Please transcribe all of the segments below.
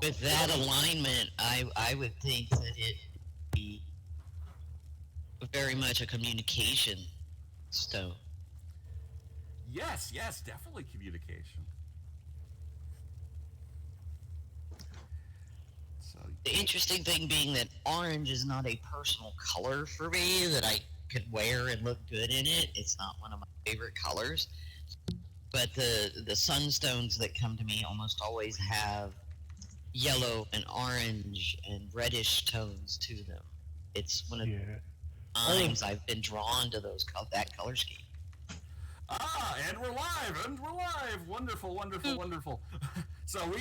With that alignment, I would think that it would be very much a communication stone. Yes, yes, definitely communication. So The interesting thing being that orange is not a personal color for me that I could wear and look good in it. It's not one of my favorite colors. But the sunstones that come to me almost always have yellow and orange and reddish tones to them. It's one of Yeah. the I was times I've been drawn to that color scheme. and we're live, and we're live. Wonderful, wonderful, wonderful. So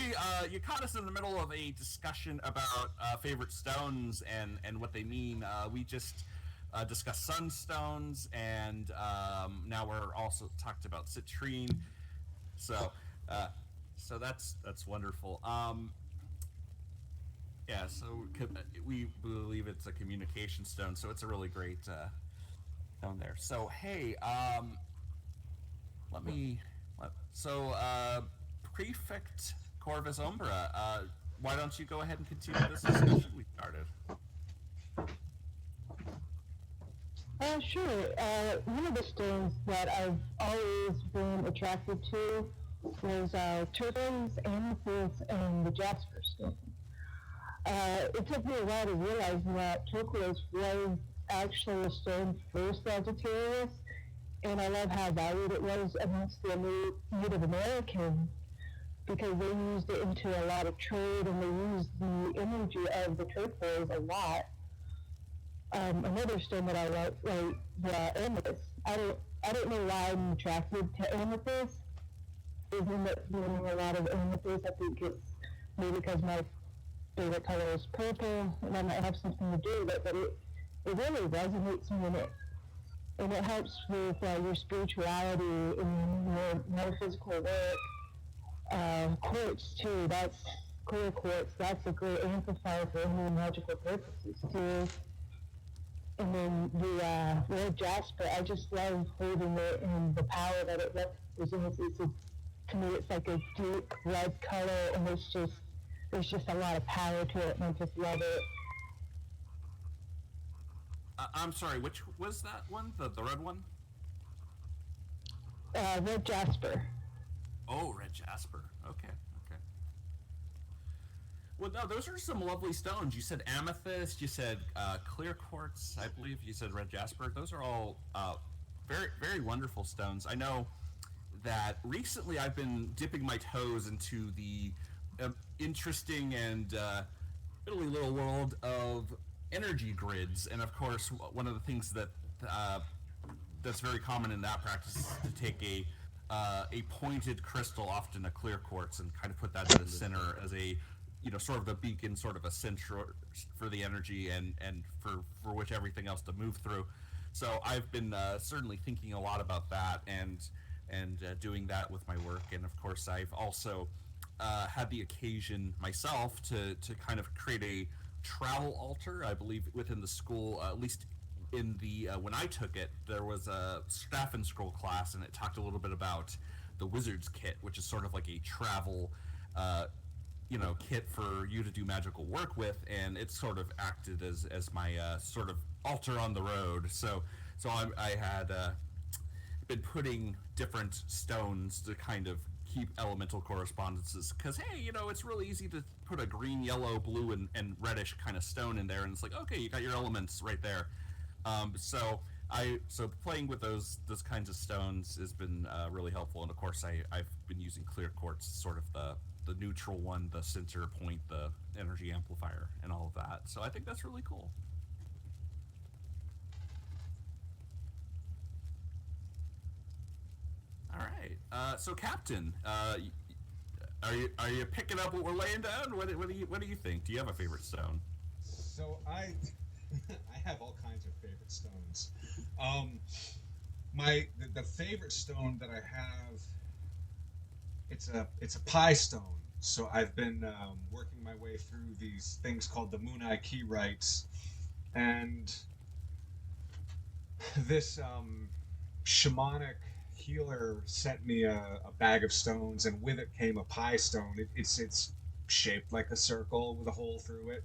you caught us in the middle of a discussion about favorite stones and what they mean. We just discussed sunstones, and now we're also talked about citrine. So, uh, so that's wonderful. Yeah, so we believe it's a communication stone, so it's a really great stone there. So hey, let me. So, Prefect Corvus Umbra, why don't you go ahead and continue this discussion we started? Sure. One of the stones that I've always been attracted to was turquoise, amethyst, and the jasper stone. It took me a while to realize that turquoise was actually a stone for Sagittarius, and I love how valued it was amongst the Native Americans because they used it into a lot of trade and they used the energy of the turquoise a lot. Another stone that I like the amethyst. I don't know why I'm attracted to amethyst. I end up feeling a lot of amethyst. I think it's maybe because my favorite color is purple, and that might have something to do with it. But it really resonates me, and it helps with your spirituality and your metaphysical work. Quartz too. That's clear quartz. That's a great amplifier for any magical purposes too. And then the red jasper, I just love holding it and the power that it represents. To me, it's like a deep red color, and there's just a lot of power to it, and I just love it. I'm sorry, which was that one? The red one? Red jasper. Oh, red jasper. Okay, okay. Well, no, those are some lovely stones. You said amethyst. You said clear quartz. I believe you said red jasper. Those are all very, very wonderful stones. I know that recently I've been dipping my toes into the interesting and really little world of energy grids, and of course, one of the things that that's very common in that practice is to take a pointed crystal, often a clear quartz, and kind of put that in the center as a sort of the beacon, sort of a center for the energy and for which everything else to move through. So I've been certainly thinking a lot about that and doing that with my work, and of course I've also had the occasion myself to kind of create a travel altar. I believe within the school, at least in the when I took it, there was a staff and scroll class, and it talked a little bit about the wizard's kit, which is sort of like a travel kit for you to do magical work with, and it sort of acted as my sort of altar on the road. So I had been putting different stones to kind of keep elemental correspondences, because hey, it's really easy to put a green, yellow, blue, and reddish kind of stone in there, and it's like, okay, you got your elements right there. So playing with those kinds of stones has been really helpful, and of course I've been using clear quartz, sort of the neutral one, the center point, the energy amplifier, and all of that. So I think that's really cool. All right. So Captain, are you picking up what we're laying down? What do you think? Do you have a favorite stone? So I I have all kinds of favorite stones. Um, the favorite stone that I have, it's a pie stone. So I've been working my way through these things called the Moon Eye Key Rites, and this shamanic healer sent me a bag of stones, and with it came a pie stone. It's shaped like a circle with a hole through it.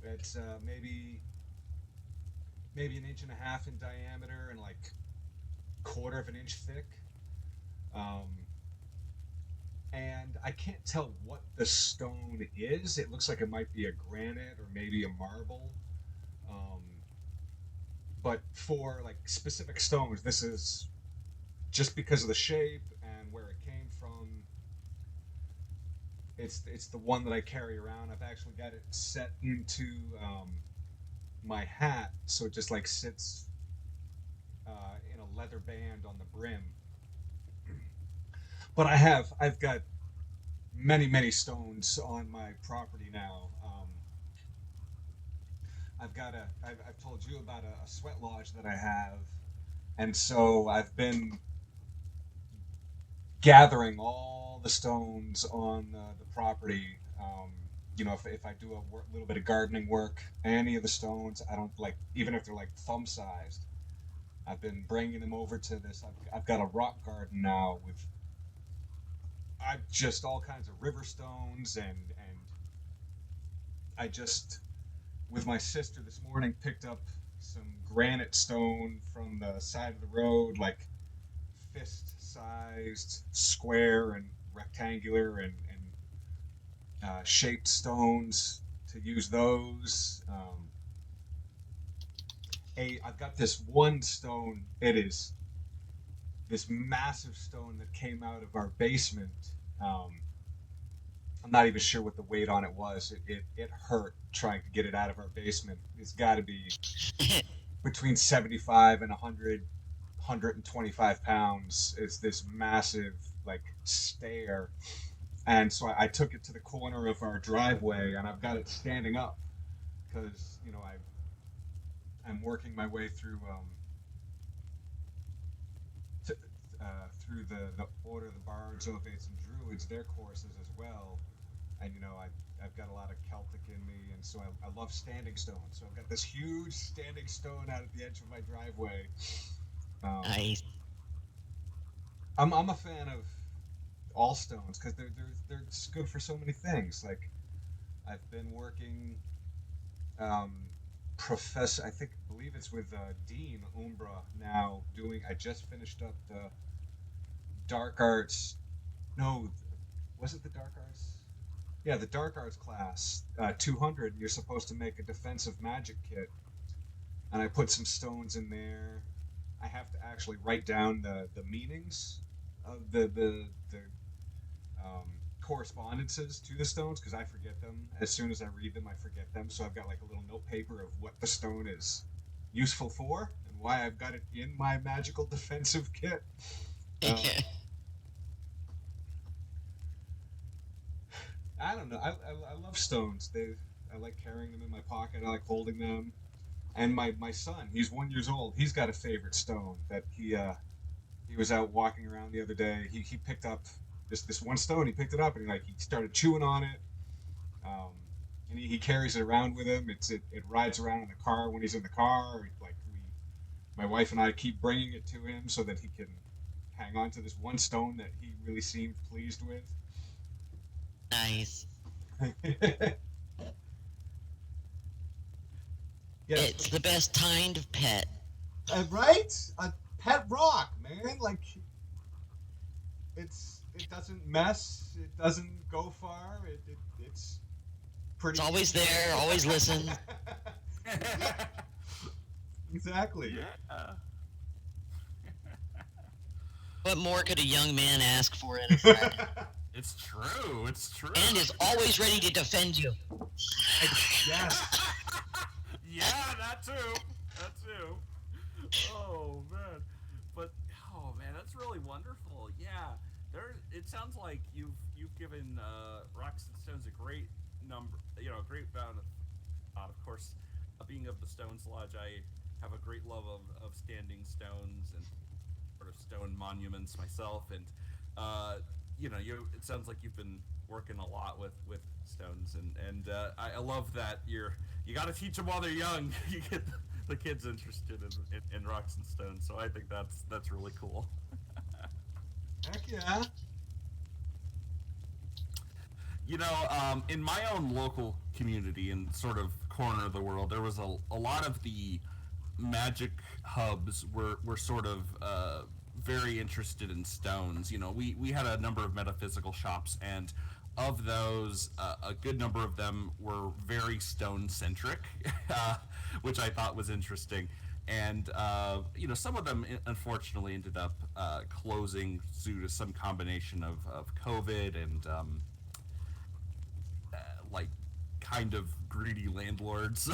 It's maybe an inch and a half in diameter and like quarter of an inch thick. Um, and I can't tell what the stone is. It looks like it might be a granite or maybe a marble. Um, but for like specific stones, this is just because of the shape and where it came from. It's the one that I carry around. I've actually got it set into my hat, so it just like sits in a leather band on the brim. But I've got many stones on my property now. I've told you about a sweat lodge that I have, and so I've been gathering all the stones on the property. If I do a little bit of gardening work, any of the stones, I don't like, even if they're like thumb sized. I've been bringing them over to this. I've got a rock garden now with I've just all kinds of river stones and I just with my sister this morning picked up some granite stone from the side of the road, like fist sized, square and rectangular and shaped stones to use those. I've got this one stone. It is this massive stone that came out of our basement. I'm not even sure what the weight on it was. It hurt trying to get it out of our basement. It's got to be between 75 and 100, 125 pounds. It's this massive, like, stair. And so I took it to the corner of our driveway, and I've got it standing up because, I'm working my way through through the Order of the Bards, Ovates, and Druids, their courses as well. And I've got a lot of Celtic in me, and so I love standing stones. So I've got this huge standing stone out at the edge of my driveway. Nice. I'm a fan of all stones because they're good for so many things. Like I've been working, professor. I believe it's with Dean Umbra now. I just finished up the dark arts. No, was it the dark arts? Yeah, the dark arts class, 200. You're supposed to make a defensive magic kit, and I put some stones in there. I have to actually write down the meanings of the correspondences to the stones because I forget them. As soon as I read them, I forget them. So I've got like a little note paper of what the stone is useful for and why I've got it in my magical defensive kit. I don't know. I love stones. I like carrying them in my pocket. I like holding them. And my son, he's 1 year old. He's got a favorite stone that he was out walking around the other day. He picked up this one stone. He picked it up and he started chewing on it. And he carries it around with him. It rides around in the car when he's in the car. Like my wife and I keep bringing it to him so that he can hang on to this one stone that he really seemed pleased with. Nice. Yes. It's the best kind of pet. Right? A pet rock, man. Like it doesn't mess. It doesn't go far. It's pretty. It's always there. Always listen. Exactly. Yeah. What more could a young man ask for in a friend? It's true. It's true. And is always ready to defend you. Yes. Yeah, that too. That too. Oh man, that's really wonderful. Yeah, it sounds like you've given Rocks and Stones a great number. A great amount of course, being of the Stones Lodge, I have a great love of standing stones and sort of stone monuments myself, and it sounds like you've been working a lot with stones, and I love that you got to teach them while they're young. You get the kids interested in rocks and stones, so I think that's really cool. Heck yeah. In my own local community and sort of corner of the world, there was a lot of the magic hubs were sort of very interested in stones. We had a number of metaphysical shops, and of those, a good number of them were very stone centric, which I thought was interesting. And some of them unfortunately ended up closing due to some combination of COVID and like kind of greedy landlords.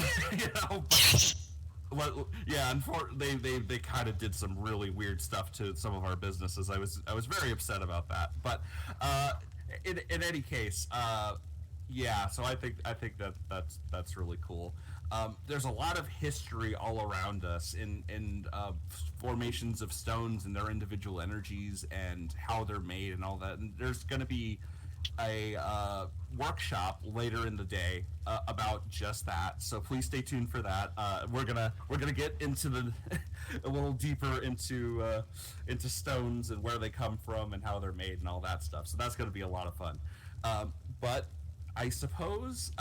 Well, yeah, they kind of did some really weird stuff to some of our businesses. I was very upset about that. But in any case, yeah. So I think that's really cool. There's a lot of history all around us in formations of stones and their individual energies and how they're made and all that. And there's going to be a workshop later in the day about just that. So please stay tuned for that. We're gonna get into a little deeper into stones and where they come from and how they're made and all that stuff. So that's gonna be a lot of fun. But I suppose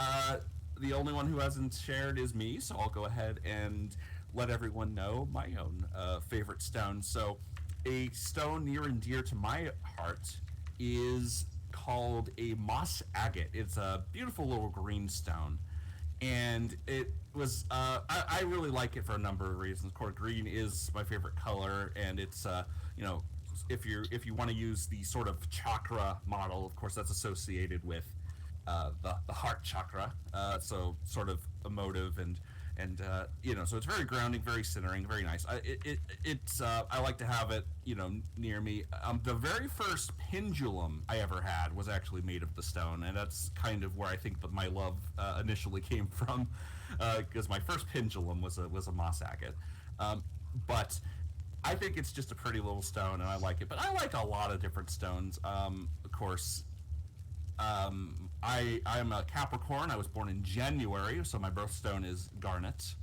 the only one who hasn't shared is me. So I'll go ahead and let everyone know my own favorite stone. So a stone near and dear to my heart is called a moss agate. It's a beautiful little green stone, and it was I really like it for a number of reasons. Of course, green is my favorite color, and it's if you want to use the sort of chakra model, of course that's associated with the heart chakra, so sort of emotive and so it's very grounding, very centering, very nice. I like to have it near me. The very first pendulum I ever had was actually made of the stone, and that's kind of where I think that my love initially came from, because my first pendulum was a moss agate. But I think it's just a pretty little stone, and I like it. But I like a lot of different stones. Of course, I'm a Capricorn. I was born in January, so my birthstone is garnet.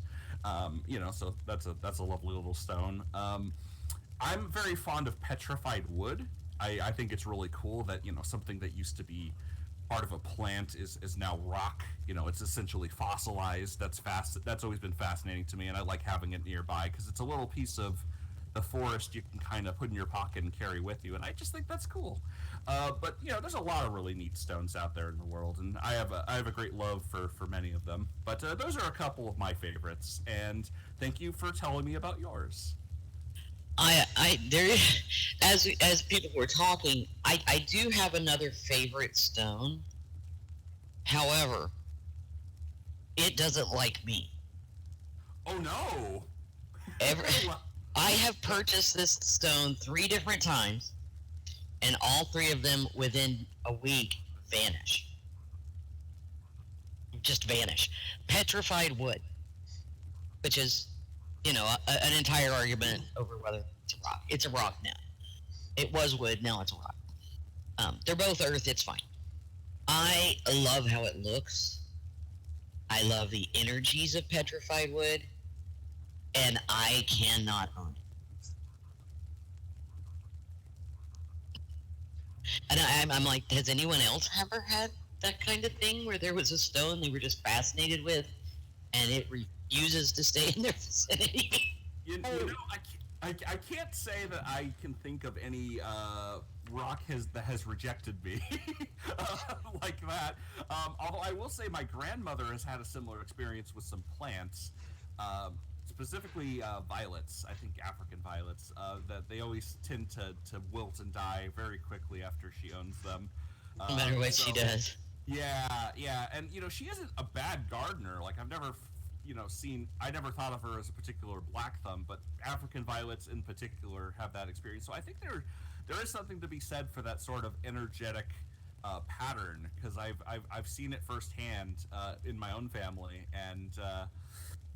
So that's a lovely little stone. I'm very fond of petrified wood. I think it's really cool that something that used to be part of a plant is now rock. It's essentially fossilized. That's always been fascinating to me, and I like having it nearby because it's a little piece of the forest you can kind of put in your pocket and carry with you, and I just think that's cool. But there's a lot of really neat stones out there in the world, and I have a great love for many of them. But those are a couple of my favorites, and thank you for telling me about yours. There, as people were talking, I do have another favorite stone. However, it doesn't like me. Oh no! I have purchased this stone 3 different times, and all 3 of them within a week vanish. Just vanish. Petrified wood, which is, an entire argument over whether it's a rock. It's a rock now. It was wood, now it's a rock. They're both earth, it's fine. I love how it looks. I love the energies of petrified wood. And I cannot own it. And I'm like, has anyone else ever had that kind of thing where there was a stone they were just fascinated with, and it refuses to stay in their vicinity? I can't say that I can think of any rock that has rejected me like that. Although I will say my grandmother has had a similar experience with some plants. Specifically violets, I think African violets, that they always tend to wilt and die very quickly after she owns them. No matter what she does. Yeah, and she isn't a bad gardener. Like I've never, I never thought of her as a particular black thumb, but African violets in particular have that experience. So I think there is something to be said for that sort of energetic pattern, because I've seen it firsthand in my own family, and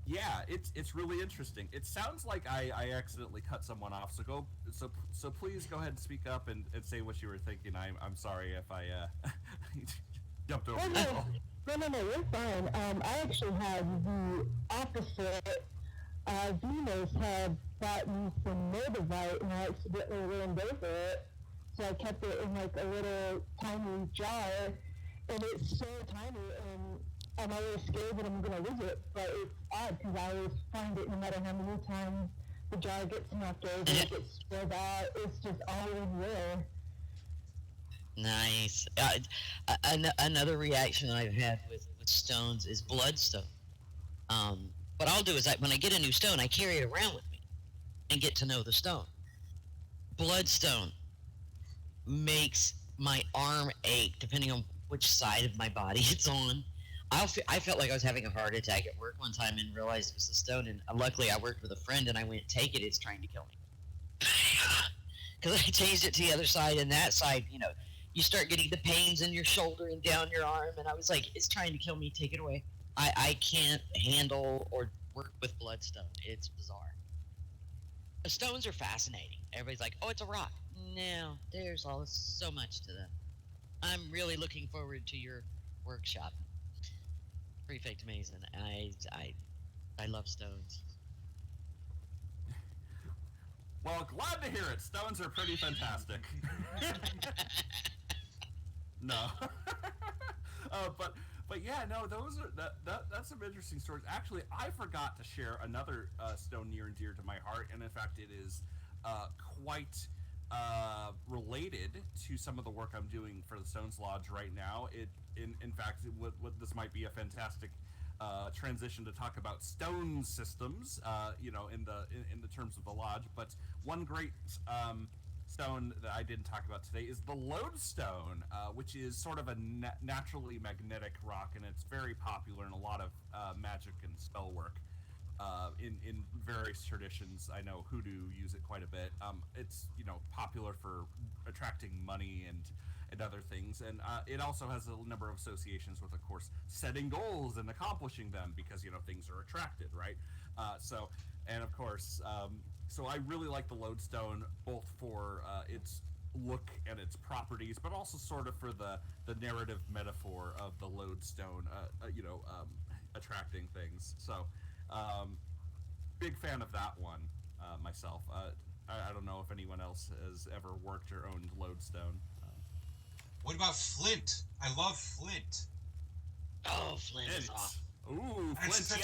yeah, it's really interesting. It sounds like I accidentally cut someone off, so please go ahead and speak up and say what you were thinking. I'm sorry if I jumped over. No, you're fine. I actually have the opposite. Venus had bought me some moldavite, and I accidentally rained over it, so I kept it in like a little tiny jar. and it's so tiny, and I'm always scared that I'm going to lose it, but it's odd because I always find it no matter how many times the jar gets knocked over, it gets spilled out, it's just always there. Nice. Another reaction I've had with stones is bloodstone. What I'll do is when I get a new stone, I carry it around with me and get to know the stone. Bloodstone makes my arm ache depending on which side of my body it's on. I felt like I was having a heart attack at work one time and realized it was the stone. And luckily, I worked with a friend and I went, "Take it. It's trying to kill me." Because I changed it to the other side, and that side, you start getting the pains in your shoulder and down your arm. And I was like, "It's trying to kill me. Take it away." I can't handle or work with bloodstone. It's bizarre. The stones are fascinating. Everybody's like, "Oh, it's a rock." No, there's so much to them. I'm really looking forward to your workshop, Prefect Mason. I love stones. Well, glad to hear it. Stones are pretty fantastic. No. But yeah, no, those are that's some interesting stories. Actually, I forgot to share another stone near and dear to my heart, and in fact, it is quite related to some of the work I'm doing for the Stones Lodge right now. In fact, this might be a fantastic transition to talk about stone systems, in the terms of the lodge. But one great stone that I didn't talk about today is the lodestone, which is sort of a naturally magnetic rock, and it's very popular in a lot of magic and spell work. In various traditions, I know hoodoo use it quite a bit. It's popular for attracting money and other things, and it also has a number of associations with, of course, setting goals and accomplishing them, because things are attracted, right? And of course, so I really like the lodestone, both for its look and its properties, but also sort of for the narrative metaphor of the lodestone, attracting things. So. Big fan of that one myself. I don't know if anyone else has ever worked or owned lodestone. What about flint? I love flint. Oh, flint is awesome. Ooh, That's flint.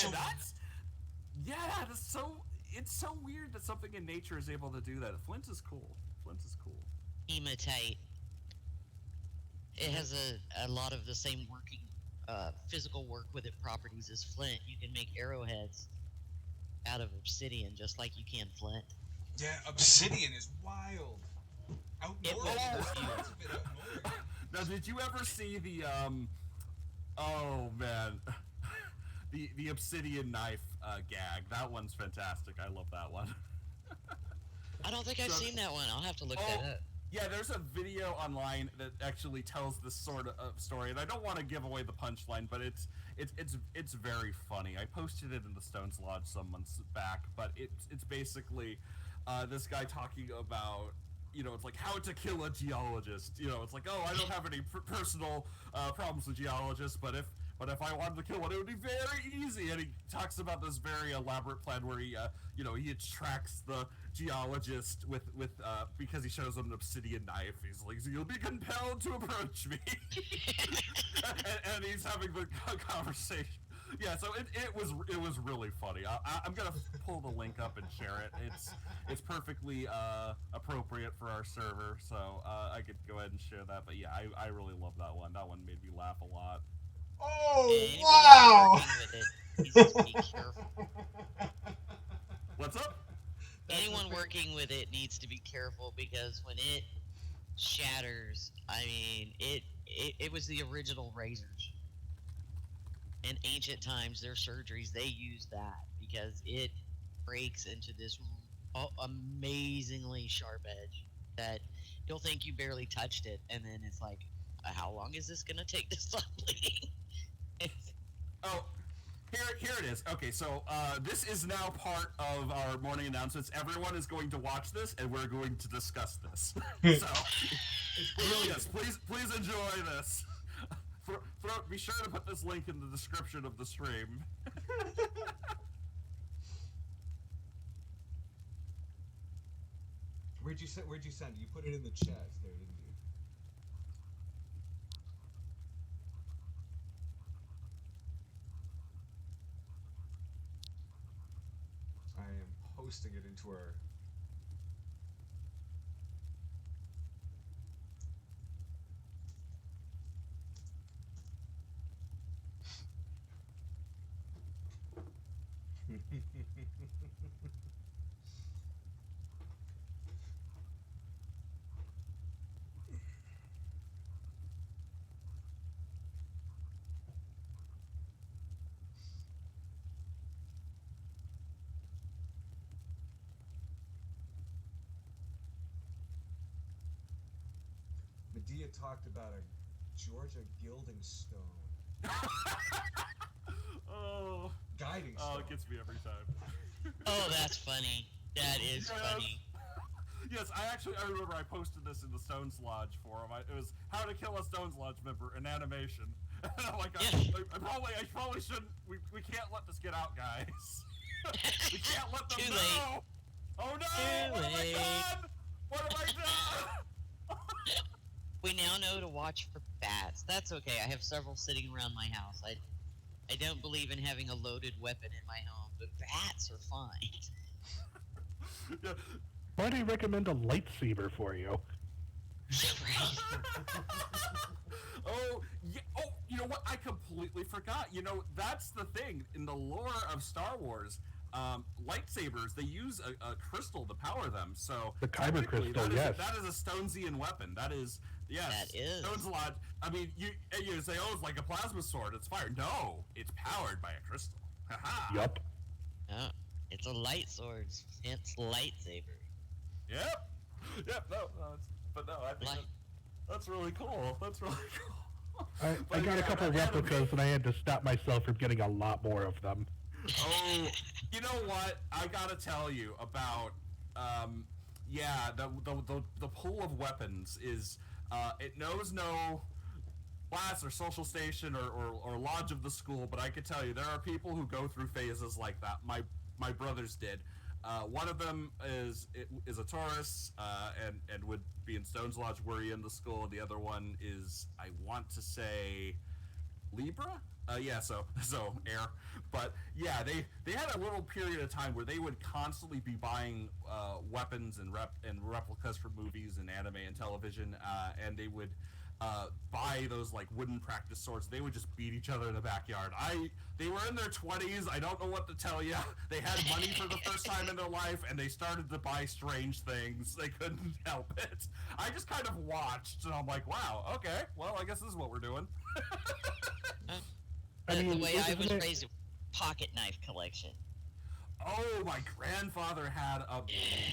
It's so weird that something in nature is able to do that. Flint is cool. Hematite. It has a lot of the same working physical work with it properties as flint. You can make arrowheads out of obsidian just like you can flint. Yeah, obsidian is wild. Now, did you ever see the oh man, the obsidian knife gag? That one's fantastic. I love that one. I don't think I've seen that one. I'll have to look that up. Yeah, there's a video online that actually tells this sort of story, and I don't want to give away the punchline, but it's very funny. I posted it in the Stones Lodge some months back, but it's basically this guy talking about, it's like how to kill a geologist. It's like, oh, I don't have any personal problems with geologists, but if I wanted to kill one, it would be very easy. And he talks about this very elaborate plan where he attracts the geologist with because he shows him an obsidian knife. He's like, "You'll be compelled to approach me," and he's having the conversation. Yeah, so it was really funny. I'm gonna pull the link up and share it. It's perfectly appropriate for our server, so I could go ahead and share that. But yeah, I really love that one. That one made me laugh a lot. Oh, wow! Needs to be careful. What's up? Anyone working with it needs to be careful, because when it shatters, I mean, it was the original razors. In ancient times, their surgeries, they used that because it breaks into this amazingly sharp edge that you'll think you barely touched it, and then it's like, how long is this going to take to stop bleeding? Oh, here it is. Okay, so this is now part of our morning announcements. Everyone is going to watch this, and we're going to discuss this. So, yes, please enjoy this. Be sure to put this link in the description of the stream. Where'd you send it? You put it in the chat there, didn't you? posting it into our. Medea talked about a Georgia gilding stone. Oh. Guiding stone. Oh, it gets me every time. Oh, that's funny. That is funny. Yes, I remember I posted this in the Stones Lodge forum. It was how to kill a Stones Lodge member in animation. And I'm like, I probably shouldn't. We can't let this get out, guys. We can't let them Too know. late. Oh no! Too What have late. I done? What have I done? We now know to watch for bats. That's okay. I have several sitting around my house. I don't believe in having a loaded weapon in my home, but bats are fine. Yeah. Might I recommend a lightsaber for you? Oh, yeah. Oh, you know what? I completely forgot. You know, that's the thing. In the lore of Star Wars, lightsabers, they use a crystal to power them. So The kyber crystal, that yes. That is a Stonesian weapon. That is, yes. That is. Stone's Lodge. I mean, you say, oh, it's like a plasma sword. It's fire. No, it's powered by a crystal. Haha. Yup. Oh, it's a light sword. Hence lightsaber. Yep. Yep. No, I think that's really cool. That's really cool. I got a couple replicas and I had to stop myself from getting a lot more of them. Oh, you know what? I gotta tell you about, the pool of weapons is, it knows no class or social station or lodge of the school, but I can tell you there are people who go through phases like that. My brothers did. One of them is a Taurus, and would be in Stone's Lodge were he in the school. The other one is, I want to say, Libra? So air. But yeah, they had a little period of time where they would constantly be buying weapons and replicas for movies and anime and television, and they would buy those like wooden practice swords. They would just beat each other in the backyard. They were in their 20s. I don't know what to tell you. They had money for the first time in their life, and they started to buy strange things. They couldn't help it. I just kind of watched, and I'm like, wow, okay, well, I guess this is what we're doing. The way I was raised, pocket knife collection. Oh, my grandfather had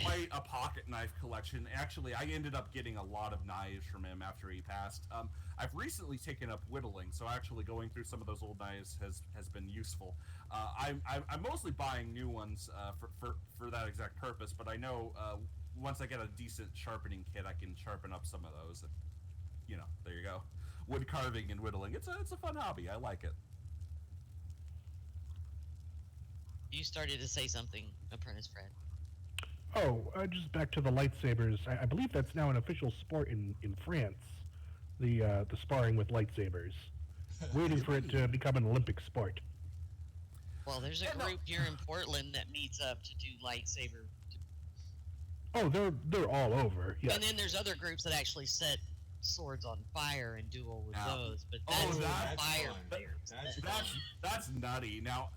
quite a pocket knife collection. Actually, I ended up getting a lot of knives from him after he passed. I've recently taken up whittling, so actually going through some of those old knives has been useful. I'm mostly buying new ones for that exact purpose, but I know once I get a decent sharpening kit, I can sharpen up some of those. And, there you go. Wood carving and whittling. It's a fun hobby. I like it. You started to say something, Apprentice Fred. Oh, just back to the lightsabers. I believe that's now an official sport in France. The sparring with lightsabers. Waiting for it to become an Olympic sport. Well, there's a group here in Portland that meets up to do lightsaber. Oh, they're all over. Yes. And then there's other groups that actually set swords on fire and duel with those. But that's fire players. That's nutty. Now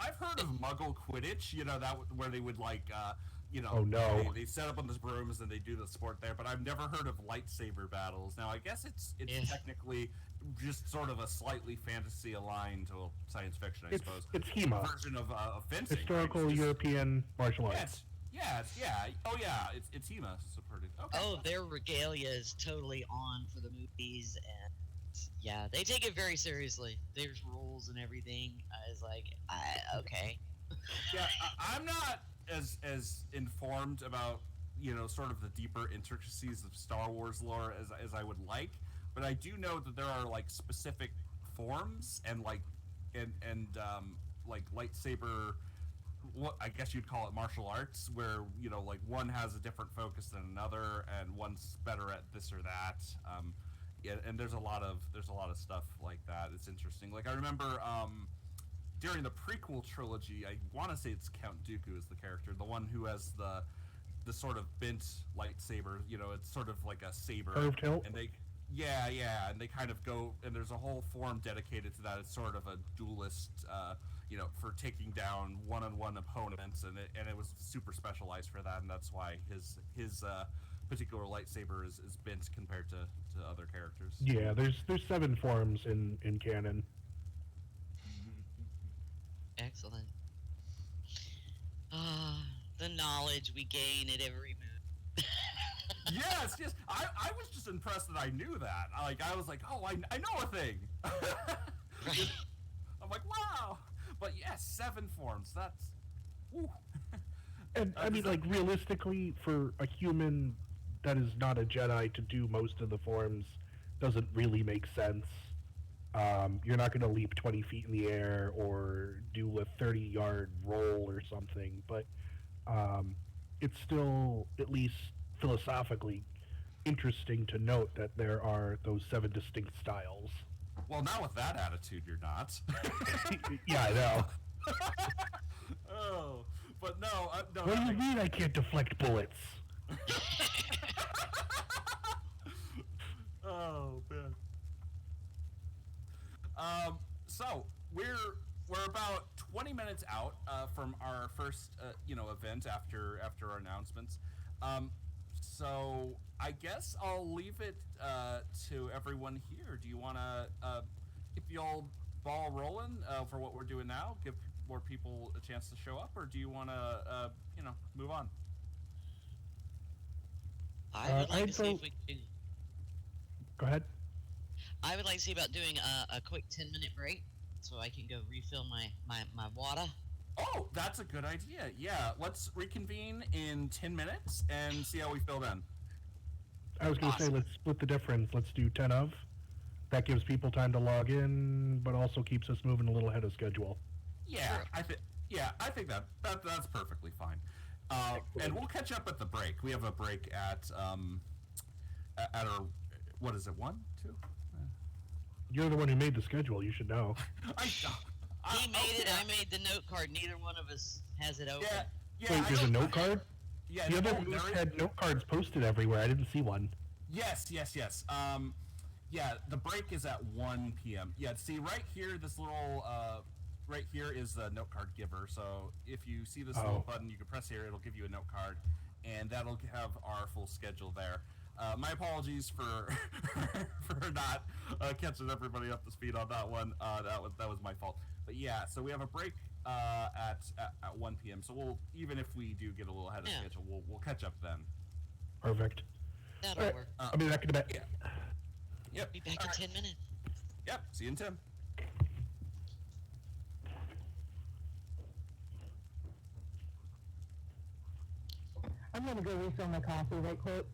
I've heard of Muggle Quidditch. That where they would Oh no! They set up on those brooms and they do the sport there. But I've never heard of lightsaber battles. Now I guess it's technically just sort of a slightly fantasy aligned to science fiction, I suppose. It's HEMA. Version of fencing. Historical right? European martial arts. Yeah. Oh yeah, it's HEMA supported. Okay. Oh, their regalia is totally on for the movies, and yeah, they take it very seriously. There's rules and everything. I was like, okay. Yeah, I'm not as informed about sort of the deeper intricacies of Star Wars lore as I would like, but I do know that there are like specific forms and like lightsaber. What I guess you'd call it martial arts, where like one has a different focus than another, and one's better at this or that. And there's a lot of stuff like that. It's interesting. Like I remember during the prequel trilogy, I want to say it's Count Dooku is the character, the one who has the sort of bent lightsaber. You know, it's sort of like a saber. Curved hilt? And and they kind of go, and there's a whole forum dedicated to that. It's sort of a duelist, for taking down one-on-one opponents, and it was super specialized for that, and that's why his particular lightsaber is bent compared to other characters. Yeah, there's 7 forms in canon. Excellent. The knowledge we gain at every move. Yes. I was just impressed that I knew that. I was like, oh, I know a thing. Right. I'm like, wow. But yes, 7 forms. That's. Woo. And I mean, like, realistically, for a human that is not a Jedi to do most of the forms doesn't really make sense. You're not going to leap 20 feet in the air or do a 30-yard roll or something, but it's still, at least philosophically, interesting to note that there are those 7 distinct styles. Well, not with that attitude, you're not. Yeah, I know. Oh, but no. No. What do you mean I can't deflect bullets? Oh man. So we're about 20 minutes out from our first event after our announcements. So I guess I'll leave it to everyone here. Do you want to keep the old ball rolling for what we're doing now? Give more people a chance to show up, or do you want to move on? I would like to see if we can. Go ahead. I would like to see about doing a quick 10-minute break so I can go refill my water. Oh, that's a good idea. Yeah, let's reconvene in 10 minutes and see how we feel then. I was going to say, let's split the difference. Let's do 10 of. That gives people time to log in, but also keeps us moving a little ahead of schedule. Yeah, Sure. I think that's perfectly fine. And we'll catch up at the break. We have a break at our, what is it, 1, 2? You're the one who made the schedule. You should know. He made it. I made the note card. Neither one of us has it open. Yeah. Wait, there's a note card? Yeah, The other booth had note cards posted everywhere. I didn't see one. Yes. Yeah, the break is at 1 p.m. Yeah, see, right here, this little, right here is the note card giver. So if you see this little button, you can press here. It'll give you a note card, and that'll have our full schedule there. My apologies for for not catching everybody up to speed on that one. That was my fault. But yeah, so we have a break at 1 p.m. So we'll, even if we do get a little ahead of schedule, we'll catch up then. Perfect. That'll work. I'll be back in a bit. Yeah. Yep. Be back in 10 minutes. Yep. See you in 10. I'm going to go refill my coffee right quick.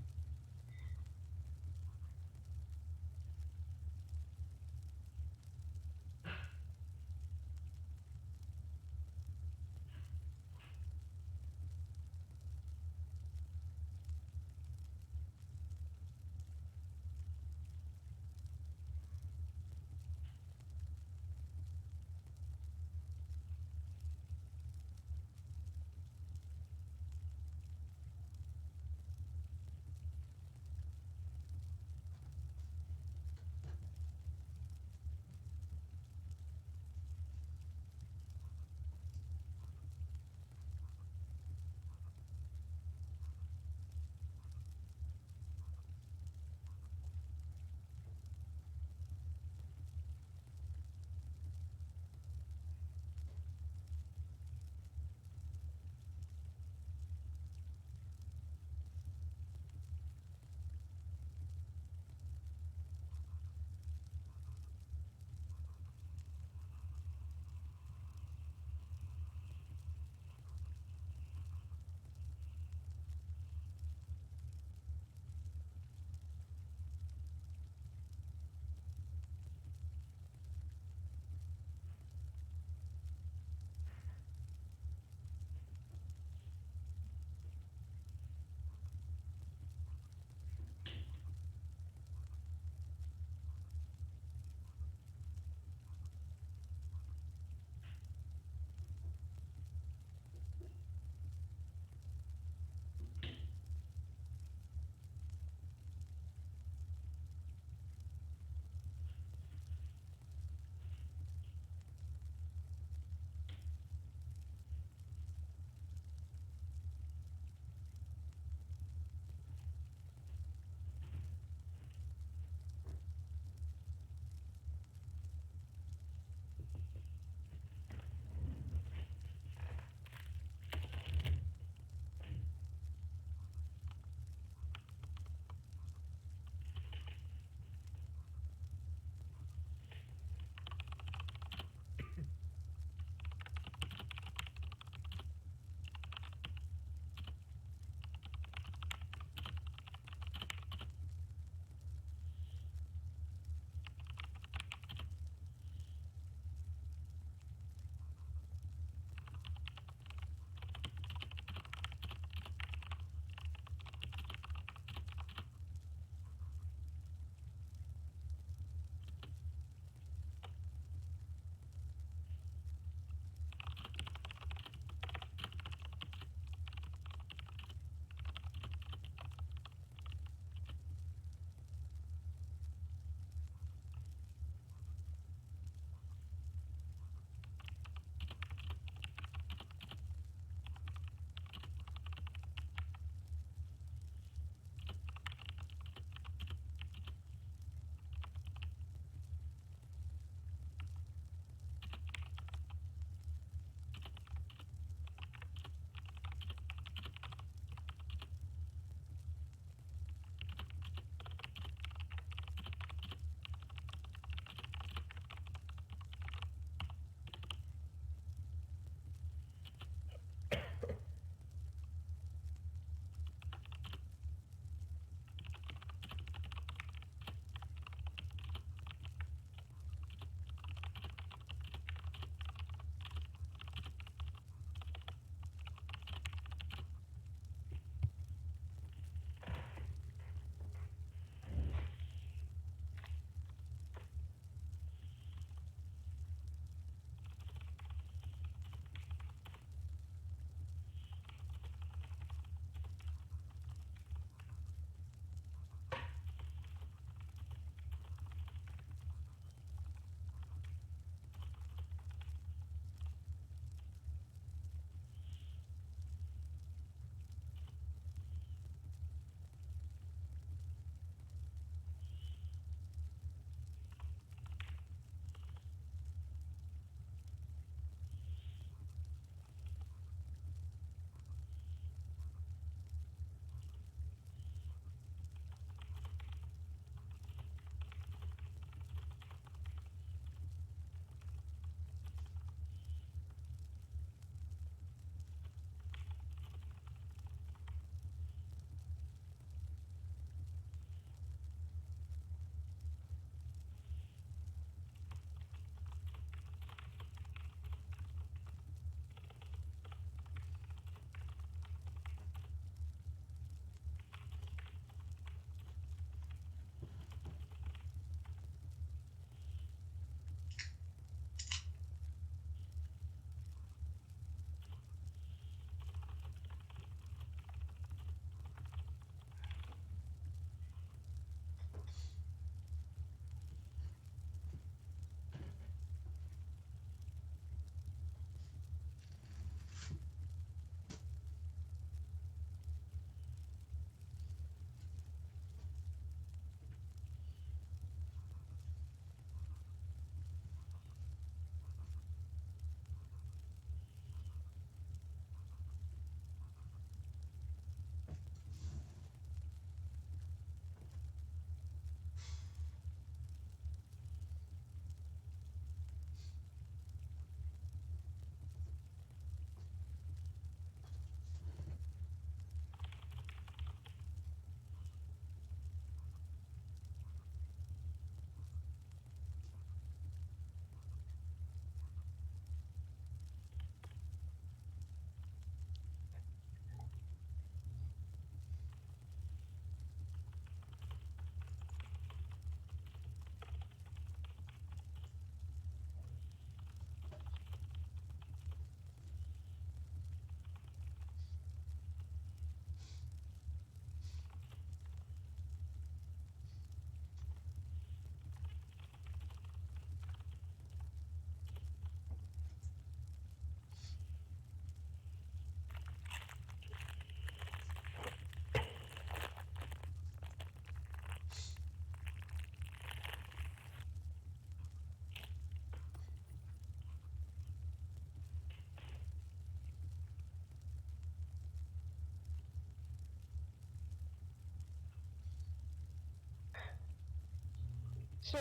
So,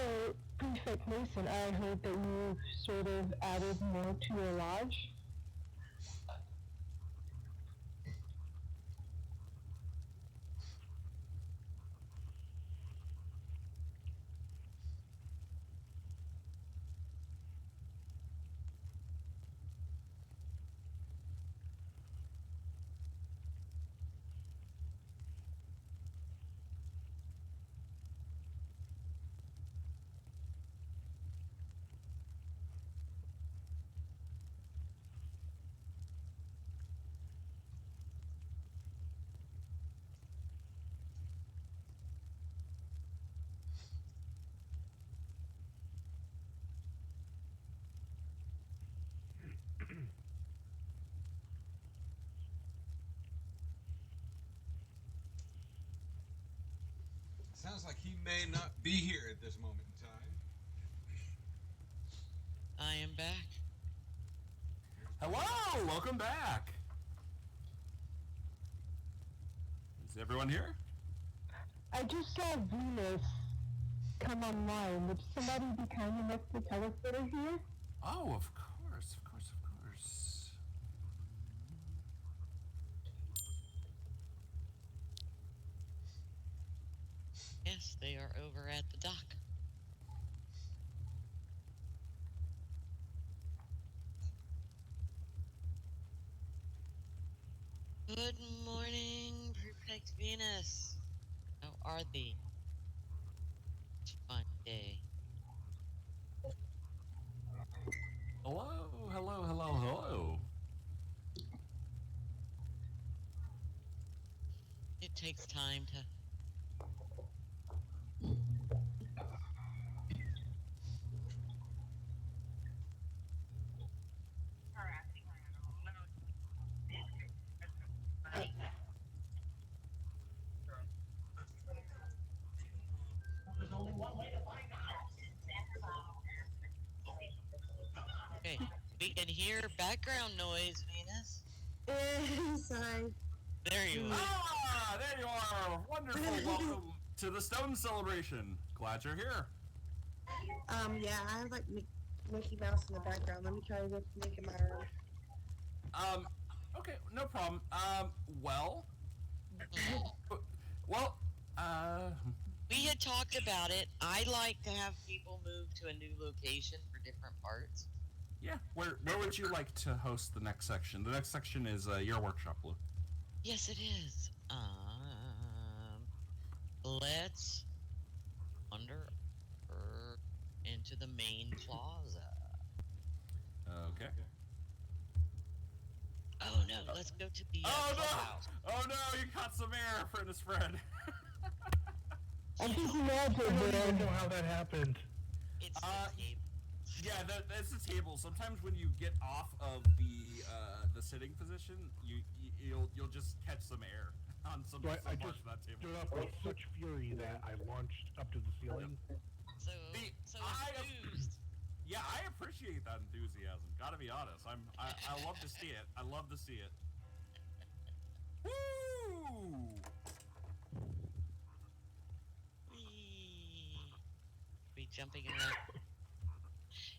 Prefect Mason, I heard that you've sort of added more to your lodge. Sounds like he may not be here at this moment in time. I am back. Hello, welcome back. Is everyone here? I just saw Venus come online. Would somebody be kind enough to teleport her here? Oh, of course, of course, of course. Yes, they are over at the dock. Good morning, Perfect Venus. How are thee? It's a fun day. Hello, hello, hello, hello. It takes time to. Okay, we can hear background noise, Venus. Sorry. There you are. Ah, there you are. Wonderful. Welcome to the Stone Celebration. Glad you're here. Yeah, I have like Mickey Mouse in the background. Let me try to make it my own. Okay, no problem. Well, well, We had talked about it. I like to have people move to a new location for different parts. yeah. Where would you like to host the next section? The next section is your workshop, Blue. Yes, it is. Let's wander into the main plaza. Okay. Oh no, let's go to the clubhouse. No! Oh no! You caught some air, Fred. Fred. I just I imagine, don't even know man. how that happened. It's the table. Yeah, that's the table. Sometimes when you get off of the sitting position, you'll just catch some air on some So I parts just of that table. stood up with such fury that I launched up to the ceiling. So I enthused. Yeah, I appreciate that enthusiasm. Gotta be honest. I love to see it. I love to see it. Woo! Be jumping around.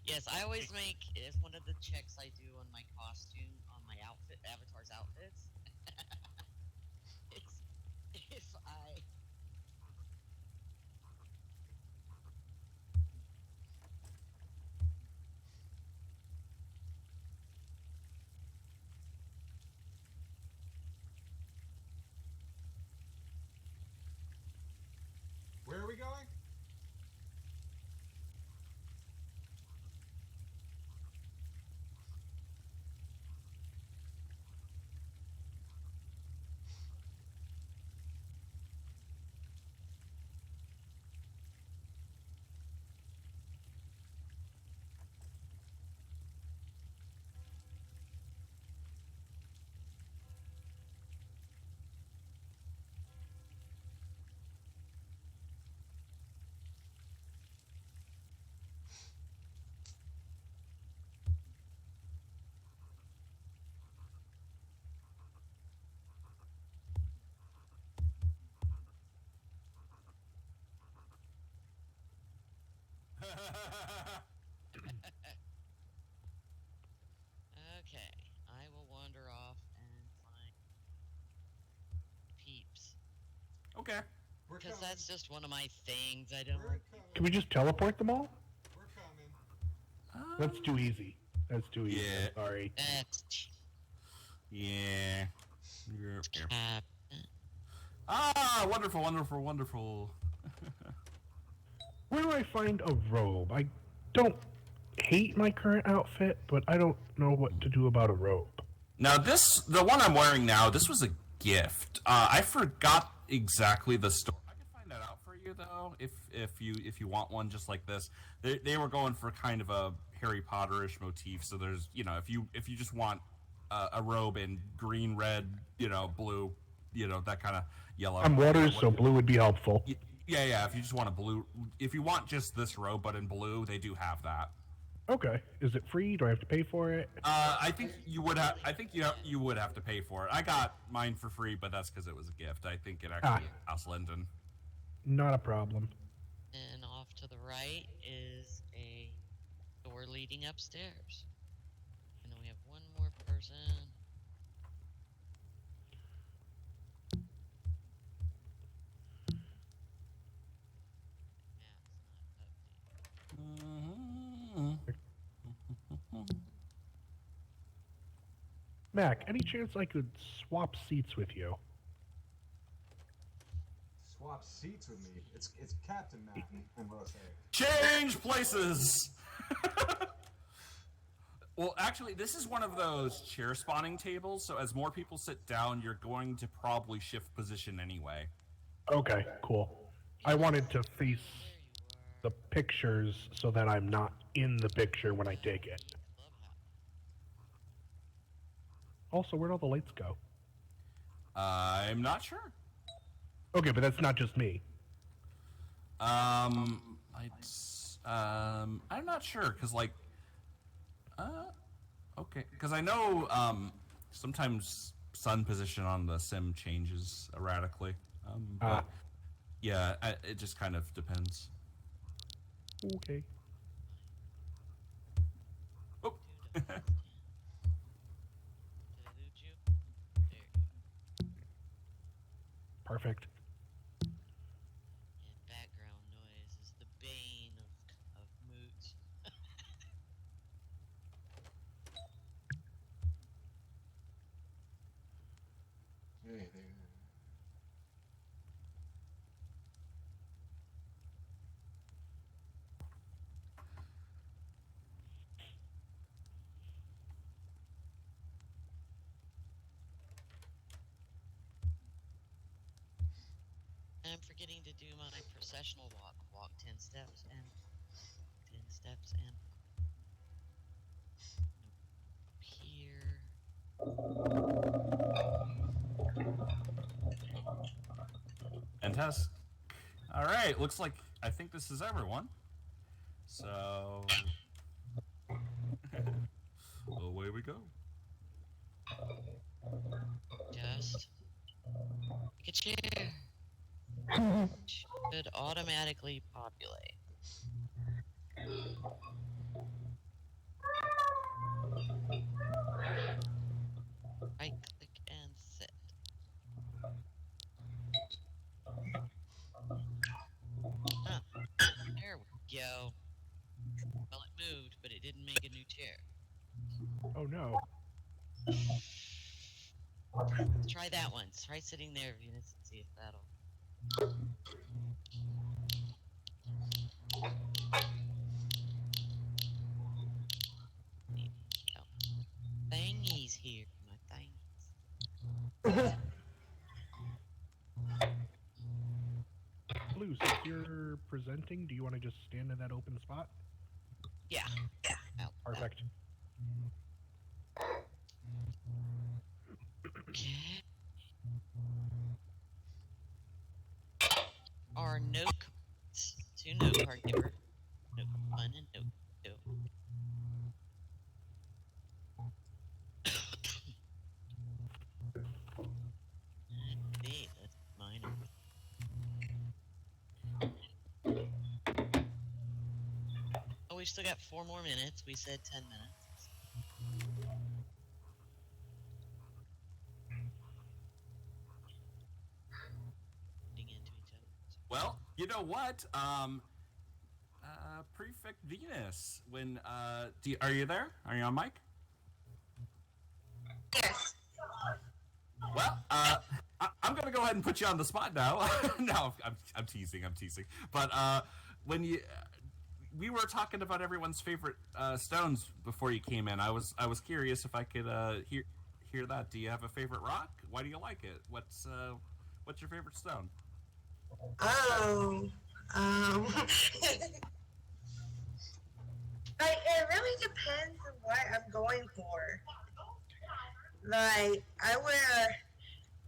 Yes, I always make if one of the checks I do on my costume, on my avatar's outfits. It's if I. Where are we going? Okay, I will wander off and find peeps. Okay. We're Because coming. that's just one of my things. I don't We're like. coming. Can we just teleport them all? We're coming. That's too easy. That's too easy. Yeah. I'm sorry. That's Yeah. Yeah. Captain. Ah, wonderful, wonderful, wonderful. Where do I find a robe? I don't hate my current outfit, but I don't know what to do about a robe. Now the one I'm wearing now, this was a gift. I forgot exactly the story. I can find that out for you though, if you want one just like this. They were going for kind of a Harry Potterish motif. So there's if you just want a robe in green, red, blue, that kind of yellow. I'm waters, so blue would be helpful. Yeah. If you just want a blue, if you want just this robe but in blue, they do have that. Okay. Is it free? Do I have to pay for it? I think you would have. I think you would have to pay for it. I got mine for free, but that's because it was a gift. I think it actually cost Linden. Not a problem. And off to the right is a door leading upstairs. And then we have one more person. Map's not updated. Mac, any chance I could swap seats with you? Swap seats with me. It's Captain Mac and Rose. Change places. Well, actually, this is one of those chair spawning tables. So as more people sit down, you're going to probably shift position anyway. Okay, cool. I wanted to face the pictures so that I'm not in the picture when I take it. Also, where'd all the lights go? I'm not sure. Okay, but that's not just me. I'm not sure because okay, because I know sometimes sun position on the sim changes erratically. But yeah, it just kind of depends. Okay. Oh. Did I loot you? There you go. Perfect. And background noise is the bane of Moot. Hey there. I'm forgetting to do my processional walk. Walk 10 steps and 10 steps and here. Fantastic. All right, looks like I think this is everyone. So away we go. Just take a chair. Should automatically populate. Right click and sit. Ah, there we go. Well, it moved, but it didn't make a new chair. Oh no. Let's try that once. Try sitting there, Venus, and see if that'll. Oh. Thingies here, my thingies. Blue, since you're presenting, do you want to just stand in that open spot? Yeah. Oh, Perfect. Okay. Our note cards. 2 note card giver. Note 1 and note 2. See, that's mine. we still got 4 more minutes. We said 10 minutes. Getting into each other. Well, you know what? Prefect Venus. When are you there? Are you on mic? Yes. Well, I'm gonna go ahead and put you on the spot now. No, I'm teasing. But when we were talking about everyone's favorite stones before you came in, I was curious if I could hear that. Do you have a favorite rock? Why do you like it? What's your favorite stone? Oh. Like, it really depends on what I'm going for. Like, I wear,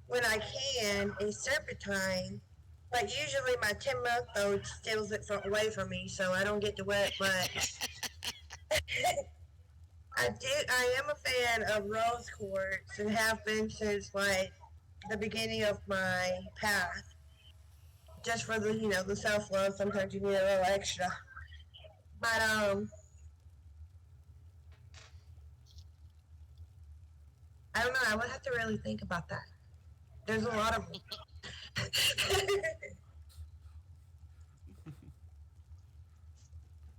when I can, a serpentine, but usually my 10-month-old steals it away from me, so I don't get to wear it much. I am a fan of rose quartz and have been since, like, the beginning of my path. Just for the, the self-love, sometimes you need a little extra. But, I don't know. I would have to really think about that. There's a lot of them.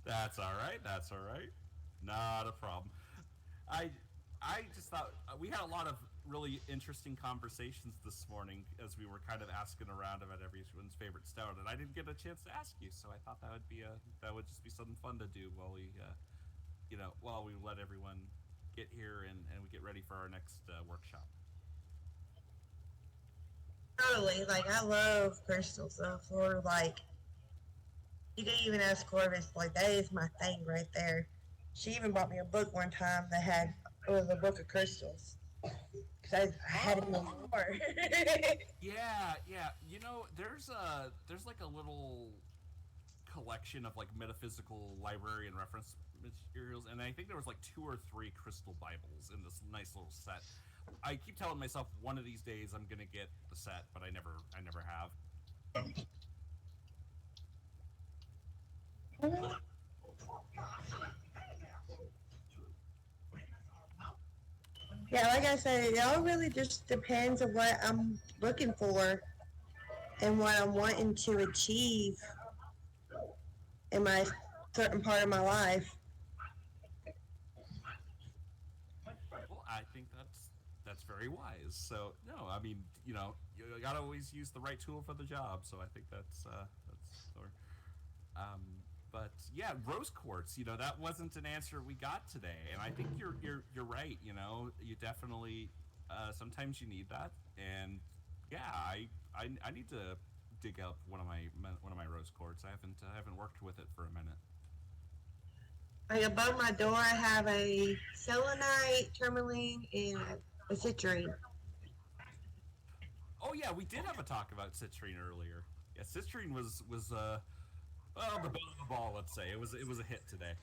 That's all right. Not a problem. I just thought we had a lot of really interesting conversations this morning as we were kind of asking around about everyone's favorite stone, and I didn't get a chance to ask you, so I thought that would just be something fun to do while we let everyone get here and we get ready for our next workshop. Totally. Like, I love crystals. So, for, like, you can even ask Corvus, like, that is my thing right there. She even bought me a book one time that was a book of crystals. Because I had it before. Yeah. There's like a little collection of like metaphysical library and reference materials, and I think there was like 2 or 3 crystal Bibles in this nice little set. I keep telling myself one of these days I'm gonna get the set, but I never have. Yeah, like I said, it all really just depends on what I'm looking for and what I'm wanting to achieve in my certain part of my life. Well, I think that's very wise. So no, I mean, you gotta always use the right tool for the job. So I think that's but yeah, rose quartz. That wasn't an answer we got today, and I think you're right. You definitely sometimes you need that, and yeah, I need to dig up one of my rose quartz. I haven't worked with it for a minute. Like above my door, I have a selenite, tourmaline, and a citrine. Oh yeah, we did have a talk about citrine earlier. Yeah, citrine was the bell of the ball. Let's say it was a hit today.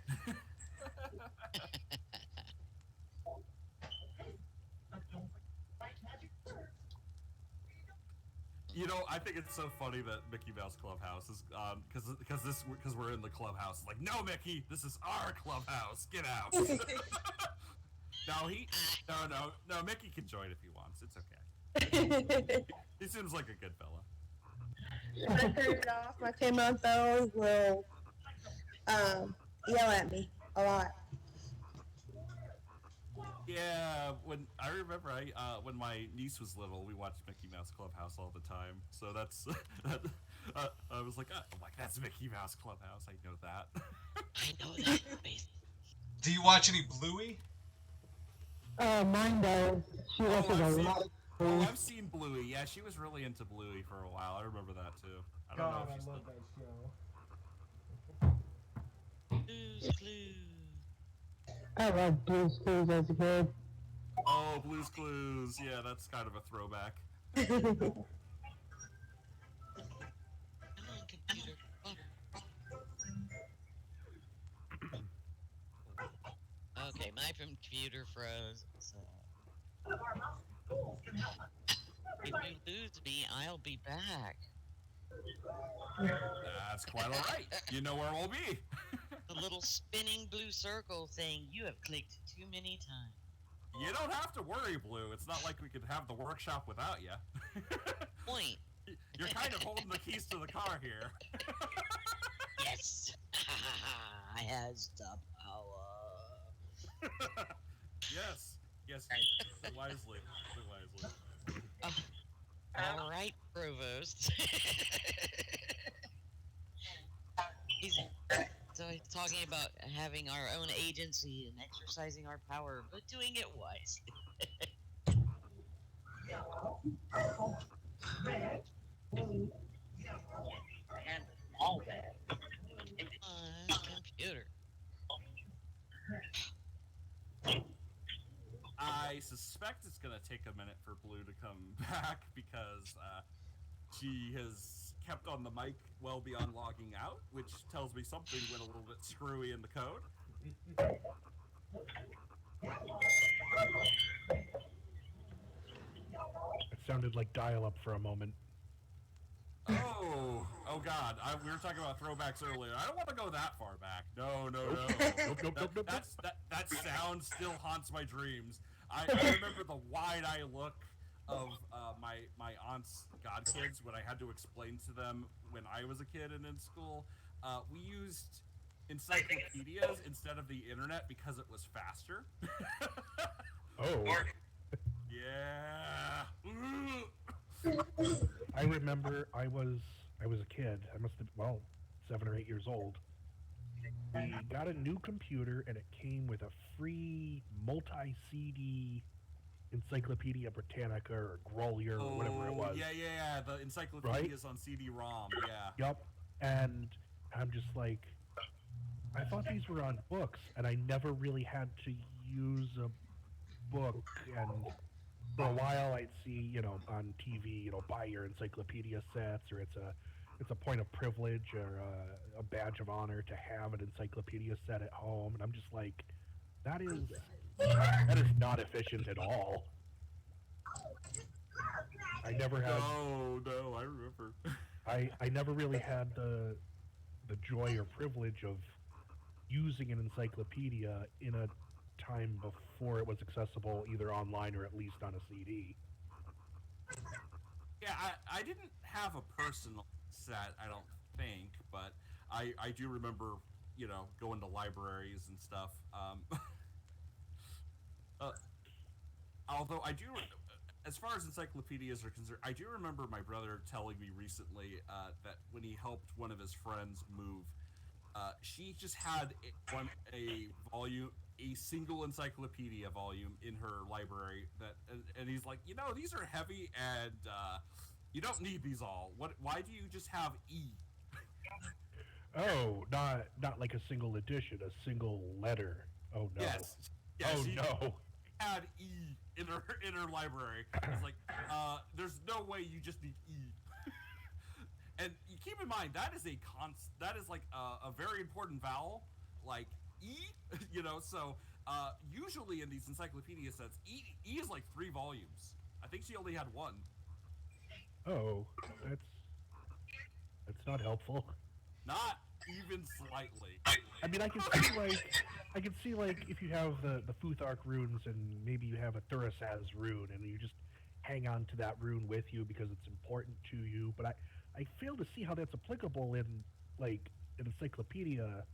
I think it's so funny that Mickey Mouse Clubhouse is because we're in the clubhouse. Like, no, Mickey, this is our clubhouse. Get out. No, Mickey can join if he wants. It's okay. He seems like a good fella. If I turn it off, my 10-month-old will yell at me a lot. Yeah, when my niece was little, we watched Mickey Mouse Clubhouse all the time. So that's I was like, that's Mickey Mouse Clubhouse. I know that. I know that. Do you watch any Bluey? Mine does. She watches a lot of things. I've seen Bluey. Yeah, she was really into Bluey for a while. I remember that too. I don't know if she's love that show. Blue's Clues. I loved Blue's Clues as a kid. Oh, Blue's Clues. Yeah, that's kind of a throwback. Come on, computer. Okay, my computer froze. So. If you lose me, I'll be back. That's quite all right. You know where we'll be. The little spinning blue circle saying you have clicked too many times. You don't have to worry, Blue. It's not like we could have the workshop without you. Point. You're kind of holding the keys to the car here. Yes. I has the power. Yes. Yes. Use it wisely. Use it wisely. All right, Provost. So he's talking about having our own agency and exercising our power, but doing it wisely. And all that. Computer. I suspect it's going to take a minute for Blue to come back because she has kept on the mic well beyond logging out, which tells me something went a little bit screwy in the code. It sounded like dial-up for a moment. Oh God! We were talking about throwbacks earlier. I don't want to go that far back. No. Nope. That sound still haunts my dreams. I remember the wide-eye look of my aunt's godkids when I had to explain to them when I was a kid and in school. We used encyclopedias instead of the internet because it was faster. Oh. Yeah. I remember I was a kid. I must have, 7 or 8 years old. We got a new computer and it came with a free multi-CD Encyclopedia Britannica or Grolier or whatever it was. Yeah. The encyclopedias on CD-ROM. Yeah. Yup. And I'm just like, I thought these were on books, and I never really had to use a book. And for a while, I'd see, on TV, buy your encyclopedia sets, or it's a point of privilege or a badge of honor to have an encyclopedia set at home. And I'm just like, that is not efficient at all. I never had. No, I remember. I never really had the joy or privilege of using an encyclopedia in a time before it was accessible either online or at least on a CD. Yeah, I didn't have a personal set, I don't think, but I do remember, going to libraries and stuff. Although I do, as far as encyclopedias are concerned, I do remember my brother telling me recently that when he helped one of his friends move, she just had a single encyclopedia volume in her library and he's like, these are heavy and you don't need these all. Why do you just have E? Oh, not like a single edition, a single letter. Oh no. Yes. Oh no. Had E in her library. It's like, there's no way you just need E. And you keep in mind that is like a very important vowel, like E. So usually in these encyclopedia sets, E is like 3 volumes. I think she only had 1. Oh, that's not helpful. Not even slightly. I mean, I can see like if you have the Futhark runes and maybe you have a Thurasaz rune and you just hang on to that rune with you because it's important to you. But I fail to see how that's applicable in like an encyclopedia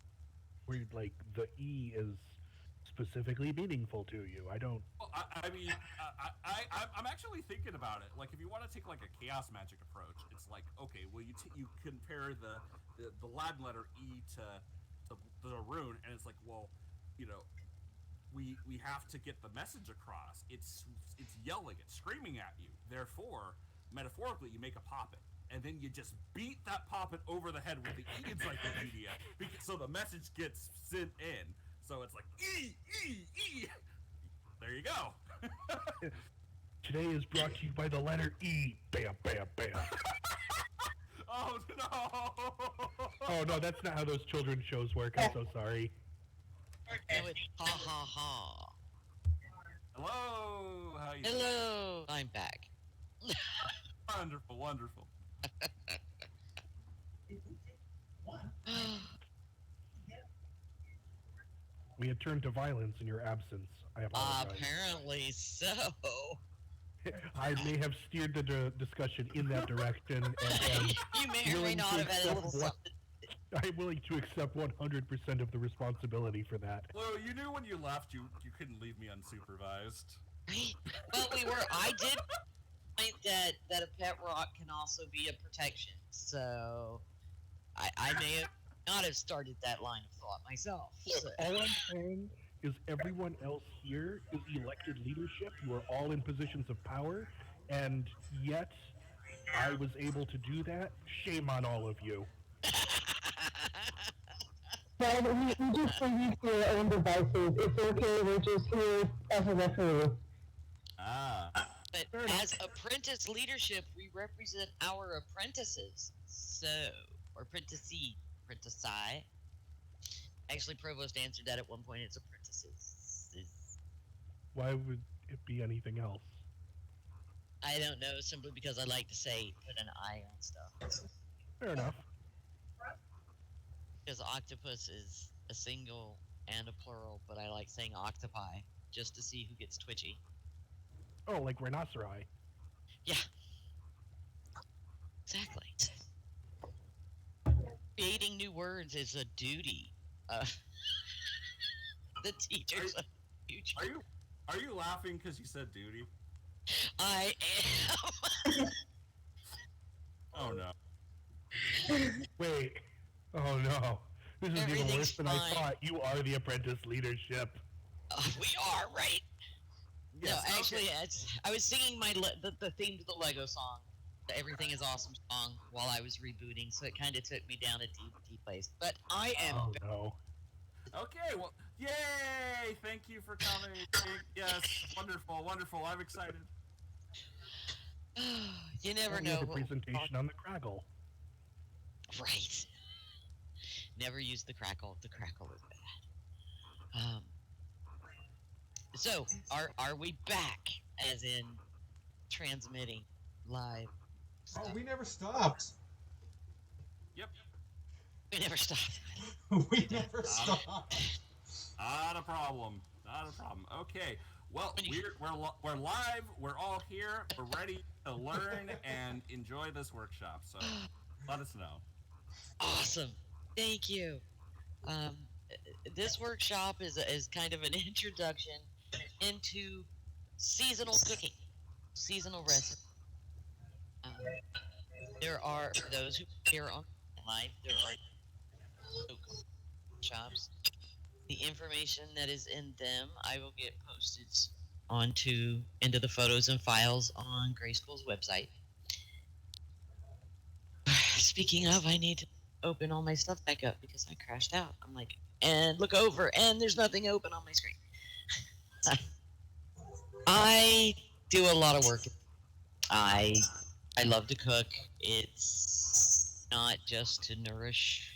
where like the E is specifically meaningful to you. I don't. Well, I'm actually thinking about it. Like, if you want to take like a chaos magic approach, it's like, okay, well, you compare the Latin letter E to the rune, and it's like, well, we have to get the message across. It's yelling, it's screaming at you. Therefore, metaphorically, you make a poppet, and then you just beat that poppet over the head with the E encyclopedia, so the message gets sent in. So it's like, E, E, E. There you go. Today is brought to you by the letter E. Bam, bam, bam. Oh, no. Oh, no, that's not how those children's shows work. I'm so sorry. No, it's ha ha ha. Hello. How you Hello. I'm back. doing? Wonderful, wonderful. We had turned to violence in your absence. I apologize. Apparently so. I may have steered the discussion in that direction, and You may or may willing not to have had a accept little something. I'm willing to accept 100% of the responsibility for that. Well, you knew when you left, you couldn't leave me unsupervised. Well, I did point that a pet rock can also be a protection. So I may have not have started that line of thought myself. So. All I'm saying is everyone else here is elected leadership. You are all in positions of power, and yet I was able to do that. Shame on all of you. But we just leave you to your own devices. It's okay, we're just here as a referee. But as apprentice leadership, we represent our apprentices. So, or apprentice. Actually, Provost answered that at one point. It's apprentices. Why would it be anything else? I don't know, simply because I like to say put an I on stuff. Fair enough. Because octopus is a single and a plural, but I like saying octopi just to see who gets twitchy. Oh, like rhinoceri. Yeah. Exactly. Creating new words is a duty. The teachers of the future. Are you laughing because you said duty? I am. Oh no. Wait. Oh no. This is even Everything's worse than fine. I thought. You are the apprentice leadership. We are, right? Yes, No, actually, okay. I was singing the theme to the Lego song, the Everything is Awesome song, while I was rebooting, so it kind of took me down a deep place. But I am. Oh no. Okay, well, yay! Thank you for coming. Yes, wonderful. I'm excited. You never Only know. the what we'll presentation on the Craggle. Right. Never use the crackle. The crackle is bad. So, are we back? As in transmitting live? Oh, we never stopped. Yep. We never stopped. We never stopped. Not a problem. Okay. Well, we're live. We're all here. We're ready to learn and enjoy this workshop. So let us know. Awesome. Thank you. This workshop is kind of an introduction into seasonal cooking, seasonal recipes. There are, for those who are here on live, there are workshops. The information that is in them, I will get posted into the photos and files on Gray School's website. Speaking of, I need to open all my stuff back up because I crashed out. I'm like, and look over, and there's nothing open on my screen. I do a lot of work. I love to cook. It's not just to nourish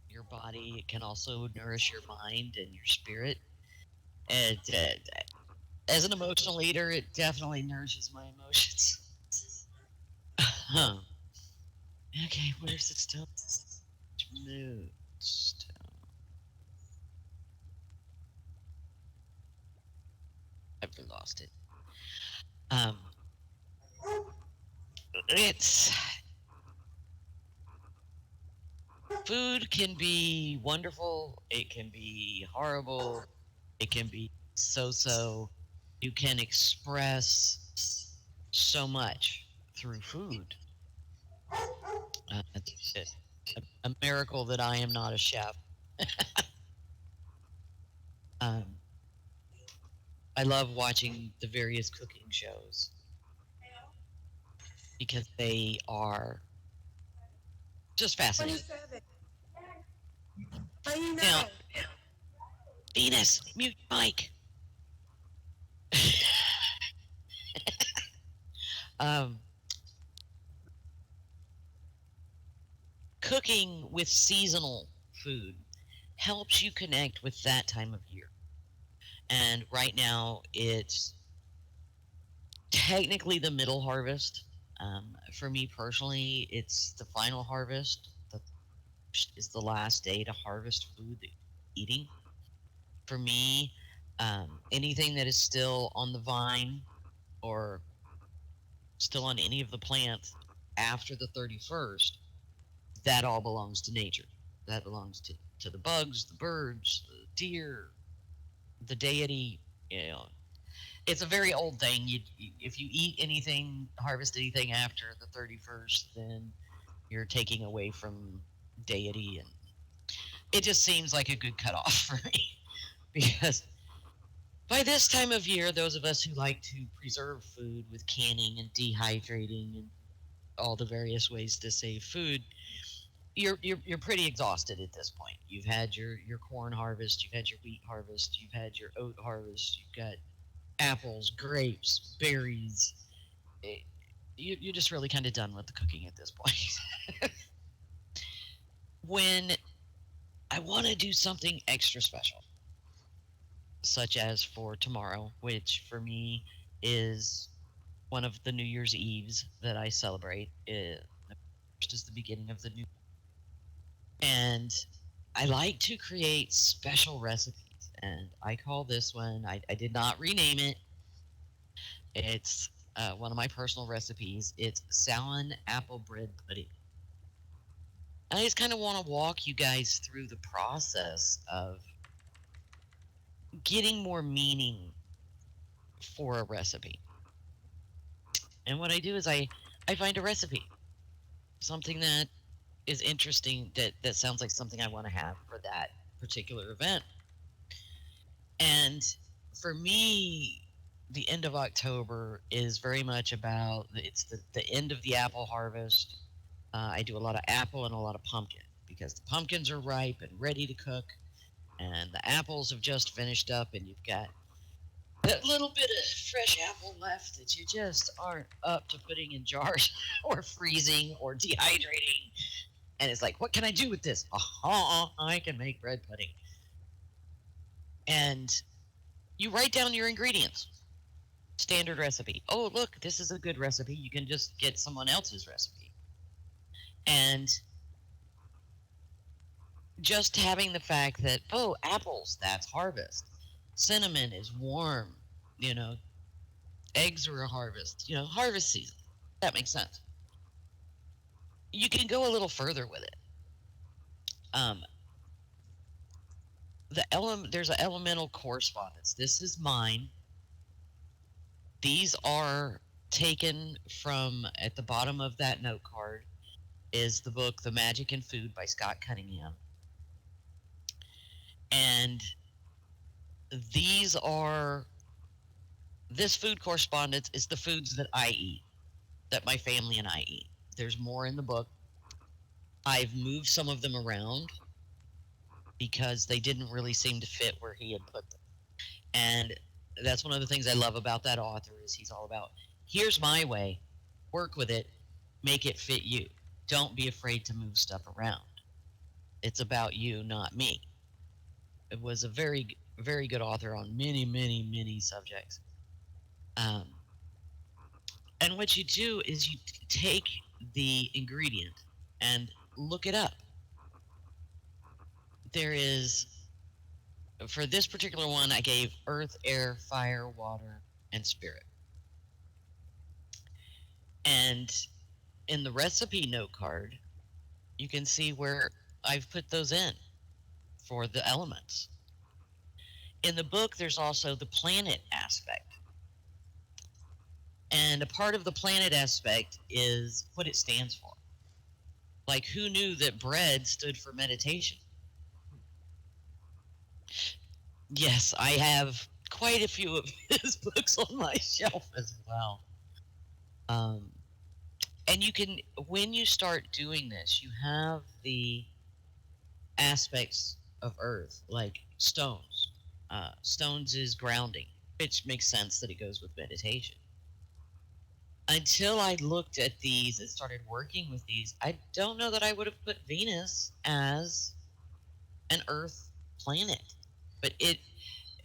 your body; it can also nourish your mind and your spirit. And as an emotional eater, it definitely nourishes my emotions. Huh. Okay, where's the stone? Moot stone. I've lost it. It's food can be wonderful. It can be horrible. It can be so. You can express so much through food. It's a miracle that I am not a chef. I love watching the various cooking shows because they are just fascinating. 27. How you know? Now, Venus, mute mic. Cooking with seasonal food helps you connect with that time of year. And right now, it's technically the middle harvest. For me personally, it's the final harvest. The is the last day to harvest food that you're eating. For me, anything that is still on the vine or still on any of the plants after the 31st, that all belongs to nature. That belongs to the bugs, the birds, the deer, the deity. You know, it's a very old thing. If you eat anything, harvest anything after the 31st, then you're taking away from deity, and it just seems like a good cutoff for me because by this time of year, those of us who like to preserve food with canning and dehydrating and all the various ways to save food, you're pretty exhausted at this point. You've had your corn harvest, you've had your wheat harvest, you've had your oat harvest, you've got apples, grapes, berries. It, you're just really kind of done with the cooking at this point. When I want to do something extra special, such as for tomorrow, which for me is one of the New Year's Eves that I celebrate. First is the beginning of the new, and I like to create special recipes. And I call this one. I did not rename it. It's one of my personal recipes. It's Samhain apple bread pudding. I just kind of want to walk you guys through the process of getting more meaning for a recipe. And what I do is I find a recipe, something that is interesting, that sounds like something I want to have for that particular event. And for me, the end of October is very much about it's the end of the apple harvest. I do a lot of apple and a lot of pumpkin because the pumpkins are ripe and ready to cook, and the apples have just finished up, and you've got that little bit of fresh apple left that you just aren't up to putting in jars or freezing or dehydrating. And it's like, what can I do with this? I can make bread pudding. And you write down your ingredients. Standard recipe. Oh, look, this is a good recipe. You can just get someone else's recipe. And just having the fact that, oh, apples, that's harvest. Cinnamon is warm. You know, eggs are a harvest. You know, harvest season. That makes sense. You can go a little further with it. Um, there's an elemental correspondence. This is mine. These are taken from at the bottom of that note card is the book The Magic in Food by Scott Cunningham. And these are this food correspondence is the foods that I eat, that my family and I eat. There's more in the book. I've moved some of them around because they didn't really seem to fit where he had put them. And that's one of the things I love about that author is he's all about, here's my way, work with it, make it fit you. Don't be afraid to move stuff around. It's about you, not me. It was a very, very good author on many, many, many subjects. And what you do is you take the ingredient and look it up. There is, for this particular one, I gave earth, air, fire, water, and spirit. And in the recipe note card, you can see where I've put those in for the elements. In the book, there's also the planet aspect. And a part of the planet aspect is what it stands for. Like, who knew that bread stood for meditation? Yes, I have quite a few of his books on my shelf as well. And you can, when you start doing this, you have the aspects of earth, like stones. Stones is grounding, which makes sense that it goes with meditation. Until I looked at these and started working with these, I don't know that I would have put Venus as an Earth planet. But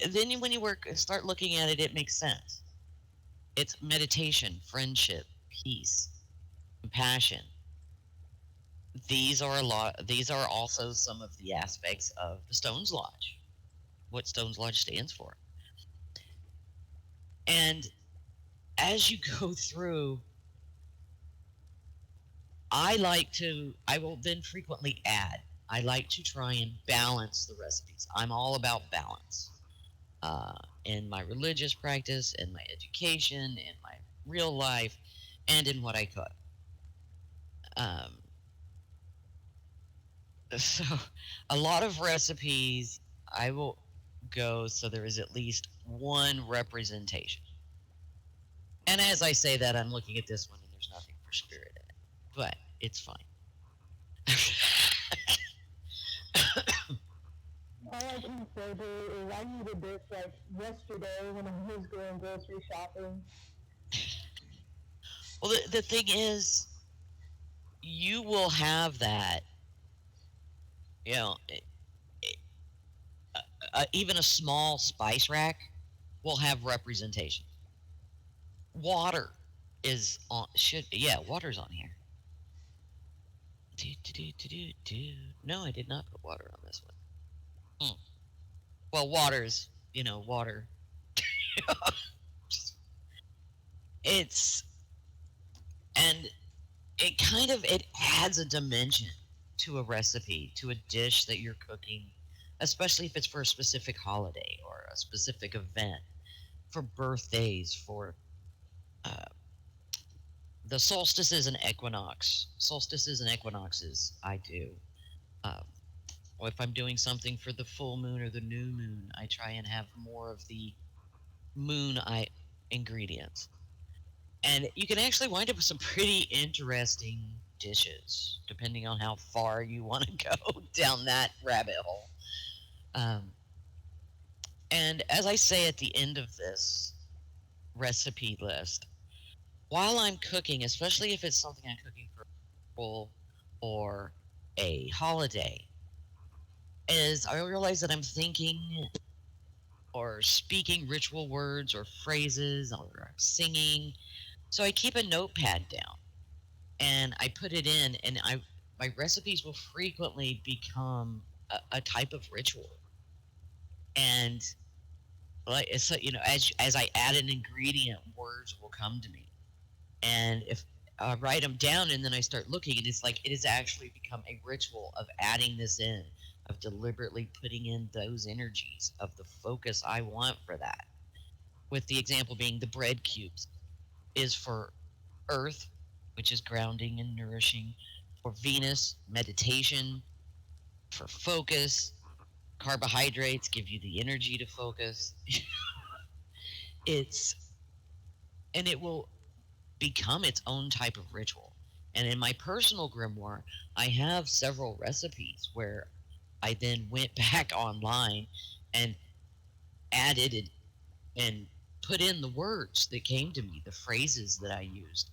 then when you start looking at it, it makes sense. It's meditation, friendship, peace, compassion. These are also some of the aspects of the Stones Lodge. what Stone's Lodge stands for. And as you go through, I will then frequently add. I like to try and balance the recipes. I'm all about balance in my religious practice, in my education, in my real life, and in what I cook. Um, so, a lot of recipes, I will go so there is at least one representation. And as I say that, I'm looking at this one and there's nothing for spirit in it. But it's fine. All I can say is I needed this like yesterday when I was going grocery shopping. Well, the thing is, you will have that, you know, even a small spice rack will have representation. Water is on, water's on here. No, I did not put water on this one. Well, water's, water. It's, and it adds a dimension to a recipe, to a dish that you're cooking, especially if it's for a specific holiday or a specific event, for birthdays, for uh, the solstices and equinoxes. I do. Um, or if I'm doing something for the full moon or the new moon, I try and have more of the ingredients. And you can actually wind up with some pretty interesting dishes, depending on how far you want to go down that rabbit hole. Um, and as I say at the end of this recipe list, while I'm cooking, especially if it's something I'm cooking for people or a holiday, is I realize that I'm thinking or speaking ritual words or phrases or I'm singing. So I keep a notepad down and I put it in, and my recipes will frequently become a type of ritual. And like so, as I add an ingredient, words will come to me, and if I write them down and then I start looking, and it's like it has actually become a ritual of adding this in, of deliberately putting in those energies of the focus I want for that. With the example being the bread cubes is for earth, which is grounding and nourishing, for Venus, meditation, for focus. Carbohydrates give you the energy to focus. it's and it will become its own type of ritual. And in my personal grimoire, I have several recipes where I then went back online and added and put in the words that came to me, the phrases that I used.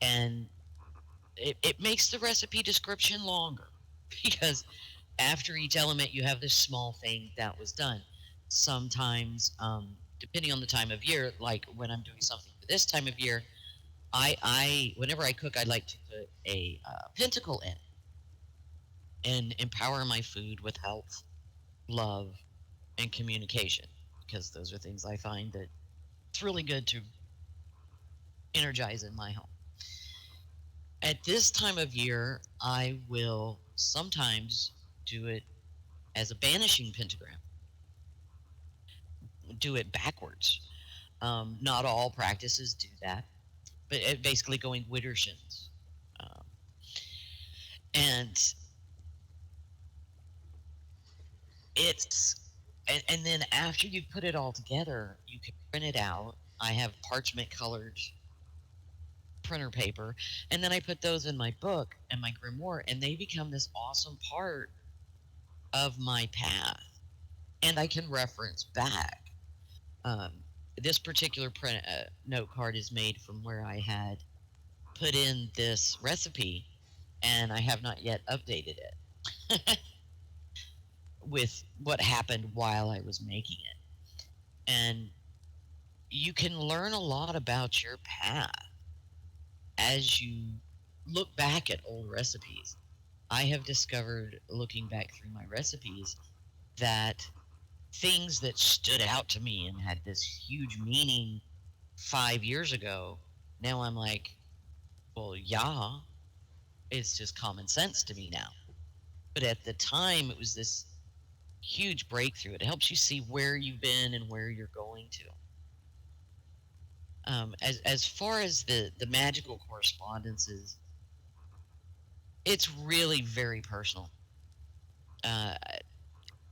And it makes the recipe description longer because after each element, you have this small thing that was done. Sometimes, depending on the time of year, like when I'm doing something for this time of year, I whenever I cook, I like to put a pentacle in and empower my food with health, love, and communication, because those are things I find that it's really good to energize in my home. At this time of year, I will sometimes do it as a banishing pentagram, do it backwards. Not all practices do that, but basically going Widdershins. Um, and it's and then after you put it all together, you can print it out. I have parchment colored printer paper, and then I put those in my book and my grimoire, and they become this awesome part of my path, and I can reference back. Um, this particular print note card is made from where I had put in this recipe, and I have not yet updated it with what happened while I was making it. And you can learn a lot about your path as you look back at old recipes. I have discovered, looking back through my recipes, that things that stood out to me and had this huge meaning 5 years ago, now I'm like, well, yeah, it's just common sense to me now. But at the time, it was this huge breakthrough. It helps you see where you've been and where you're going to. As far as the magical correspondences, it's really very personal. Uh,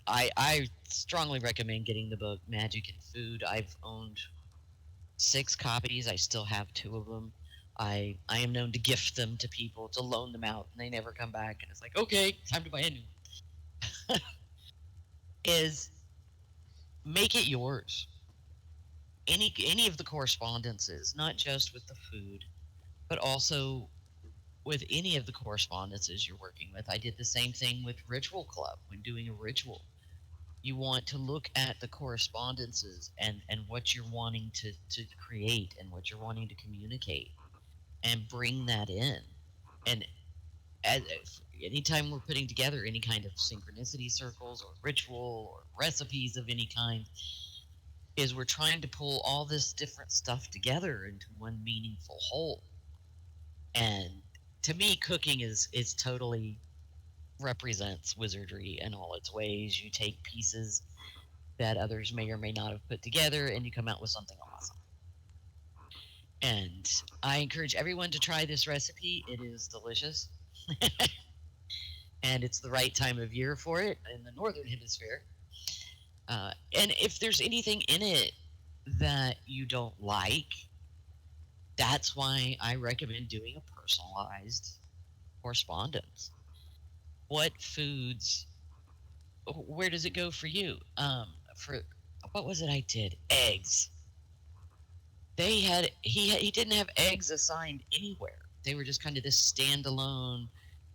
I strongly recommend getting the book Magic and Food. I've owned 6 copies. I still have 2 of them. I am known to gift them to people, to loan them out, and they never come back. And it's like, okay, time to buy a new one. Is make it yours. Any of the correspondences, not just with the food, but also with any of the correspondences you're working with. I did the same thing with Ritual Club when doing a ritual. You want to look at the correspondences and what you're wanting to create and what you're wanting to communicate and bring that in. And anytime we're putting together any kind of synchronicity circles or ritual or recipes of any kind, is we're trying to pull all this different stuff together into one meaningful whole. And to me, cooking is totally represents wizardry in all its ways. You take pieces that others may or may not have put together and you come out with something awesome. And I encourage everyone to try this recipe. It is delicious. And it's the right time of year for it in the northern hemisphere. And if there's anything in it that you don't like, that's why I recommend doing a personalized correspondence. What foods? Where does it go for you? For what was it I did? Eggs. They had he didn't have eggs assigned anywhere. They were just kind of this standalone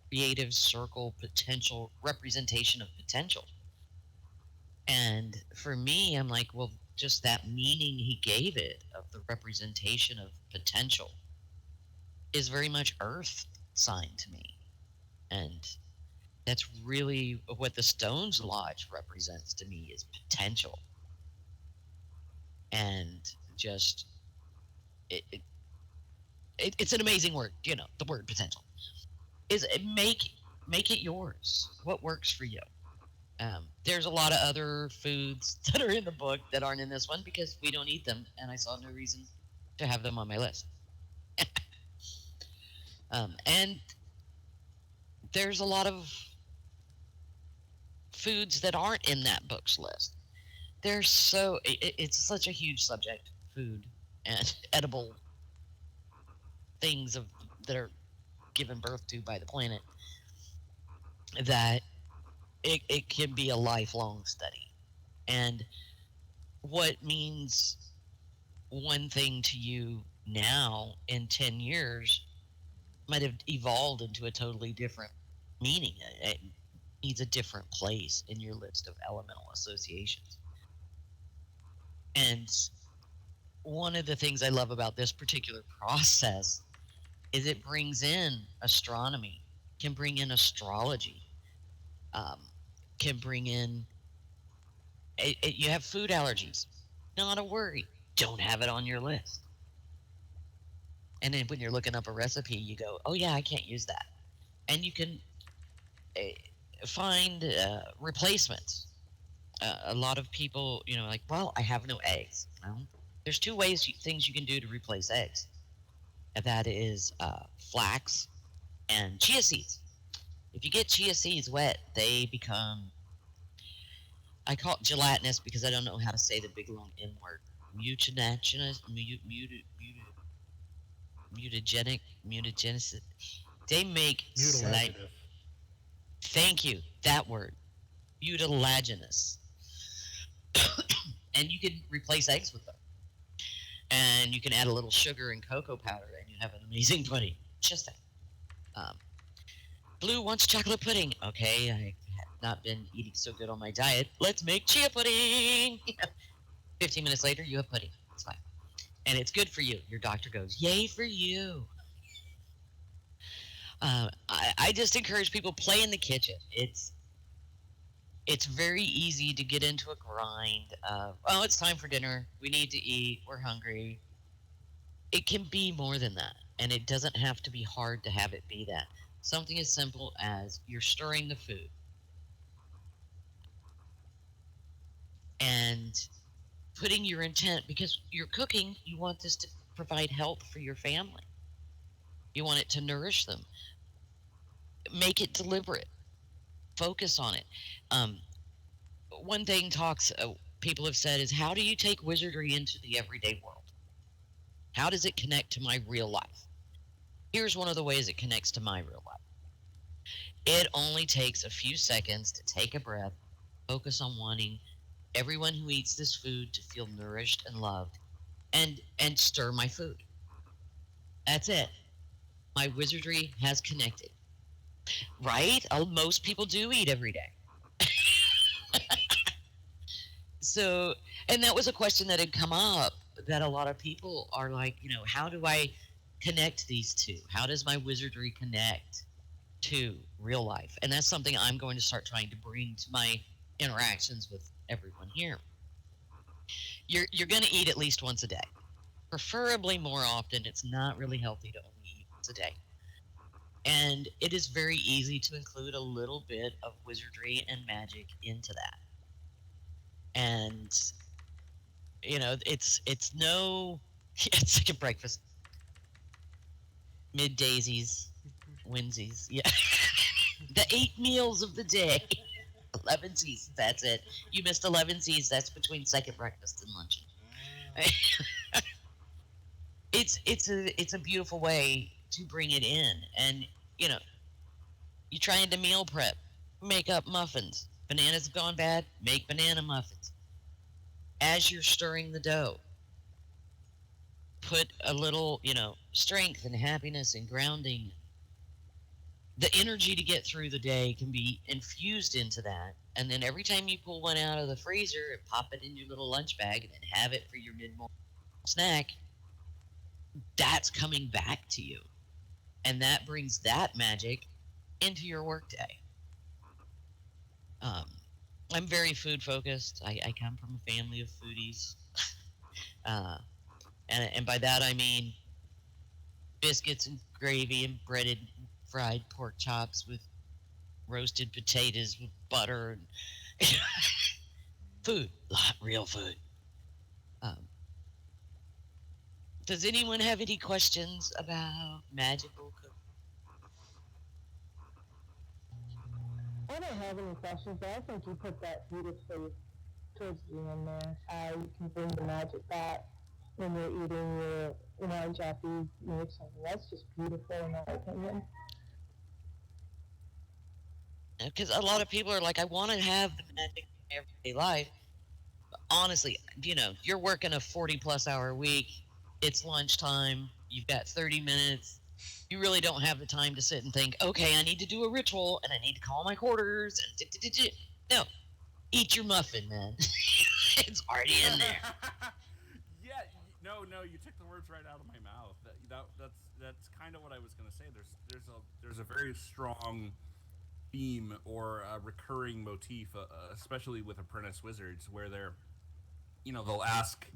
creative circle potential representation of potential. And for me, I'm like, well, just that meaning he gave it of the representation of potential is very much earth sign to me. And that's really what the Stones Lodge represents to me is potential. And just it's an amazing word, the word potential. Is make it yours. What works for you? There's a lot of other foods that are in the book that aren't in this one because we don't eat them, and I saw no reason to have them on my list. And there's a lot of foods that aren't in that book's list. It's such a huge subject, food and edible things that are given birth to by the planet, that it can be a lifelong study. And what means one thing to you now in 10 years might have evolved into a totally different meaning. It needs a different place in your list of elemental associations. And one of the things I love about this particular process is it brings in astronomy, can bring in astrology, can bring in you have food allergies. Not a worry. Don't have it on your list. And then when you're looking up a recipe, you go, oh yeah, I can't use that. And you can find replacements. A lot of people, like, well, I have no eggs. Well, there's 2 things you can do to replace eggs. And that is flax and chia seeds. If you get chia seeds wet, they become, I call it gelatinous because I don't know how to say the big long N word. Mutagenesis. They make slime. Thank you. That word. Mutilaginous. And you can replace eggs with them. And you can add a little sugar and cocoa powder and you have an amazing pudding. Just that. Blue wants chocolate pudding. Okay, I have not been eating so good on my diet. Let's make chia pudding. 15 minutes later, you have pudding. It's fine. And it's good for you. Your doctor goes, yay for you. I just encourage people, play in the kitchen. It's very easy to get into a grind of, oh, it's time for dinner. We need to eat. We're hungry. It can be more than that. And it doesn't have to be hard to have it be that. Something as simple as you're stirring the food and putting your intent, because you're cooking, you want this to provide health for your family. You want it to nourish them. Make it deliberate. Focus on it. Um, One thing people have said is, how do you take wizardry into the everyday world? How does it connect to my real life? Here's one of the ways it connects to my real life. It only takes a few seconds to take a breath, focus on wanting everyone who eats this food to feel nourished and loved, and stir my food. That's it. My wizardry has connected. Right? Most people do eat every day. So, and that was a question that had come up, that a lot of people are like, how do I connect these two? How does my wizardry connect to real life? And that's something I'm going to start trying to bring to my interactions with everyone here. You're going to eat at least once a day, preferably more often. It's not really healthy to only eat once a day. And it is very easy to include a little bit of wizardry and magic into that. And it's no it's like a breakfast, mid daisies, Wednesdays, yeah. The 8 meals of the day. 11 seasons, that's it. You missed 11 seasons. That's between second breakfast and lunch. It's a beautiful way to bring it in. And you know you're trying to meal prep, make up muffins. Bananas have gone bad, make banana muffins. As you're stirring the dough, put a little, strength and happiness and grounding. The energy to get through the day can be infused into that. And then every time you pull one out of the freezer and pop it in your little lunch bag and then have it for your mid-morning snack, that's coming back to you. And that brings that magic into your workday. Um, I'm very food focused. I come from a family of foodies. uh, and by that I mean biscuits and gravy and breaded fried pork chops with roasted potatoes with butter and food, real food. Um, does anyone have any questions about magical cooking? I don't have any questions, but I think you put that beautifully towards the end there. How you can bring the magic back when you're eating your, Japanese meat. That's just beautiful in my opinion. Because a lot of people are like, I want to have the magic in my everyday life. But honestly, you're working a 40 plus hour week. It's lunchtime. You've got 30 minutes. You really don't have the time to sit and think, okay, I need to do a ritual and I need to call my quarters. And no, eat your muffin, man. It's already in there. Yeah, no, you took the words right out of my mouth. That's kind of what I was going to say. There's a very strong theme or a recurring motif, especially with apprentice wizards, where they'll ask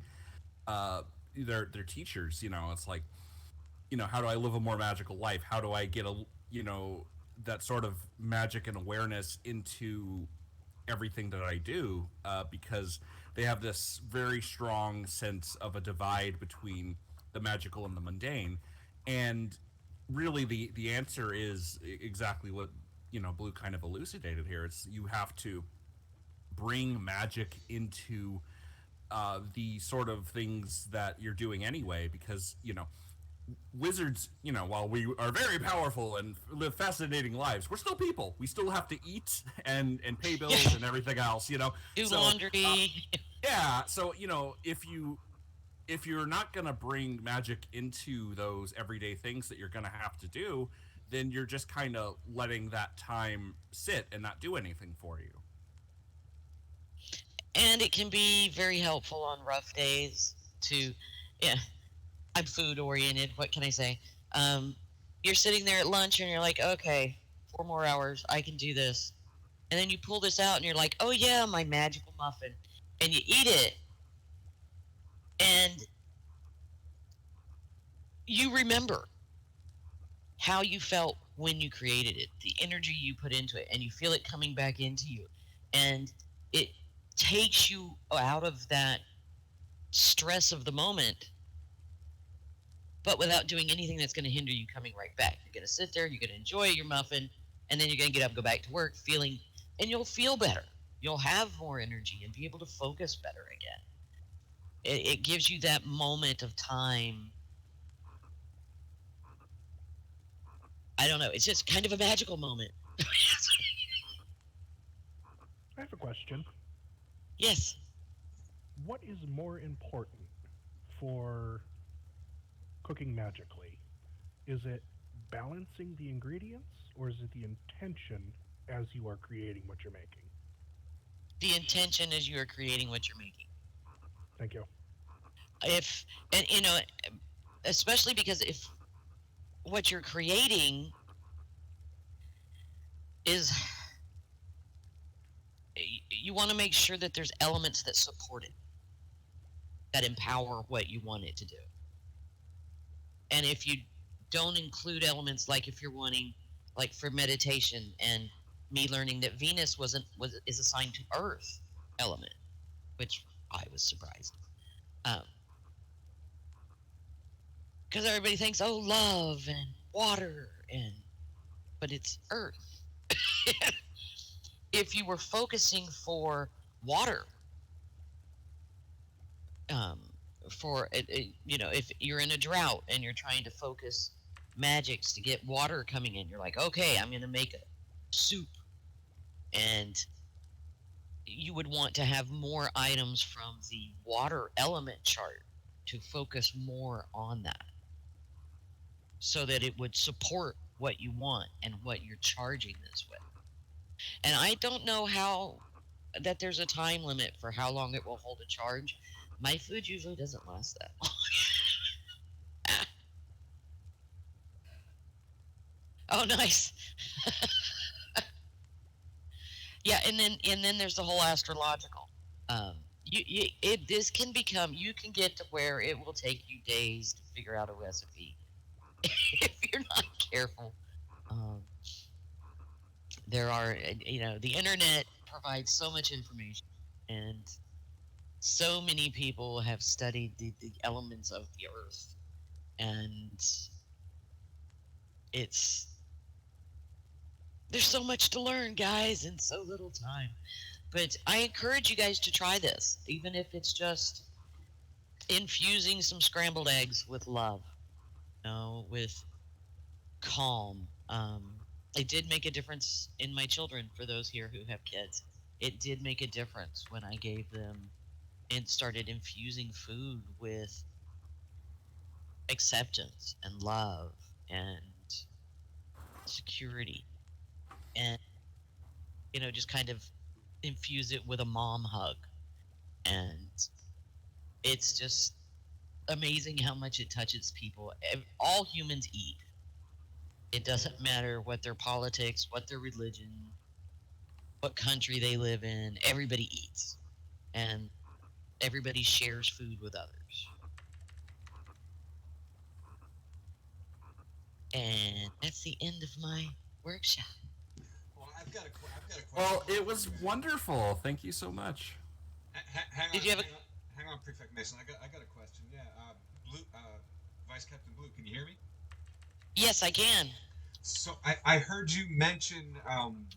their teachers. It's like, how do I live a more magical life? How do I get that sort of magic and awareness into everything that I do? Because they have this very strong sense of a divide between the magical and the mundane, and really the answer is exactly what Blue kind of elucidated here. It's you have to bring magic into the sort of things that you're doing anyway, because wizards, while we are very powerful and live fascinating lives, we're still people. We still have to eat and pay bills and everything else, Do so, laundry. yeah, so if you're not going to bring magic into those everyday things that you're going to have to do, then you're just kind of letting that time sit and not do anything for you. And it can be very helpful on rough days to, yeah, I'm food oriented. What can I say? You're sitting there at lunch and you're like, okay, 4 more hours. I can do this. And then you pull this out and you're like, oh yeah, my magical muffin. And you eat it and you remember how you felt when you created it, the energy you put into it, and you feel it coming back into you. And it takes you out of that stress of the moment, but without doing anything that's going to hinder you coming right back. You're going to sit there, you're going to enjoy your muffin, and then you're going to get up and go back to work feeling, and you'll feel better. You'll have more energy and be able to focus better again. It gives you that moment of time. I don't know. It's just kind of a magical moment. I have a question. Yes. What is more important for cooking magically? Is it balancing the ingredients, or is it the intention as you are creating what you're making? The intention as you are creating what you're making. Thank you. If, and you know, especially because if what you're creating is, you want to make sure that there's elements that support it, that empower what you want it to do. And if you don't include elements, like if you're wanting, like for meditation and me learning that Venus is assigned to Earth element, which I was surprised, because everybody thinks, oh, love and water, but it's Earth. If you were focusing for water, um, if you're in a drought and you're trying to focus magics to get water coming in, you're like, okay, I'm going to make a soup, and you would want to have more items from the water element chart to focus more on that, so that it would support what you want and what you're charging this with. And I don't know how that there's a time limit for how long it will hold a charge. My food usually doesn't last that long. Oh, nice. Yeah, and then there's the whole astrological. This can become, you can get to where it will take you days to figure out a recipe if you're not careful. Um, there are, the internet provides so much information, and so many people have studied the elements of the earth, and it's there's so much to learn, guys, in so little time. But I encourage you guys to try this, even if it's just infusing some scrambled eggs with love, with calm. It did make a difference in my children. For those here who have kids, it did make a difference when I gave them and started infusing food with acceptance and love and security, and just kind of infuse it with a mom hug. And it's just amazing how much it touches people. All humans eat. It doesn't matter what their politics, what their religion, what country they live in. Everybody eats, and everybody shares food with others. And that's the end of my workshop. Well, I've got a question. Well, it was wonderful. Thank you so much. Hang on, Did you have hang on, Prefect Mason. I got a question. Yeah, Blue, Vice Captain Blue, can you hear me? Yes, I can. So I heard you mention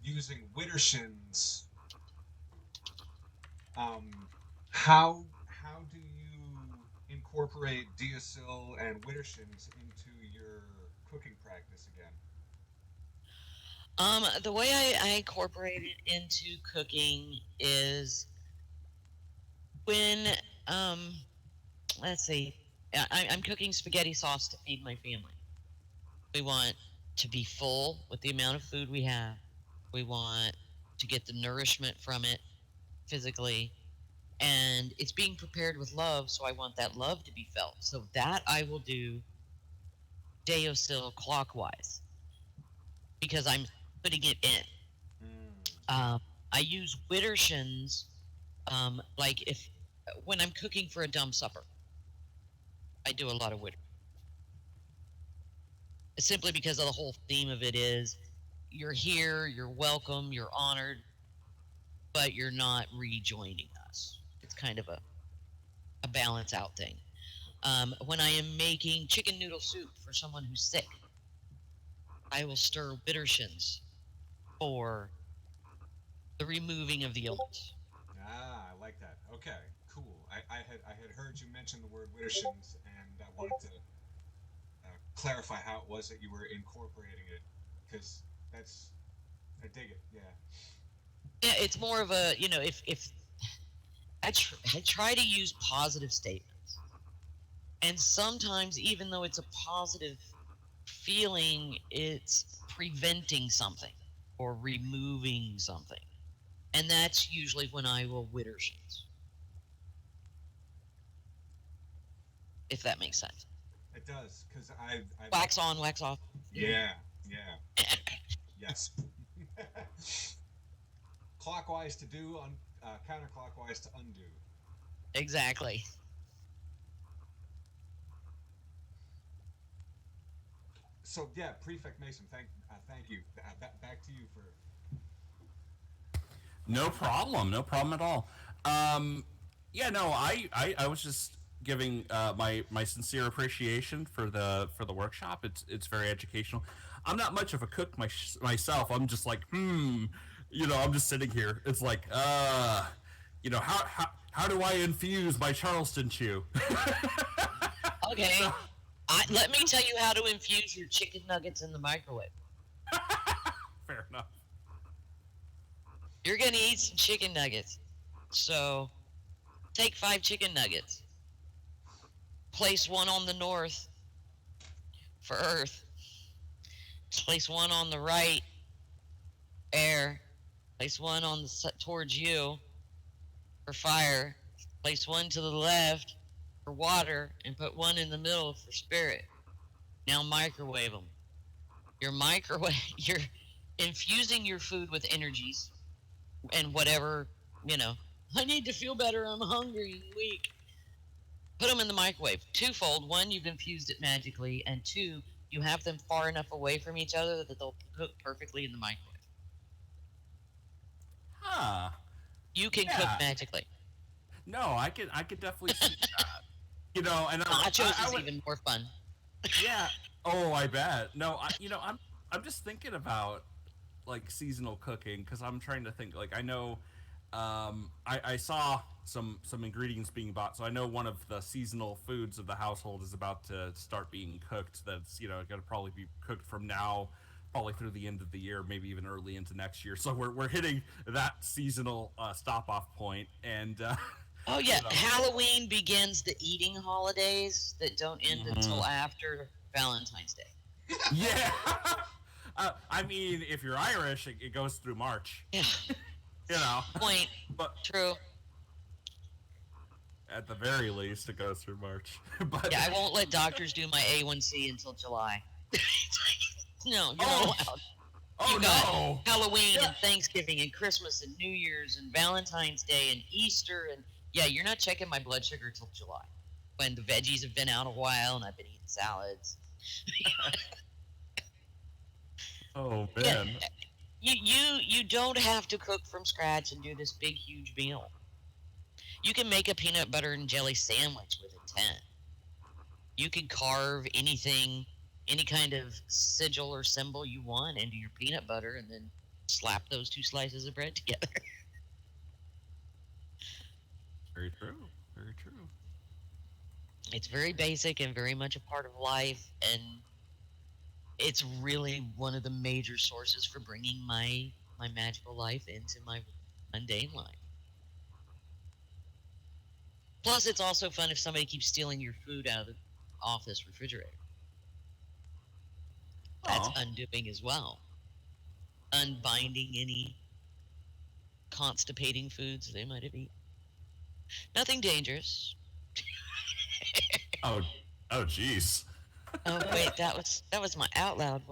using Widdershins. How do you incorporate Deosil and Widdershins into your cooking practice again? The way I incorporate it into cooking is when, let's see, I'm cooking spaghetti sauce to feed my family. We want to be full with the amount of food we have. We want to get the nourishment from it physically, and it's being prepared with love, so I want that love to be felt. So that I will do Deosil clockwise, because I'm putting it in. Um, I use Widdershins, like if when I'm cooking for a dumb supper, I do a lot of Widder. Simply because of the whole theme of it is you're here, you're welcome, you're honored, but you're not rejoining us. It's kind of a balance out thing. When I am making chicken noodle soup for someone who's sick, I will stir Widdershins for the removing of the illness. Ah, I like that. Okay, cool. I had heard you mention the word Widdershins, and I wanted to clarify how it was that you were incorporating it, because that's I dig it. Yeah. Yeah, it's more of a, if I try to use positive statements. And sometimes, even though it's a positive feeling, it's preventing something or removing something. And that's usually when I will Widdershins, if that makes sense. It does, because I Wax on, wax off. yeah, yeah, yes. Clockwise to do, counterclockwise to undo. Exactly. So yeah, Prefect Mason, thank you. Back to you for. No problem. No problem at all. Yeah, no, I was just giving my sincere appreciation for the workshop. It's very educational. I'm not much of a cook myself. I'm just like, I'm just sitting here. It's like, how do I infuse my Charleston chew? Okay. Let me tell you how to infuse your chicken nuggets in the microwave. Fair enough. You're going to eat some chicken nuggets. So, take 5 chicken nuggets. Place one on the north for earth. Place one on the right, air. Place one on the towards you for fire. Place one to the left for water, and put one in the middle for spirit. Now microwave them. You're infusing your food with energies and whatever, I need to feel better, I'm hungry and weak. Put them in the microwave. Twofold. One, you've infused it magically, and two, you have them far enough away from each other that they'll cook perfectly in the microwave. Huh. You can cook magically. No, I could definitely see that. And nachos is even more fun. Yeah. Oh, I bet. No, I'm just thinking about like seasonal cooking because I'm trying to think. Like I know, I saw some ingredients being bought, so I know one of the seasonal foods of the household is about to start being cooked. That's going to probably be cooked from now, probably through the end of the year, maybe even early into next year. So we're hitting that seasonal stop off point, and. Oh yeah, Halloween begins the eating holidays that don't end until after Valentine's Day. Yeah. I mean, if you're Irish, it goes through March. Yeah. Point. But true. At the very least, it goes through March. But yeah, I won't let doctors do my A1C until July. No, you're not allowed. Oh, you got no. Halloween and Thanksgiving and Christmas and New Year's and Valentine's Day and Easter and you're not checking my blood sugar till July when the veggies have been out a while and I've been eating salads. Oh man. You don't have to cook from scratch and do this big huge meal. You can make a peanut butter and jelly sandwich with intent. You can carve anything, any kind of sigil or symbol you want into your peanut butter and then slap those 2 slices of bread together. Very true. Very true. It's very basic and very much a part of life, and it's really one of the major sources for bringing my magical life into my mundane life. Plus, it's also fun if somebody keeps stealing your food out of the office refrigerator. That's undoing as well. Unbinding any constipating foods they might have eaten. Nothing dangerous. Oh, jeez. Oh wait, that was my out loud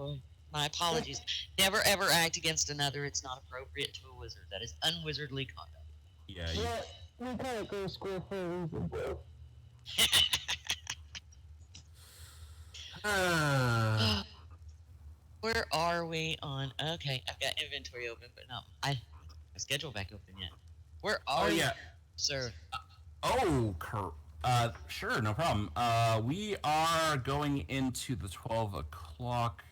My apologies. Never ever act against another. It's not appropriate to a wizard. That is unwizardly conduct. Yeah. Well, we call it go school for a reason, bro. Where are we on? Okay, I've got inventory open, but no, I my schedule back open yet. Where are you, yeah. sir? Oh, sure, no problem. We are going into the 12 o'clock,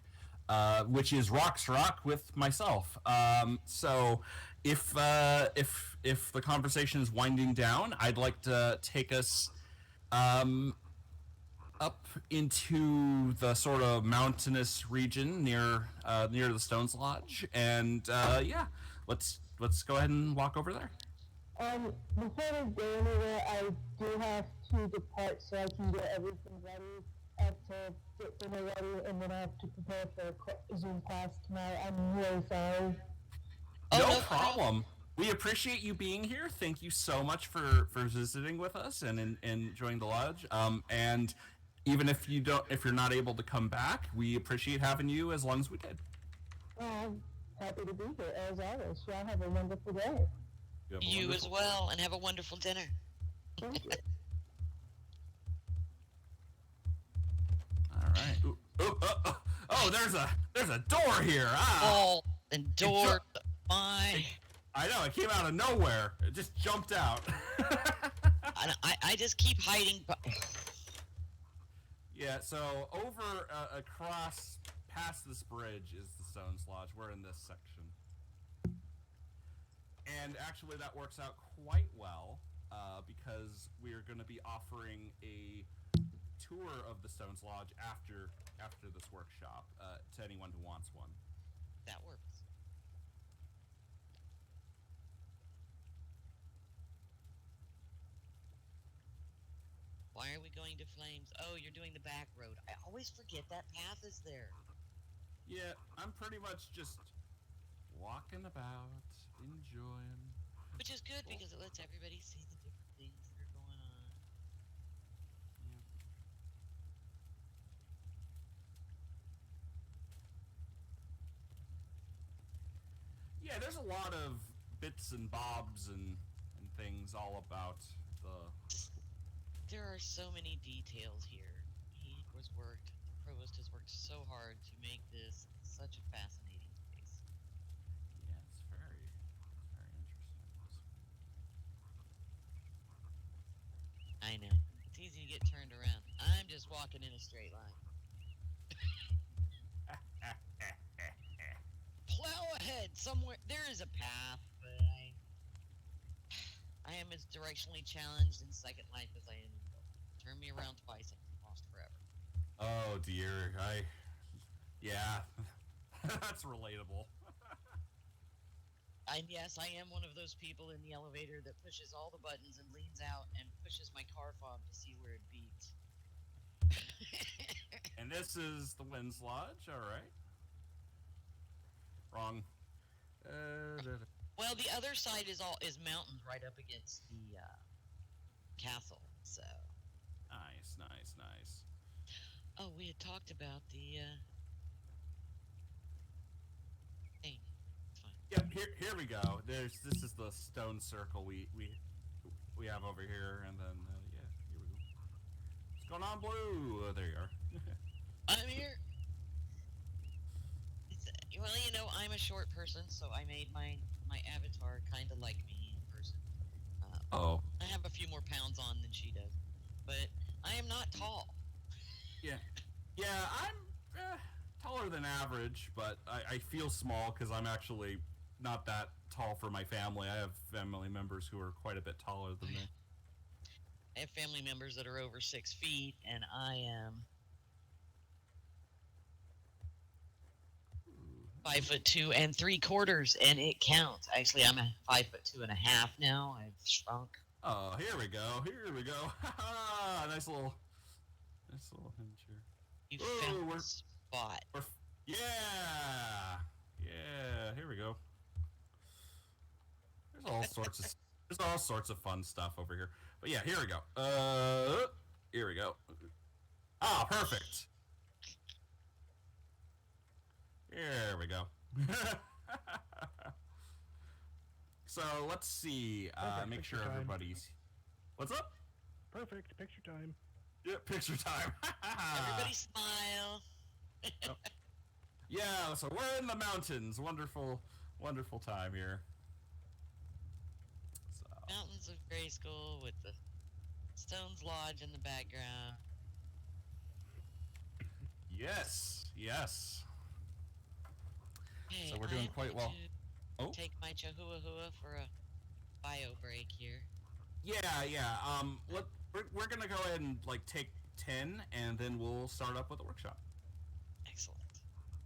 which is Rock's Rock with myself. So, if the conversation is winding down, I'd like to take us um, up into the sort of mountainous region near the Stones Lodge, and yeah, let's go ahead and walk over there. Before we go anywhere, I do have to depart so I can get everything ready. I have to get dinner ready, and then I have to prepare for a Zoom class tonight. I'm really sorry. No problem. We appreciate you being here. Thank you so much for visiting with us and enjoying the lodge. And even if you're not able to come back, we appreciate having you as long as we did. I'm happy to be here, as always. Y'all have a wonderful day. You as well, and have a wonderful dinner. Thank you. All right. Oh, there's a door here. Wall and door. My. I know. It came out of nowhere. It just jumped out. I just keep hiding. Yeah. So over across past this bridge is the Stones Lodge. We're in this section. And actually, that works out quite well because we're going to be offering a tour of the Stones Lodge after this workshop to anyone who wants one. That works. Why are we going to Flames? Oh, you're doing the back road. I always forget that path is there. Yeah, I'm pretty much just walking about, enjoying. Which is good because it lets everybody see the different things that are going on. Yeah, there's a lot of bits and bobs and things all about the... There are so many details here. The provost has worked so hard to make this such a fascinating place. Yeah, it's very interesting. I know. It's easy to get turned around. I'm just walking in a straight line. Plow ahead somewhere. There is a path, but I am as directionally challenged in Second Life as I am in Build. Turn me around twice, I'm lost forever. Oh dear, yeah, that's relatable. And yes, I am one of those people in the elevator that pushes all the buttons and leans out and pushes my car fob to see where it beats. And this is the Winds Lodge, alright. Wrong. Well, the other side is mountains right up against the castle, so... Nice. Oh, we had talked about the thing. It's fine. Yeah, here we go. This is the stone circle we have over here, and then yeah, here we go. What's going on, Blue? There you are. I'm here. Well, you know, I'm a short person, so I made my avatar kind of like me in person. I have a few more pounds on than she does, but I am not tall. Yeah, I'm taller than average, but I feel small because I'm actually not that tall for my family. I have family members who are quite a bit taller than me. I have family members that are over 6 feet, and I am 5'2" and 3/4, and it counts. Actually, I'm a 5'2" and a half now. I've shrunk. Oh, here we go. Nice little hinge here. You found the spot. Yeah. Here we go. There's all sorts of fun stuff over here. But yeah, here we go. Here we go. Ah, perfect. There we go. So let's see. Perfect, Make picture sure time. everybody's. What's up? Perfect. Picture time. Yeah, picture time. Everybody smile. Yeah, so we're in the mountains. Wonderful, wonderful time here. So, Mountains of Grayskull with the Stones Lodge in the background. yes, yes. Hey, So we're doing I'm quite going well. to Oh, take my Chihuahua for a bio break here. yeah. We're gonna go ahead and like take 10, and then we'll start up with the workshop. Excellent.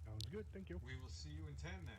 Sounds good. Thank you. We will see you in 10 then.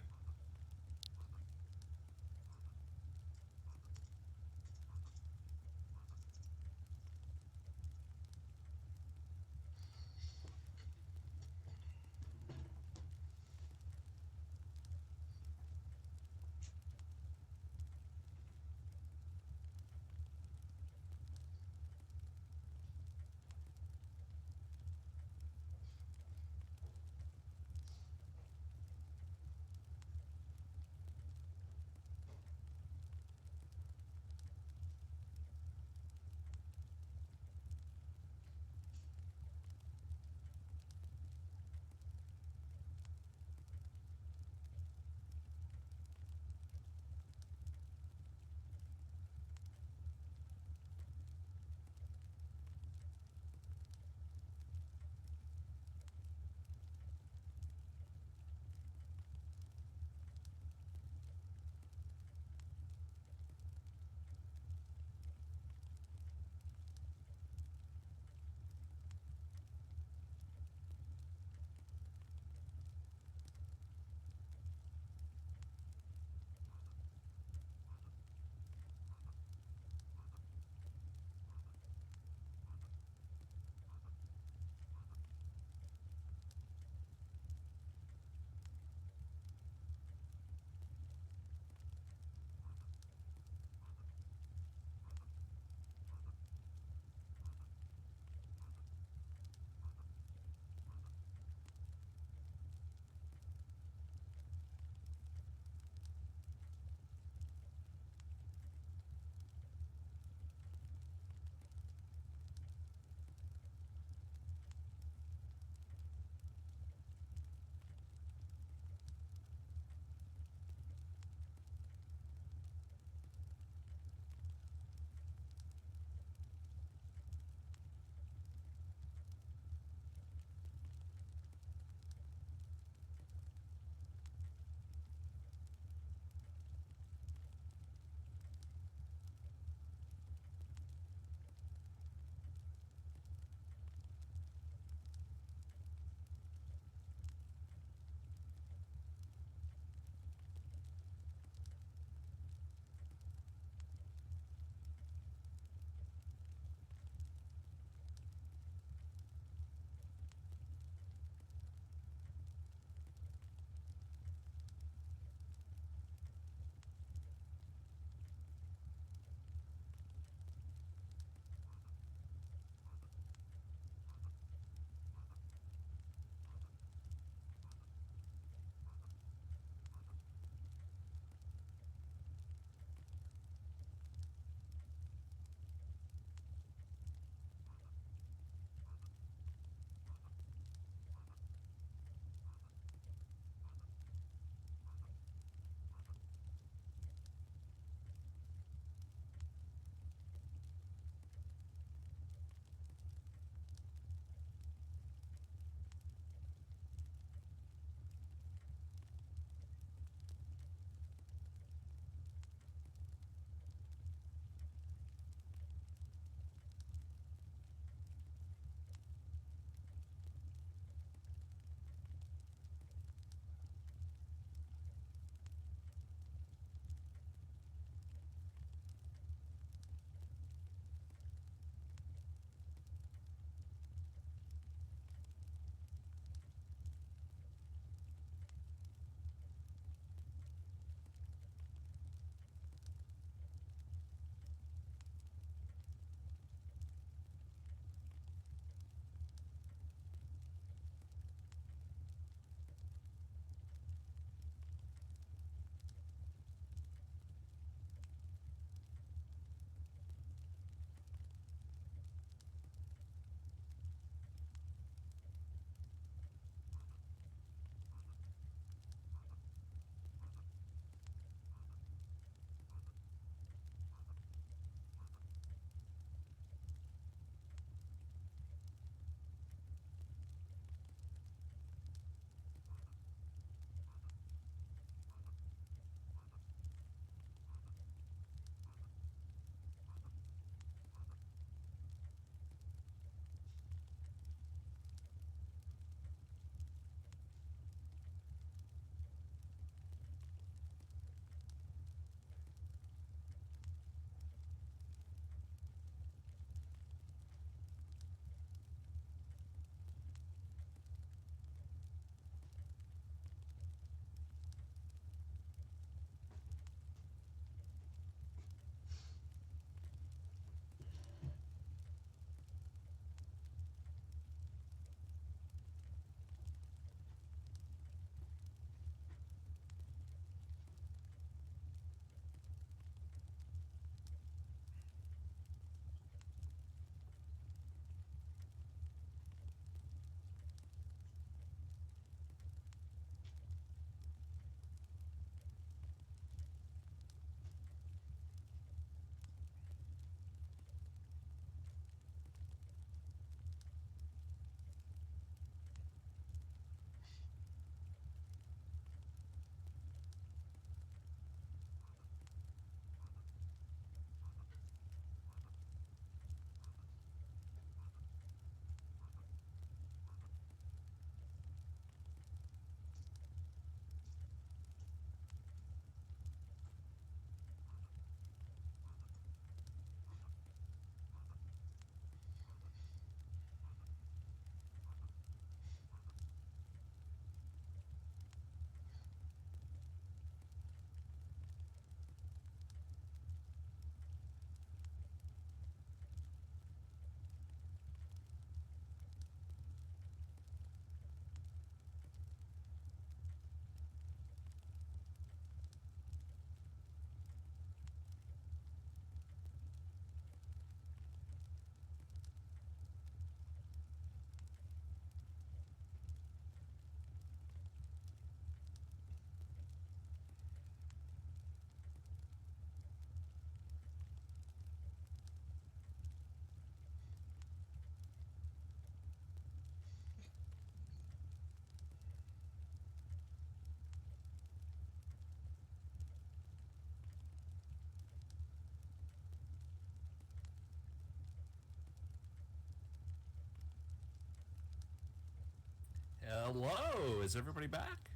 Hello, is everybody back?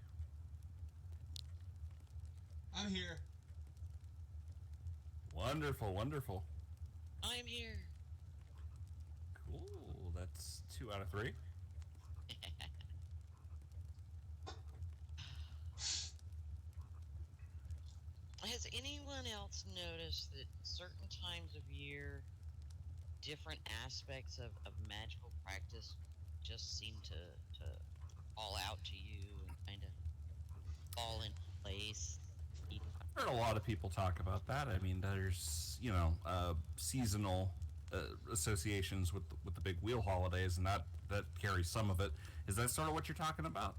I'm here. Wonderful, wonderful. I'm here. Cool, that's 2 out of 3. Has anyone else noticed that certain times of year, different aspects of magical practice just seem to fall out to you and kind of fall in place? I've heard a lot of people talk about that. I mean, there's, seasonal associations with the big wheel holidays, and that carries some of it. Is that sort of what you're talking about?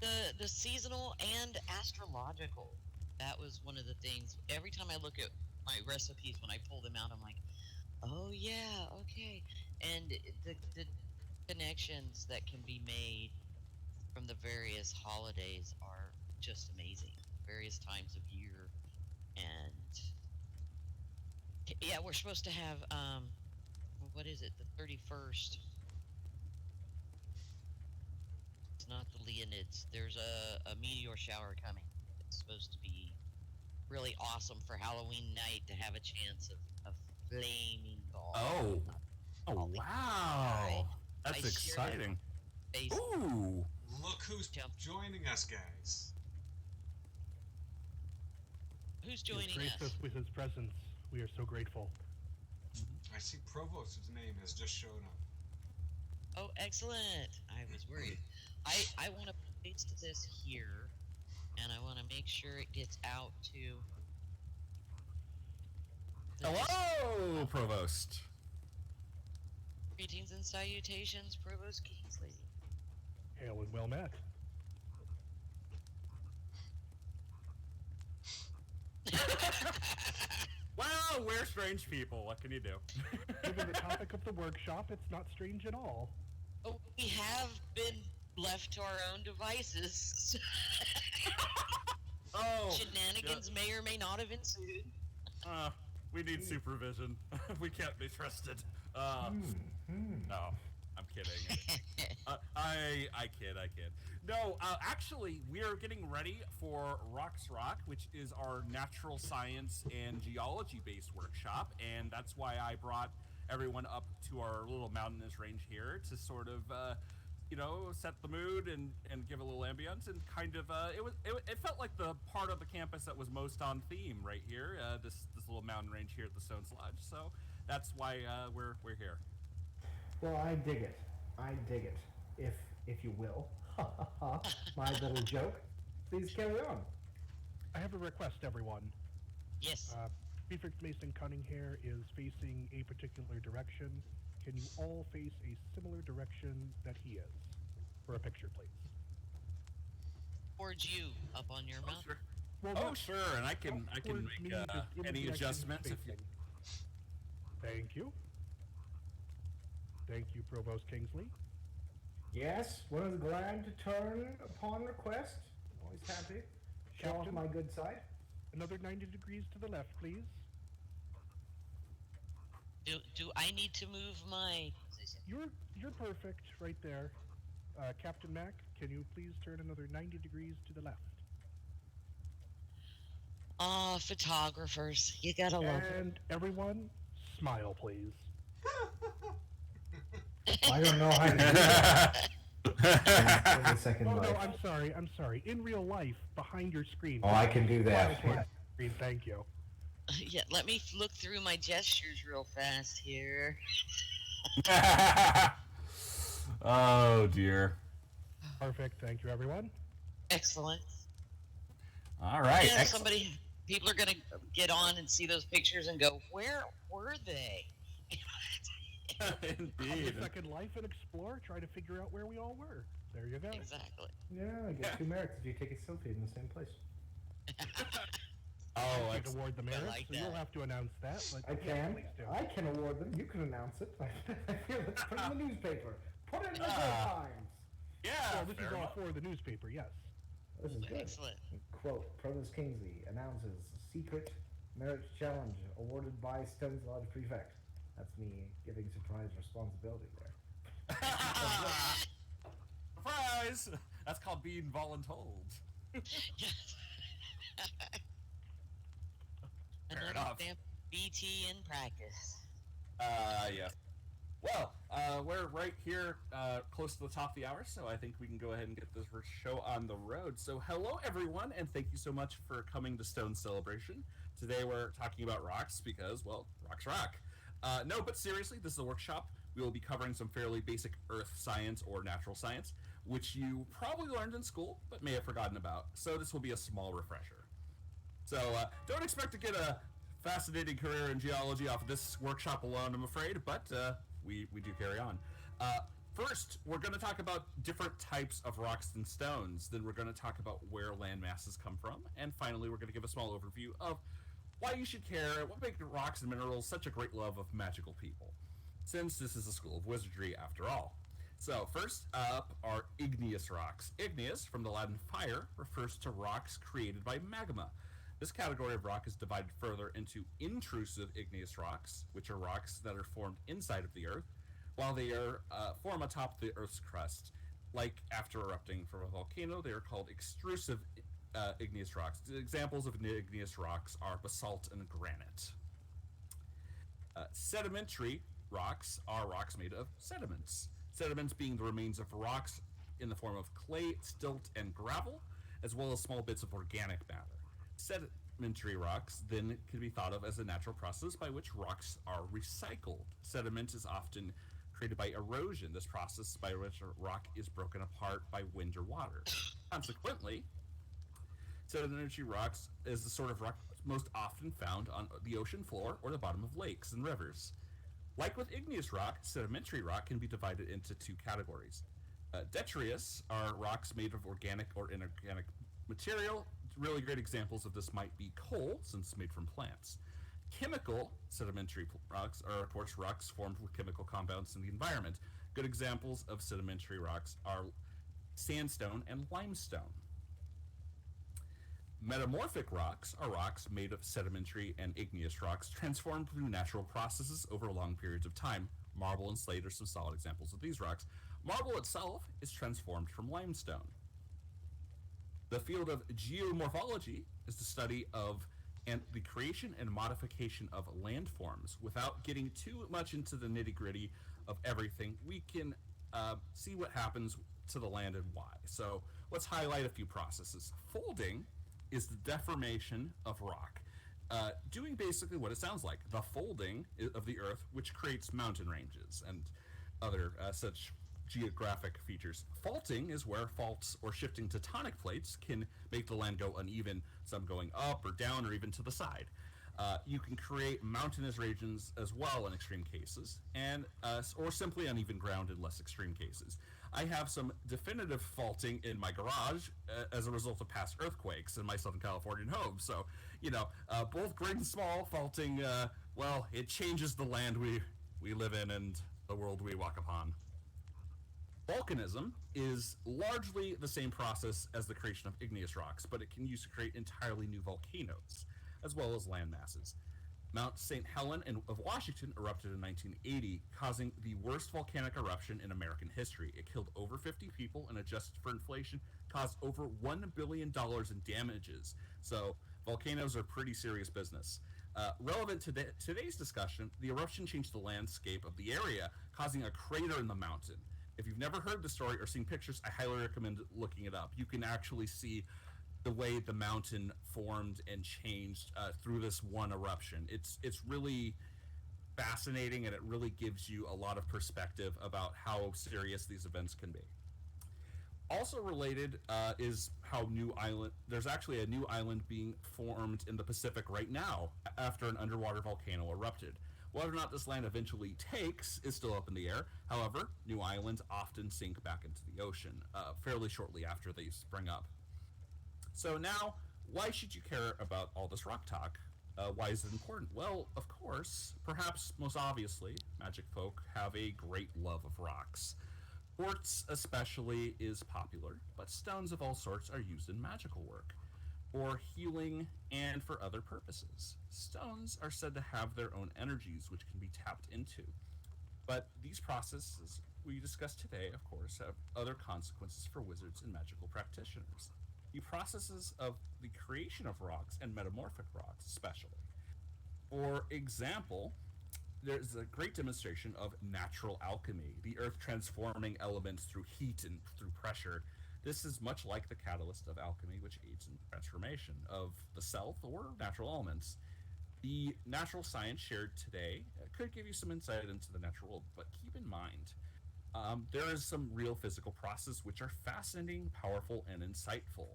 The seasonal and astrological. That was one of the things. Every time I look at my recipes, when I pull them out, I'm like, oh yeah, okay. And the connections that can be made from the various holidays are just amazing. Various times of year, and yeah, we're supposed to have what is it? The 31st. It's not the Leonids. There's a meteor shower coming. It's supposed to be really awesome for Halloween night to have a chance of flaming balls. Oh, wow. That's I exciting. Facebook. Ooh. Look who's joining us, guys. Who's He's joining graced us? us with his presence. We are so grateful. I see Provost's name has just shown up. Oh, excellent. I was worried. I want to paste this here, and I want to make sure it gets out to... Hello, Provost. Greetings and salutations, Provost Kingsley. Hail and well met. Well, we're strange people. What can you do? Given the topic of the workshop, it's not strange at all. Oh, we have been left to our own devices. Shenanigans may or may not have ensued. We need supervision. We can't be trusted. No, I'm kidding. I kid. No, actually, we are getting ready for Rocks Rock, which is our natural science and geology-based workshop, and that's why I brought everyone up to our little mountainous range here to sort of, set the mood and give a little ambience, and kind of, it felt like the part of the campus that was most on theme right here, this little mountain range here at the Stone's Lodge. So that's why we're here. Well, I dig it, if you will. My little joke. Please carry on. I have a request, everyone. Yes. Prefect Mason Cunninghair is facing a particular direction. Can you all face a similar direction that he is? For a picture, please. Towards you, up on your mountain. Sure. Well, Sure, and I can towards me, make just in the any direction adjustments if you... facing. Thank you. Thank you, Provost Kingsley. Yes, one is glad to turn upon request. Always happy. Show off Captain? my good side. Another 90 degrees to the left, please. Do I need to move my... You're perfect right there. Captain Mac, can you please turn another 90 degrees to the left? Ah, photographers. You gotta love it. And everyone, smile, please. I don't know how to do that. Wait a second, Oh, life. no, I'm sorry. In real life, behind your screen. Oh, I can do that. Smile towards the screen, thank you. Yeah, let me look through my gestures real fast here. Oh, dear. Perfect, thank you, everyone. Excellent. All right. Yeah, Excellent. people are gonna get on and see those pictures and go, where were they? Have Indeed. a second life and explore, try to figure out where we all were. There you go. Exactly. Yeah, I get 2 merits if you take a selfie in the same place. Oh, You excellent. award the merits, like so that. you'll have to announce that. But I yeah, can. please do. I can award them. You can announce it. I feel let's put it in the newspaper. Put it in the Times. Yeah. Well, this fair is all enough. for the newspaper, yes. This is good. Excellent. Quote, Provost Kingsley announces secret merit challenge awarded by Stone's Lodge Prefect. That's me giving surprise responsibility there. Surprise! boys. That's called being voluntold. Fair Another enough. example of BT in practice. Yes. Well, we're right here close to the top of the hour, so I think we can go ahead and get this first show on the road. So, hello, everyone, and thank you so much for coming to Stone Celebration. Today we're talking about rocks because, well, rocks rock. No, but seriously, this is a workshop. We will be covering some fairly basic earth science or natural science, which you probably learned in school, but may have forgotten about. So this will be a small refresher. So don't expect to get a fascinating career in geology off of this workshop alone, I'm afraid, but we do carry on. First, we're going to talk about different types of rocks and stones. Then we're going to talk about where land masses come from. And finally, we're going to give a small overview of why you should care, what makes rocks and minerals such a great love of magical people, since this is a school of wizardry after all. So first up are igneous rocks. Igneous, from the Latin fire, refers to rocks created by magma. This category of rock is divided further into intrusive igneous rocks, which are rocks that are formed inside of the earth, while they are form atop the earth's crust. Like after erupting from a volcano, they are called extrusive igneous rocks. Examples of igneous rocks are basalt and granite. Sedimentary rocks are rocks made of sediments. Sediments being the remains of rocks in the form of clay, silt, and gravel, as well as small bits of organic matter. Sedimentary rocks then can be thought of as a natural process by which rocks are recycled. Sediment is often created by erosion, this process by which a rock is broken apart by wind or water. Consequently, sedimentary rocks is the sort of rock most often found on the ocean floor or the bottom of lakes and rivers. Like with igneous rock, sedimentary rock can be divided into two categories. Detritus are rocks made of organic or inorganic material. Really great examples of this might be coal, since it's made from plants. Chemical sedimentary rocks are, of course, rocks formed with chemical compounds in the environment. Good examples of sedimentary rocks are sandstone and limestone. Metamorphic rocks are rocks made of sedimentary and igneous rocks transformed through natural processes over long periods of time. Marble and slate are some solid examples of these rocks. Marble itself is transformed from limestone. The field of geomorphology is the study of and the creation and modification of landforms. Without getting too much into the nitty-gritty of everything, we can see what happens to the land and why. So let's highlight a few processes. Folding is the deformation of rock, doing basically what it sounds like, the folding of the earth, which creates mountain ranges and other such geographic features. Faulting is where faults or shifting tectonic plates can make the land go uneven, some going up or down or even to the side. You can create mountainous regions as well in extreme cases, and or simply uneven ground in less extreme cases. I have some definitive faulting in my garage as a result of past earthquakes in my Southern Californian home. So, both great and small faulting, well, it changes the land we live in and the world we walk upon. Volcanism is largely the same process as the creation of igneous rocks, but it can use to create entirely new volcanoes, as well as land masses. Mount St. Helens of Washington erupted in 1980, causing the worst volcanic eruption in American history. It killed over 50 people and, adjusted for inflation, caused over $1 billion in damages. So volcanoes are pretty serious business. Relevant to today's discussion, the eruption changed the landscape of the area, causing a crater in the mountain. If you've never heard the story or seen pictures, I highly recommend looking it up. You can actually see the way the mountain formed and changed through this one eruption. It's really fascinating, and it really gives you a lot of perspective about how serious these events can be. Also related is how there's actually a new island being formed in the Pacific right now after an underwater volcano erupted. Whether or not this land eventually takes is still up in the air. However, new islands often sink back into the ocean fairly shortly after they spring up. So now, why should you care about all this rock talk? Why is it important? Well, of course, perhaps most obviously, magic folk have a great love of rocks. Quartz especially is popular, but stones of all sorts are used in magical work, for healing, and for other purposes. Stones are said to have their own energies which can be tapped into. But these processes we discussed today, of course, have other consequences for wizards and magical practitioners. The processes of the creation of rocks and metamorphic rocks, especially. For example, there's a great demonstration of natural alchemy, the earth transforming elements through heat and through pressure. This is much like the catalyst of alchemy, which aids in transformation of the self or natural elements. The natural science shared today could give you some insight into the natural world, but keep in mind, there is some real physical process which are fascinating, powerful, and insightful.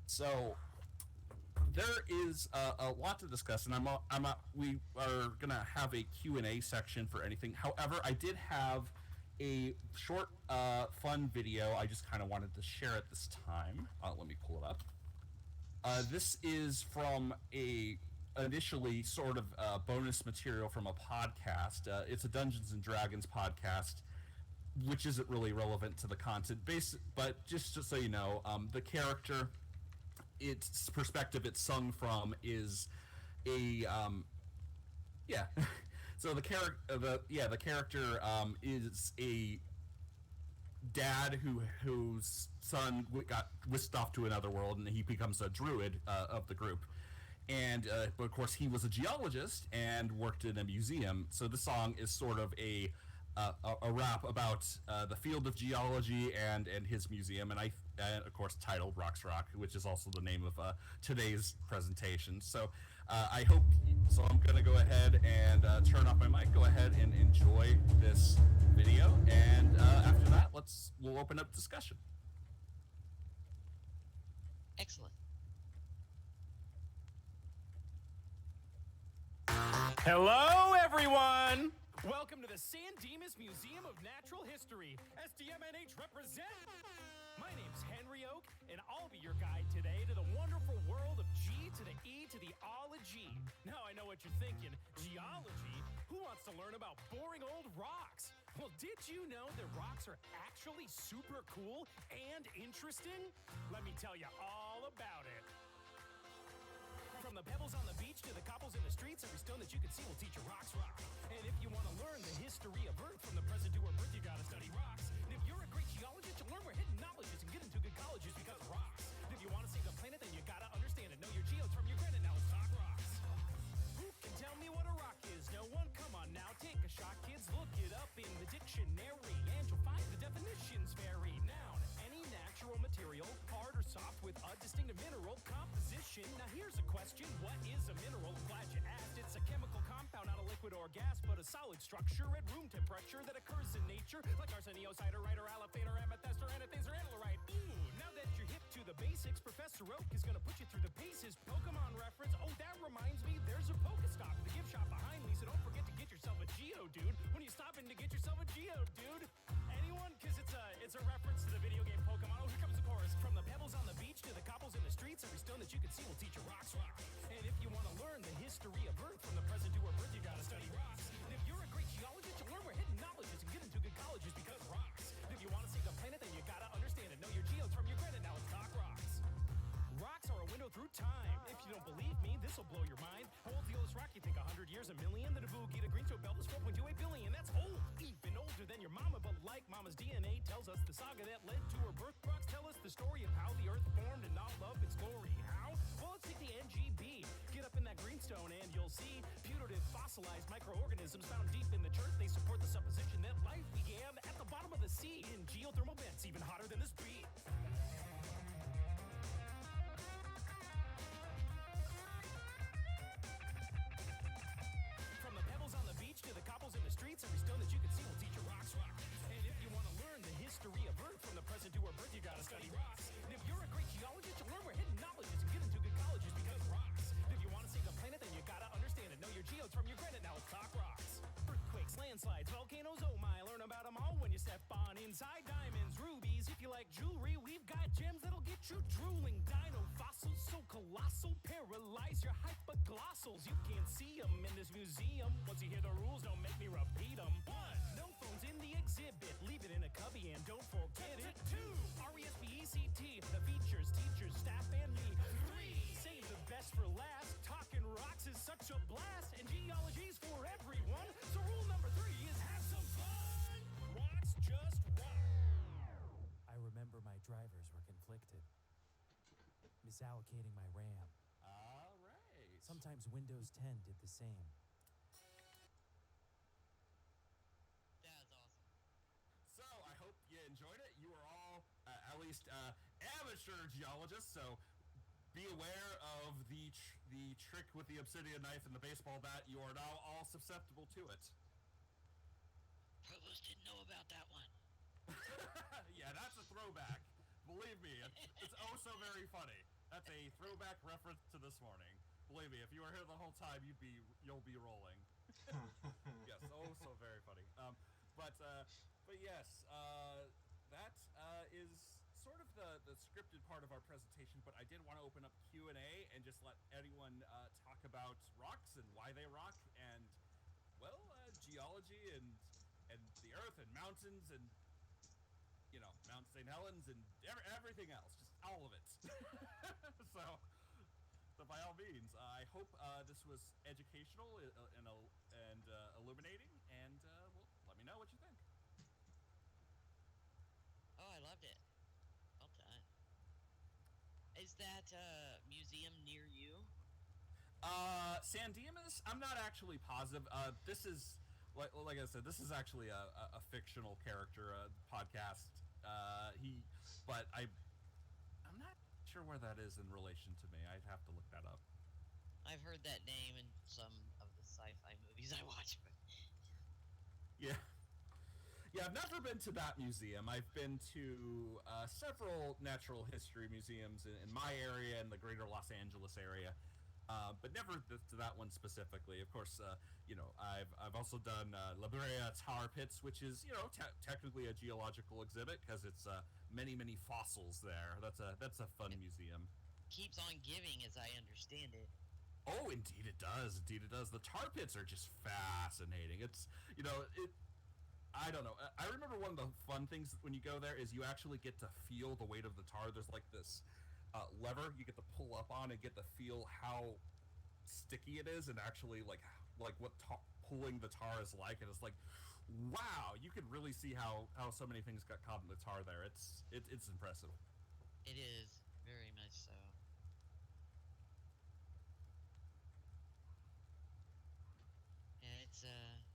So there is a lot to discuss, and we are gonna have a Q&A section for anything. However, I did have a short, fun video I just kind of wanted to share at this time. Let me pull it up. This is from a initially sort of bonus material from a podcast. It's a Dungeons and Dragons podcast, which isn't really relevant to the content base, but just so you know, the character, its perspective it's sung from is a yeah. So the character is a dad whose son got whisked off to another world, and he becomes a druid of the group. And but of course he was a geologist and worked in a museum. So the song is sort of a rap about the field of geology and his museum, and of course titled Rocks Rock, which is also the name of today's presentation. So I hope. So I'm going to go ahead and turn off my mic. Go ahead and enjoy this video, and after that, we'll open up discussion. Excellent. Hello, everyone! Welcome to the San Dimas Museum of Natural History. SDMNH represent! My name's Henry Oak, and I'll be your guide today to the wonderful world of G to the E to the ology. Now I know what you're thinking. Geology? Who wants to learn about boring old rocks? Well, did you know that rocks are actually super cool and interesting? Let me tell you all about it. From the pebbles on the beach to the cobbles in the streets, every stone that you can see will teach you rocks rock. And if you want to learn the history of Earth from the present to our birth, you gotta study rocks. And if you're a great geologist, you'll learn where hidden knowledge is and get into good colleges because of rocks. And if you want to save the planet, then you gotta understand it. Know your geodes from your granite, now let's talk rocks. Who can tell me what a rock is? No one? Come on now, take a shot, kids. Look it up in the dictionary, and you'll find the definitions vary. Noun, any natural material, hard or soft with a distinctive mineral composition. Now here's a question, what is a mineral? I'm glad you asked. It's a chemical compound, not a liquid or gas, but a solid structure at room temperature that occurs in nature, like arseniosidorite or allophane or amethyst or anethase or analorite. Now that you're hip to the basics, Professor Oak is gonna put you through the paces. Pokemon reference, oh that reminds me, there's a Pokestop at the gift shop behind me, so don't forget to get yourself a Geodude when you stop in to get yourself a Geodude. Anyone? Cause it's a reference to the video game Pokemon. Oh, here comes the chorus. From the pebbles on the beach to the cobbles in the streets, every stone that you can see will teach you rocks rock. And if you want to learn the history of Earth from the present to our birth, you gotta study rocks. And if you're a great geologist, you'll learn where hidden knowledge is and get into good colleges because of rocks. And if you want to save the planet, then you gotta understand it. Know your geodes from your granite, now let's talk rocks. Rocks are a window through time. If you don't believe me, this'll blow your mind. How old's the oldest rock? You think 100 years, a million? Then a boogie, the greenstone belt is 4.28 billion. That's old, even older than your mama. But like mama's DNA tells us the saga that led to her birth, rocks tell us the story of how the earth formed and all of its glory. How? Well, let's take the NGB. Get up in that greenstone and you'll see putative fossilized microorganisms found deep in the chert. They support the supposition that life began at the bottom of the sea in geothermal vents, even hotter than this beat. To the cobbles in the streets, every stone that you can see will teach you rocks rock. And if you want to learn the history of Earth from the present to our birth, you gotta study rocks. And if you're a great geologist, you'll learn where hidden knowledge is and get into good colleges because of rocks. And if you want to save the planet, then you gotta understand it. Know your geodes from your granite, now let's talk rocks. Earthquakes, landslides, volcanoes, oh my, learn about them all when you step on inside. Diamonds, rubies, if you like jewelry, we've got gems that'll get you drooling. Dino fossils, so colossal, paralyze your hypoglossals. You can't see them in this museum. Once you hear the rules, don't make me repeat them. 1. No phones in the exhibit. Leave it in a cubby and don't forget it. 2. RESPECT. The features, teachers, staff, and me. 3. Save the best for last. Talking rocks is such a blast. And geology's for everyone. So rule number 3 is have some fun. Rocks just misallocating my RAM. All right. Sometimes Windows 10 did the same. That's awesome. So I hope you enjoyed it. You are all, at least, amateur geologists, so be aware of the trick with the obsidian knife and the baseball bat. You are now all susceptible to it. Provost didn't know about that one. Yeah, that's a throwback. Believe me, it's oh so very funny. That's a throwback reference to this morning. Believe me, if you were here the whole time, you'll be rolling. Yes, oh so very funny. But yes, that is sort of the scripted part of our presentation. But I did want to open up Q&A and just let anyone talk about rocks and why they rock, and geology and the earth and mountains and Mount St. Helens and everything else, just all of it. So by all means, I hope this was educational and illuminating, and let me know what you think. Oh, I loved it. Well done. Is that museum near you? San Dimas, I'm not actually positive. This is, like I said, this is actually a fictional character, podcast. But I'm not sure where that is in relation to me. I'd have to look that up. I've heard that name in some of the sci-fi movies I watch. But... Yeah, I've never been to that museum. I've been to several natural history museums in my area and the greater Los Angeles area. But never to that one specifically. Of course, I've also done La Brea Tar Pits, which is technically a geological exhibit because it's many fossils there. That's a fun museum. Keeps on giving, as I understand it. Oh, indeed it does. The tar pits are just fascinating. It's I don't know. I remember one of the fun things when you go there is you actually get to feel the weight of the tar. There's like this lever you get to pull up on and get to feel how sticky it is, and actually like what pulling the tar is like, and it's like, wow, you could really see how so many things got caught in the tar there. It's impressive. It is very much so. And it's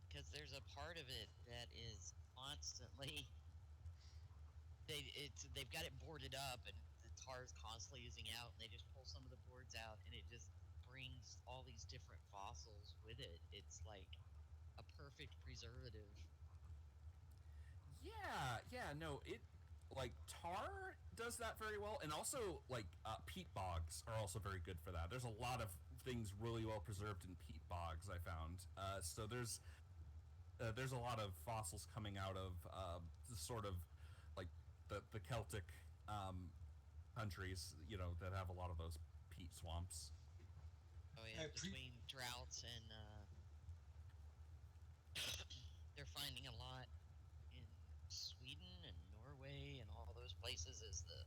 because there's a part of it that is constantly they've got it boarded up, and the tar is constantly oozing out, and they just pull some of the boards out, and it just brings all these different fossils with it. It's like a perfect preservative. Yeah, no, it like tar does that very well, and also like peat bogs are also very good for that. There's a lot of things really well preserved in peat bogs, I found. So there's a lot of fossils coming out of the sort of like the Celtic countries, that have a lot of those peat swamps. Oh yeah, between droughts and they're finding a lot in Sweden and Norway and all those places as the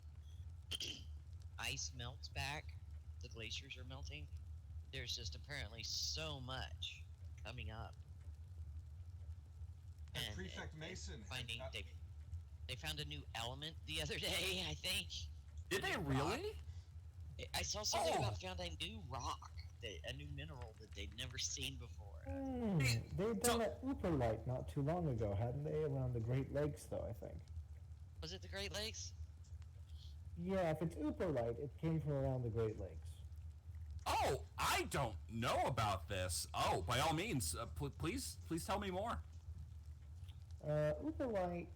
ice melts back. The glaciers are melting. There's just apparently so much coming up. And Prefect Mason finding they found a new element the other day, I think. Did they really? I saw something about found a new rock, a new mineral that they'd never seen before. They'd done an Uperlite not too long ago, hadn't they? Around the Great Lakes, though, I think. Was it the Great Lakes? Yeah, if it's Uperlite, it came from around the Great Lakes. Oh, I don't know about this. Oh, by all means, please tell me more. Uperlite,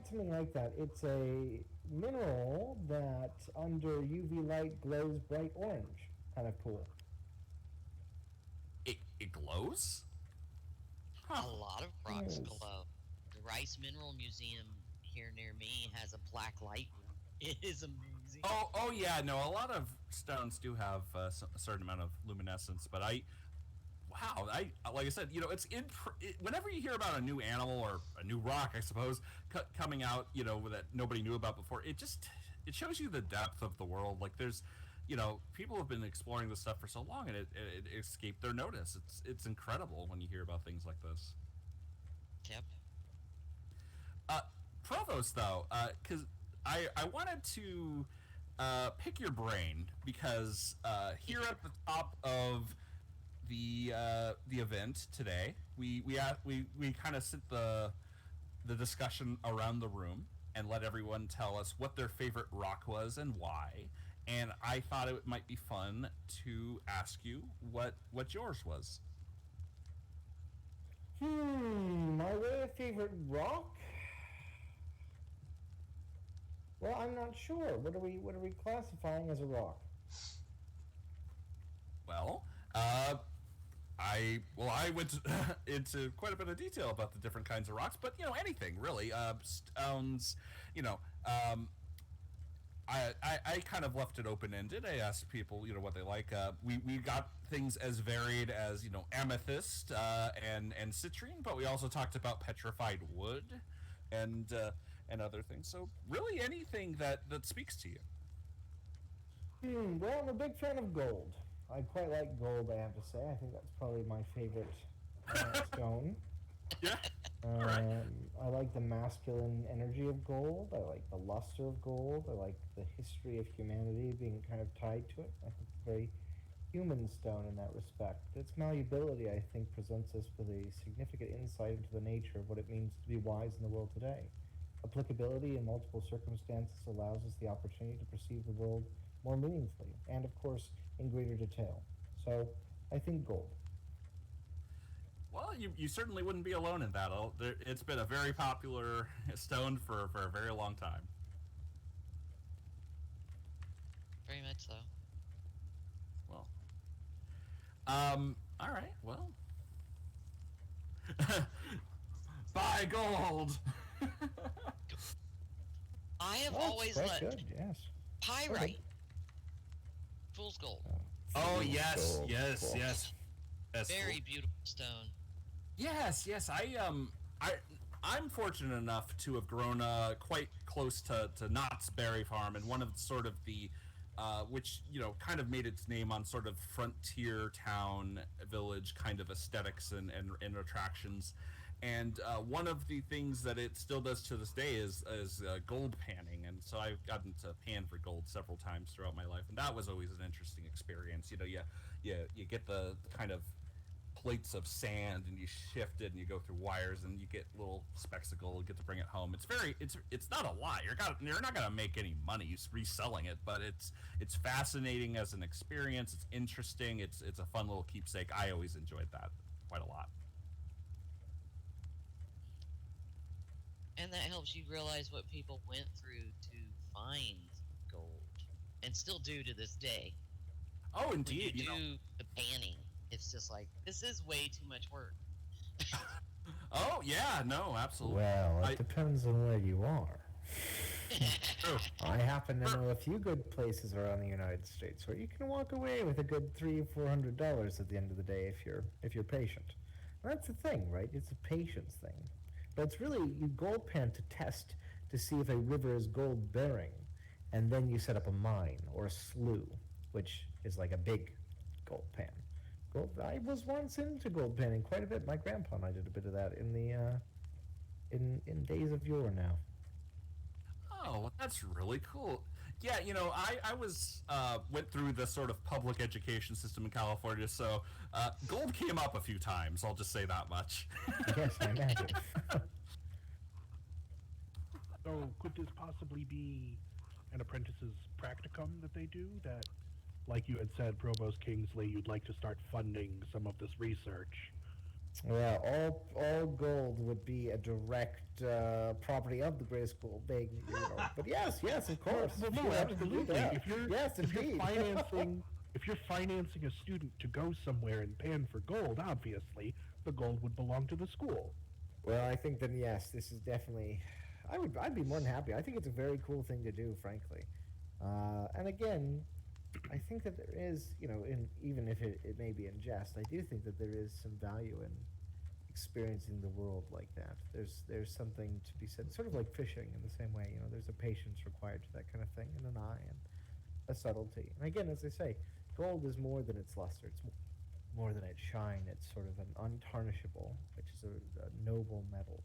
something like that. It's a mineral that under UV light glows bright orange. Kind of cool. It glows? Huh. A lot of rocks glow. The Rice Mineral Museum here near me has a black light room. It is amazing. Oh yeah, no, a lot of stones do have a certain amount of luminescence, but like I said, it's whenever you hear about a new animal or a new rock, I suppose, coming out, that nobody knew about before, it shows you the depth of the world. Like there's, people have been exploring this stuff for so long, and it escaped their notice. It's incredible when you hear about things like this. Yep. Provost, though, because I wanted to pick your brain because here at the top of the event today, we kind of sit the discussion around the room and let everyone tell us what their favorite rock was and why. And I thought it might be fun to ask you what yours was. My really favorite rock? Well, I'm not sure. What are we classifying as a rock? Well, I went into quite a bit of detail about the different kinds of rocks, but anything really. Stones, I kind of left it open ended. I asked people what they like. We got things as varied as amethyst and citrine, but we also talked about petrified wood and other things. So really anything that speaks to you. Well, I'm a big fan of gold. I quite like gold, I have to say. I think that's probably my favorite stone. Yeah. All right. I like the masculine energy of gold. I like the luster of gold. I like the history of humanity being kind of tied to it. I think it's a very human stone in that respect. Its malleability, I think, presents us with a significant insight into the nature of what it means to be wise in the world today. Applicability in multiple circumstances allows us the opportunity to perceive the world more meaningfully, and of course, in greater detail. So, I think gold. Well, you certainly wouldn't be alone in that. It's been a very popular stone for a very long time. Very much so. Well, all right. Well, buy gold. I have That's always quite let good, yes. pyrite, fool's gold, Oh yes, Gold. yes, Cool. yes. That's very beautiful stone. Yes. I'm fortunate enough to have grown quite close to Knott's Berry Farm, and one of sort of the which kind of made its name on sort of frontier town village kind of aesthetics and attractions. And one of the things that it still does to this day is gold panning, and so I've gotten to pan for gold several times throughout my life, and that was always an interesting experience. You get the kind of plates of sand and you shift it and you go through wires and you get little specks of gold, get to bring it home. It's not a lot. You're not gonna make any money reselling it, but it's fascinating as an experience. It's interesting. It's a fun little keepsake. I always enjoyed that quite a lot. And that helps you realize what people went through to find gold, and still do to this day. Oh, When indeed. you do the panning, it's just like, this is way too much work. Oh yeah, no, absolutely. Well, it depends on where you are. True. I happen to know a few good places around the United States where you can walk away with a good $300-400 at the end of the day if you're patient. That's the thing, right? It's a patience thing. But it's really, you gold pan to test to see if a river is gold bearing, and then you set up a mine or a slough, which is like a big gold pan. I was once into gold panning quite a bit. My grandpa and I did a bit of that in the in days of yore now. Oh, well, that's really cool. Yeah, I was went through the sort of public education system in California, so gold came up a few times. I'll just say that much. Yes, I imagine. So could this possibly be an apprentice's practicum that they do? That, like you had said, Provost Kingsley, you'd like to start funding some of this research. Well, all gold would be a direct property of the Grey School. Big, but yes, of course. Well, You no, have to do absolutely. that. If you're financing a student to go somewhere and pan for gold, obviously the gold would belong to the school. Well, I think then yes, this is definitely. I'd be more than happy. I think it's a very cool thing to do, frankly. And again, I think that there is, even if it may be in jest, I do think that there is some value in experiencing the world like that. There's something to be said, sort of like fishing in the same way. There's a patience required to that kind of thing, and an eye, and a subtlety. And again, as I say, gold is more than its luster. It's more than its shine. It's sort of an untarnishable, which is a noble metal,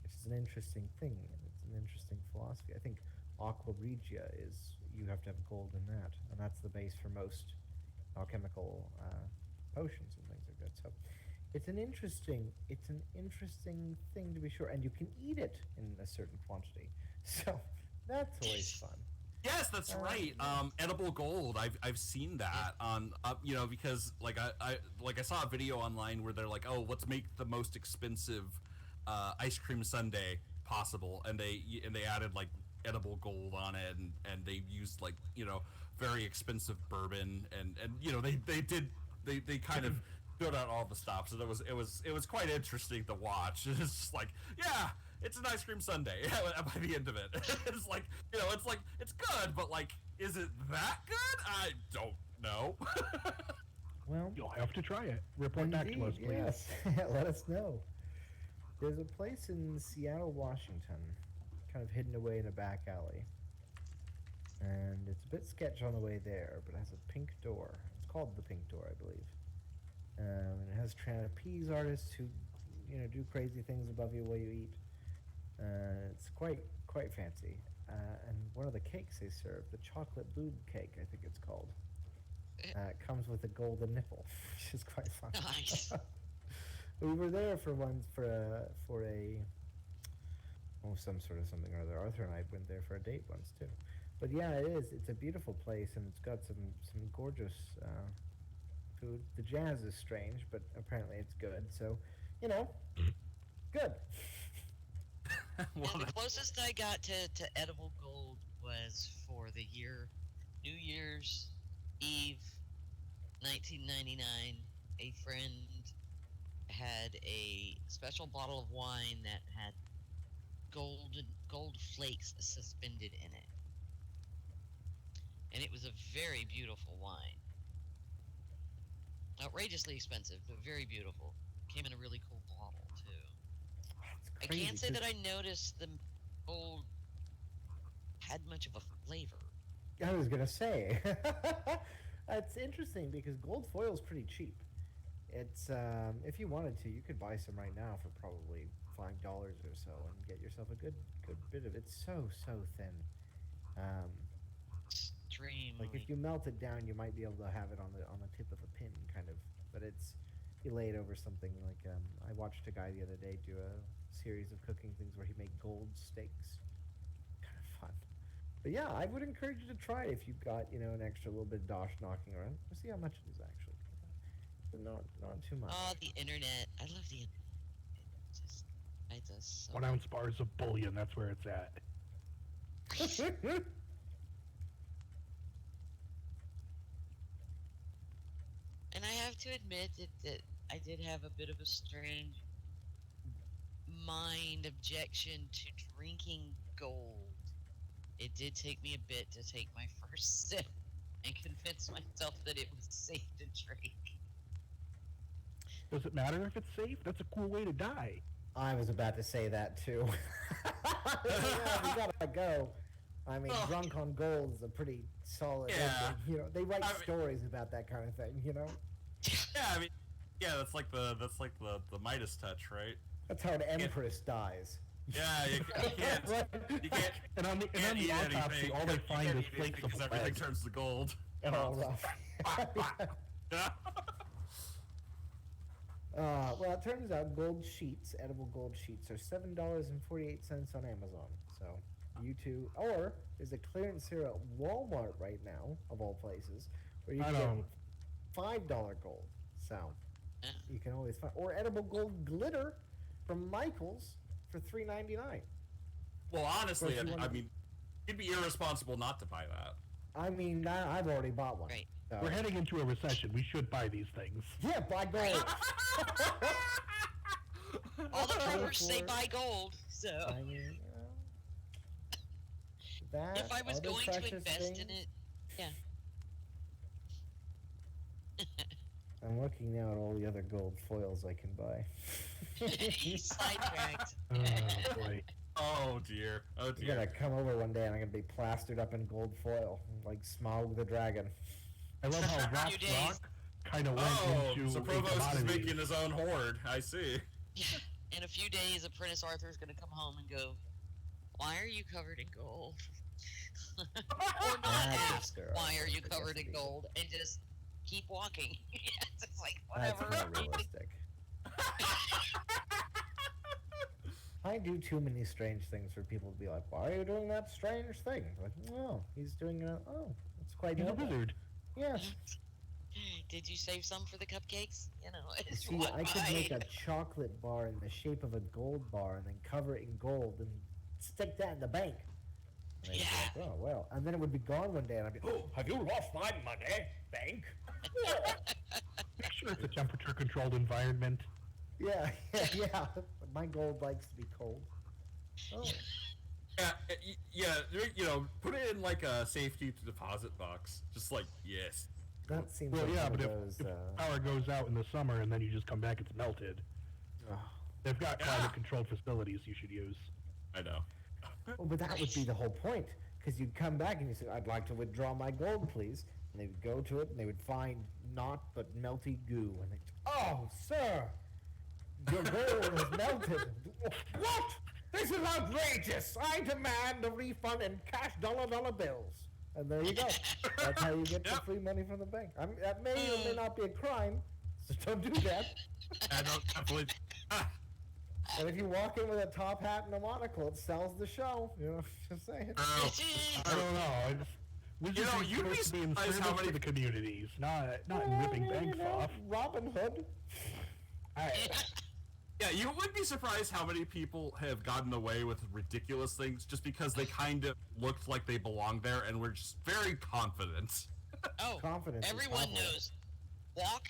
which is an interesting thing, and it's an interesting philosophy. I think aqua regia is, you have to have gold in that, and that's the base for most alchemical potions and things like that. So it's an interesting thing to be sure, and you can eat it in a certain quantity. So that's always fun. Yes, that's right. Edible gold. I've seen that on because I saw a video online where they're like, oh, let's make the most expensive ice cream sundae possible, and they added like edible gold on it, and they used like very expensive bourbon, and they kind of built out all the stops, and it was quite interesting to watch. It's just like, yeah, it's an ice cream sundae by the end of it. It's like, it's good, but like, is it that good? I don't know. Well, you'll have to try it. Report back to us, please. Yes, let us know. There's a place in Seattle, Washington, kind of hidden away in a back alley. And it's a bit sketch on the way there, but it has a pink door. It's called the Pink Door, I believe. And it has trapeze artists who, do crazy things above you while you eat. It's quite fancy. And one of the cakes they serve, the chocolate boob cake, I think it's called, comes with a golden nipple, which is quite fun. Nice. We were there for some sort of something or other. Arthur and I went there for a date once too. But yeah, it is. It's a beautiful place, and it's got some gorgeous food. The jazz is strange, but apparently it's good. So, good. The closest I got to edible gold was for the New Year's Eve, 1999. A friend had a special bottle of wine that had gold flakes suspended in it, and it was a very beautiful wine. Outrageously expensive, but very beautiful. Came in a really cool bottle too. I can't say that I noticed the gold had much of a flavor. I was gonna say, it's interesting because gold foil is pretty cheap. It's if you wanted to, you could buy some right now for probably $5 or so and get yourself a good bit of it. It's so thin. Extremely. Like if you melt it down, you might be able to have it on the tip of a pin, kind of. But you lay it over something like I watched a guy the other day do a series of cooking things where he made gold steaks. Kind of fun. But yeah, I would encourage you to try it if you've got an extra little bit of dosh knocking around. We'll see how much it is actually. But not too much. Oh, the internet! I love the internet. It does so 1 ounce bars of bullion. That's where it's at. And I have to admit that I did have a bit of a strange mind objection to drinking gold. It did take me a bit to take my first sip and convince myself that it was safe to drink. Does it matter if it's safe? That's a cool way to die. I was about to say that too. Yeah, we gotta go. I mean, drunk on gold is a pretty solid ending. They write stories about that kind of thing. Yeah, I mean, that's like the Midas touch, right? That's how an empress dies. Yeah, you can't. And on the autopsy, all they find is flakes of because everything turns to gold. Oh, rough. Well, it turns out edible gold sheets, are $7.48 on Amazon. So, you too. Or there's a clearance sale at Walmart right now, of all places, where you can get $5 gold. So, you can always find. Or edible gold glitter from Michael's for $3.99. Well, honestly, I mean, it'd be irresponsible not to buy that. I mean, I've already bought one. Right. So. We're heading into a recession. We should buy these things. Yeah, buy gold. All the rumors say buy gold, so. I mean, that, if I was going to invest in it, yeah. I'm looking now at all the other gold foils I can buy. You sidetracked. Oh, boy. Oh dear. Oh You're dear. gonna come over one day and I'm gonna be plastered up in gold foil, like Smaug the Dragon. I love how Rock kind of went into so Provost is making his own hoard. I see. Yeah. In a few days, Apprentice Arthur's going to come home and go, "Why are you covered in gold?" Or not. ask There why are you I guess, covered in people. gold and just keep walking. It's just like That's whatever. more realistic. I do too many strange things for people to be like, why are you doing that strange thing? Like, oh, he's doing it. Oh, it's quite He's a noble. wizard. Yes. Did you save some for the cupcakes? You know, it's See, I could make a chocolate bar in the shape of a gold bar and then cover it in gold and stick that in the bank. And they'd be like, oh, well. And then it would be gone one day and I'd be, oh, have you lost my money, bank? Make sure it's a temperature-controlled environment. Yeah. My gold likes to be cold. Oh. Yeah, put it in like a safety deposit box. Just like, yes. That seems Well, like yeah, one but of if those, power goes out in the summer and then you just come back, it's melted. They've got climate-controlled facilities you should use. I know. Well, but that would be the whole point. Because you'd come back and you say, I'd like to withdraw my gold, please. And they would go to it and they would find naught but melty goo. And they, oh, sir, your gold has melted. What? This is outrageous. I demand a refund in cash dollar bills. And there you go. That's how you get the free money from the bank. I mean, that may or may not be a crime, so don't do that. I don't definitely. And if you walk in with a top hat and a monocle, it sells the show. You know, just saying. I don't know. Wizards are you'd be supposed to be in surprised service how many- to the communities, not in ripping banks off. Robin Hood. Yeah, you would be surprised how many people have gotten away with ridiculous things just because they kind of looked like they belonged there and were just very confident. Oh, Confidence is everyone powerful. knows. Walk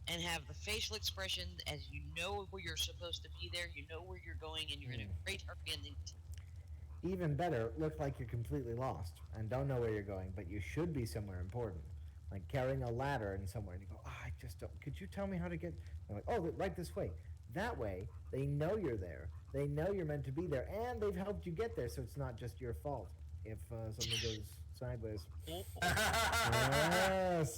and have the facial expression as you know where you're supposed to be there, you know where you're going, and you're in a great hurry. And Even better, look like you're completely lost and don't know where you're going, but you should be somewhere important. Like carrying a ladder in somewhere, and you go, I just don't. Could you tell me how to get? They're like, oh, right this way. That way, they know you're there. They know you're meant to be there, and they've helped you get there, so it's not just your fault if something goes sideways. Yes,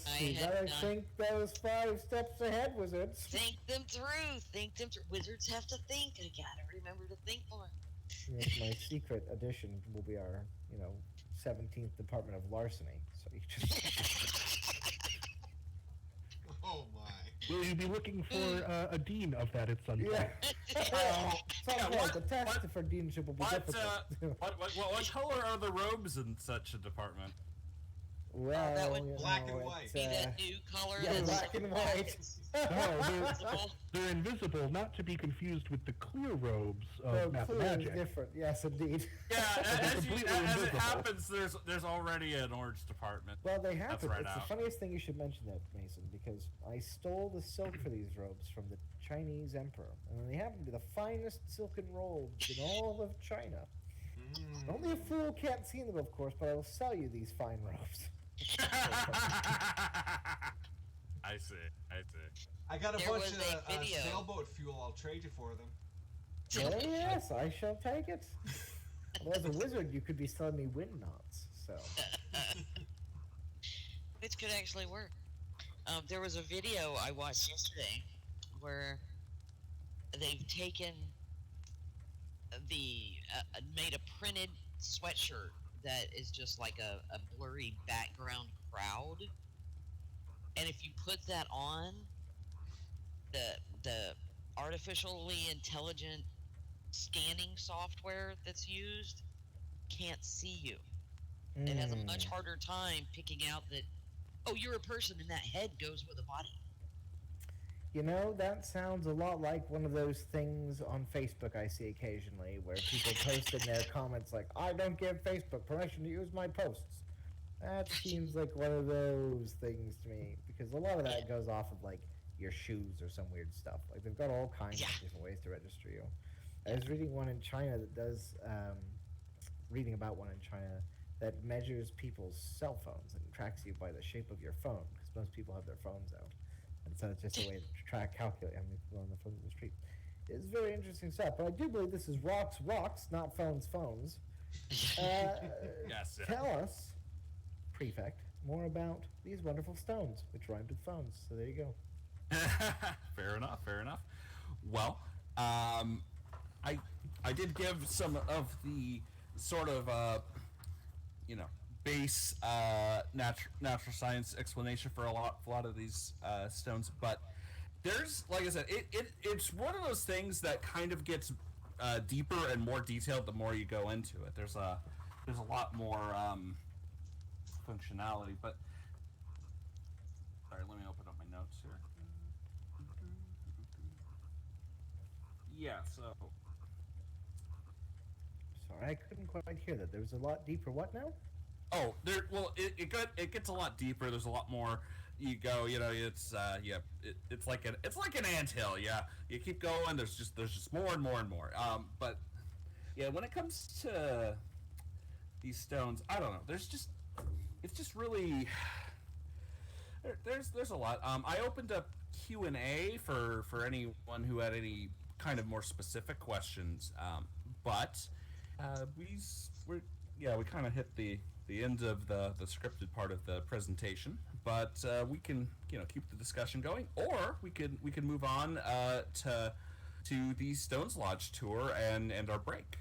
I you had gotta not- think those 5 steps ahead, wizards. think them through. Think them through. Wizards have to think. I gotta remember to think more. Yes, my secret addition will be our, 17th Department of Larceny. So you just Oh my. Will you be looking for a dean of that at some point? yeah. Yeah, The test for deanship will be difficult. What color are the robes in such a department? Well, that would- Black and white. Be that new color. yeah, that's black and white. No, visible. they're invisible, not to be confused with the clear robes of So math clear is magic. different. Yes, indeed. Yeah, as completely it invisible. happens, there's already an orange department. Well, they happen. That's right It's out. the funniest thing you should mention that, Mason, because I stole the silk for these robes from the Chinese emperor, and they happen to be the finest silken robes in all of China. Only a fool can't see them, of course, but I will sell you these fine robes. I see. I got a There bunch was of a video. sailboat fuel. I'll trade you for them. Oh yes, I shall take it. Well, as a wizard, you could be selling me wind knots. So Which could actually work. There was a video I watched yesterday where they've taken made a printed sweatshirt that is just like a blurry background crowd, and if you put that on, the artificially intelligent scanning software that's used can't see you. It has a much harder time picking out that, oh, you're a person and that head goes with a body. that sounds a lot like one of those things on Facebook I see occasionally, where people post in their comments like, "I don't give Facebook permission to use my posts." That seems like one of those things to me, because a lot of that goes off of like your shoes or some weird stuff. Like they've got all kinds of different ways to register you. I was reading one in China that does, reading about one in China that measures people's cell phones and tracks you by the shape of your phone, because most people have their phones out. And so it's just a way to calculate how many people are on the phone in the street. It's very interesting stuff, but I do believe this is rocks, not phones. Yes. Yeah. Tell us, Prefect, more about these wonderful stones, which rhymed with phones. So there you go. Fair enough. Well, I did give some of the sort of base natural science explanation for a lot of these stones, but there's, like I said, it's one of those things that kind of gets deeper and more detailed the more you go into it. There's a lot more functionality, but sorry, let me open up my notes here. Yeah, so Sorry, I couldn't quite hear that. There was a lot deeper. What now? oh, it gets a lot deeper. There's a lot more. You go, it's it's like an anthill. Yeah, you keep going. There's just more and more and more. But yeah, when it comes to these stones, I don't know. It's just really there's a lot. I opened up Q&A for anyone who had any kind of more specific questions. But we kind of hit the end of the scripted part of the presentation. But we can keep the discussion going, or we could move on to the Stones Lodge tour and our break,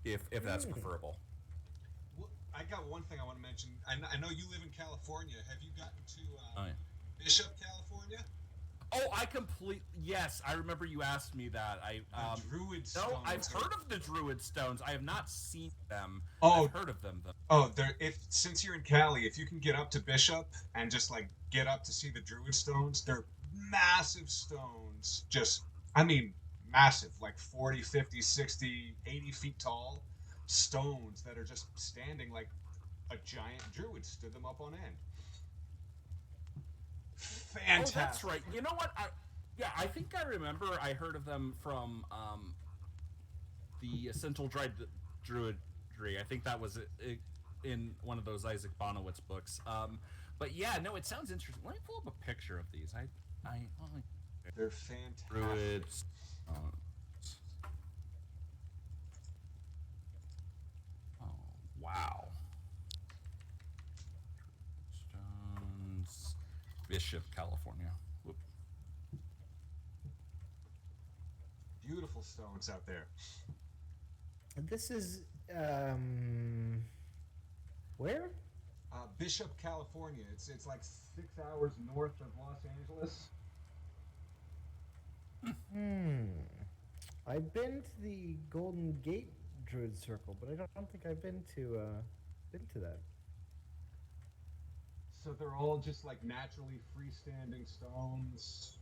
if that's preferable. Well, I got one thing I want to mention. I know you live in California. Have you gotten to Bishop, California? Oh, yes, I remember you asked me that. Druid stones. No, I've heard of the Druid stones. I have not seen them. Oh, I've heard of them though. Oh, since you're in Cali, if you can get up to Bishop and just like get up to see the Druid stones, they're massive stones. Massive, like 40, 50, 60, 80 feet tall stones that are just standing like a giant druid stood them up on end. Fantastic. Oh, that's right. You know what? I think I remember I heard of them from the Essential Druidry. I think that was in one of those Isaac Bonowitz books. But yeah, no, it sounds interesting. Let me pull up a picture of these. They're fantastic. Druids. Oh, wow. Stones. Bishop, California. Whoop. Beautiful stones out there. This is where? Bishop, California. It's like 6 hours north of Los Angeles. I've been to the Golden Gate Druid Circle, but I don't think I've been to that. So they're all just like naturally freestanding stones,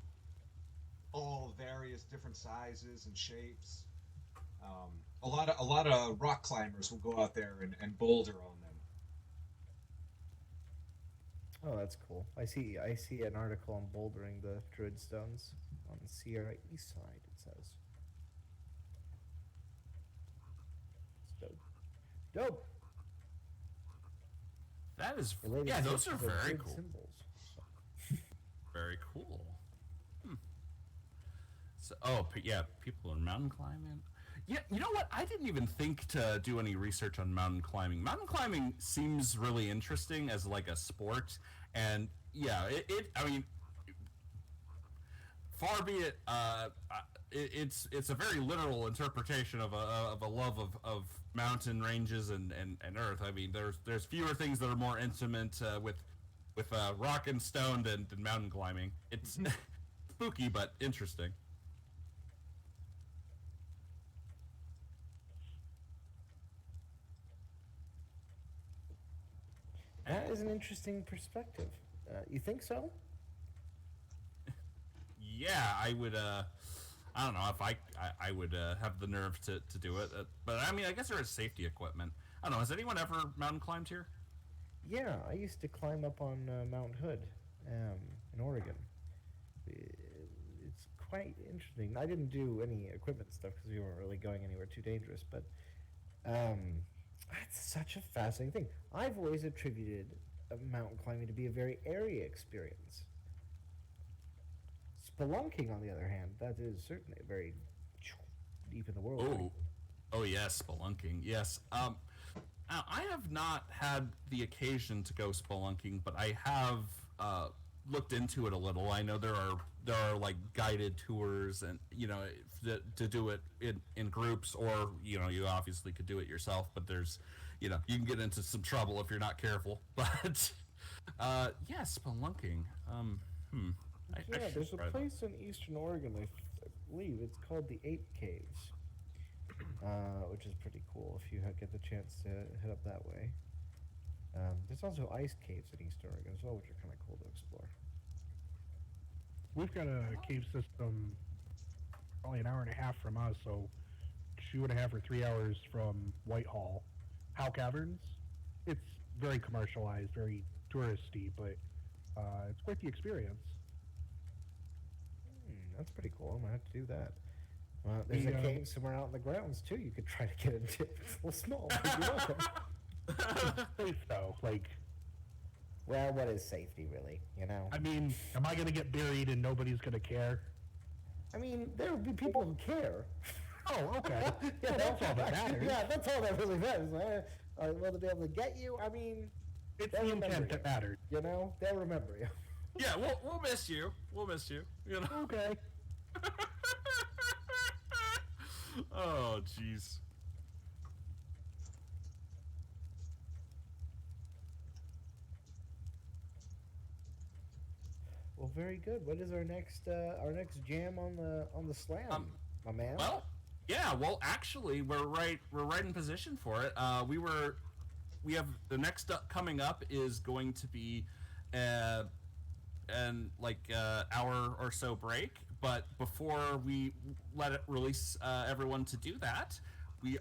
all various different sizes and shapes. A lot of rock climbers will go out there and boulder on them. Oh, that's cool. I see an article on bouldering the Druid stones on the Sierra East Side, it says. It's dope. Dope! That is, Related to those are the very Druid cool. symbols. Very cool. So, people are mountain climbing. Yeah, you know what? I didn't even think to do any research on mountain climbing. Mountain climbing seems really interesting as like a sport, and yeah, far be it. It's a very literal interpretation of a love of mountain ranges and earth. I mean, there's fewer things that are more intimate with rock and stone than mountain climbing. It's spooky but interesting. That is an interesting perspective. You think so? Yeah, I would. I don't know if I would have the nerve to do it, but I mean, I guess there is safety equipment. I don't know. Has anyone ever mountain climbed here? Yeah, I used to climb up on Mount Hood in Oregon. It's quite interesting. I didn't do any equipment stuff because we weren't really going anywhere too dangerous, but that's such a fascinating thing. I've always attributed mountain climbing to be a very airy experience. Spelunking, on the other hand, that is certainly very deep in the world. Oh yes, spelunking. Yes. I have not had the occasion to go spelunking, but I have looked into it a little. I know there are like guided tours, and to do it in groups, or you obviously could do it yourself. But there's you can get into some trouble if you're not careful. But yeah, spelunking. There's a place in Eastern Oregon, I believe it's called the Ape Caves, which is pretty cool if you get the chance to head up that way. There's also ice caves in Eastern Oregon as well, which are kind of cool to explore. We've got a cave system probably an hour and a half from us, so 2.5 or 3 hours from Whitehall. Howe Caverns. It's very commercialized, very touristy, but it's quite the experience. That's pretty cool. I'm gonna have to do that. There's a cave somewhere out in the grounds too. You could try to get into. It's a little small, but you're welcome. It's safe though, like. Well, what is safety, really? I mean, am I gonna get buried and nobody's gonna care? I mean, there will be people who care. Oh, okay. Yeah, that's all that matters. Yeah, that's all that really matters. Will they be able to get you? I mean, it's the intent that matters. They'll remember you. Yeah, we'll miss you. We'll miss you. Okay. Oh, jeez. Well, very good. What is our next jam on the slam, my man? Well, yeah. Well, actually, we're right in position for it. We have the next coming up is going to be hour or so break. But before we let it release everyone to do that,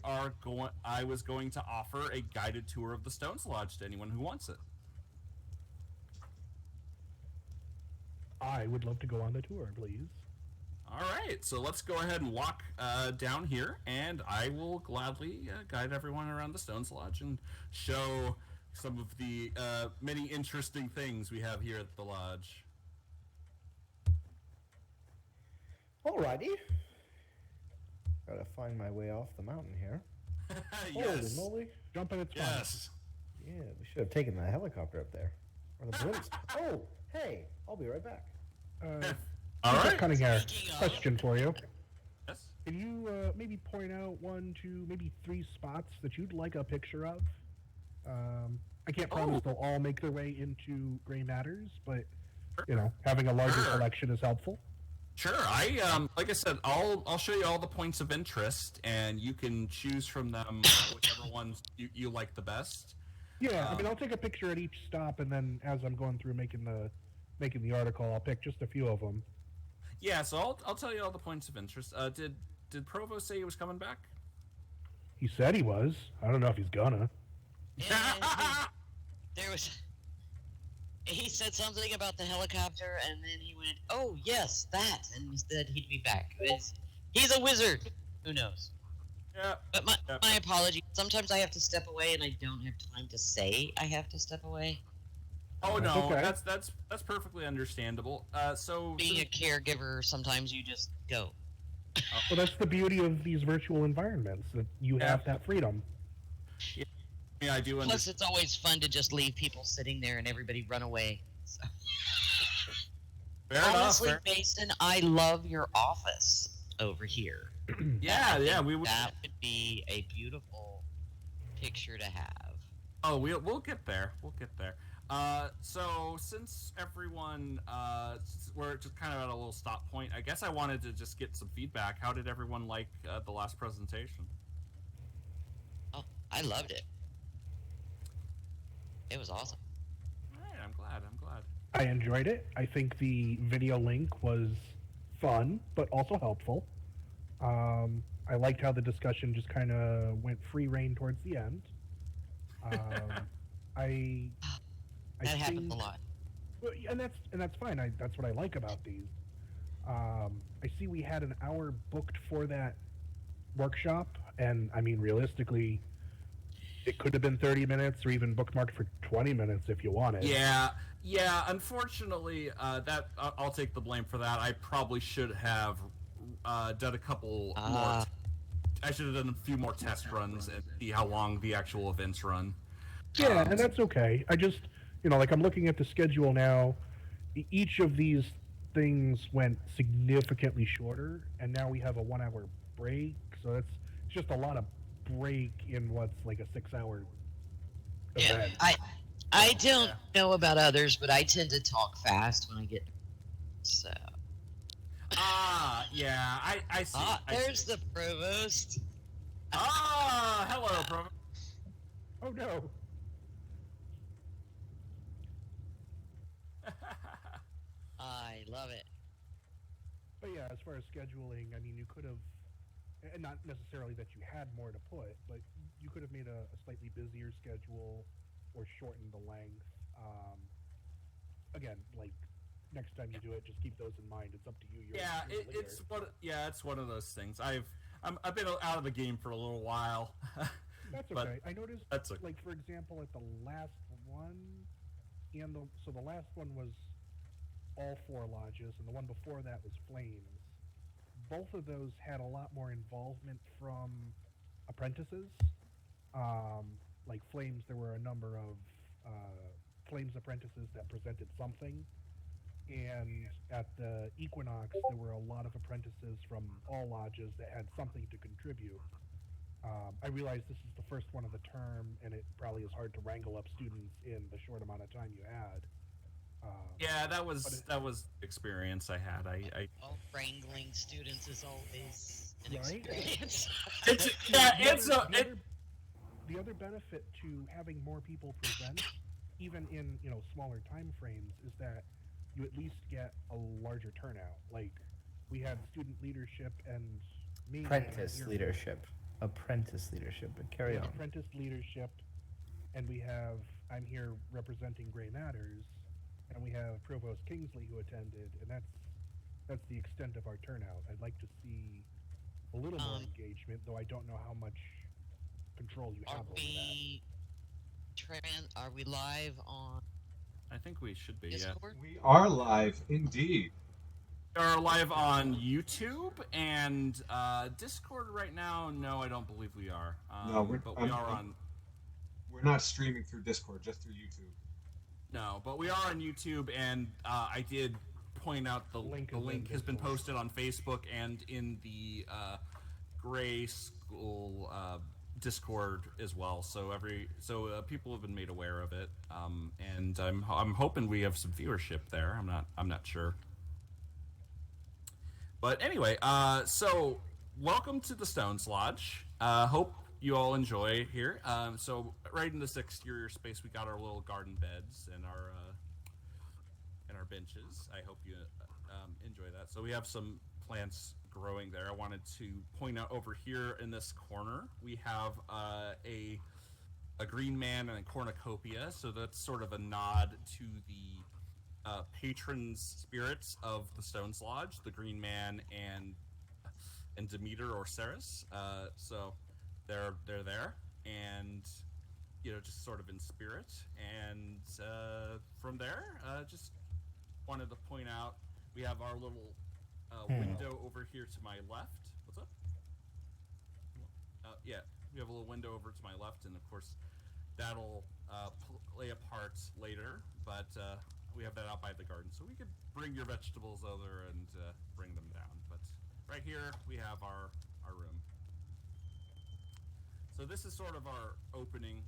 I was going to offer a guided tour of the Stones Lodge to anyone who wants it. I would love to go on the tour, please. All right, so let's go ahead and walk down here, and I will gladly guide everyone around the Stones Lodge and show some of the many interesting things we have here at the lodge. Alrighty. Gotta find my way off the mountain here. Yes. Holy moly. Jump in its Yes. Yeah, we should have taken the helicopter up there. Or the blimps. Oh, hey, I'll be right back. All right. Cunningham, question for you. Yes. Can you maybe point out 1, 2, maybe 3 spots that you'd like a picture of? I can't promise they'll all make their way into Gray Matters, but having a larger collection is helpful. Sure. Like I said, I'll show you all the points of interest, and you can choose from them whichever ones you like the best. Yeah, I mean, I'll take a picture at each stop, and then as I'm going through making the article, I'll pick just a few of them. Yeah, so I'll tell you all the points of interest. Did Provo say he was coming back? He said he was. I don't know if he's gonna. He said something about the helicopter, and then he went, "Oh yes, that," and he said he'd be back. He's a wizard. Who knows? Yeah. But my apologies. Sometimes I have to step away, and I don't have time to say I have to step away. Oh no, okay. that's perfectly understandable. So being a caregiver, sometimes you just go. Well, that's the beauty of these virtual environments, that you have that freedom. Yeah, I do understand. Plus, it's always fun to just leave people sitting there and everybody run away. So. Honestly, Mason, I love your office over here. Yeah. That would be a beautiful picture to have. Oh, we'll get there. We'll get there. So since everyone, we're just kind of at a little stop point, I guess I wanted to just get some feedback. How did everyone like the last presentation? Oh, I loved it. It was awesome. All right, I'm glad. I enjoyed it. I think the video link was fun, but also helpful. I liked how the discussion just kind of went free reign towards the end. That happens a lot. And that's fine. That's what I like about these. I see we had an hour booked for that workshop, and I mean, realistically, it could have been 30 minutes or even bookmarked for 20 minutes if you wanted. Yeah. Unfortunately, that I'll take the blame for that. I probably should have done a couple more. I should have done a few more test runs and see how long the actual events run. Yeah, and that's okay. I just, like I'm looking at the schedule now. Each of these things went significantly shorter, and now we have a 1 hour break. So it's just a lot of break in what's like a 6 hour Yeah, event. I don't know about others, but I tend to talk fast when I get so. Yeah, I see. There's the provost. Hello, Provo. Oh no! I love it. But yeah, as far as scheduling, I mean, you could have, and not necessarily that you had more to put, but you could have made a slightly busier schedule or shortened the length. Again, like next time you do it, just keep those in mind. It's up to you. You're the leader. It's one of those things. I've been out of the game for a little while. That's but okay. I noticed, that's okay. like for example, at the last one, so the last one was all four lodges, and the one before that was Flames. Both of those had a lot more involvement from apprentices. Like Flames, there were a number of Flames apprentices that presented something, and at the Equinox, there were a lot of apprentices from all lodges that had something to contribute. I realize this is the first one of the term, and it probably is hard to wrangle up students in the short amount of time you had. That was experience I had. Wrangling students is always an Right? experience. The other benefit to having more people present, even in smaller time frames, is that you at least get a larger turnout. Like we had student leadership and me. Apprentice leadership. But carry on. Apprentice leadership, and I'm here representing Gray Matters, and we have Provost Kingsley who attended, and that's the extent of our turnout. I'd like to see a little more engagement, though I don't know how much control you have over that. Are we live on I think we should be. Discord? We are live, indeed. We are live on YouTube and Discord right now. No, I don't believe we are. No, we are on. We're not streaming through Discord, just through YouTube. No, but we are on YouTube, and I did point out the link has been posted on Facebook and in the Gray School Discord as well. So people have been made aware of it, and I'm hoping we have some viewership there. I'm not sure. But anyway, so welcome to the Stones Lodge. Hope you all enjoy here. So right in this exterior space, we got our little garden beds and our benches. I hope you enjoy that. So we have some plants growing there. I wanted to point out over here in this corner, we have a green man and a cornucopia. So that's sort of a nod to the patrons spirits of the Stones Lodge, the Green Man and Demeter or Ceres. So they're there, and just sort of in spirit. And from there, just wanted to point out we have our little window over here to my left. What's up? We have a little window over to my left, and of course that'll play a part later, but we have that out by the garden, so we could bring your vegetables over and bring them down. But right here we have our room. So this is sort of our opening.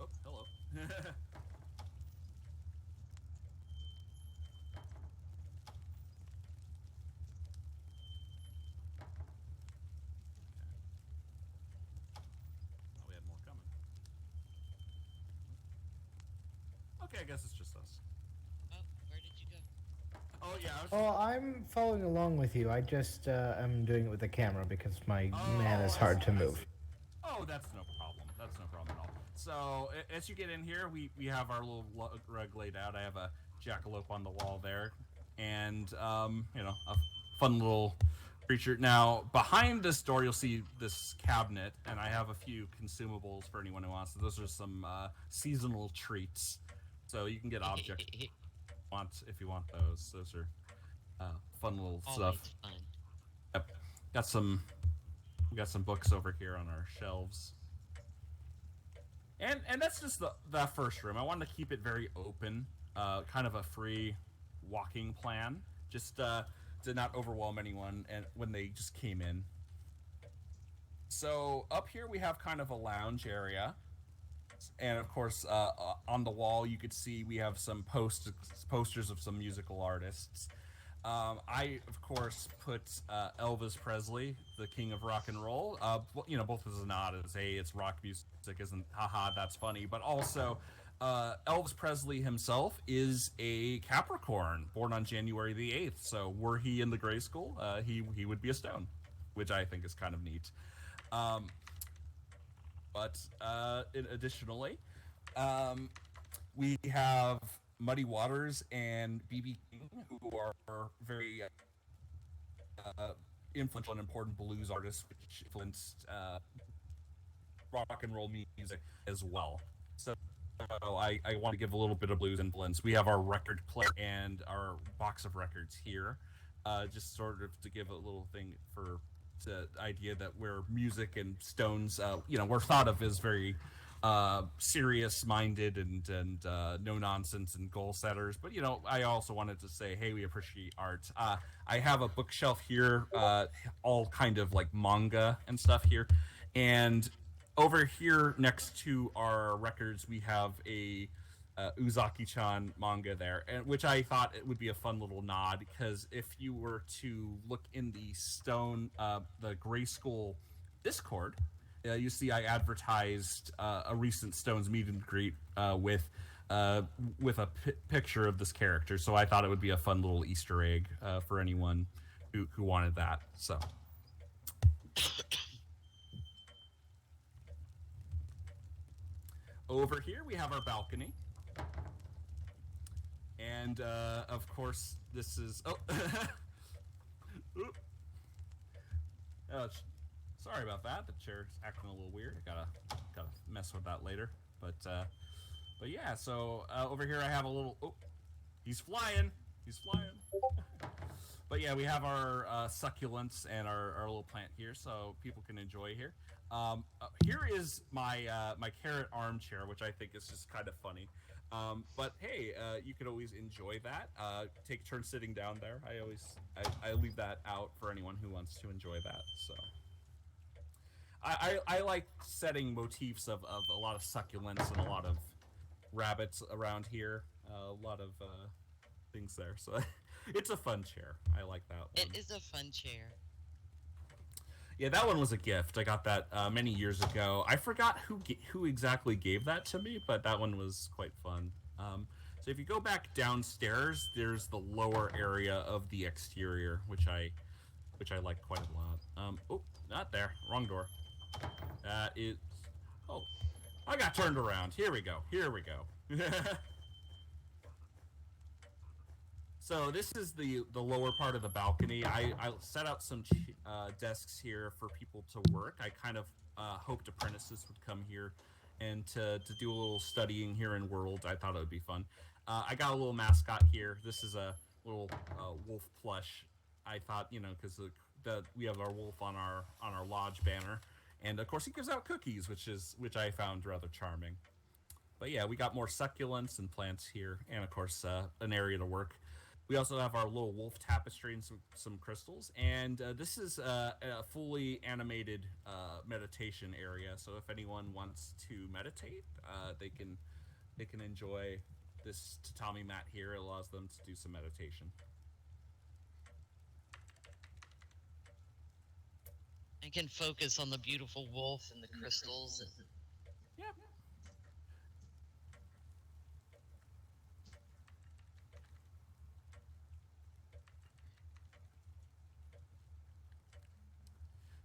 Oh, hello. We had more coming. Okay, I guess it's just us. Oh, where did you go? Oh yeah. Oh, I'm following along with you. I just am doing it with the camera because my man is hard to move. Oh, that's no problem. That's no problem at all. So as you get in here, we have our little rug laid out. I have a jackalope on the wall there, and a fun little creature. Now behind this door, you'll see this cabinet, and I have a few consumables for anyone who wants. So those are some seasonal treats. So you can get objects if you want those. Those are fun little stuff. Fun. Yep. We got some books over here on our shelves. And that's just the first room. I wanted to keep it very open, kind of a free walking plan, just to not overwhelm anyone and when they just came in. So up here we have kind of a lounge area. and of course, on the wall you could see we have some posters of some musical artists. I, of course, put Elvis Presley, the king of rock and roll. Both as a nod as, hey, it's rock music, isn't, haha, that's funny. But also, Elvis Presley himself is a Capricorn, born on January the 8th. So were he in the Gray School, he would be a stone, which I think is kind of neat. Additionally, we have Muddy Waters and B.B. King, who are very influential and important blues artists, which influenced rock and roll music as well. So I want to give a little bit of blues influence. We have our record player and our box of records here, just sort of to give a little thing for the idea that where music and Stones, we're thought of as very serious-minded and no nonsense and goal setters. But I also wanted to say, hey, we appreciate art. I have a bookshelf here, all kind of like manga and stuff here, and over here next to our records, we have a Uzaki-chan manga there, and which I thought it would be a fun little nod, because if you were to look in the the Gray School Discord, you see I advertised a recent Stones meet and greet with a picture of this character, so I thought it would be a fun little Easter egg for anyone who wanted that. So. Over here we have our balcony. And, of course, this is... Oh! Sorry about that. The chair's acting a little weird. I gotta mess with that later. But yeah, so over here I have a little... Oh! He's flying! He's flying! But yeah, we have our succulents and our little plant here, so people can enjoy here. Here is my carrot armchair, which I think is just kind of funny. But hey, you could always enjoy that. Take turns sitting down there. I leave that out for anyone who wants to enjoy that. So I like setting motifs of a lot of succulents and a lot of rabbits around here. A lot of things there. So it's a fun chair. I like that one. It is a fun chair. Yeah, that one was a gift. I got that many years ago. I forgot who exactly gave that to me, but that one was quite fun. So if you go back downstairs, there's the lower area of the exterior, which I like quite a lot. Oh, not there. Wrong door. That is... Oh, I got turned around. Here we go. Here we go. So this is the lower part of the balcony. I set out some desks here for people to work. I kind of hoped apprentices would come here and to do a little studying here in World. I thought it would be fun. I got a little mascot here. This is a little wolf plush. I thought, because we have our wolf on our lodge banner, and of course he gives out cookies, which I found rather charming. But yeah, we got more succulents and plants here, and of course an area to work. We also have our little wolf tapestry and some crystals, and this is a fully animated meditation area. So if anyone wants to meditate, they can enjoy this tatami mat here. It allows them to do some meditation. I can focus on the beautiful wolf and the crystals. Yeah.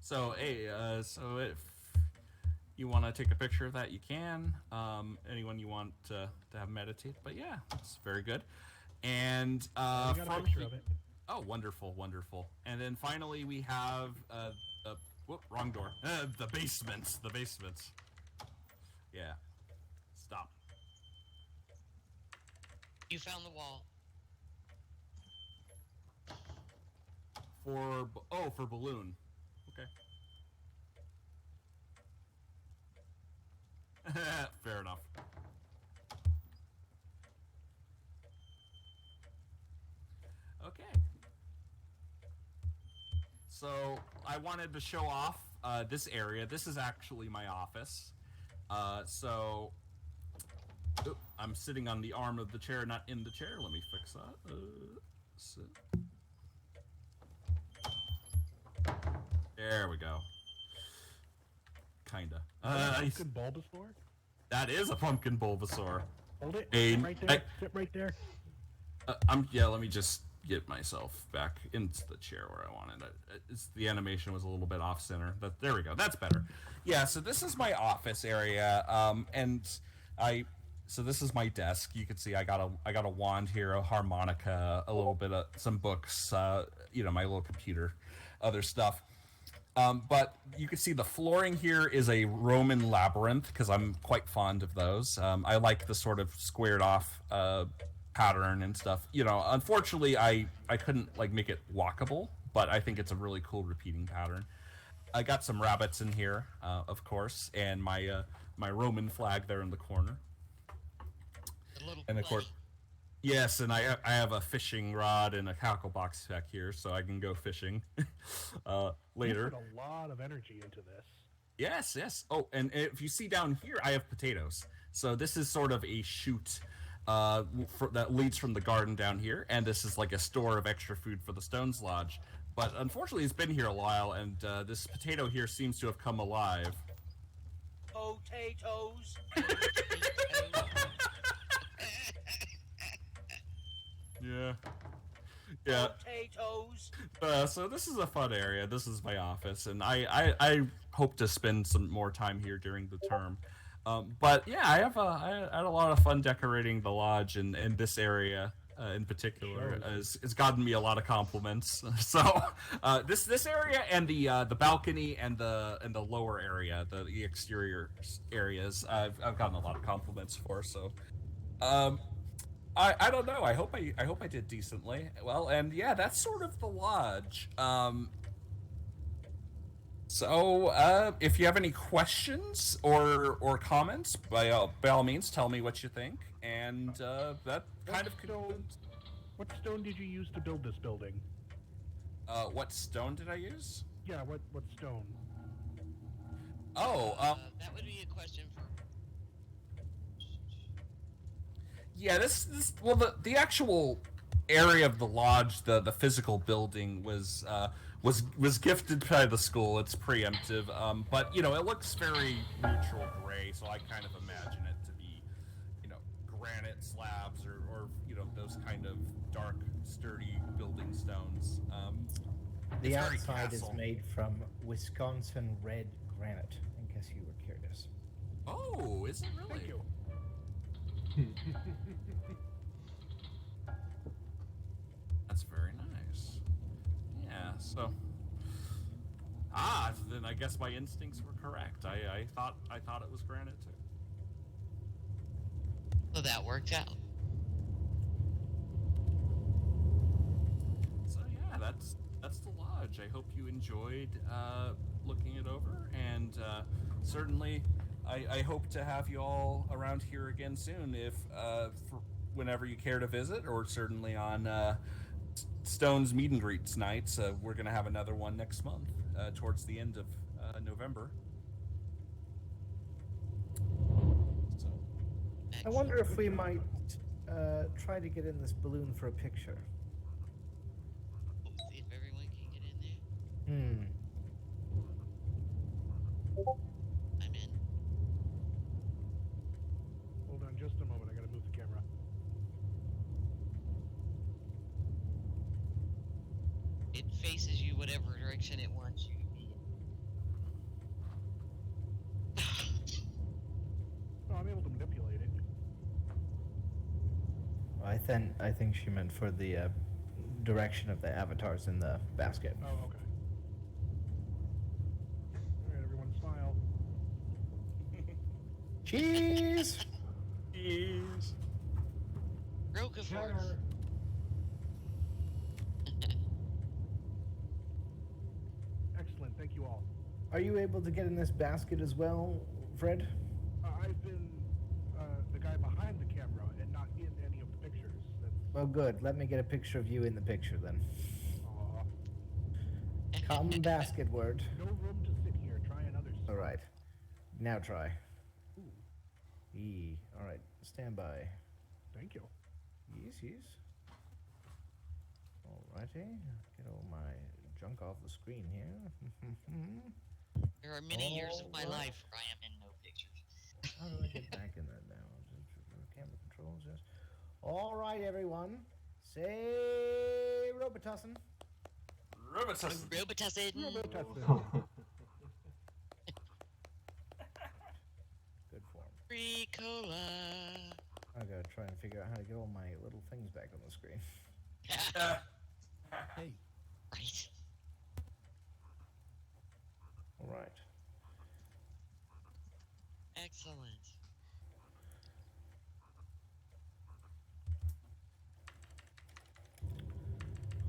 So, hey, so if you want to take a picture of that, you can. Anyone you want to have meditate, but yeah, it's very good. And I got a picture of it. Oh, wonderful, wonderful. And then finally we have wrong door. The basement. The basement. Yeah. Stop. You found the wall. For balloon. Okay. Fair enough. Okay. So I wanted to show off this area. This is actually my office. So I'm sitting on the arm of the chair, not in the chair. Let me fix that. Sit. There we go. Kinda. Pumpkin Bulbasaur? That is a pumpkin Bulbasaur. Hold it. A- Right there. Sit right there. Let me just get myself back into the chair where I wanted it. The animation was a little bit off center, but there we go. That's better. Yeah, so this is my office area, so this is my desk. You can see I got a wand here, a harmonica, a little bit of some books, my little computer, other stuff. But you can see the flooring here is a Roman labyrinth because I'm quite fond of those. I like the sort of squared off pattern and stuff. Unfortunately, I couldn't make it walkable, but I think it's a really cool repeating pattern. I got some rabbits in here, of course, and my Roman flag there in the corner. And of course, yes, and I have a fishing rod and a tackle box back here, so I can go fishing later. You put a lot of energy into this. Yes. Oh, and if you see down here, I have potatoes. So this is sort of a chute that leads from the garden down here, and this is like a store of extra food for the Stones Lodge. But unfortunately, it's been here a while, and this potato here seems to have come alive. Potatoes. Yeah. Potatoes. So this is a fun area. This is my office, and I hope to spend some more time here during the term. But yeah, I had a lot of fun decorating the lodge, and this area in particular has gotten me a lot of compliments. So this area and the balcony and the lower area, the exterior areas, I've gotten a lot of compliments for. So. I don't know. I hope I did decently. Well, and yeah, that's sort of the lodge. So if you have any questions or comments, by all means, tell me what you think. And that kind of concludes. What stone did you use to build this building? What stone did I use? Yeah, what stone? Oh, that would be a question for. Yeah, the actual area of the lodge, the physical building was gifted by the school. It's preemptive, but it looks very neutral gray, so I kind of imagine it to be, granite slabs or those kind of dark, sturdy building stones. The outside is made from Wisconsin red granite, in case you were curious. Oh, is it really? Thank you. That's very nice. Yeah, so then I guess my instincts were correct. I thought it was granite too. So that worked out. So yeah, that's the lodge. I hope you enjoyed looking it over, and certainly I hope to have you all around here again soon, if for whenever you care to visit, or certainly on Stone's Meet and Greets nights. We're going to have another one next month, towards the end of November. So. I wonder if we might try to get in this balloon for a picture. See if everyone can get in there. I'm in. Hold on just a moment. I gotta move the camera. It faces you whatever direction it wants you to be in. No, I'm able to manipulate it. I think she meant for the direction of the avatars in the basket. Oh, okay. Alright, everyone smile. Cheese! Cheese. Roquefort. Excellent, thank you all. Are you able to get in this basket as well, Fred? I've been the guy behind the camera and not in any of the pictures. Well, good. Let me get a picture of you in the picture then. Aw. Come basket word. No room to sit here. Try another. All right. Now try. E. All right. stand by. Thank you. Yes, yes. Alrighty. Get all my junk off the screen here. There are many years of my life where I am in no pictures. How do I get back in that now? Camera controls, yes. All right, everyone. Say Robitussin. Robitussin. Robitussin. Good form. Ricola. I gotta try and figure out how to get all my little things back on the screen. Hey, Right. All right. Excellent.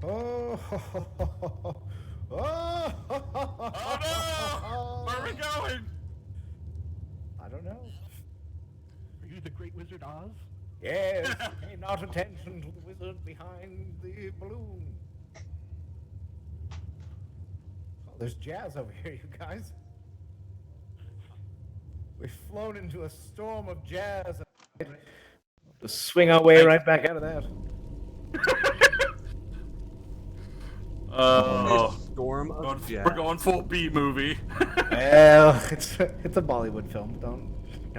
Oh, Oh no! Where are we going? I don't know. Are you the Great Wizard Oz? Yes, pay not attention to the wizard behind the balloon. Oh, there's jazz over here, you guys. We've flown into a storm of jazz. To swing our way right back out of that. Storm of jazz. We're going full B movie. Well, it's a Bollywood film. Don't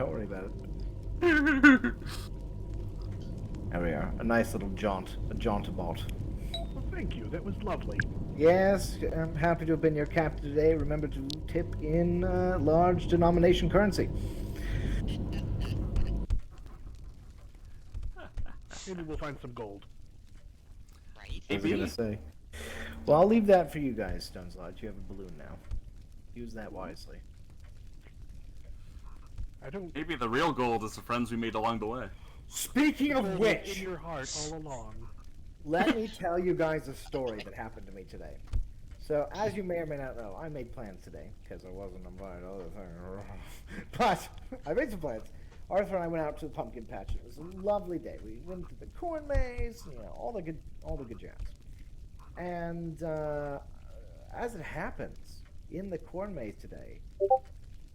worry about it. There we are. A nice little jaunt-about. Well, thank you. That was lovely. Yes, I'm happy to have been your captain today. Remember to tip in large denomination currency. Maybe we'll find some gold. Right. I was gonna say. Well, I'll leave that for you guys, Stones Lodge. You have a balloon now. Use that wisely. I don't. Maybe the real gold is the friends we made along the way. Speaking of Gold which, in your heart all along. let me tell you guys a story that happened to me today. So, as you may or may not know, I made plans today because I wasn't invited to other things. But I made some plans. Arthur and I went out to the pumpkin patch. It was a lovely day. We went to the corn maze, all the good jazz. And as it happens, in the corn maze today,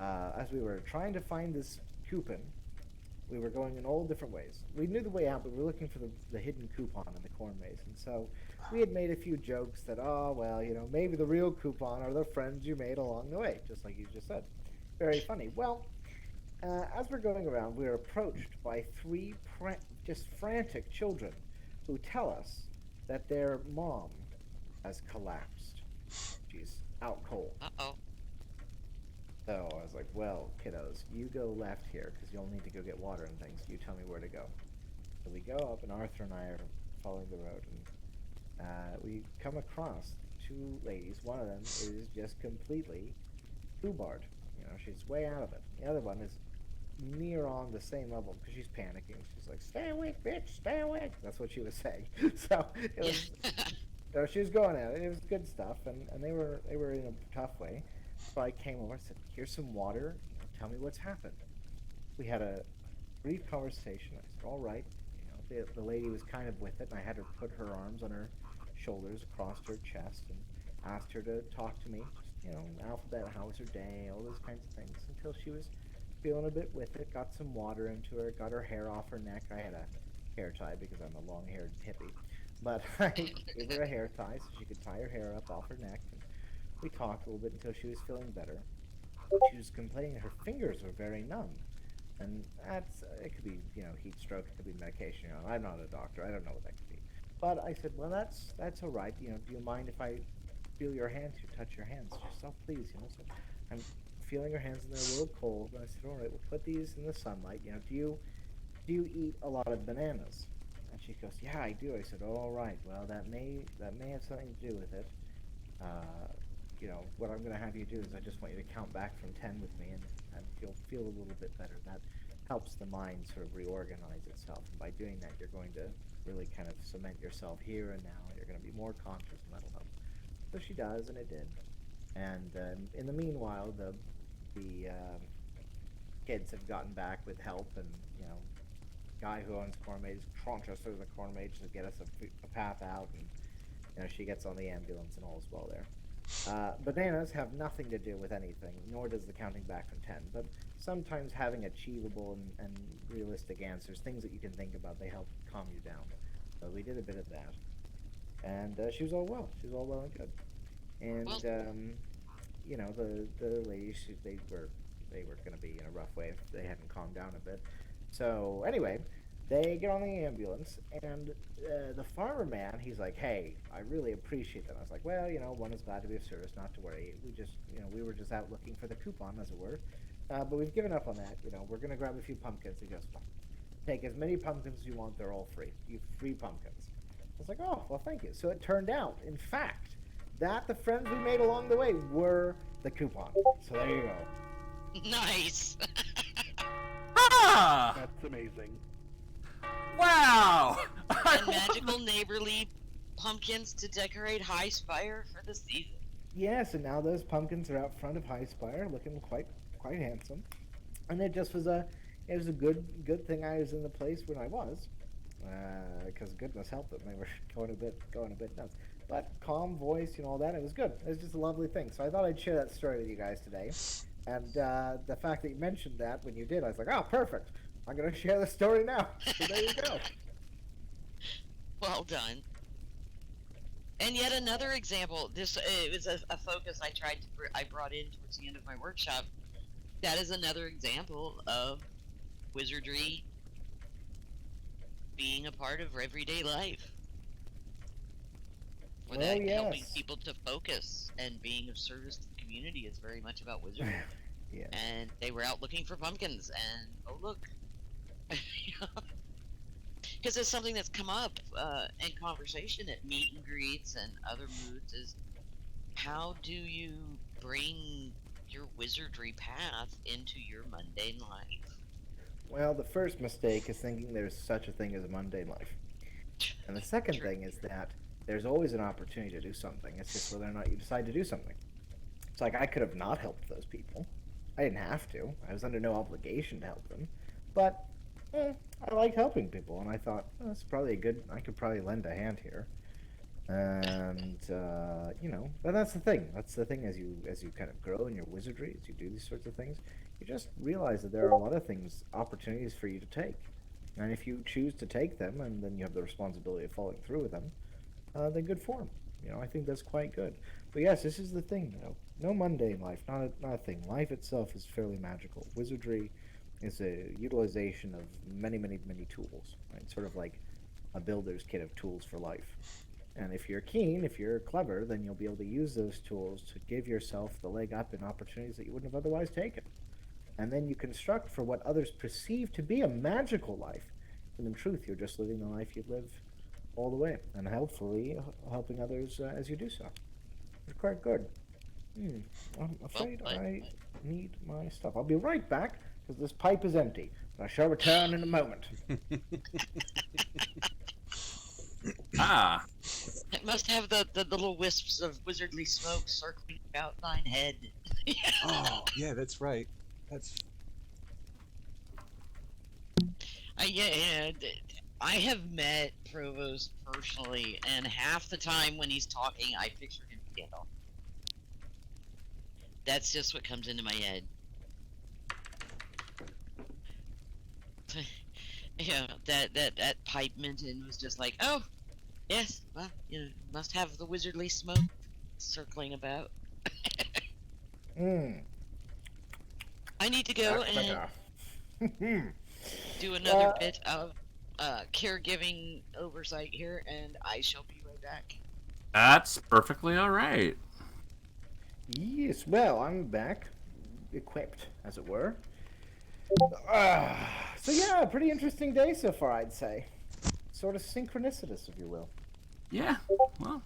as we were trying to find this coupon, we were going in all different ways. We knew the way out, but we were looking for the hidden coupon in the corn maze. And so we had made a few jokes that, oh, well, maybe the real coupon are the friends you made along the way, just like you just said. Very funny. Well, as we're going around, we are approached by three just frantic children who tell us that their mom has collapsed. She's out cold. Uh-oh. So I was like, well, kiddos, you go left here because you'll need to go get water and things. You tell me where to go. So we go up, and Arthur and I are following the road, and we come across two ladies. One of them is just completely foobarred. She's way out of it. The other one is near on the same level because she's panicking. She's like, "Stay awake, bitch! Stay awake!" That's what she was saying. So it was. She was going at it. It was good stuff, and they were in a tough way. So I came over and said, "Here's some water. Tell me what's happened." We had a brief conversation. I said, "All right." The lady was kind of with it, and I had her put her arms on her shoulders across her chest and asked her to talk to me. Alphabet, how was her day, all those kinds of things, until she was feeling a bit with it. Got some water into her, got her hair off her neck. I had a hair tie because I'm a long-haired hippie. But I gave her a hair tie so she could tie her hair up off her neck. And we talked a little bit until she was feeling better. She was complaining that her fingers were very numb. And it could be, heat stroke, it could be medication. I'm not a doctor, I don't know what that could be. But I said, well, that's all right. Do you mind if I feel your hands, touch your hands? She said, oh, please, So I'm feeling her hands, and they're a little cold. And I said, all right, we'll put these in the sunlight. Do you eat a lot of bananas? And she goes, yeah, I do. I said, all right, well, that may have something to do with it. What I'm going to have you do is I just want you to count back from 10 with me, and you'll feel a little bit better. That helps the mind sort of reorganize itself. And by doing that, you're going to really kind of cement yourself here and now. You're going to be more conscious, and that'll help. So she does, and it did. And in the meanwhile, the kids have gotten back with help, and guy who owns Corn Maze trunked us through the Corn Maze to get us a path out, and she gets on the ambulance and all is well there. Bananas have nothing to do with anything, nor does the counting back from 10. But sometimes having achievable and realistic answers, things that you can think about, they help calm you down. So we did a bit of that. And she was all well. She was all well and good. And, you know, the ladies, they were going to be in a rough way if they hadn't calmed down a bit. So, anyway, they get on the ambulance, and the farmer man, he's like, hey, I really appreciate that. I was like, well, you know, one is glad to be of service, not to worry. We were just out looking for the coupon, as it were. But we've given up on that. You know, we're going to grab a few pumpkins. He goes, well, take as many pumpkins as you want. They're all free. You free pumpkins. I was like, oh, well, thank you. So it turned out, in fact, that the friends we made along the way were the coupon. So there you go. Nice. Ah! That's amazing. Wow! And magical neighborly pumpkins to decorate High Spire for the season. Yes, and now those pumpkins are out front of High Spire, looking quite handsome. And it just was a good thing I was in the place when I was, because goodness help them, they were going a bit nuts. But calm voice, you know, all that, it was good. It was just a lovely thing. So I thought I'd share that story with you guys today. And the fact that you mentioned that when you did, I was like, oh, perfect. I'm going to share the story now. So there you go. Well done. And yet another example. This it was a focus I brought in towards the end of my workshop. That is another example of wizardry being a part of everyday life. Where Well, that helping yes. people to focus and being of service to the community is very much about wizardry. Yeah. And they were out looking for pumpkins, and oh look, because it's something that's come up in conversation at meet and greets and other moods is how do you bring your wizardry path into your mundane life? Well, the first mistake is thinking there's such a thing as a mundane life. And the second thing is that there's always an opportunity to do something. It's just whether or not you decide to do something. It's like I could have not helped those people. I didn't have to. I was under no obligation to help them. But I like helping people, and I thought, that's probably I could probably lend a hand here. And you know, but that's the thing. That's the thing as you kind of grow in your wizardry, as you do these sorts of things, you just realize that there are a lot of things, opportunities for you to take. And if you choose to take them, and then you have the responsibility of following through with them, then good form. You know, I think that's quite good. But yes, this is the thing, you know, no mundane life, not a thing. Life itself is fairly magical. Wizardry is a utilization of many tools, right? Sort of like a builder's kit of tools for life. And if you're keen, if you're clever, then you'll be able to use those tools to give yourself the leg up in opportunities that you wouldn't have otherwise taken. And then you construct for what others perceive to be a magical life. And in truth, you're just living the life you'd live all the way, and hopefully helping others as you do so. It's quite good. I'm afraid I need my stuff. I'll be right back, because this pipe is empty. I shall return in a moment. Ah. It must have the little wisps of wizardly smoke circling about thine head. Oh, yeah, that's right. That's I have met Provost personally, and half the time when he's talking, I picture him Gandalf. That's just what comes into my head. Yeah, that pipe Minton was just like, oh, yes, well, you know, must have the wizardly smoke circling about. I need to go and do another bit of caregiving oversight here, and I shall be right back. That's perfectly all right. Yes, well, I'm back, equipped, as it were. So yeah, pretty interesting day so far, I'd say. Sort of synchronicitous, if you will. Yeah, well,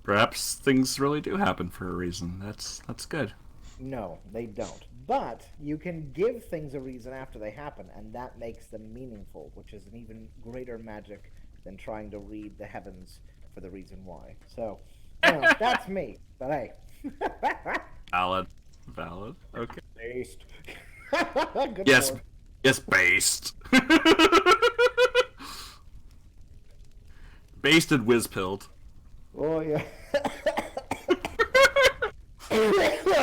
perhaps things really do happen for a reason. That's good. No, they don't. But you can give things a reason after they happen, and that makes them meaningful, which is an even greater magic than trying to read the heavens for the reason why. So, you know, that's me. But hey. Valid. Okay. Based. Good Yes. Lord. Yes, based. Based and whiz-pilled. Oh, yeah.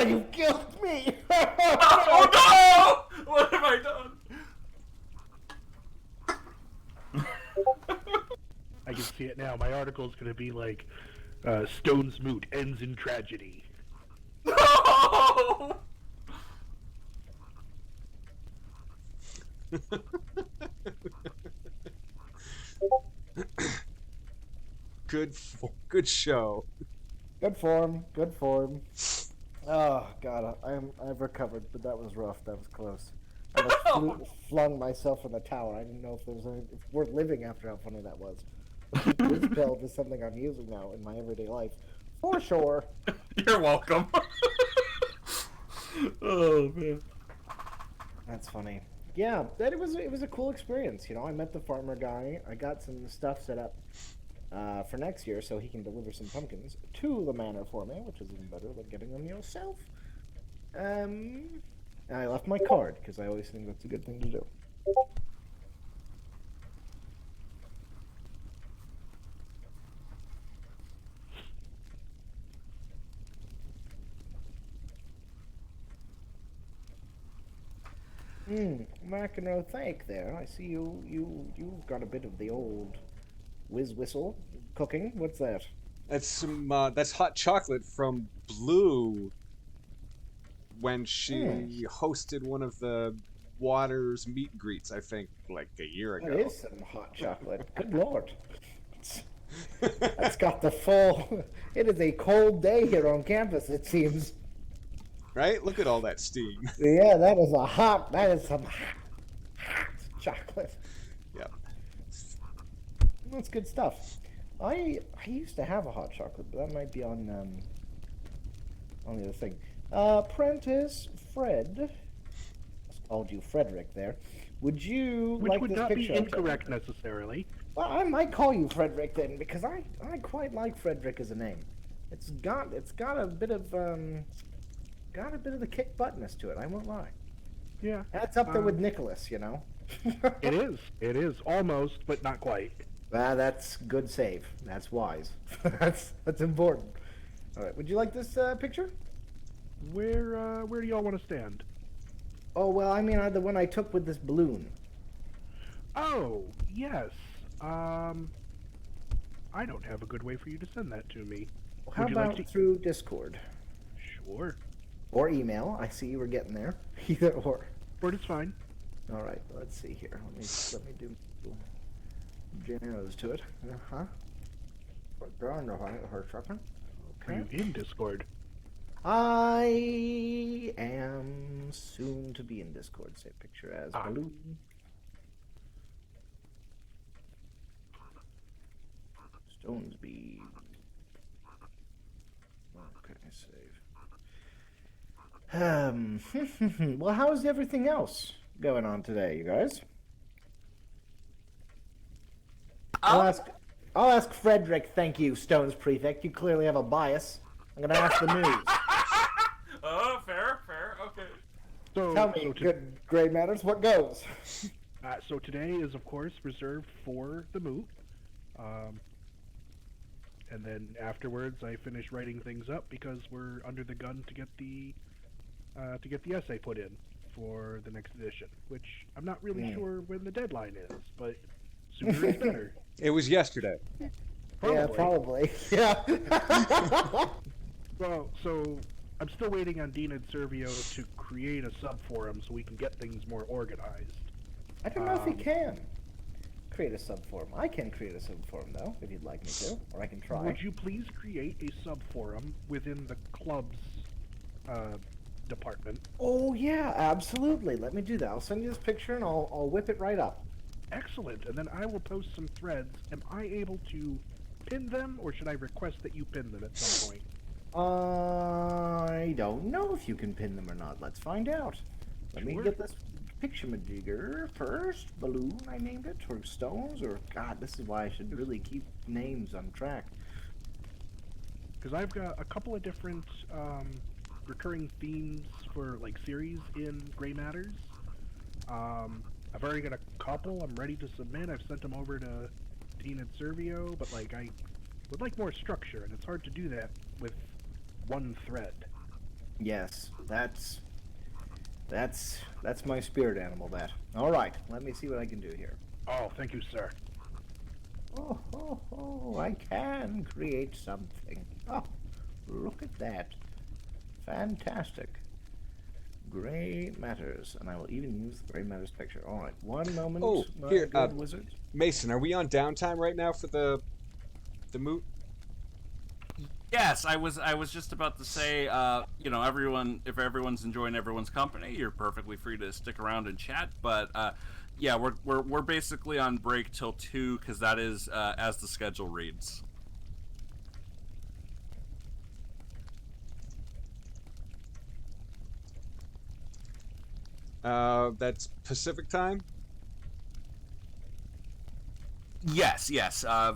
You killed me! Oh no! What have I done? I can see it now. My article's going to be like, Stone's Moot ends in tragedy. No! Good show. Good form. Good form. Oh God, I've recovered, but that was rough. That was close. I almost flung myself from the tower. I didn't know if there was if it's worth living after how funny that was. This build is something I'm using now in my everyday life, for sure. You're welcome. Oh man, that's funny. Yeah, it was a cool experience. You know, I met the farmer guy. I got some stuff set up for next year so he can deliver some pumpkins to the manor for me, which is even better than getting them yourself. And I left my card because I always think that's a good thing to do. McEnroe, thank there. I see you've got a bit of the old whiz whistle cooking. What's that? That's that's hot chocolate from Blue when she hosted one of the Waters meet and greets, I think, like a year ago. That is some hot chocolate. Good lord. That's got the full... It is a cold day here on campus, it seems. Right? Look at all that steam. Yeah, that is some hot chocolate. Yep. That's good stuff. I used to have a hot chocolate, but that might be on the other thing. Prentice Fred, I called you Frederick there. Would you Which like would this not picture? be incorrect necessarily. Well, I might call you Frederick then, because I quite like Frederick as a name. It's got a bit of the kick buttness to it. I won't lie. Yeah. That's up there with Nicholas, you know. It is almost, but not quite. That's good save. That's wise. that's important. All right. Would you like this picture? Where do y'all want to stand? Oh well, I mean the one I took with this balloon. Oh yes. I don't have a good way for you to send that to me. Well, how about through Discord? Sure. Or email. I see you were getting there. Either or. Word is fine. All right. Let's see here. Let me do generals to it. Okay. Are you in Discord? I am soon to be in Discord. Say picture as balloon. Stonesby. Okay, save. Well, how's everything else going on today, you guys? I'll ask Frederick. Thank you, Stones Prefect. You clearly have a bias. I'm gonna ask the news. Oh, fair, okay. So, tell me, good Gray Matters, what goes? So today is, of course, reserved for the Moot. And then afterwards, I finish writing things up because we're under the gun to get the essay put in for the next edition, which I'm not really sure when the deadline is, but sooner is better. It was yesterday. Probably. Yeah. Well, so I'm still waiting on Dean and Servio to create a sub-forum so we can get things more organized. I don't know if he can create a sub-forum. I can create a sub-forum, though, if you'd like me to, or I can try. Would you please create a sub-forum within the club's department? Oh, yeah, absolutely. Let me do that. I'll send you this picture, and I'll whip it right up. Excellent. And then I will post some threads. Am I able to pin them, or should I request that you pin them at some point? I don't know if you can pin them or not. Let's find out. Let me get this picture majigger first. Balloon, I named it, or stones, or God, this is why I should really keep names on track. Because I've got a couple of different recurring themes for like series in Gray Matters. I've already got a couple I'm ready to submit. I've sent them over to Dean and Servio, but like I would like more structure, and it's hard to do that with one thread. Yes, that's my spirit animal. That. All right. Let me see what I can do here. Oh, thank you, sir. Oh, I can create something. Oh, look at that. Fantastic. Gray matters, and I will even use the gray matters picture. All right, one moment, Oh, my here, good wizard. Mason, are we on downtime right now for the moot? Yes, I was just about to say, if everyone's enjoying everyone's company, you're perfectly free to stick around and chat. But yeah, we're basically on break till 2 because that is as the schedule reads. That's Pacific time? Yes,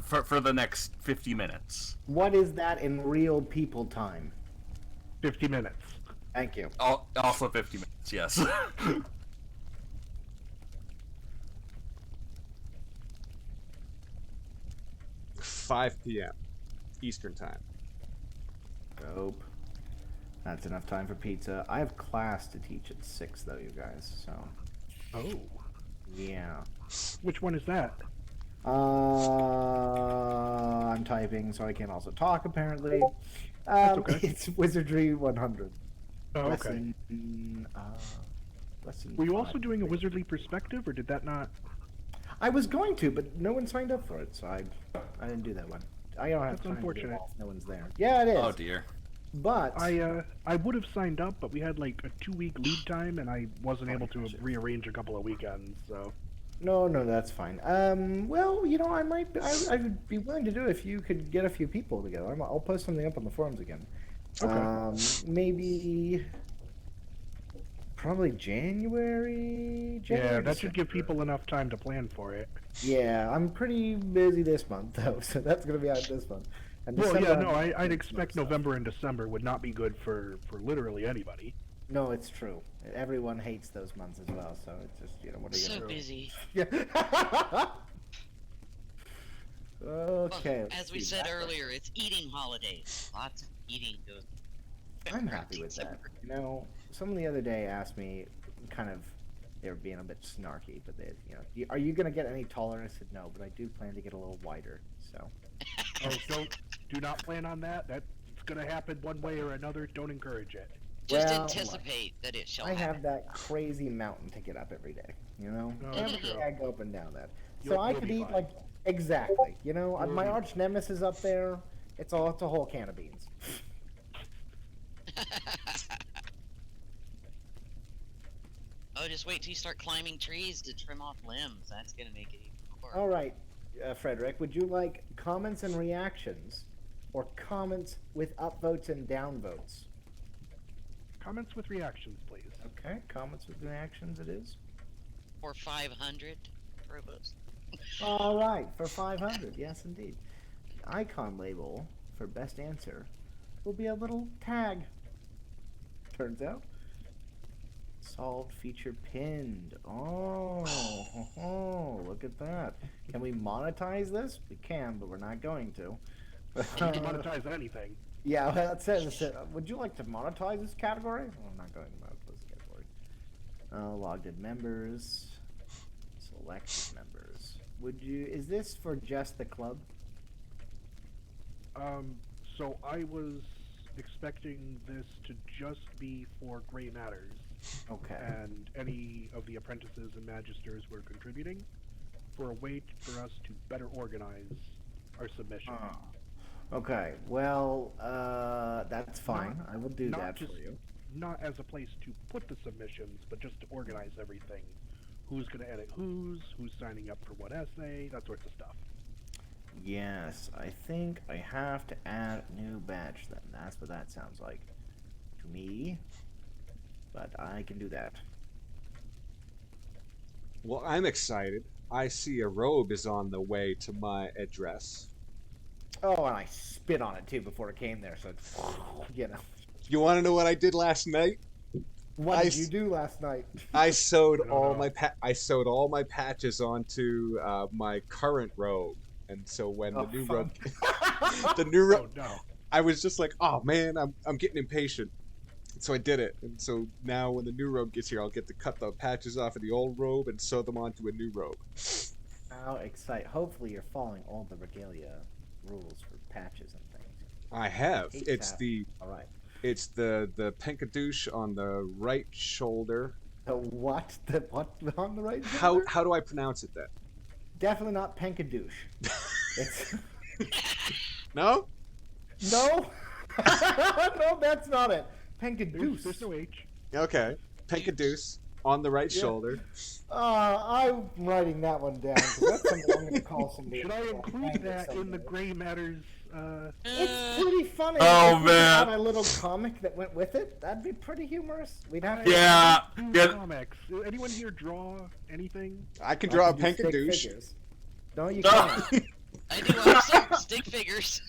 for the next 50 minutes. What is that in real people time? 50 minutes. Thank you. Also 50 minutes, yes. 5 p.m. Eastern time. Dope. That's enough time for pizza. I have class to teach at 6, though, you guys, so... Oh. Yeah. Which one is that? I'm typing, so I can also talk, apparently. Okay. It's Wizardry 100. Oh, okay. Lesson Were you 5. also doing a wizardly perspective, or did that not... I was going to, but no one signed up for it, so I didn't do that one. I don't have That's time unfortunate. to do it if no one's there. Yeah, it is. Oh dear. But I would have signed up, but we had like a 2-week lead time, and I wasn't able to rearrange a couple of weekends, so... No, that's fine. Well, I'd be willing to do it if you could get a few people together. I'll post something up on the forums again. Okay. Maybe... Probably January? Yeah, that should give people enough time to plan for it. Yeah, I'm pretty busy this month, though, so that's going to be out this month. And Well, December, yeah, no, I'd expect November and December would not be good for literally anybody. No, it's true. Everyone hates those months as well, so it's just, what are you So going to do? busy. Yeah. Okay. Well, as we said earlier, it's eating holidays. Lots of eating goes. I'm happy with that. Someone the other day asked me, they were being a bit snarky, but they, are you going to get any taller? I said no, but I do plan to get a little wider, so. Oh, do not plan on that. That's going to happen one way or another. Don't encourage it. Just Well, anticipate that it shall I happen. have that crazy mountain to get up every day, Oh, Every true. day I go up and down that. So You'll I be could eat fine. exactly, my arch nemesis up there, it's a whole can of beans. Oh, just wait till you start climbing trees to trim off limbs. That's gonna make it even more. All right, Frederick, would you like comments and reactions, or comments with upvotes and downvotes? Comments with reactions, please. Okay, comments with reactions it is. For 500 Provost. All right, for 500, yes indeed. The icon label for best answer will be a little tag. Turns out. Solved feature pinned. Oh, look at that. Can we monetize this? We can, but we're not going to. You can monetize anything. Yeah, well, that says, would you like to monetize this category? Well, I'm not going to monetize this category. Logged in members. Selected members. Is this for just the club? So I was expecting this to just be for Gray Matters. Okay. And any of the apprentices and magisters were contributing for a way for us to better organize our submission. Okay, well, that's fine. I will do not that just, for you. Not as a place to put the submissions, but just to organize everything. Who's going to edit who's signing up for what essay, that sorts of stuff. Yes, I think I have to add a new badge then. That's what that sounds like to me. But I can do that. Well, I'm excited. I see a robe is on the way to my address. Oh, and I spit on it too before it came there, so it's, You want to know what I did last night? What did you do last night? I sewed all my patches onto my current robe, and so when the new robe, Oh, no. I was just like, oh man, I'm getting impatient. So I did it, and so now when the new robe gets here, I'll get to cut the patches off of the old robe and sew them onto a new robe. How exciting! Hopefully, you're following all the regalia rules for patches and things. I have. Hate It's that. the All right. it's the penkadoosh on the right shoulder. The what? The what on the right? How shoulder? how do I pronounce it then? Definitely not penkadoosh. It's No? no, no, that's not it. Penkadoosh. There's no H. Okay. Penkadoosh on the right Yeah. shoulder. I'm writing that one down because that's something I'm going to call somebody. Should I include that in the Gray Matters? It's pretty funny. Oh, If we had man. a little comic that went with it, that'd be pretty humorous. We'd have Yeah. Do Yeah. comics. Anyone here draw anything? I can I draw a can do stick penkadoosh. figures. No, you No. can't. I do also stick figures.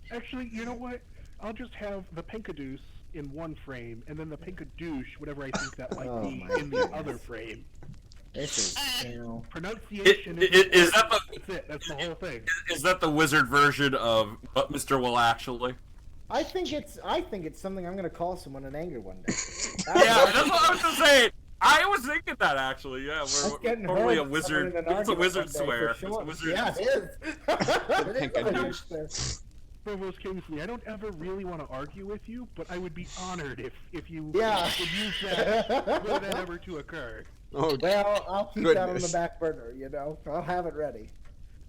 Actually, you know what? I'll just have the Pinkadoos in one frame, and then the Pinkadoosh, whatever I think that might Oh be, my in the goodness. other frame. This is, you know. Pronunciation Is that the That's it. That's the whole thing. is that the wizard version of what Mr. Will actually? I think it's something I'm going to call someone in anger one day. Yeah, that's what I was just saying. I was thinking that actually. Yeah, That's we're getting totally heard a wizard. in an It's a argument wizard one day, swear. for It's a sure. wizard. Yeah, it is. It is. Penkadoosh. Provost Kingsley, I don't ever really want to argue with you, but I would be honored if you Yeah. would use that were that ever to occur. Oh, Well, I'll keep that on the Goodness. back burner. You know, I'll have it ready.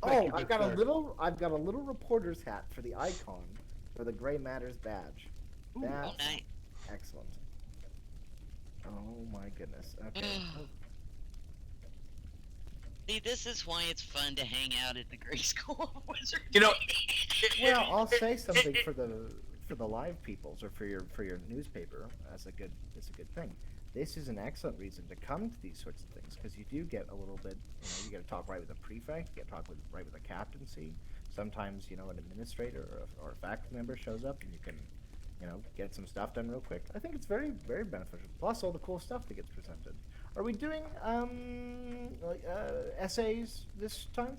Thank Oh, you, I've good got sir. I've got a little reporter's hat for the icon for the Gray Matters badge. Ooh, That's Oh, nice. excellent. Oh my goodness. Okay. See, this is why it's fun to hang out at the Gray School of Wizardry. You know, Well, I'll say something for the live peoples or for your newspaper as a good thing. This is an excellent reason to come to these sorts of things because you do get a little bit. You get to talk right with a prefect. You get to talk right with a captaincy. Sometimes an administrator or a faculty member shows up and you can get some stuff done real quick. I think it's very, very beneficial. Plus all the cool stuff that gets presented. Are we doing essays this time?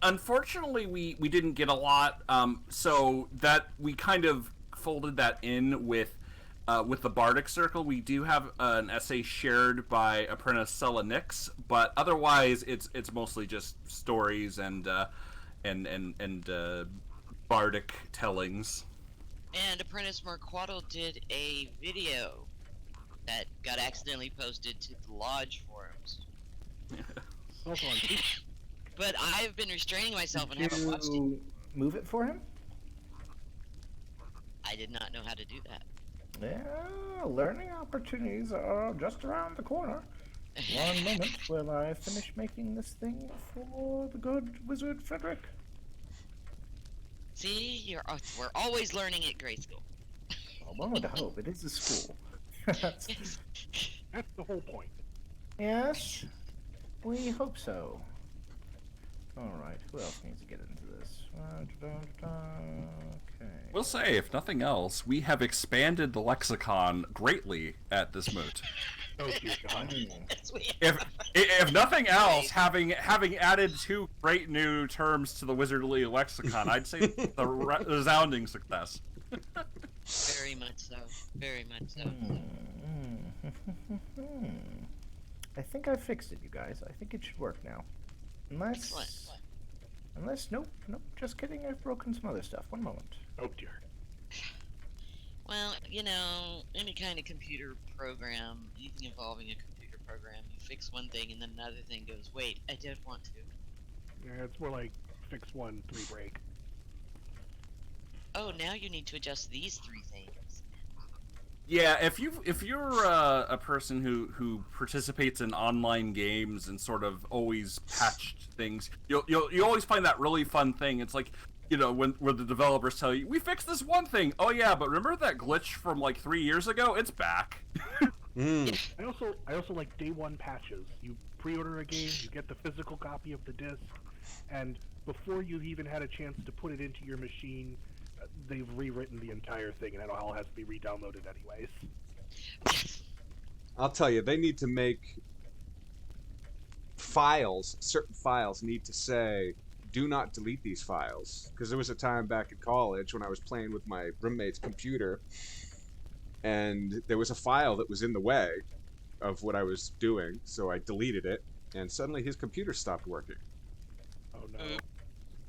Unfortunately, we didn't get a lot. So that we kind of folded that in with the Bardic Circle. We do have an essay shared by apprentice Sella Nix, but otherwise it's mostly just stories and Bardic tellings. And Apprentice Merquaddle did a video that got accidentally posted to the Lodge forums. Hold on. But I've been restraining myself and Did haven't watched it. you move it for him? I did not know how to do that. Yeah, learning opportunities are just around the corner. One moment while I finish making this thing for the good wizard Frederick. See, we're always learning at Gray School. Well, one would hope. It is a school. That's- That's the whole point. yes, we hope so. Alright, who else needs to get into this? Okay. We'll say, if nothing else, we have expanded the lexicon greatly at this moot. Oh dear God. Yes, we If nothing else, having added 2 great new terms to the wizardly lexicon, I'd say the resounding success. very much so. Very much so. I think I fixed it, you guys. I think it should work now. Excellent. Nope, just kidding. I've broken some other stuff. One moment. Oh dear. Well, any kind of computer program, anything involving a computer program, you fix one thing and then another thing goes, wait, I don't want to. Yeah, it's more like fix 1, 3 break. Oh, now you need to adjust these 3 things. Yeah, if you're a person who participates in online games and sort of always patched things, you always find that really fun thing. It's like, when the developers tell you, we fixed this one thing. Oh yeah, but remember that glitch from like 3 years ago? It's back. Mm. I also like day 1 patches. You pre-order a game, you get the physical copy of the disc, and before you've even had a chance to put it into your machine, they've rewritten the entire thing, and it all has to be re-downloaded anyways. I'll tell you, they need to make certain files need to say, do not delete these files. Because there was a time back in college when I was playing with my roommate's computer, and there was a file that was in the way of what I was doing, so I deleted it, and suddenly his computer stopped working. Oh no.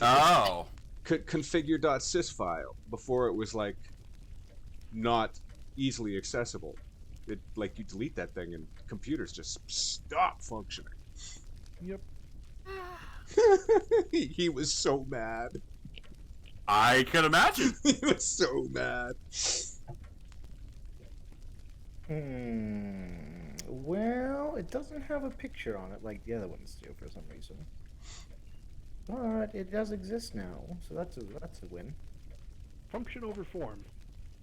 Oh. Configure.sys file. Before it was like not easily accessible. It like you delete that thing and computers just stop functioning. Yep. He was so mad. I can imagine. He was so mad. Well, it doesn't have a picture on it like the other ones do for some reason. But it does exist now, so that's a win. Function over form.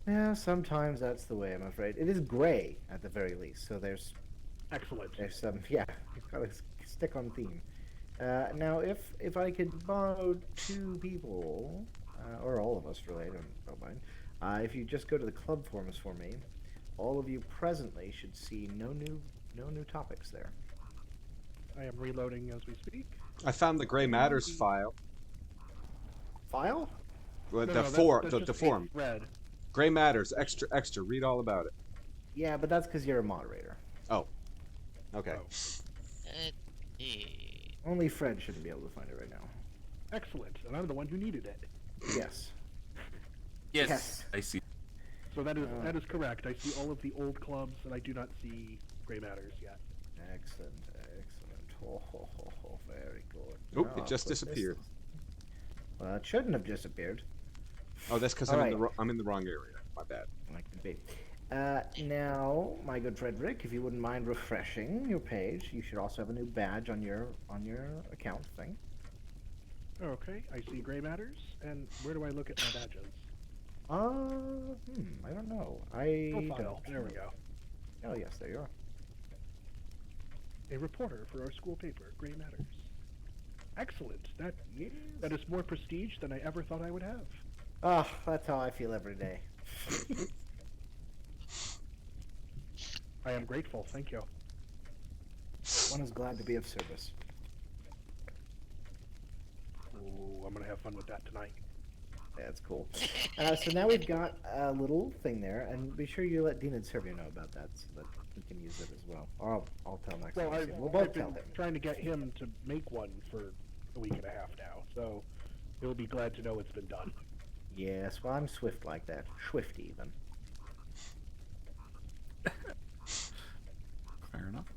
Yeah, sometimes that's the way, I'm afraid. It is gray at the very least, so there's Excellent. some you've got to stick on theme. Now, if I could borrow 2 people, or all of us really, I don't mind. If you just go to the club forums for me, all of you presently should see no new topics there. I am reloading as we speak. I found the Gray Matters file. File? Well, No, the no, forum. that's The just forum. Red. Gray Matters. Extra. Read all about it. Yeah, but that's because you're a moderator. Oh. Okay. Only Fred shouldn't be able to find it right now. Excellent. And I'm the one who needed it. Yes. Yes. I see. So that is correct. I see all of the old clubs, and I do not see Gray Matters yet. Excellent. Very good. Oop, it just disappeared. Well, it shouldn't have disappeared. Oh, that's because I'm in the wrong area. My bad. Like the big. Now, my good Frederick, if you wouldn't mind refreshing your page, you should also have a new badge on your account thing. Okay, I see Gray Matters. And where do I look at my badges? I don't know. Profile. There we go. Oh yes, there you are. A reporter for our school paper, Gray Matters. Excellent. That is more prestige than I ever thought I would have. That's how I feel every day. I am grateful. Thank you. One is glad to be of service. Oh, I'm gonna have fun with that tonight. That's cool. So now we've got a little thing there, and be sure you let Dean and Servio know about that so that he can use it as well. Or I'll tell next Well, time. We'll I've both tell been him. trying to get him to make one for a week and a half now, so he'll be glad to know it's been done. Yes, well, I'm swift like that. Swift even. Fair enough.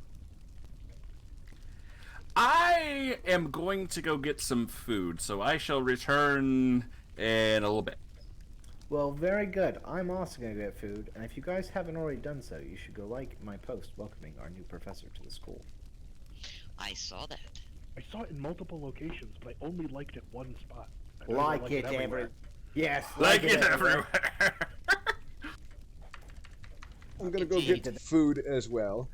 I am going to go get some food, so I shall return in a little bit. Well, very good. I'm also going to get food, and if you guys haven't already done so, you should go like my post welcoming our new professor to the school. I saw that. I saw it in multiple locations, but I only liked it one spot. I Like like it everywhere. everywhere. Yes, Like it everywhere. I'm gonna go get food as well.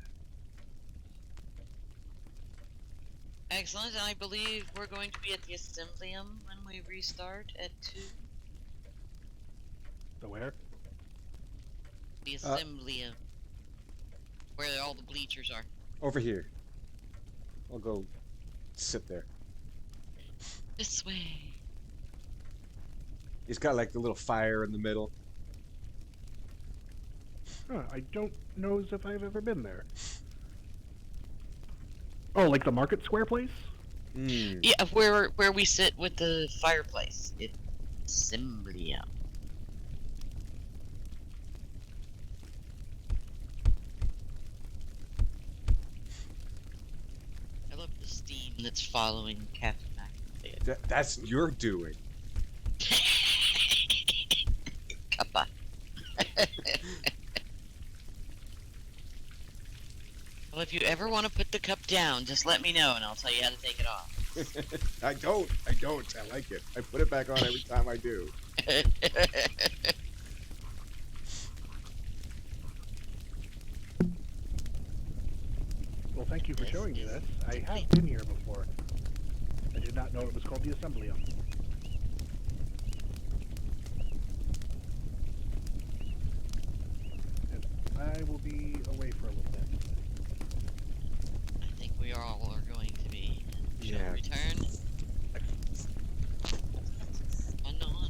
Excellent, and I believe we're going to be at the Assemblyum when we restart at 2. So where? The Assemblyum. Where all the bleachers are. Over here. I'll go sit there. This way. He's got like the little fire in the middle. Huh, I don't know as if I've ever been there. Oh, like the Market Square place? Yeah, where we sit with the fireplace. It's Assemblyum. I love the steam that's following Captain McAfee. That's your doing. Kappa. Well, if you ever want to put the cup down, just let me know and I'll tell you how to take it off. I don't. I like it. I put it back on every time I do. Well, thank you for showing me this. I have been here before. I did not know it was called the Assemblyum. And I will be away for a little bit. I think we all are going to be. Shall Yeah. we return? On.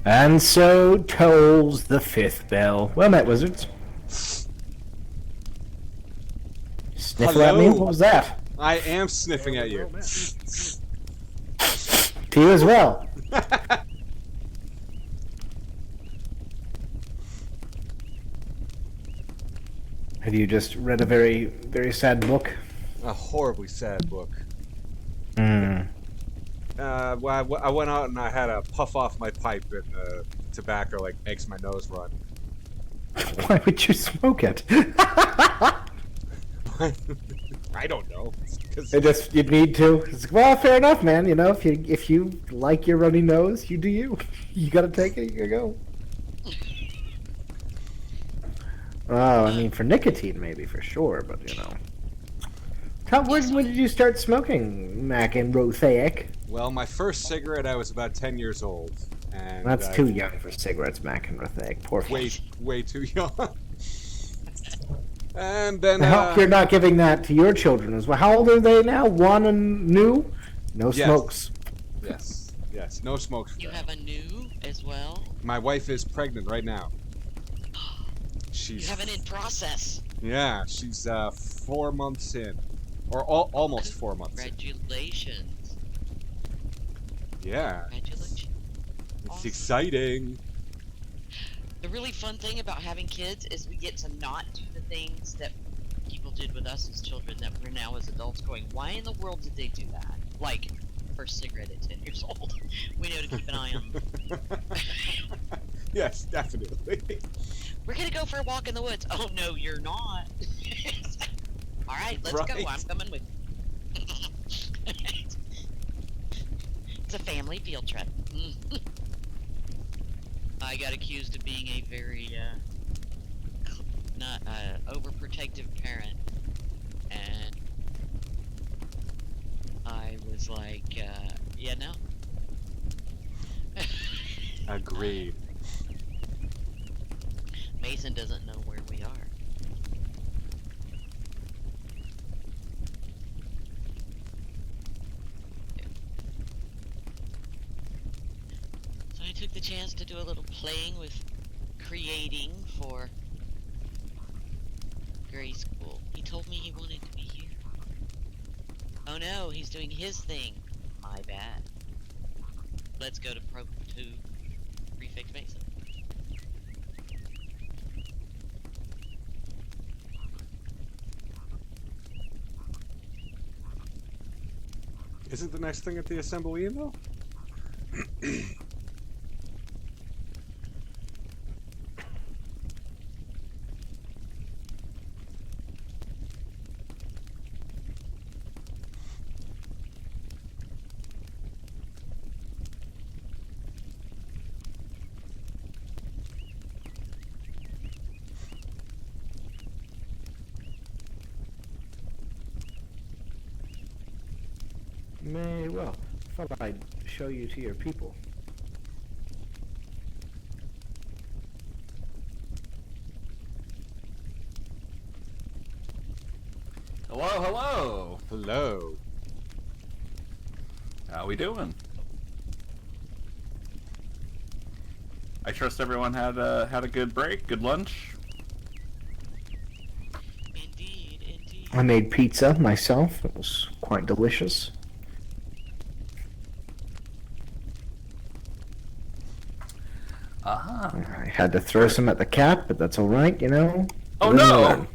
And so tolls the 5th bell. Well met, wizards. Sniffle at me? Hello. What was that? I am sniffing at you. To you as well. Have you just read a very, very sad book? A horribly sad book. Hmm. Well, I went out and I had a puff off my pipe, and tobacco like makes my nose run. Why would you smoke it? I don't know. You'd need to. It's, well, fair enough, man. You know, if you like your runny nose, you do you. You gotta take it. You gotta go. Oh, I mean, for nicotine, maybe for sure, but you know. When did you start smoking, Mac and Rothaic? Well, my first cigarette, I was about 10 years old, and That's too young for cigarettes, Mac and Rothaic. Poor way too young. And then I hope you're not giving that to your children as well. How old are they now? 1 and new? No Yes. smokes. Yes, no smokes. You have a new as well? My wife is pregnant right now. You have it in process. Yeah, she's 4 months in, or almost 4 months. Congratulations. Yeah. Congratulations. It's Awesome. exciting. The really fun thing about having kids is we get to not do the things that people did with us as children that we're now as adults going, why in the world did they do that? Like, first cigarette at 10 years old. We know to keep an eye on them. Yes, definitely. We're going to go for a walk in the woods. Oh, no, you're not. All right, let's go. I'm coming with you. It's a family field trip. I got accused of being a very not overprotective parent, and I was like, yeah, no. Agreed. Mason doesn't know where we are. So I took the chance to do a little playing with creating for grade school. He told me he wanted to be here. Oh no, he's doing his thing. My bad. Let's go to Prefix Mason. Isn't the next thing at the assembly though? May well. Thought I'd show you to your people. Hello, hello. Hello. How we doing? I trust everyone had a good break, good lunch. Indeed, indeed. I made pizza myself. It was quite delicious. I had to throw some at the cat, but that's all right, you know. Oh no!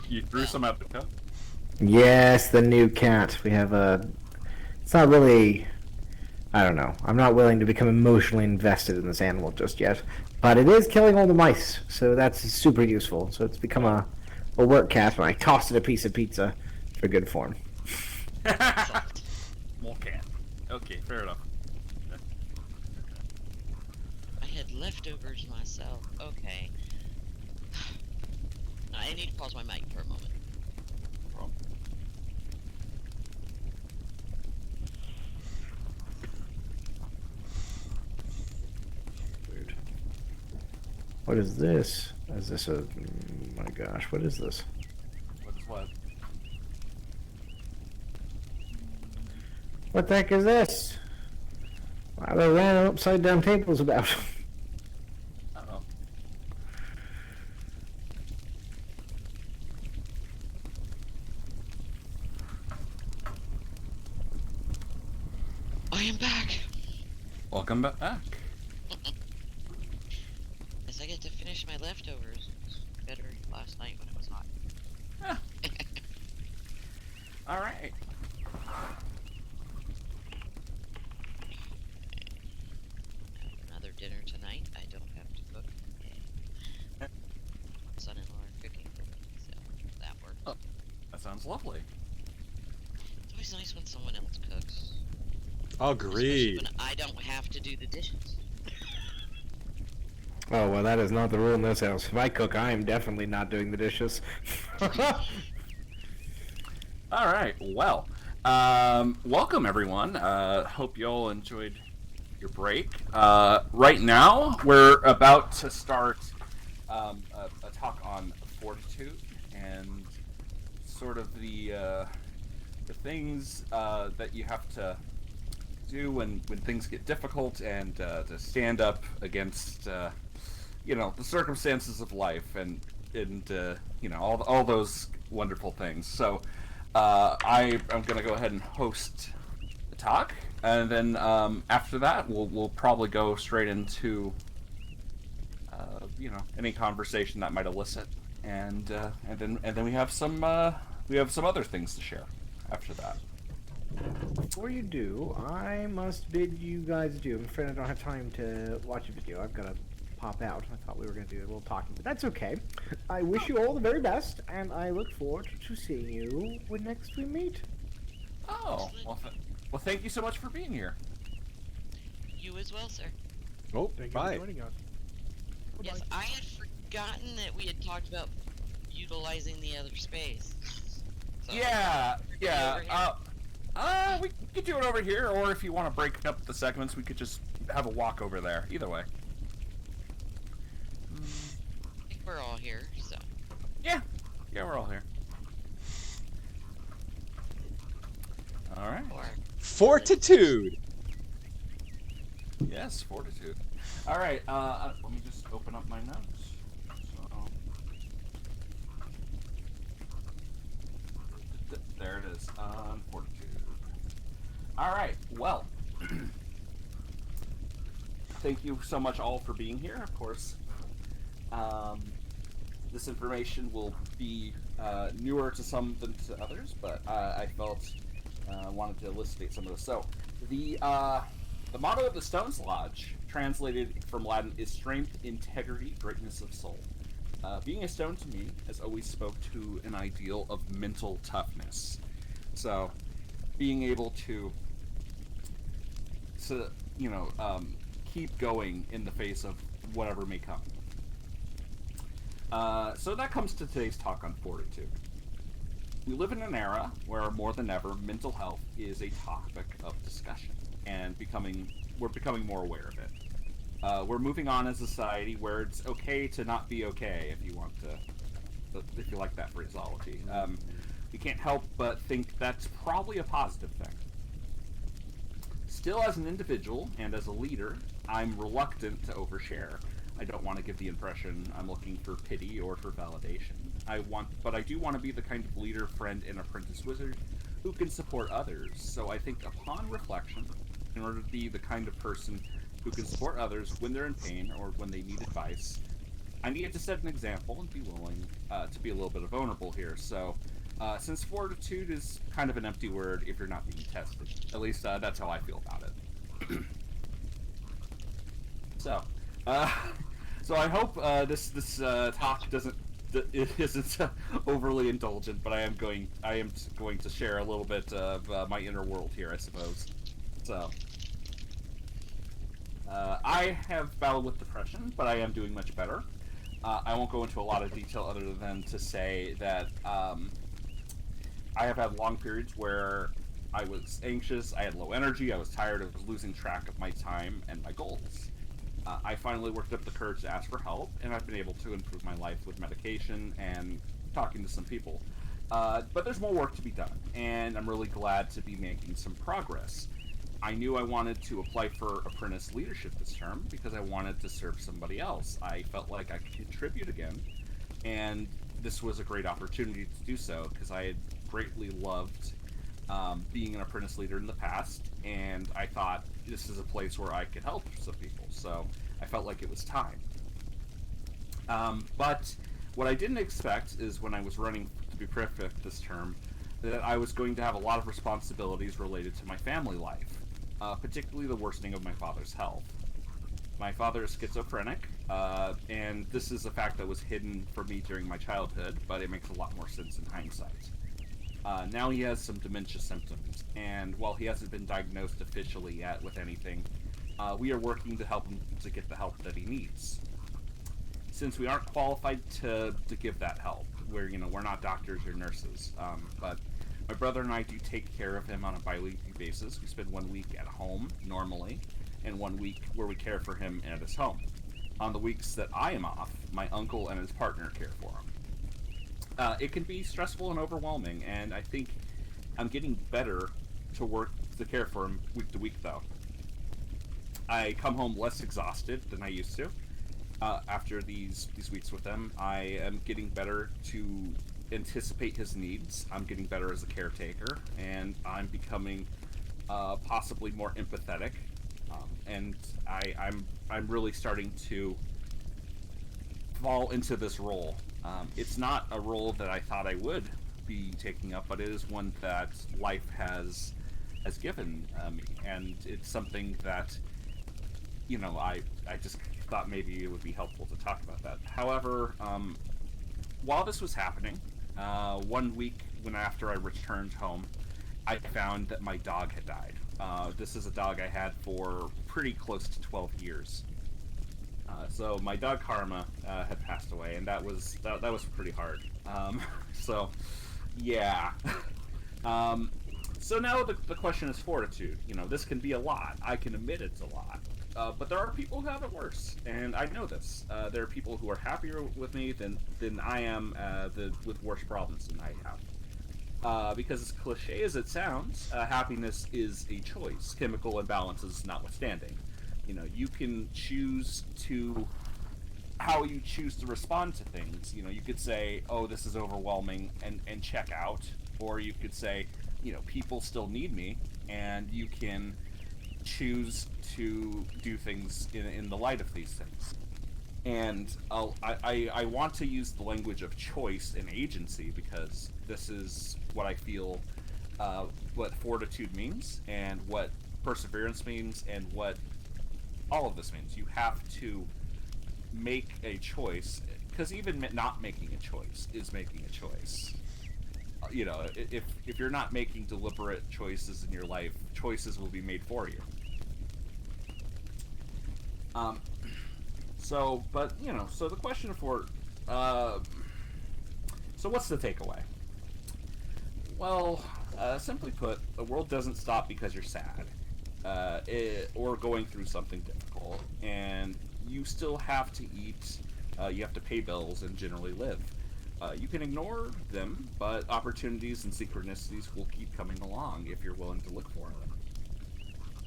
You threw some at the cat? Yes, the new cat. We have a. It's not really. I don't know. I'm not willing to become emotionally invested in this animal just yet, but it is killing all the mice, so that's super useful. So it's become a work cat, and I tossed it a piece of pizza for good form. More cat. Okay, fair enough. I had leftovers myself. Okay. I need to pause my mic for a moment. Weird. What is this? Is this a? My gosh, what is this? What is what? What the heck is this? Wow, there ran upside down tables about. Uh-oh. I am back. Welcome back. As I get to finish my leftovers. It was better last night when it was hot. Ah. All right. Another dinner tonight. I don't have to cook. Yay. Son-in-law are cooking for me, so that works. Oh, that sounds lovely. It's always nice when someone else cooks. Agreed. Especially when I don't have to do the dishes. Oh, well, that is not the rule in this house. If I cook, I am definitely not doing the dishes. All right. Well, welcome everyone. Hope you all enjoyed your break. Right now, we're about to start a talk on fortitude and sort of the things that you have to do when things get difficult, and to stand up against the circumstances of life, and all those wonderful things. So I am going to go ahead and host the talk, and then after that we'll probably go straight into any conversation that might elicit, and then we have some other things to share after that. Before you do, I must bid you guys adieu. I'm afraid I don't have time to watch a video. I've got to pop out. I thought we were going to do a little talking, but that's okay. I wish you all the very best, and I look forward to seeing you when next we meet. Oh, well, thank you so much for being here. You as well, sir. Oh, Thank you bye. for joining us. Yes, I had forgotten that we had talked about utilizing the other space. So, Yeah. over here. We could do it over here, or if you want to break up the segments, we could just have a walk over there. Either way. I think we're all here, so. Yeah, we're all here. All right. Or, Fortitude. Yes, fortitude. All right. Let me just open up my notes. So, there it is. Fortitude. All right. Well, thank you so much all for being here. Of course, this information will be newer to some than to others, but I felt wanted to elucidate some of this. So, the motto of the Stones Lodge, translated from Latin, is strength, integrity, greatness of soul. Being a stone to me has always spoke to an ideal of mental toughness. So, being able to keep going in the face of whatever may come. So that comes to today's talk on fortitude. We live in an era where more than ever mental health is a topic of discussion, and we're becoming more aware of it. We're moving on as a society where it's okay to not be okay, if you want to, if you like that phraseology. You can't help but think that's probably a positive thing. Still, as an individual and as a leader, I'm reluctant to overshare. I don't want to give the impression I'm looking for pity or for validation. But I do want to be the kind of leader, friend, and apprentice wizard who can support others. So I think upon reflection, in order to be the kind of person who can support others when they're in pain or when they need advice, I need to set an example and be willing to be a little bit vulnerable here. So since fortitude is kind of an empty word if you're not being tested, at least that's how I feel about it. So I hope this talk isn't overly indulgent, but I am going to share a little bit of my inner world here, I suppose. So I have battled with depression, but I am doing much better. I won't go into a lot of detail other than to say that I have had long periods where I was anxious, I had low energy, I was tired, I was losing track of my time and my goals. I finally worked up the courage to ask for help, and I've been able to improve my life with medication and talking to some people. But there's more work to be done, and I'm really glad to be making some progress. I knew I wanted to apply for apprentice leadership this term because I wanted to serve somebody else. I felt like I could contribute again, and this was a great opportunity to do so because I had greatly loved being an apprentice leader in the past, and I thought this is a place where I could help some people, so I felt like it was time. But what I didn't expect is when I was running to be prefect this term, that I was going to have a lot of responsibilities related to my family life, particularly the worsening of my father's health. My father is schizophrenic, and this is a fact that was hidden from me during my childhood, but it makes a lot more sense in hindsight. Now he has some dementia symptoms, and while he hasn't been diagnosed officially yet with anything, we are working to help him to get the help that he needs. Since we aren't qualified to give that help, we're not doctors or nurses, but my brother and I do take care of him on a bi-weekly basis. We spend 1 week at home normally, and 1 week where we care for him at his home. On the weeks that I am off, my uncle and his partner care for him. It can be stressful and overwhelming, and I think I'm getting better to care for him week to week, though. I come home less exhausted than I used to. After these weeks with them, I am getting better to anticipate his needs. I'm getting better as a caretaker, and I'm becoming possibly more empathetic. And I'm really starting to fall into this role. It's not a role that I thought I would be taking up, but it is one that life has given me, and it's something that I just thought maybe it would be helpful to talk about that. However, while this was happening, 1 week after I returned home, I found that my dog had died. This is a dog I had for pretty close to 12 years. So my dog Karma had passed away, and that was pretty hard. So yeah. So now the question is fortitude. This can be a lot. I can admit it's a lot. But there are people who have it worse, and I know this. There are people who are happier with me than I am with worse problems than I have. Because as cliche as it sounds, happiness is a choice, chemical imbalances notwithstanding. You can choose how you choose to respond to things. You could say, oh, this is overwhelming, and check out. Or you could say, people still need me, and you can choose to do things in the light of these things. And I want to use the language of choice and agency because this is what I feel what fortitude means and what perseverance means and what all of this means. You have to make a choice, because even not making a choice is making a choice. If you're not making deliberate choices in your life, choices will be made for you. So the question for, so what's the takeaway? Well, simply put, the world doesn't stop because you're sad, or going through something difficult, and you still have to eat, you have to pay bills and generally live. You can ignore them, but opportunities and synchronicities will keep coming along if you're willing to look for them.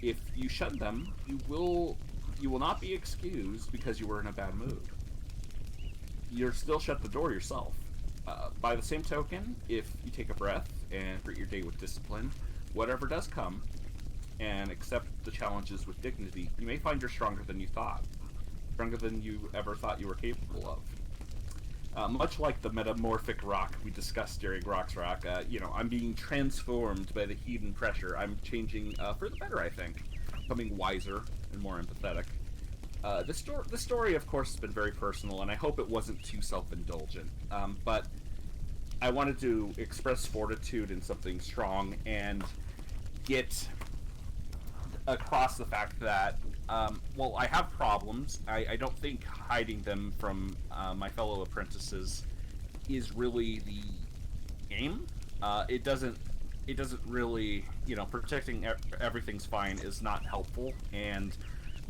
If you shun them, you will not be excused because you were in a bad mood. You're still shut the door yourself. By the same token, if you take a breath and treat your day with discipline, whatever does come, and accept the challenges with dignity, you may find you're stronger than you thought. Stronger than you ever thought you were capable of. Much like the metamorphic rock we discussed during Rock's Rock, I'm being transformed by the heat and pressure. I'm changing for the better, I think. Becoming wiser and more empathetic. The story, of course, has been very personal, and I hope it wasn't too self-indulgent. But I wanted to express fortitude in something strong and get across the fact that, while I have problems, I don't think hiding them from my fellow apprentices is really the aim. It doesn't really, protecting everything's fine is not helpful, and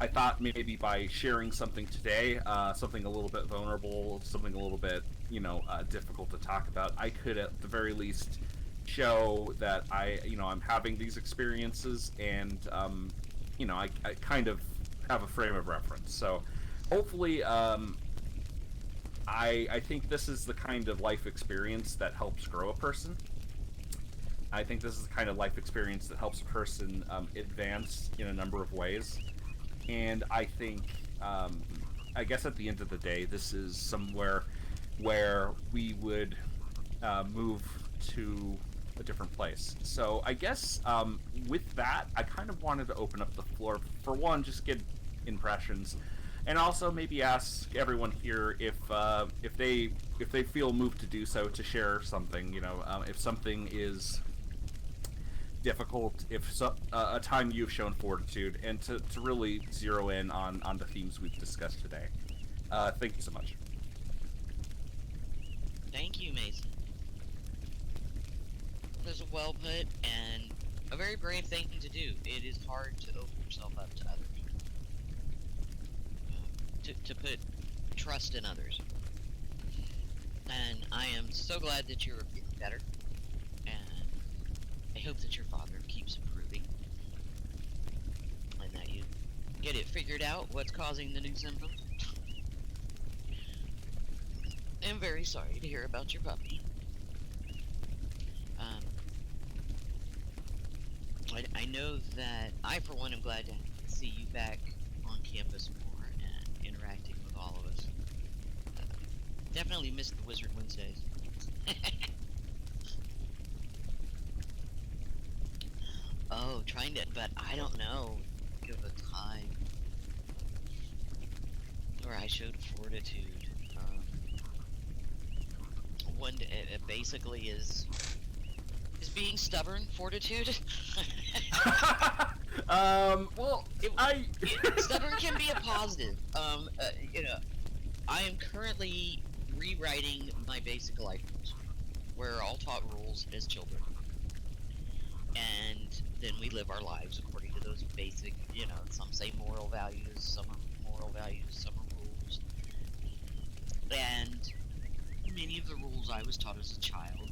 I thought maybe by sharing something today, something a little bit vulnerable, something a little bit, difficult to talk about, I could at the very least show that I'm having these experiences, and I kind of have a frame of reference. So hopefully, I think this is the kind of life experience that helps grow a person. I think this is the kind of life experience that helps a person advance in a number of ways. And I think, I guess at the end of the day, this is somewhere where we would move to a different place. So I guess with that, I kind of wanted to open up the floor for one, just get impressions, and also maybe ask everyone here if they feel moved to do so, to share something. If something is difficult, if a time you've shown fortitude, and to really zero in on the themes we've discussed today. Thank you so much. Thank you, Mason. This is well put and a very brave thing to do. It is hard to open yourself up to others, to put trust in others. And I am so glad that you're getting better, and I hope that your father keeps improving, and that you get it figured out what's causing the new symptoms. I'm very sorry to hear about your puppy. I know that I, for one, am glad to see you back on campus more and interacting with all of us. Definitely missed the Wizard Wednesdays. Oh, trying to, but I don't know. Think of a time where I showed fortitude. One basically is being stubborn fortitude. Well, stubborn can be a positive. I am currently rewriting my basic life rules. We're all taught rules as children, and then we live our lives according to those basic, some say moral values, some are moral values, some are rules. And many of the rules I was taught as a child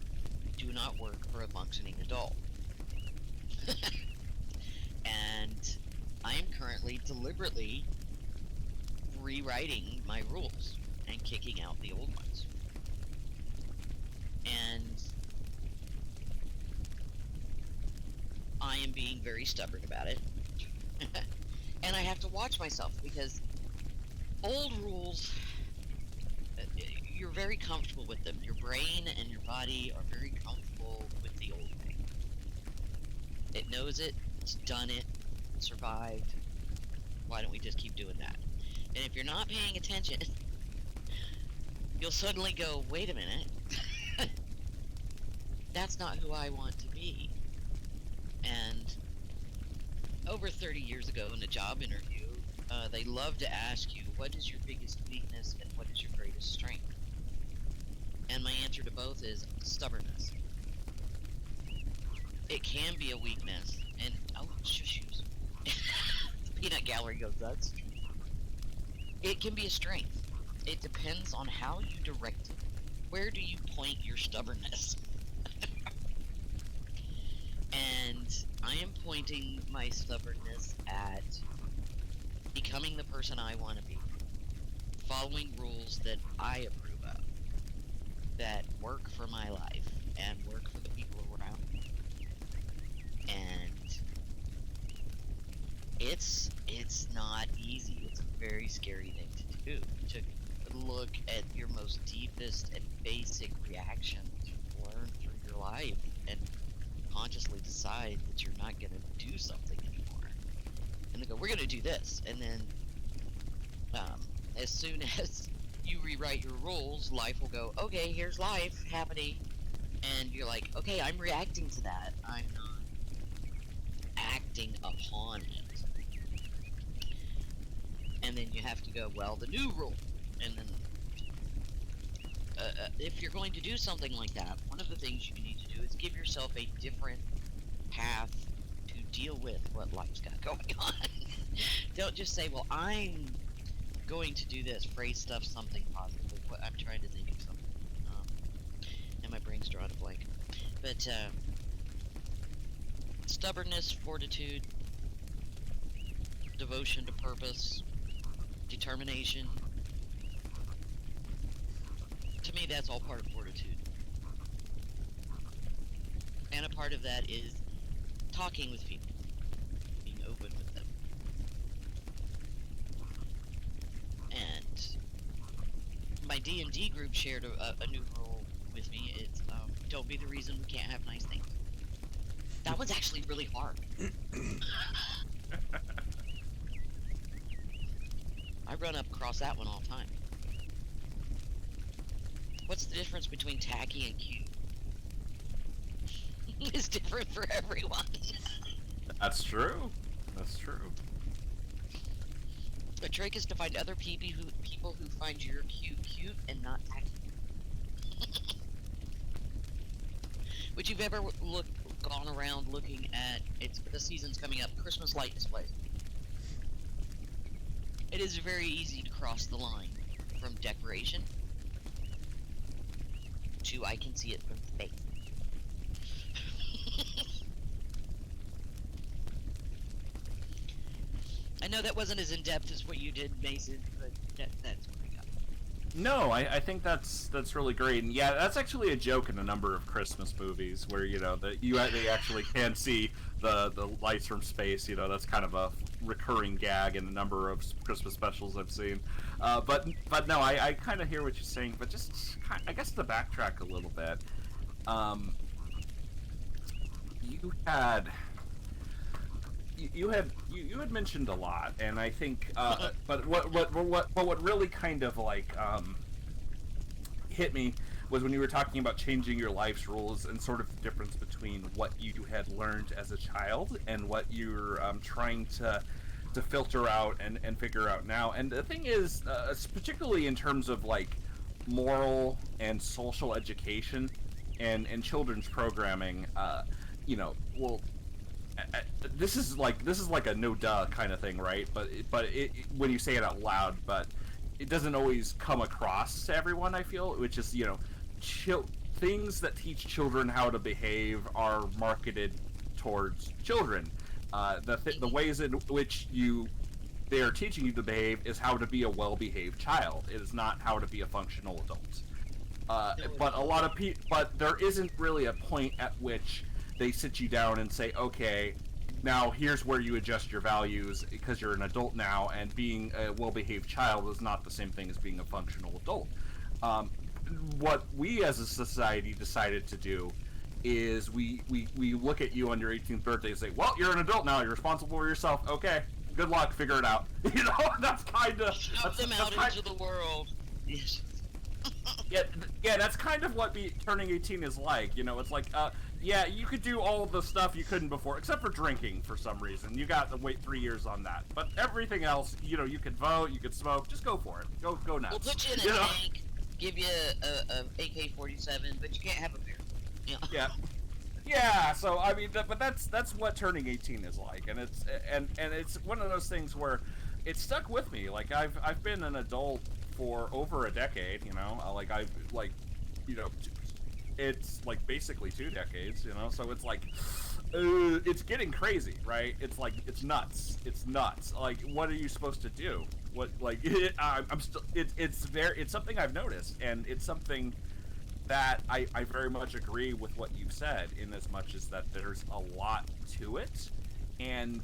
do not work for a functioning adult. And I am currently deliberately rewriting my rules and kicking out the old ones. And I am being very stubborn about it. And I have to watch myself, because old rules, you're very comfortable with them. Your brain and your body are very comfortable with the old way. It knows it, it's done it, survived. Why don't we just keep doing that? And if you're not paying attention, you'll suddenly go, wait a minute, that's not who I want to be. And over 30 years ago in a job interview, they love to ask you, what is your biggest weakness and what is your greatest strength? And my answer to both is stubbornness. It can be a weakness, and shush. Peanut Gallery goes nuts. It can be a strength. It depends on how you direct it. Where do you point your stubbornness? And I am pointing my stubbornness at becoming the person I want to be, following rules that I approve of, that work for my life and work for the people around me. And it's not easy. It's a very scary thing to do, to look at your most deepest and basic reactions you've learned through your life and consciously decide that you're not going to do something anymore. And they go, we're going to do this. And then as soon as you rewrite your rules, life will go, okay, here's life happening. And you're like, okay, I'm reacting to that. I'm not acting upon it. And then you have to go, well, the new rule. And then if you're going to do something like that, one of the things you need to do is give yourself a different path to deal with what life's got going on. Don't just say, well, I'm going to do this, phrase stuff something positive. What I'm trying to think of something. And my brain's drawing a blank. But stubbornness, fortitude, devotion to purpose, determination. To me, that's all part of fortitude. And a part of that is talking with people, being open with them. And my D&D group shared a new rule with me. It's don't be the reason we can't have nice things. That was actually really hard. I run up across that one all the time. What's the difference between tacky and cute? It's different for everyone. That's true. That's true. The trick is to find other people who find your cute and not tacky. Would you've ever gone around looking at the season's coming up, Christmas light displays? It is very easy to cross the line from decoration to I can see it from space. I know that wasn't as in-depth as what you did, Mason, but that's what I got. No, I think that's really great, and yeah, that's actually a joke in a number of Christmas movies where they actually can see the lights from space. That's kind of a recurring gag in a number of Christmas specials I've seen. But no, I kind of hear what you're saying, but just I guess to backtrack a little bit, you had mentioned a lot, and I think, but what really kind of like hit me was when you were talking about changing your life's rules and sort of the difference between what you had learned as a child and what you're trying to filter out and figure out now. And the thing is, particularly in terms of like moral and social education and children's programming, this is like a no duh kind of thing, right? But when you say it out loud, but it doesn't always come across to everyone, I feel, which is things that teach children how to behave are marketed towards children. The ways in which they are teaching you to behave is how to be a well-behaved child. It is not how to be a functional adult. But there isn't really a point at which they sit you down and say, okay, now here's where you adjust your values because you're an adult now, and being a well-behaved child is not the same thing as being a functional adult. What we as a society decided to do is we look at you on your 18th birthday and say, well, you're an adult now, you're responsible for yourself, okay, good luck, figure it out. That's kind of... Shove them out into the world. Yes. Yeah, that's kind of what turning 18 is like. It's like, yeah, you could do all the stuff you couldn't before, except for drinking for some reason. You got to wait 3 years on that. But everything else, you could vote, you could smoke, just go for it. Go nuts. We'll put you in a tank, give you a AK-47, but you can't have a beer. Yeah. Yeah, so I mean, but that's what turning 18 is like, and it's one of those things where it stuck with me. Like I've been an adult for over a decade, it's like basically 2 decades, so it's like, it's getting crazy, right? It's like, it's nuts. Like, what are you supposed to do? It's something I've noticed, and it's something that I very much agree with what you've said, in as much as that there's a lot to it, and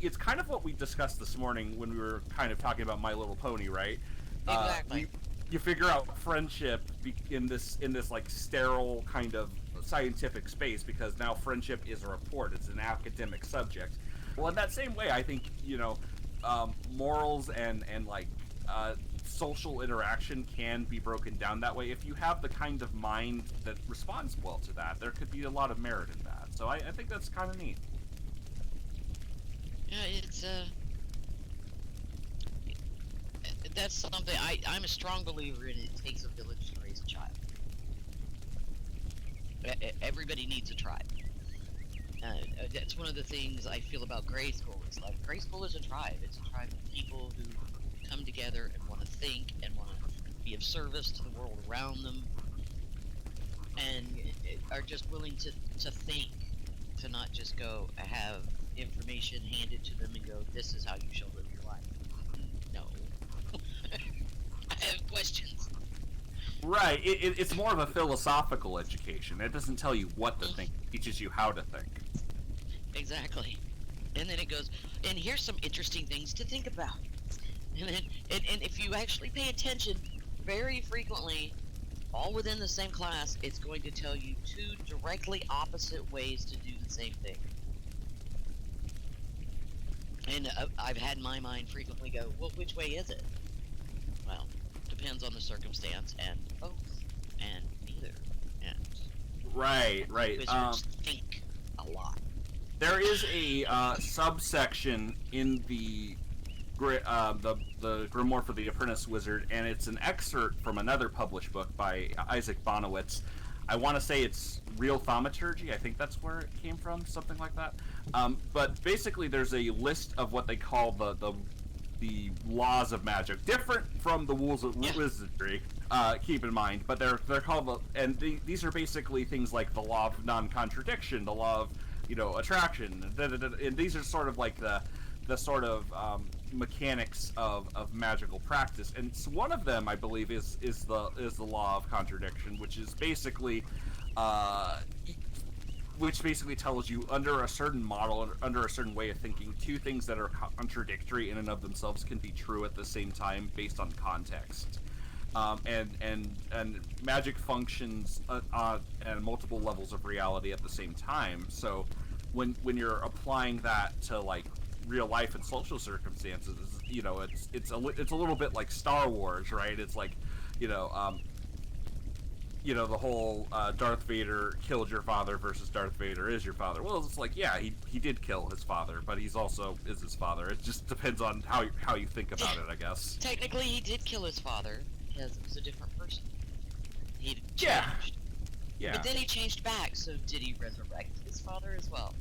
it's kind of what we discussed this morning when we were kind of talking about My Little Pony, right? Exactly. You figure out friendship in this like sterile kind of scientific space, because now friendship is a report, it's an academic subject. Well, in that same way, I think morals and like social interaction can be broken down that way if you have the kind of mind that responds well to that. There could be a lot of merit in that, so I think that's kind of neat. Yeah, it's that's something I'm a strong believer in. It takes a village to raise a child. Everybody needs a tribe. That's one of the things I feel about grade school. It's like grade school is a tribe. It's a tribe of people who come together and want to think and want to be of service to the world around them, and are just willing to think to not just go have information handed to them and go, this is how you shall live your life. No. I have questions. Right. It's more of a philosophical education. It doesn't tell you what to think. It teaches you how to think. Exactly. And then it goes, and here's some interesting things to think about. And then, and if you actually pay attention, very frequently, all within the same class, it's going to tell you two directly opposite ways to do the same thing. And I've had my mind frequently go, well, which way is it? Well, depends on the circumstance, and both, and neither. And Right. wizards think a lot. There is a subsection in the Grimoire for the Apprentice Wizard, and it's an excerpt from another published book by Isaac Bonowitz. I want to say it's Real Thaumaturgy. I think that's where it came from, something like that. But basically, there's a list of what they call the laws of magic, different from the rules of wizardry. Keep in mind, but they're called these are basically things like the law of non-contradiction, the law of attraction, and these are sort of like the sort of mechanics of magical practice. And so one of them, I believe, is the law of contradiction, which is basically tells you under a certain model, under a certain way of thinking, two things that are contradictory in and of themselves can be true at the same time based on context. And magic functions on multiple levels of reality at the same time. So when you're applying that to like real life and social circumstances, it's a little bit like Star Wars, right? It's like the whole Darth Vader killed your father versus Darth Vader is your father. Well, it's like, yeah, he did kill his father, but he's also is his father. It just depends on how you think about it, I guess. Technically, he did kill his father because it was a different person. He changed. Yeah. But then he changed back, so did he resurrect his father as well?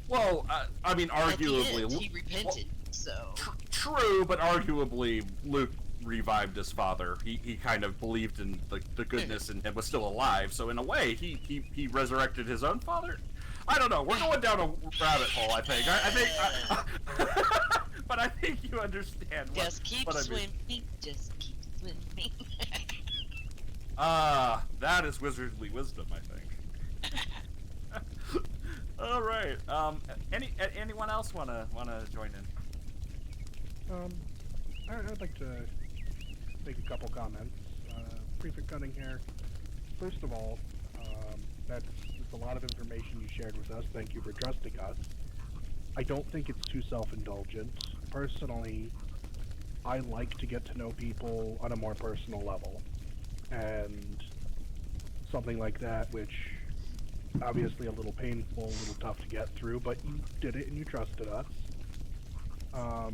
Well, I mean, arguably... At the end, he repented, so... True, but arguably, Luke revived his father. He kind of believed in the goodness in him, was still alive, so in a way, he resurrected his own father? I don't know, we're going down a rabbit hole, I think. I think... but I think you understand what I mean. Just keep swimming. That is wizardly wisdom, I think. All right. Anyone else wanna join in? I'd like to make a couple comments. Prefect Cunningham, first of all, that's a lot of information you shared with us. Thank you for trusting us. I don't think it's too self-indulgent. Personally, I like to get to know people on a more personal level. And something like that, which obviously a little painful, a little tough to get through, but you did it and you trusted us. I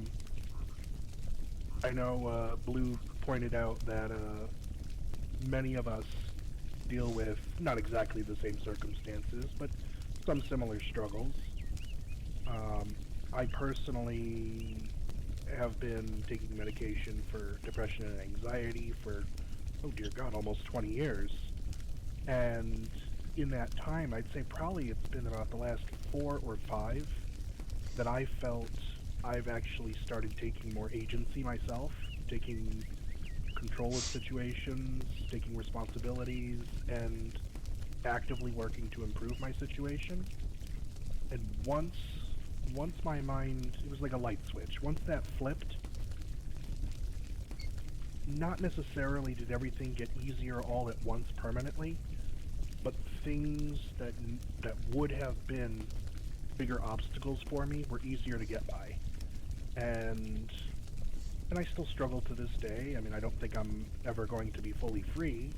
know Blue pointed out that many of us deal with not exactly the same circumstances, but some similar struggles. I personally have been taking medication for depression and anxiety for, oh dear God, almost 20 years. And in that time, I'd say probably it's been about the last 4 or 5 that I felt I've actually started taking more agency myself, taking control of situations, taking responsibilities, and actively working to improve my situation. And once my mind, it was like a light switch. Once that flipped, not necessarily did everything get easier all at once permanently, but things that would have been bigger obstacles for me were easier to get by. And I still struggle to this day. I mean, I don't think I'm ever going to be fully free.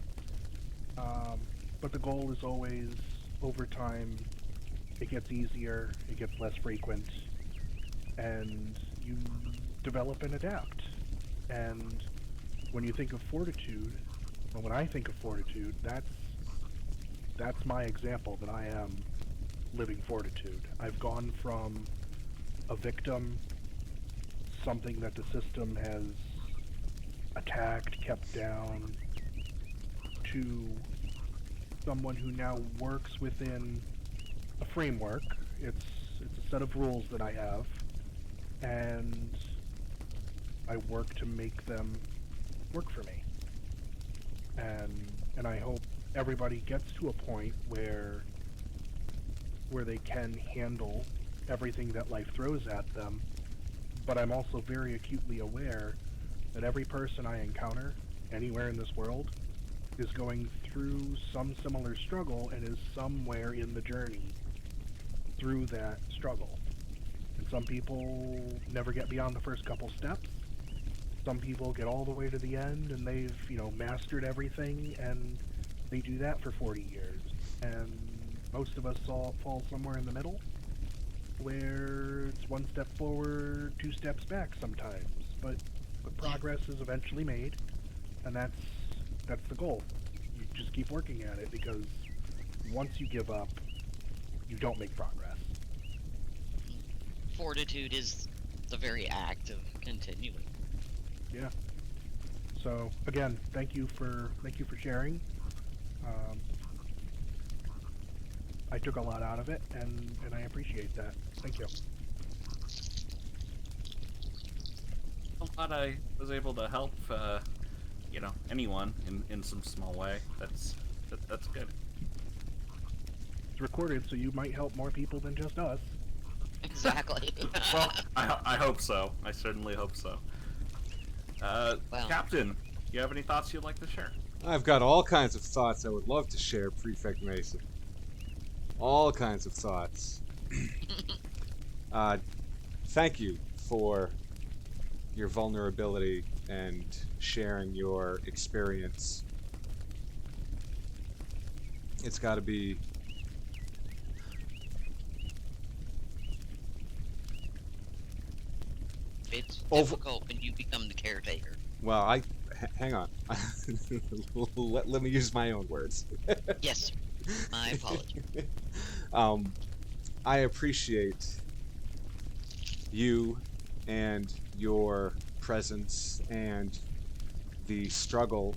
But the goal is always, over time, it gets easier, it gets less frequent, and you develop and adapt. And when you think of fortitude, or when I think of fortitude, that's my example that I am living fortitude. I've gone from a victim, something that the system has attacked, kept down, to someone who now works within a framework. It's a set of rules that I have, and I work to make them work for me. And I hope everybody gets to a point where they can handle everything that life throws at them. But I'm also very acutely aware that every person I encounter anywhere in this world is going through some similar struggle and is somewhere in the journey through that struggle. And some people never get beyond the first couple steps. Some people get all the way to the end and they've, mastered everything, and they do that for 40 years. And most of us fall somewhere in the middle, where it's one step forward, two steps back sometimes. But progress is eventually made, and that's the goal. You just keep working at it, because once you give up, you don't make progress. Fortitude is the very act of continuing. Yeah. So again, thank you for sharing. I took a lot out of it, and I appreciate that. Thank you. I'm glad I was able to help, anyone in some small way. That's good. It's recorded, so you might help more people than just us. Exactly. Well, I hope so. I certainly hope so. Well, Captain, you have any thoughts you'd like to share? I've got all kinds of thoughts I would love to share, Prefect Mason. All kinds of thoughts. Thank you for your vulnerability and sharing your experience. It's got to be it's difficult when you become the caretaker. well. Hang on. let me use my own words. Yes, my apologies. I appreciate you and your presence and the struggle.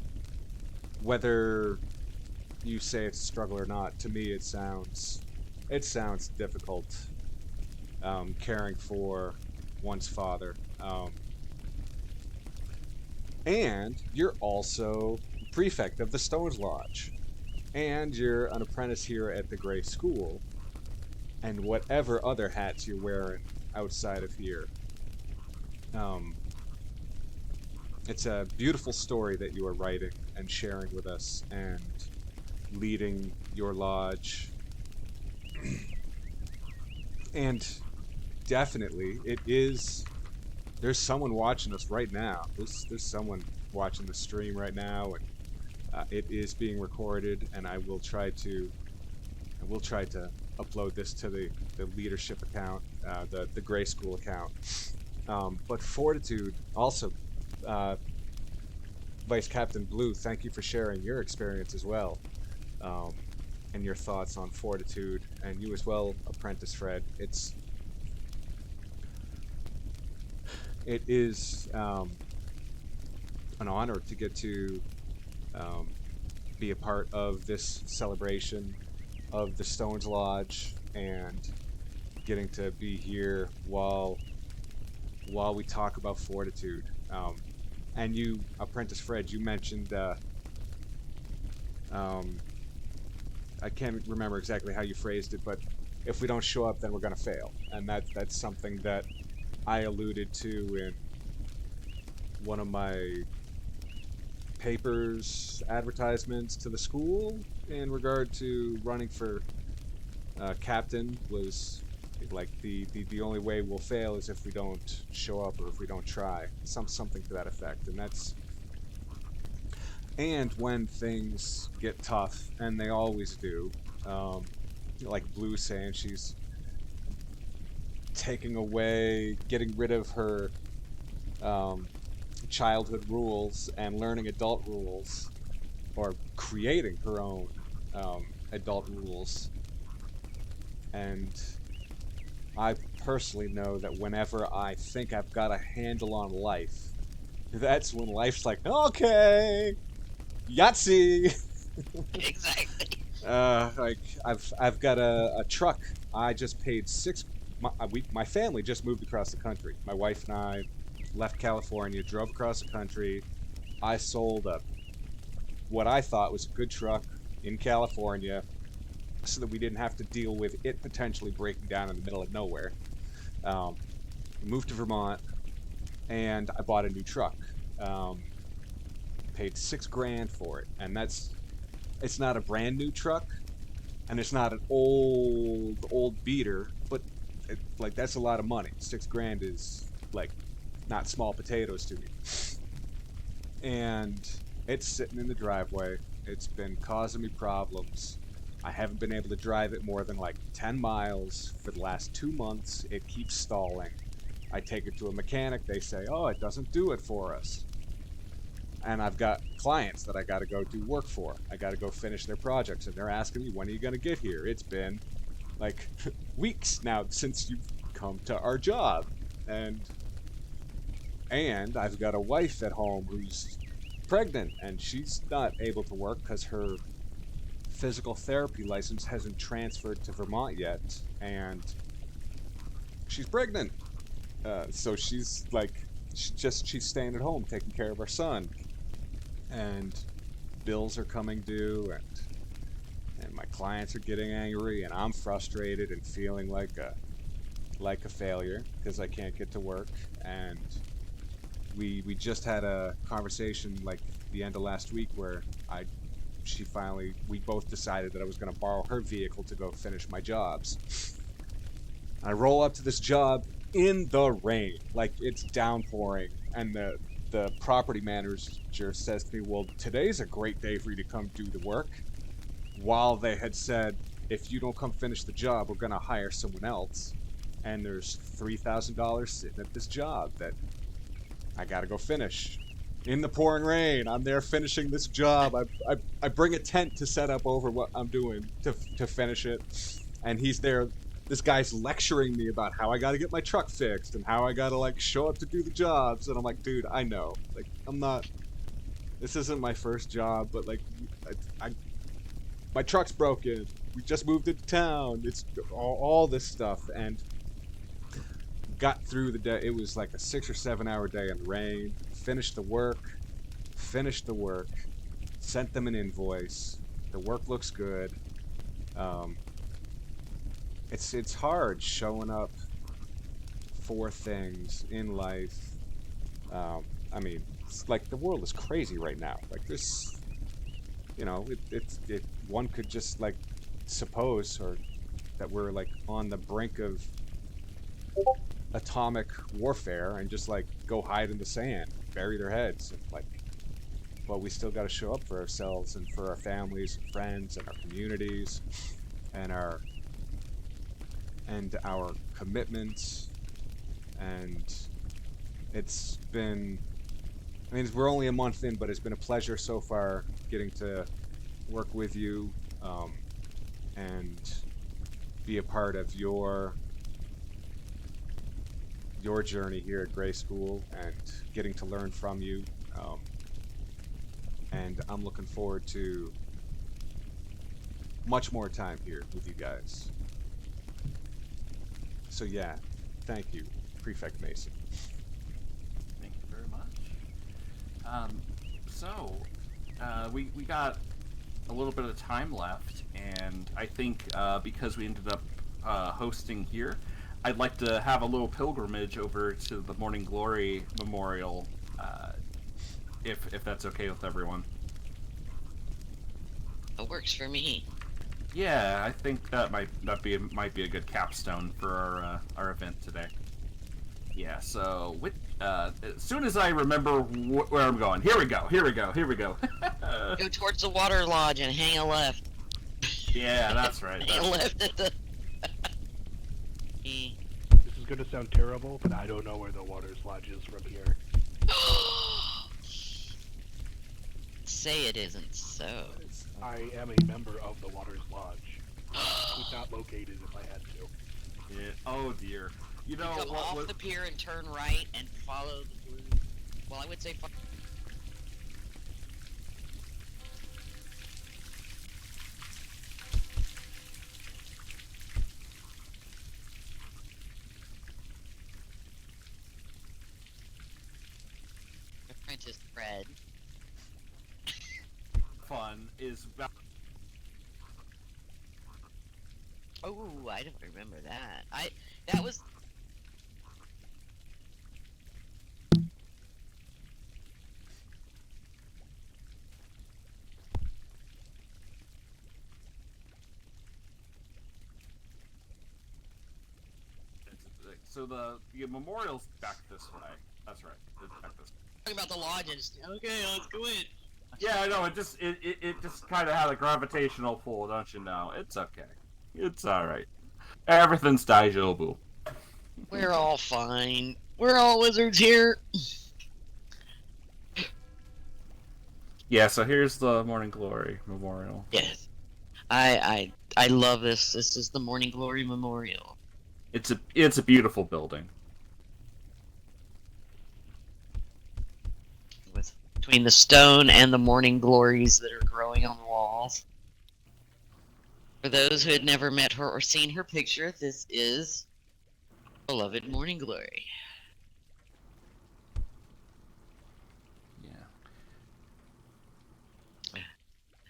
Whether you say it's a struggle or not, to me it sounds difficult. Caring for one's father. And you're also prefect of the Stones Lodge. And you're an apprentice here at the Gray School. And whatever other hats you're wearing outside of here. It's a beautiful story that you are writing and sharing with us and leading your lodge. And definitely, there's someone watching us right now. There's someone watching the stream right now, and it is being recorded. And I will try to upload this to the leadership account, the Gray School account. But Fortitude also, Vice Captain Blue, thank you for sharing your experience as well, and your thoughts on Fortitude, and you as well, Apprentice Fred. It is an honor to get to be a part of this celebration of the Stones Lodge, and getting to be here while we talk about Fortitude. And you, Apprentice Fred, you mentioned I can't remember exactly how you phrased it, but if we don't show up, then we're gonna fail, and that's something that I alluded to in one of my papers advertisements to the school in regard to running for captain. Was like the only way we'll fail is if we don't show up or if we don't try, something to that effect. And when things get tough, and they always do, like Blue saying she's getting rid of her childhood rules and learning adult rules, or creating her own adult rules. And I personally know that whenever I think I've got a handle on life, that's when life's like, okay, Yahtzee! Exactly. Like I've got a truck. I just paid my family just moved across the country. My wife and I left California, drove across the country. I sold what I thought was a good truck in California, so that we didn't have to deal with it potentially breaking down in the middle of nowhere. Um, moved to Vermont, and I bought a new truck. Um, Paid $6,000 for it, and it's not a brand new truck, and it's not an old beater, but like that's a lot of money. $6,000 is like not small potatoes to me. And it's sitting in the driveway. It's been causing me problems. I haven't been able to drive it more than like 10 miles for the last 2 months. It keeps stalling. I take it to a mechanic. They say, oh, it doesn't do it for us. And I've got clients that I got to go do work for. I got to go finish their projects, and they're asking me, when are you going to get here? It's been like weeks now since you've come to our job. And I've got a wife at home who's pregnant, and she's not able to work because her physical therapy license hasn't transferred to Vermont yet, and she's pregnant. So she's staying at home taking care of our son. And bills are coming due, and my clients are getting angry, and I'm frustrated and feeling like a failure because I can't get to work. And we just had a conversation like the end of last week where we both decided that I was going to borrow her vehicle to go finish my jobs. I roll up to this job in the rain, like it's downpouring, and the property manager says to me, well, today's a great day for you to come do the work, while they had said, if you don't come finish the job, we're going to hire someone else. And there's $3,000 sitting at this job that I got to go finish. In the pouring rain, I'm there finishing this job. I bring a tent to set up over what I'm doing to finish it. And he's there. This guy's lecturing me about how I got to get my truck fixed and how I got to like show up to do the jobs. And I'm like, dude, I know, like, this isn't my first job, but like, my truck's broken. We just moved into town. It's all this stuff, and got through the day. It was like a 6 or 7 hour day in the rain. Finished the work, sent them an invoice. The work looks good. It's hard showing up for things in life. I mean, it's like the world is crazy right now. Like this, one could just like suppose that we're like on the brink of atomic warfare and just like go hide in the sand, bury their heads, and like, well, we still got to show up for ourselves and for our families and friends and our communities and our commitments. And it's been, I mean, we're only a month in, but it's been a pleasure so far getting to work with you and be a part of your journey here at Gray School and getting to learn from you. And I'm looking forward to much more time here with you guys. So yeah, thank you, Prefect Mason. Thank you very much. We got a little bit of time left, and I think because we ended up hosting here, I'd like to have a little pilgrimage over to the Morning Glory Memorial, if that's okay with everyone. It works for me. Yeah, I think that might be a good capstone for our event today. Yeah, so as soon as I remember where I'm going, here we go. Go towards the water lodge and hang a left. Yeah, that's right. Hang a left at the. This is going to sound terrible, but I don't know where the Waters Lodge is from here. Say it isn't so. I am a member of the Waters Lodge. Could not locate it if I had to. Yeah. Oh dear. You know, come off the pier and turn right and follow the blue. Well, I would say. trying to spread. Fun is about. Oh, I don't remember that. That was. So the memorial's back this way. That's right. It's back this way. Talking about the lodges. Okay, let's go in. Yeah, I know. It just kind of had a gravitational pull, don't you know? It's okay. It's all right. Everything's daijoubu. We're all fine. We're all wizards here. Yeah. So here's the Morning Glory Memorial. Yes. I love this. This is the Morning Glory Memorial. It's a beautiful building. With between the stone and the morning glories that are growing on the walls. For those who had never met her or seen her picture, this is beloved Morning Glory. Yeah.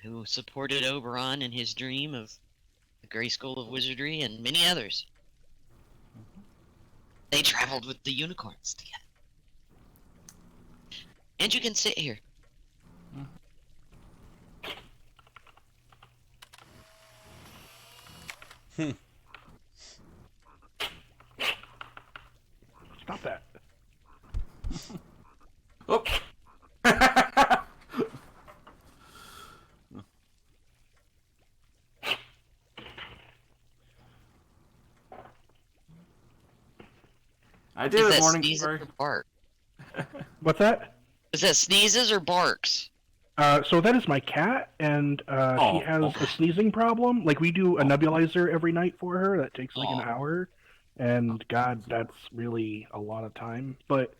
Who supported Oberon in his dream of the Grey School of Wizardry and many others. They traveled with the unicorns together. And you can sit here. Stop that. Oh. I did Is it, that Morning sneezes Glory. or bark? What's that? Is that sneezes or barks? So that is my cat, and she has a sneezing problem. Like, we do a nebulizer every night for her. That takes like an hour. And, God, that's really a lot of time. But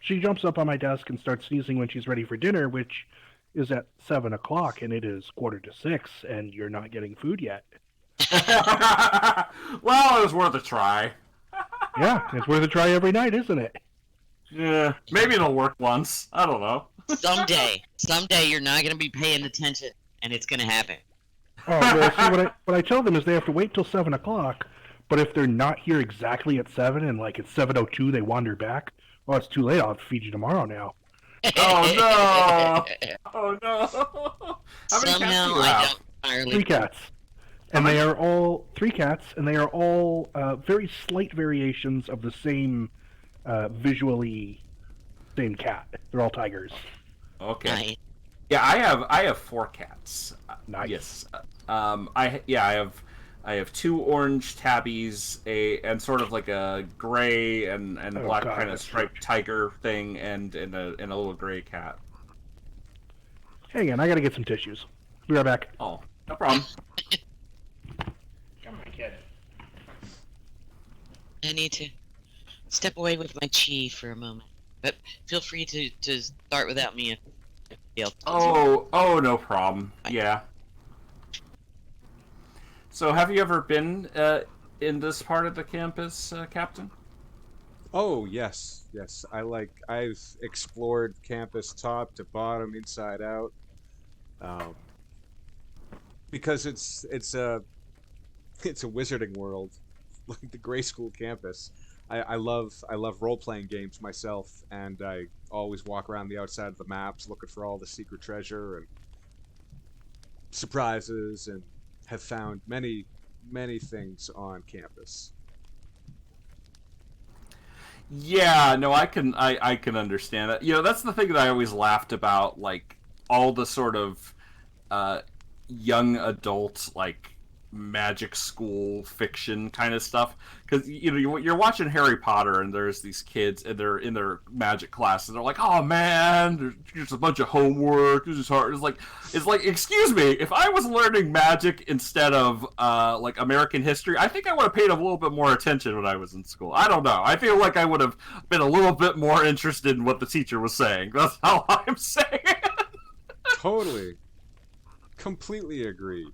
she jumps up on my desk and starts sneezing when she's ready for dinner, which is at 7 o'clock, and it is 5:45, and you're not getting food yet. Well, it was worth a try. Yeah, it's worth a try every night, isn't it? Yeah, maybe it'll work once. I don't know. Someday you're not going to be paying attention, and it's going to happen. Oh, well, see, what I tell them is they have to wait till 7 o'clock, but if they're not here exactly at 7, and like it's 7:02 they wander back, well, it's too late, I'll have to feed you tomorrow now. Oh, no! Oh, no! How many cats Somehow do you I have? don't entirely. 3 cats. And they are all 3 cats, and they are all very slight variations of the same visually same cat. They're all tigers. Okay. Nice. Yeah, I have 4 cats. Nice. Yes. I have 2 orange tabbies, and sort of like a gray and black God, kind of that's striped tiger thing, and a little gray cat. Hang on, I gotta get some tissues. Be right back. Oh, no problem. Come on, kid. I need to step away with my chi for a moment. But feel free to start without me. Oh, no problem. Yeah. So, have you ever been in this part of the campus, Captain? Oh, yes. I've explored campus top to bottom, inside out. Because it's a wizarding world, like the Grey School campus. I love role-playing games myself, and I always walk around the outside of the maps looking for all the secret treasure and surprises, and have found many things on campus. Yeah, no, I can understand that. You know, that's the thing that I always laughed about, like all the sort of young adult, like magic school fiction kind of stuff, because you know you're watching Harry Potter and there's these kids and they're in their magic class and they're like, oh man, there's a bunch of homework, this is hard. It's like excuse me, if I was learning magic instead of like American history, I think I would have paid a little bit more attention when I was in school. I don't know, I feel like I would have been a little bit more interested in what the teacher was saying. That's how I'm saying it. Totally, completely agreed.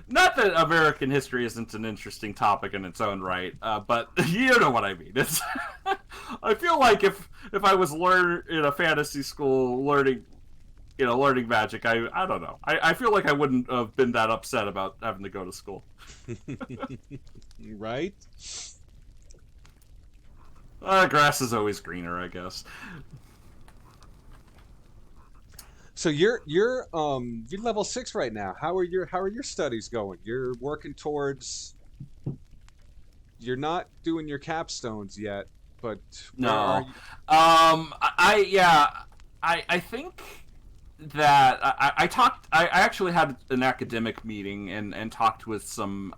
Not that American history isn't an interesting topic in its own right, but you know what I mean. It's I feel like if I was in a fantasy school learning magic, I don't know. I feel like I wouldn't have been that upset about having to go to school. Right? Grass is always greener, I guess. So you're level 6 right now. How are your studies going? You're working towards. You're not doing your capstones yet, but where are No. you? I think that I talked. I actually had an academic meeting and talked with some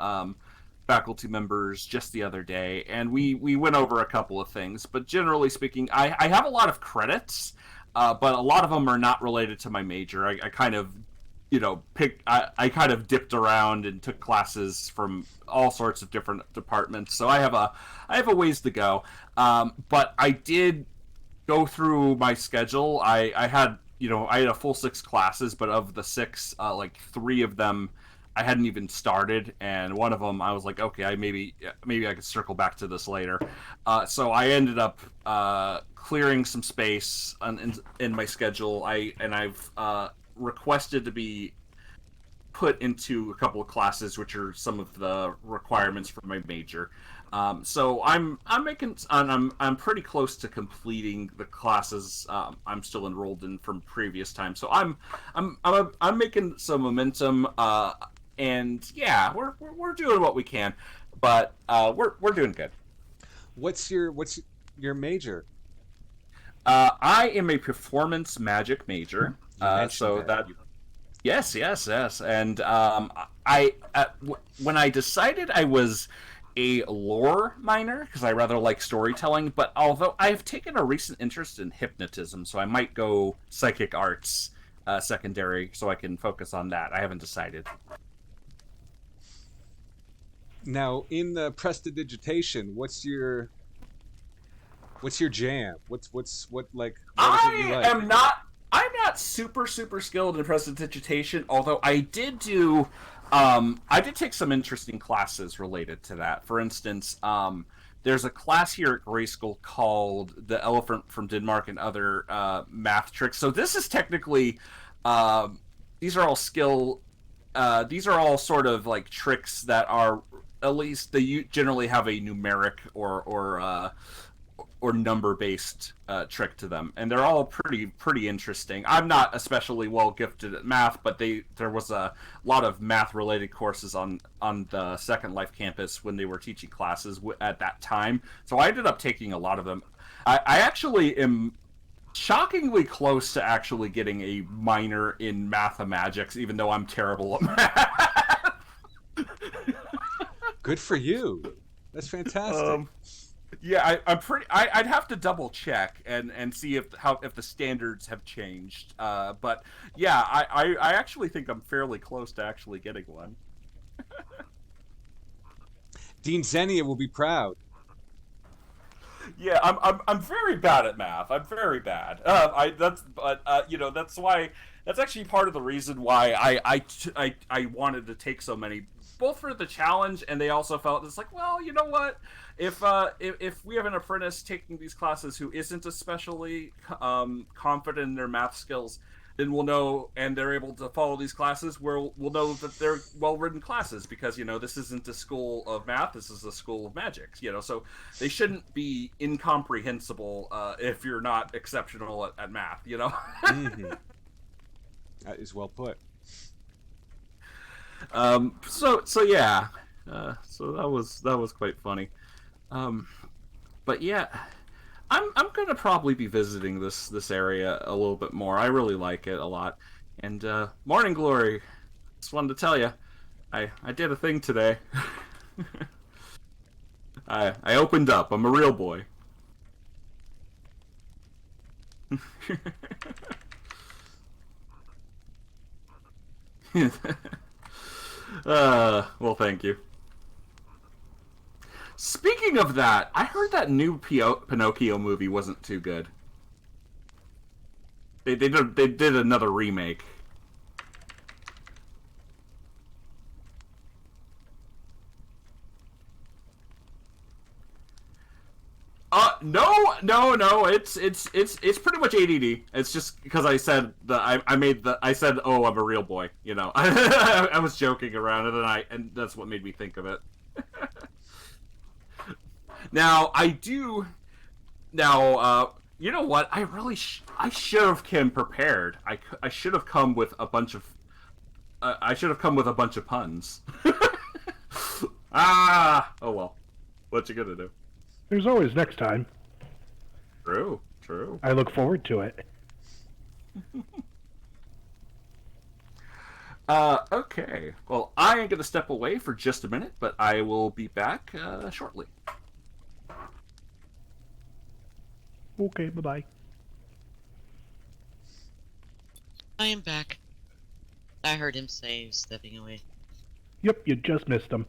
faculty members just the other day, and we went over a couple of things. But generally speaking, I have a lot of credits, but a lot of them are not related to my major. I kind of I kind of dipped around and took classes from all sorts of different departments, so I have a ways to go. But I did go through my schedule. I had a full 6 classes, but of the 6, like 3 of them I hadn't even started, and one of them I was like, okay, maybe I could circle back to this later. So I ended up clearing some space in my schedule. I've requested to be put into a couple of classes, which are some of the requirements for my major. So I'm pretty close to completing the classes I'm still enrolled in from previous time. So I'm making some momentum, and yeah, we're doing what we can, but we're doing good. What's your major? I am a performance magic major. So that. Yes, and when I decided I was a lore minor because I rather like storytelling, but although I have taken a recent interest in hypnotism, so I might go psychic arts secondary so I can focus on that. I haven't decided. Now, in the prestidigitation, what's your jam? What is it you like? I'm not super skilled in prestidigitation, although I did take some interesting classes related to that. For instance, there's a class here at Grey School called The Elephant from Denmark and Other Math Tricks. So this is technically, these are all sort of like tricks that are, at least they generally have a numeric or number-based trick to them, and they're all pretty interesting. I'm not especially well gifted at math, but there was a lot of math-related courses on the Second Life campus when they were teaching classes at that time, so I ended up taking a lot of them. I actually am shockingly close to actually getting a minor in mathemagics, even though I'm terrible at math. Good for you. That's fantastic. Yeah, I'd have to double check and see if the standards have changed. But yeah, I actually think I'm fairly close to actually getting one. Dean Xenia will be proud. Yeah, I'm very bad at math. I'm very bad. That's why. That's actually part of the reason why I wanted to take so many, both for the challenge, and they also felt it's like, well, you know what, if we have an apprentice taking these classes who isn't especially confident in their math skills, then we'll know, and they're able to follow these classes, we'll know that they're well-written classes, because this isn't a school of math, this is a school of magic, so they shouldn't be incomprehensible if you're not exceptional at math, Mm-hmm. That is well put. So yeah, so that was quite funny, but yeah, I'm gonna probably be visiting this area a little bit more. I really like it a lot, and Morning Glory, just wanted to tell you, I did a thing today. I opened up. I'm a real boy. Well, thank you. Speaking of that, I heard that new Pinocchio movie wasn't too good. They did another remake. No. It's pretty much ADD. It's just because I said I said, oh, I'm a real boy. You know, I was joking around it, and that's what made me think of it. Now I do. Now, you know what? I should have come prepared. I should have come with a bunch of. I should have come with a bunch of puns. Oh well. What you gonna do? There's always next time. True. I look forward to it. Okay. Well, I am gonna step away for just a minute, but I will be back shortly. Okay, bye-bye. I am back. I heard him say he's stepping away. Yep, you just missed him.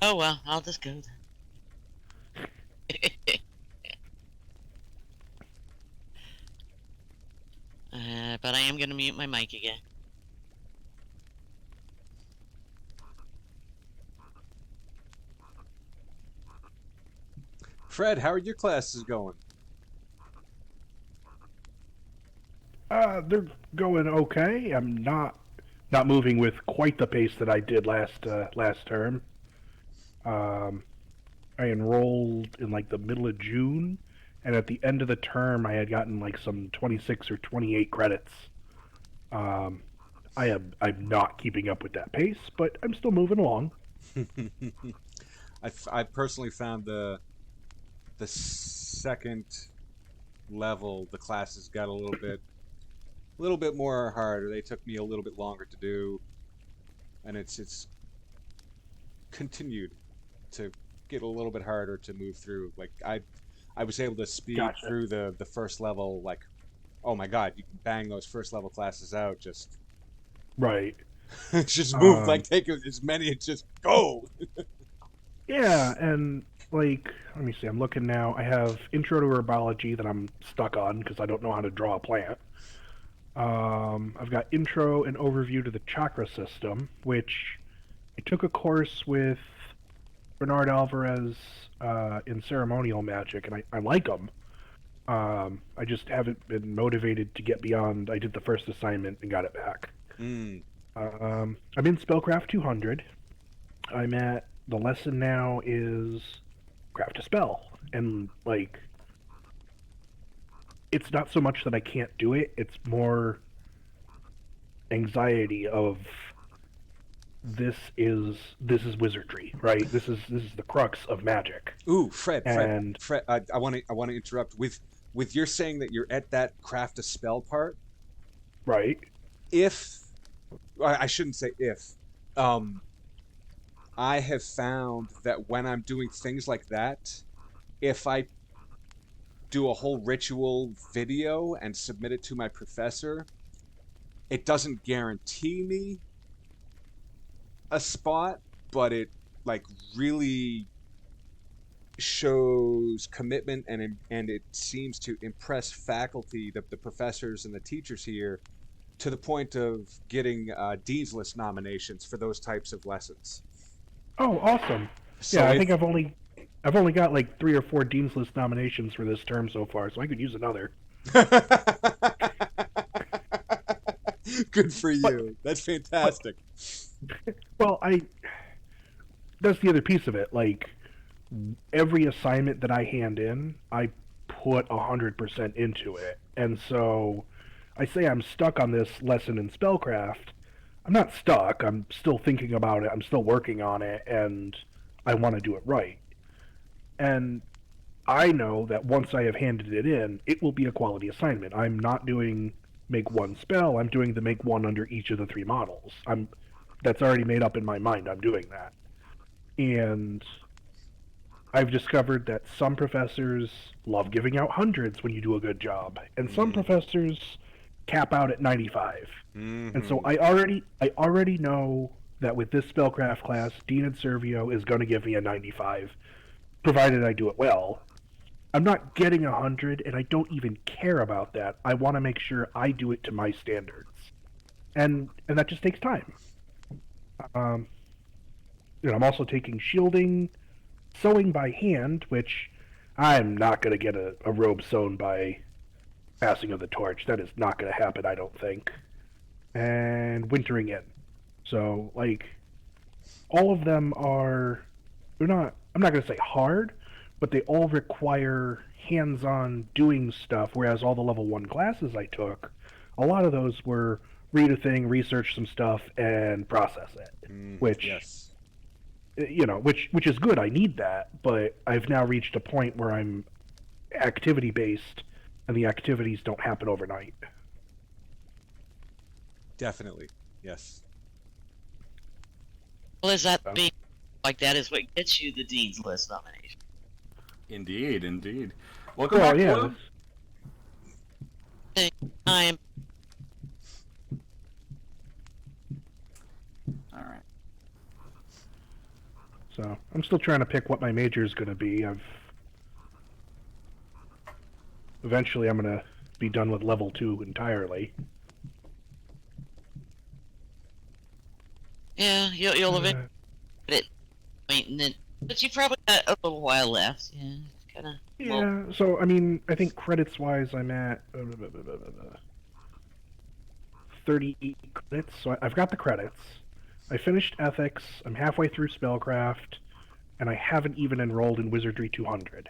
Oh well, I'll just go then. But I am gonna mute my mic again. Fred, how are your classes going? They're going okay. I'm not moving with quite the pace that I did last term. I enrolled in like the middle of June, and at the end of the term, I had gotten like some 26 or 28 credits. I'm not keeping up with that pace, but I'm still moving along. I personally found the second level, the classes got a little bit more harder. They took me a little bit longer to do, and it's continued to get a little bit harder to move through. Like I was able to speed through the first level. Like, oh my god, you can bang those first level classes out. Just right. Just move, like take as many and just go. Yeah, and like, let me see. I'm looking now. I have Intro to Herbology that I'm stuck on because I don't know how to draw a plant. I've got Intro and Overview to the Chakra System, which I took a course with Bernard Alvarez in Ceremonial Magic, and I like them. I just haven't been motivated to get beyond. I did the first assignment and got it back. I'm in Spellcraft 200. I'm at the lesson now is craft a spell, and like it's not so much that I can't do it, it's more anxiety of this is wizardry, right? This is the crux of magic. Ooh, Fred, I want to interrupt with your saying that you're at that craft a spell part, right? If I shouldn't say if, I have found that when I'm doing things like that, if I do a whole ritual video and submit it to my professor, it doesn't guarantee me a spot, but it like really shows commitment, and it seems to impress faculty, the professors and the teachers here, to the point of getting Dean's List nominations for those types of lessons. Oh, awesome! So yeah, I think I've only got like 3 or 4 Dean's List nominations for this term so far, so I could use another. Good for you. That's fantastic. Well, that's the other piece of it. Like, every assignment that I hand in, I put 100% into it. And so I say I'm stuck on this lesson in Spellcraft. I'm not stuck. I'm still thinking about it. I'm still working on it, and I want to do it right. And I know that once I have handed it in, it will be a quality assignment. I'm not doing make one spell. I'm doing the make one under each of the 3 models. That's already made up in my mind. I'm doing that. And I've discovered that some professors love giving out hundreds when you do a good job, and some professors cap out at 95. And so I already know that with this spellcraft class, Dean and Servio is going to give me a 95, provided I do it well. I'm not getting 100, and I don't even care about that. I want to make sure I do it to my standards, and that just takes time. I'm also taking shielding, sewing by hand, which I'm not going to get a robe sewn by passing of the torch. That is not going to happen, I don't think. And wintering in. So, like, all of them are, they're not, I'm not going to say hard, but they all require hands-on doing stuff, whereas all the level 1 classes I took, a lot of those were read a thing, research some stuff, and process it. Which, yes. you know, which is good. I need that, but I've now reached a point where I'm activity-based, and the activities don't happen overnight. Definitely, yes. Well, is that being like that is what gets you the Dean's List nomination. Indeed, indeed. Welcome back, Blue. I'm all right. So I'm still trying to pick what my major is going to be. Eventually I'm going to be done with level 2 entirely. Yeah, you'll eventually get it. Then, but you probably got a little while left. Yeah, kind of. Yeah. Well, So I mean, I think credits wise, I'm at 38 credits. So I've got the credits. I finished ethics. I'm halfway through spellcraft, and I haven't even enrolled in Wizardry 200.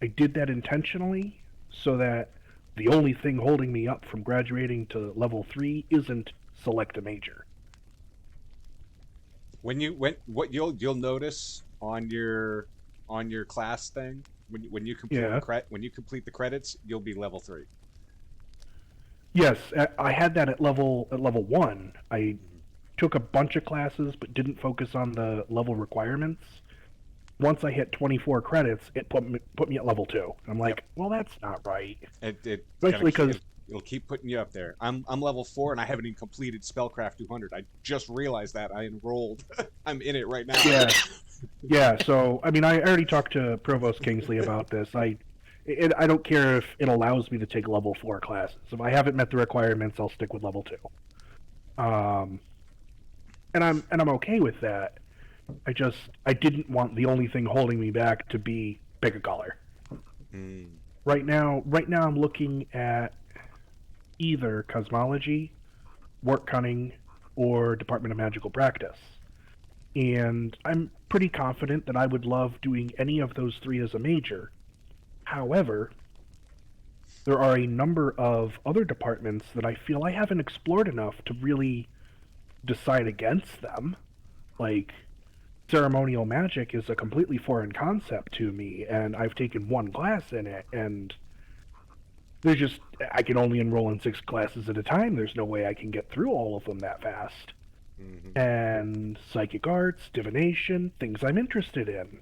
I did that intentionally so that the only thing holding me up from graduating to level 3 isn't select a major. What you'll notice on your class thing when you complete the credits, you'll be level 3. Yes, I had that at level 1. I took a bunch of classes but didn't focus on the level requirements. Once I hit 24 credits, it put me at level 2. I'm like, well, that's not right. Especially because it'll keep putting you up there. I'm level 4 and I haven't even completed Spellcraft 200. I just realized that I enrolled. I'm in it right now. Yeah, yeah. So I mean, I already talked to Provost Kingsley about this. I don't care if it allows me to take level 4 classes. If I haven't met the requirements, I'll stick with level 2. And I'm okay with that. I didn't want the only thing holding me back to be pick a color. Right now I'm looking at either cosmology, work cunning, or Department of Magical Practice. And I'm pretty confident that I would love doing any of those 3 as a major. However, there are a number of other departments that I feel I haven't explored enough to really decide against them. Like, ceremonial magic is a completely foreign concept to me, and I've taken 1 class in it, and I can only enroll in 6 classes at a time. There's no way I can get through all of them that fast. And psychic arts, divination, things I'm interested in.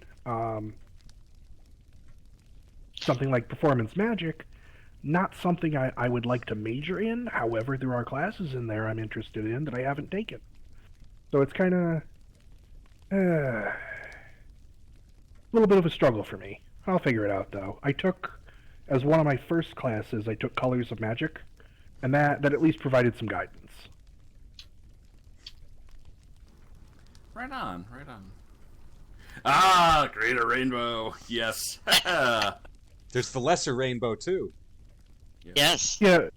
Something like performance magic, not something I would like to major in. However, there are classes in there I'm interested in that I haven't taken. So it's kind of a little bit of a struggle for me. I'll figure it out, though. As one of my first classes, I took Colors of Magic, and that at least provided some guidance. Right on, right on. Ah, Greater Rainbow, yes. There's the Lesser Rainbow, too. yes. Yeah.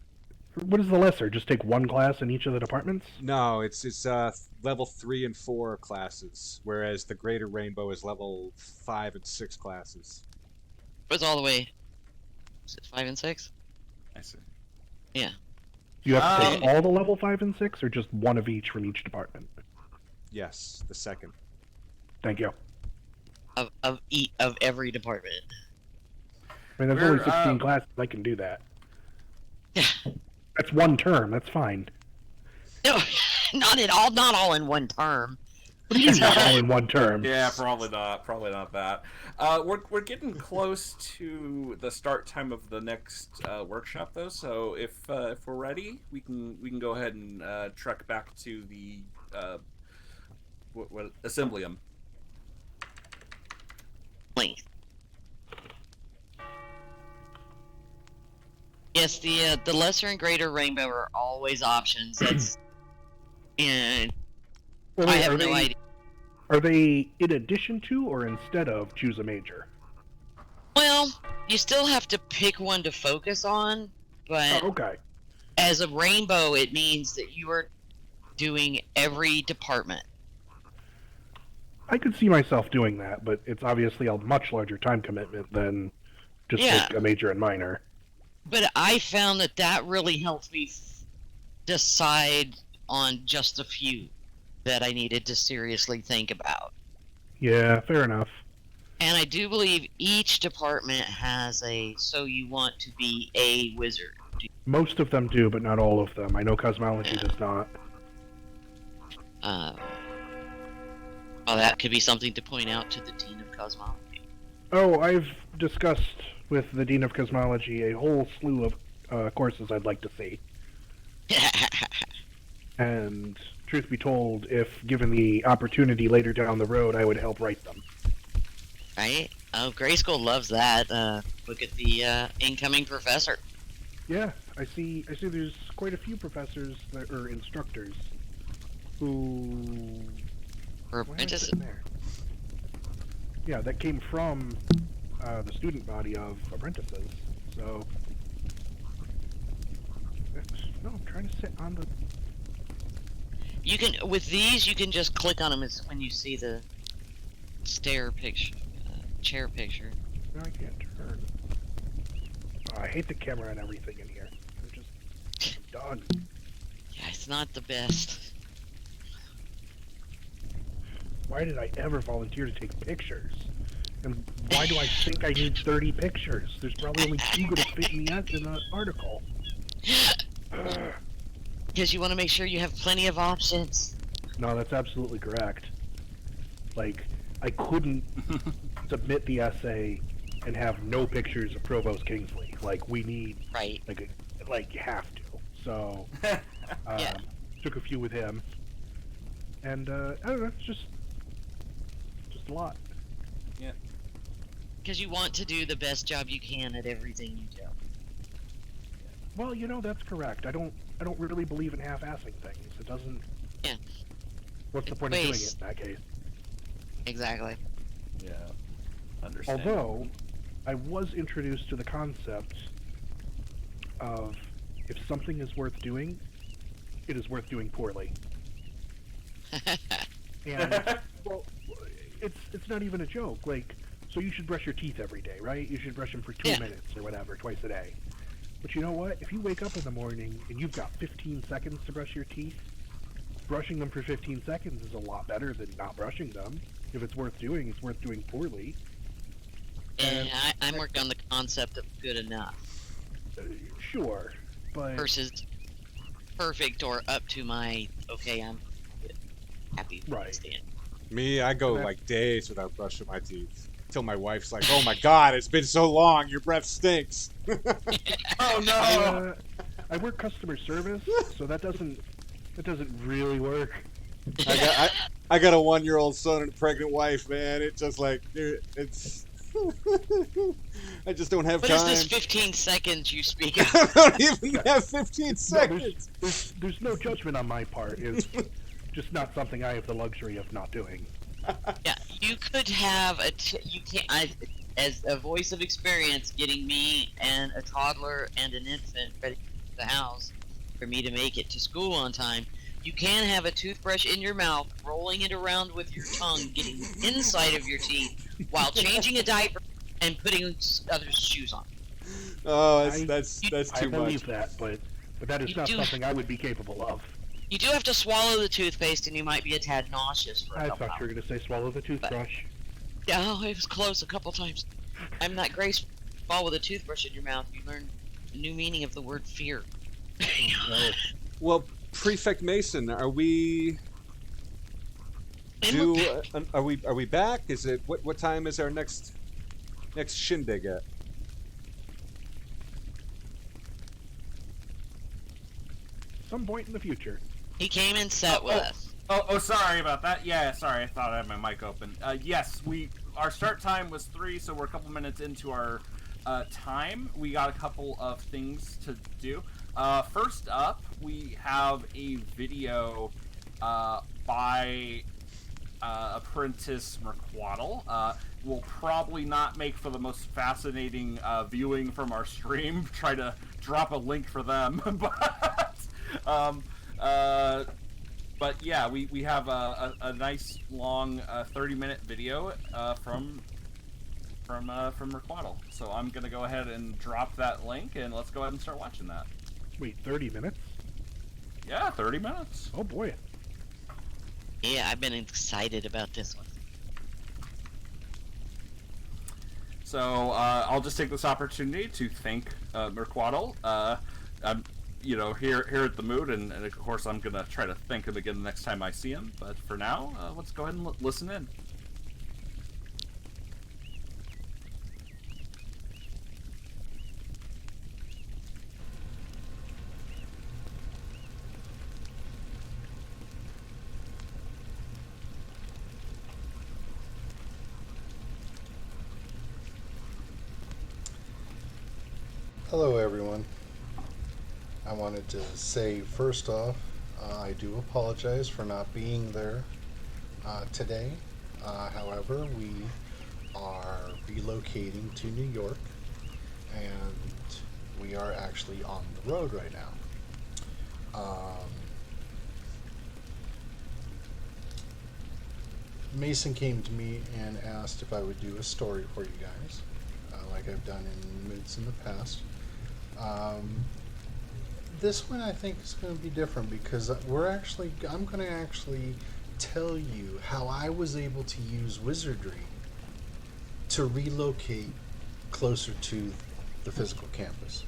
What is the lesser? Just take 1 class in each of the departments? No, it's level 3 and 4 classes, whereas the Greater Rainbow is level 5 and 6 classes. It was all the way. Is it 5 and 6? I see. Yeah. Do you have to take all the level 5 and 6, or just 1 of each from each department? Yes, the second. Thank you. Of every department. I mean, there's only 16 classes. I can do that. Yeah. That's 1 term. That's fine. No, not all in 1 term. What do you mean not all in 1 term? Yeah, probably not that. We're getting close to the start time of the next workshop, though. So if we're ready, we can go ahead and trek back to the Assemblyum. Yes, the lesser and greater rainbow are always options. That's and Well, I have no idea. Are they in addition to or instead of choose a major? Well, You still have to pick one to focus on, but Oh, okay. as a rainbow, it means that you are doing every department. I could see myself doing that, but it's obviously a much larger time commitment than just Yeah. take a major and minor. But I found that really helped me decide on just a few that I needed to seriously think about. Yeah, fair enough. And I do believe each department has so you want to be a wizard. Most of them do, but not all of them. I know cosmology does not. Well, that could be something to point out to the Dean of Cosmology. Oh, I've discussed with the Dean of Cosmology a whole slew of courses I'd like to see. And truth be told, if given the opportunity later down the road, I would help write them. Right? Oh, Grade School loves that. Look at the incoming professor. Yeah, I see there's quite a few professors that are instructors who... For Why am I apprentices. sitting there? Yeah, that came from the student body of apprentices. So... No, I'm trying to sit on the... You can, with these, you can just click on them when you see the chair picture. No, I can't turn. Oh, I hate the camera and everything in here. I'm just done. Yeah, it's not the best. Why did I ever volunteer to take pictures? And why do I think I need 30 pictures? There's probably only 2 gonna fit in the article. Because you want to make sure you have plenty of options. No, that's absolutely correct. Like, I couldn't submit the essay and have no pictures of Provost Kingsley. Like, we need, Right. like you have to. So, Yeah. took a few with him. And, I don't know, it's just a lot. Yeah. Because you want to do the best job you can at everything you do. Well, that's correct. I don't really believe in half-assing things. It doesn't... Yeah. What's the point of doing it in that case? Exactly. Yeah. Understand. Although, I was introduced to the concept of if something is worth doing, it is worth doing poorly. And, well, it's not even a joke. Like, so you should brush your teeth every day, right? You should brush them for 2 minutes or whatever, twice a day. But you know what? If you wake up in the morning and you've got 15 seconds to brush your teeth, brushing them for 15 seconds is a lot better than not brushing them. If it's worth doing, it's worth doing poorly. And I'm working on the concept of good enough. Sure, but... Versus perfect or up to my, okay, I'm happy with Right. the stand. Me, I go like days without brushing my teeth. Till my wife's like, "Oh my God, it's been so long. Your breath stinks." Oh no! I work customer service, so that doesn't really work. I got a 1-year-old son and a pregnant wife, man. It just like it's. I just don't have What time. is this 15 seconds you speak of? I don't even have 15 seconds. There's no judgment on my part. It's just not something I have the luxury of not doing. Yeah, you could have you can't. As a voice of experience, getting me and a toddler and an infant ready to the house for me to make it to school on time. You can have a toothbrush in your mouth, rolling it around with your tongue, getting inside of your teeth while changing a diaper and putting other shoes on. Oh, that's too I much. believe that, but that is not something I would be capable of. You do have to swallow the toothpaste, and you might be a tad nauseous for a I couple thought you were hours. going to say swallow the toothbrush. Yeah, oh, it was close a couple times. I'm not graceful with a toothbrush in your mouth. You learn the new meaning of the word fear. Well, Prefect Mason, are we are we back? Is it what time is our next shindig at? Some point in the future. He came and sat with us. Oh, sorry about that. Yeah, sorry, I thought I had my mic open. Yes, our start time was 3, so we're a couple minutes into our time. We got a couple of things to do. First up, we have a video by apprentice Merquaddle. Will probably not make for the most fascinating viewing from our stream. Try to drop a link for them, um, uh, but yeah, we have a nice long 30-minute video from Merquaddle. So I'm gonna go ahead and drop that link, and let's go ahead and start watching that. Wait, 30 minutes? Yeah, 30 minutes. Oh boy. Yeah, I've been excited about this one. So I'll just take this opportunity to thank Merquaddle. I'm, here at the Moot, and of course I'm gonna try to thank him again the next time I see him. But for now, let's go ahead and listen in. Hello everyone. I wanted to say first off, I do apologize for not being there today. However, we are relocating to New York and we are actually on the road right now. Mason came to me and asked if I would do a story for you guys, like I've done in Moots in the past. This one I think is going to be different because I'm going to actually tell you how I was able to use wizardry to relocate closer to the physical campus.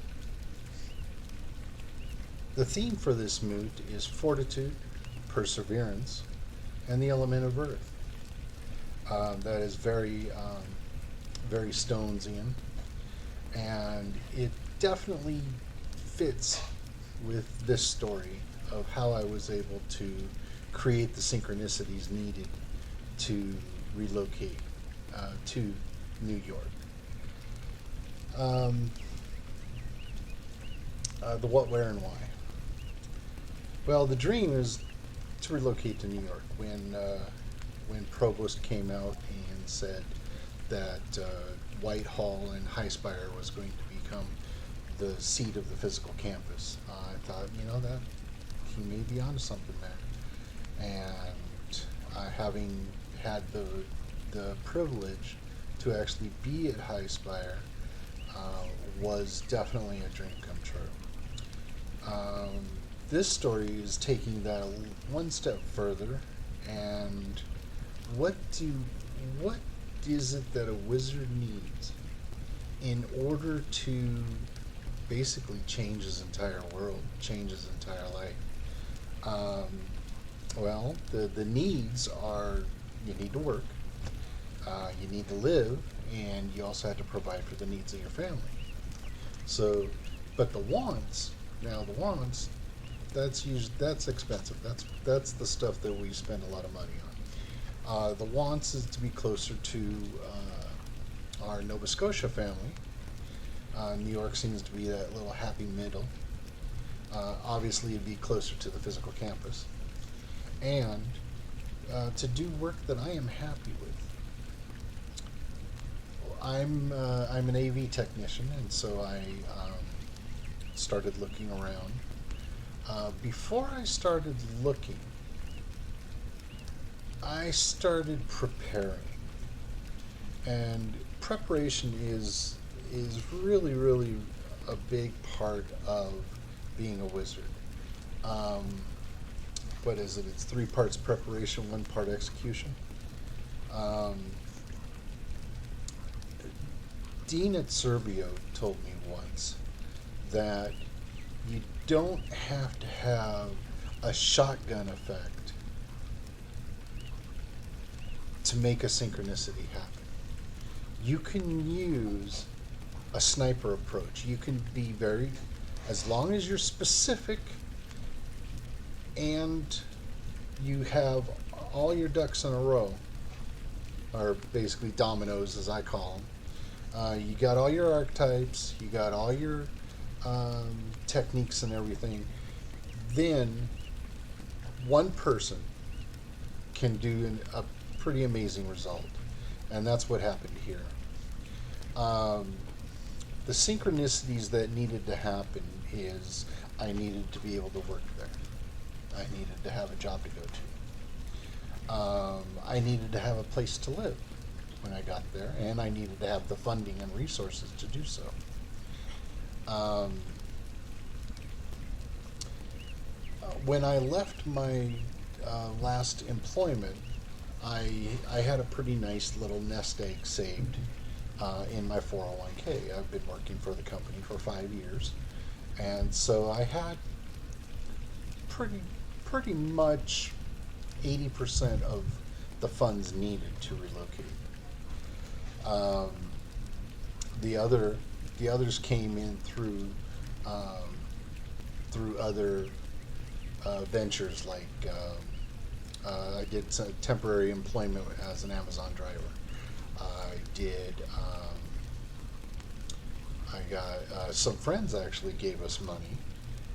The theme for this moot is fortitude, perseverance, and the element of earth. That is very Stonesian, and it definitely fits with this story of how I was able to create the synchronicities needed to relocate to New York. The what, where, and why. Well, the dream is to relocate to New York when Provost came out and said that Whitehall and Highspire was going to become the seat of the physical campus. I thought, that he may be onto something there. And having had the privilege to actually be at Highspire was definitely a dream come true. This story is taking that one step further, and what is it that a wizard needs in order to basically change his entire world, change his entire life? Well, the needs are, you need to work, you need to live, and you also have to provide for the needs of your family. So, but the wants, that's expensive. That's the stuff that we spend a lot of money on. The wants is to be closer to our Nova Scotia family. New York seems to be that little happy middle. Obviously, it'd be closer to the physical campus, and to do work that I am happy with. I'm an AV technician, and so I started looking around. Before I started looking, I started preparing, and preparation is really, really a big part of being a wizard. What is it? It's 3 parts preparation, 1 part execution. Dean at Servio told me once that you don't have to have a shotgun effect to make a synchronicity happen. You can use a sniper approach. You can be as long as you're specific and you have all your ducks in a row, or basically dominoes as I call them. You got all your archetypes, you got all your techniques and everything. Then one person can do pretty amazing result. And that's what happened here. The synchronicities that needed to happen is I needed to be able to work there. I needed to have a job to go to. I needed to have a place to live when I got there, and I needed to have the funding and resources to do so. When I left my last employment, I had a pretty nice little nest egg saved in my 401k. I've been working for the company for 5 years, and so I had pretty much 80% of the funds needed to relocate. The others came in through other ventures, like I did some temporary employment as an Amazon driver. I got some friends actually gave us money,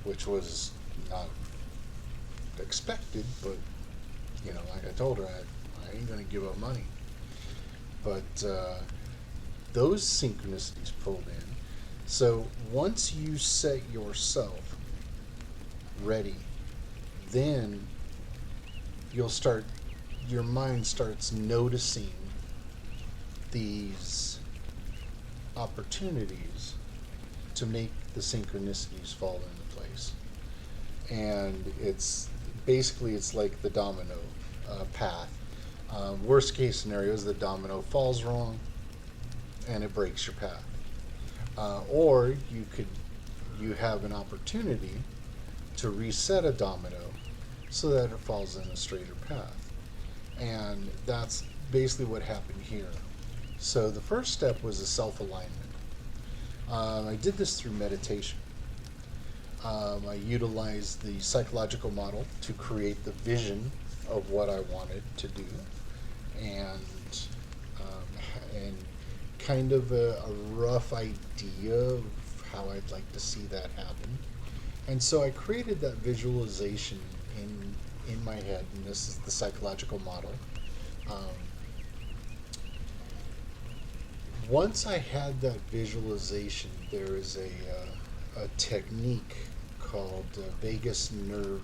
which was not expected, but like I told her, I ain't gonna give up money. But those synchronicities pulled in. So once you set yourself ready, then your mind starts noticing these opportunities to make the synchronicities fall into place. And it's like the domino path. Worst case scenario is the domino falls wrong and it breaks your path. Or you have an opportunity to reset a domino so that it falls in a straighter path. And that's basically what happened here. So the first step was a self-alignment. I did this through meditation. I utilized the psychological model to create the vision of what I wanted to do, and kind of a rough idea of how I'd like to see that happen. And so I created that visualization in my head, and this is the psychological model. Once I had that visualization, there is a technique called vagus nerve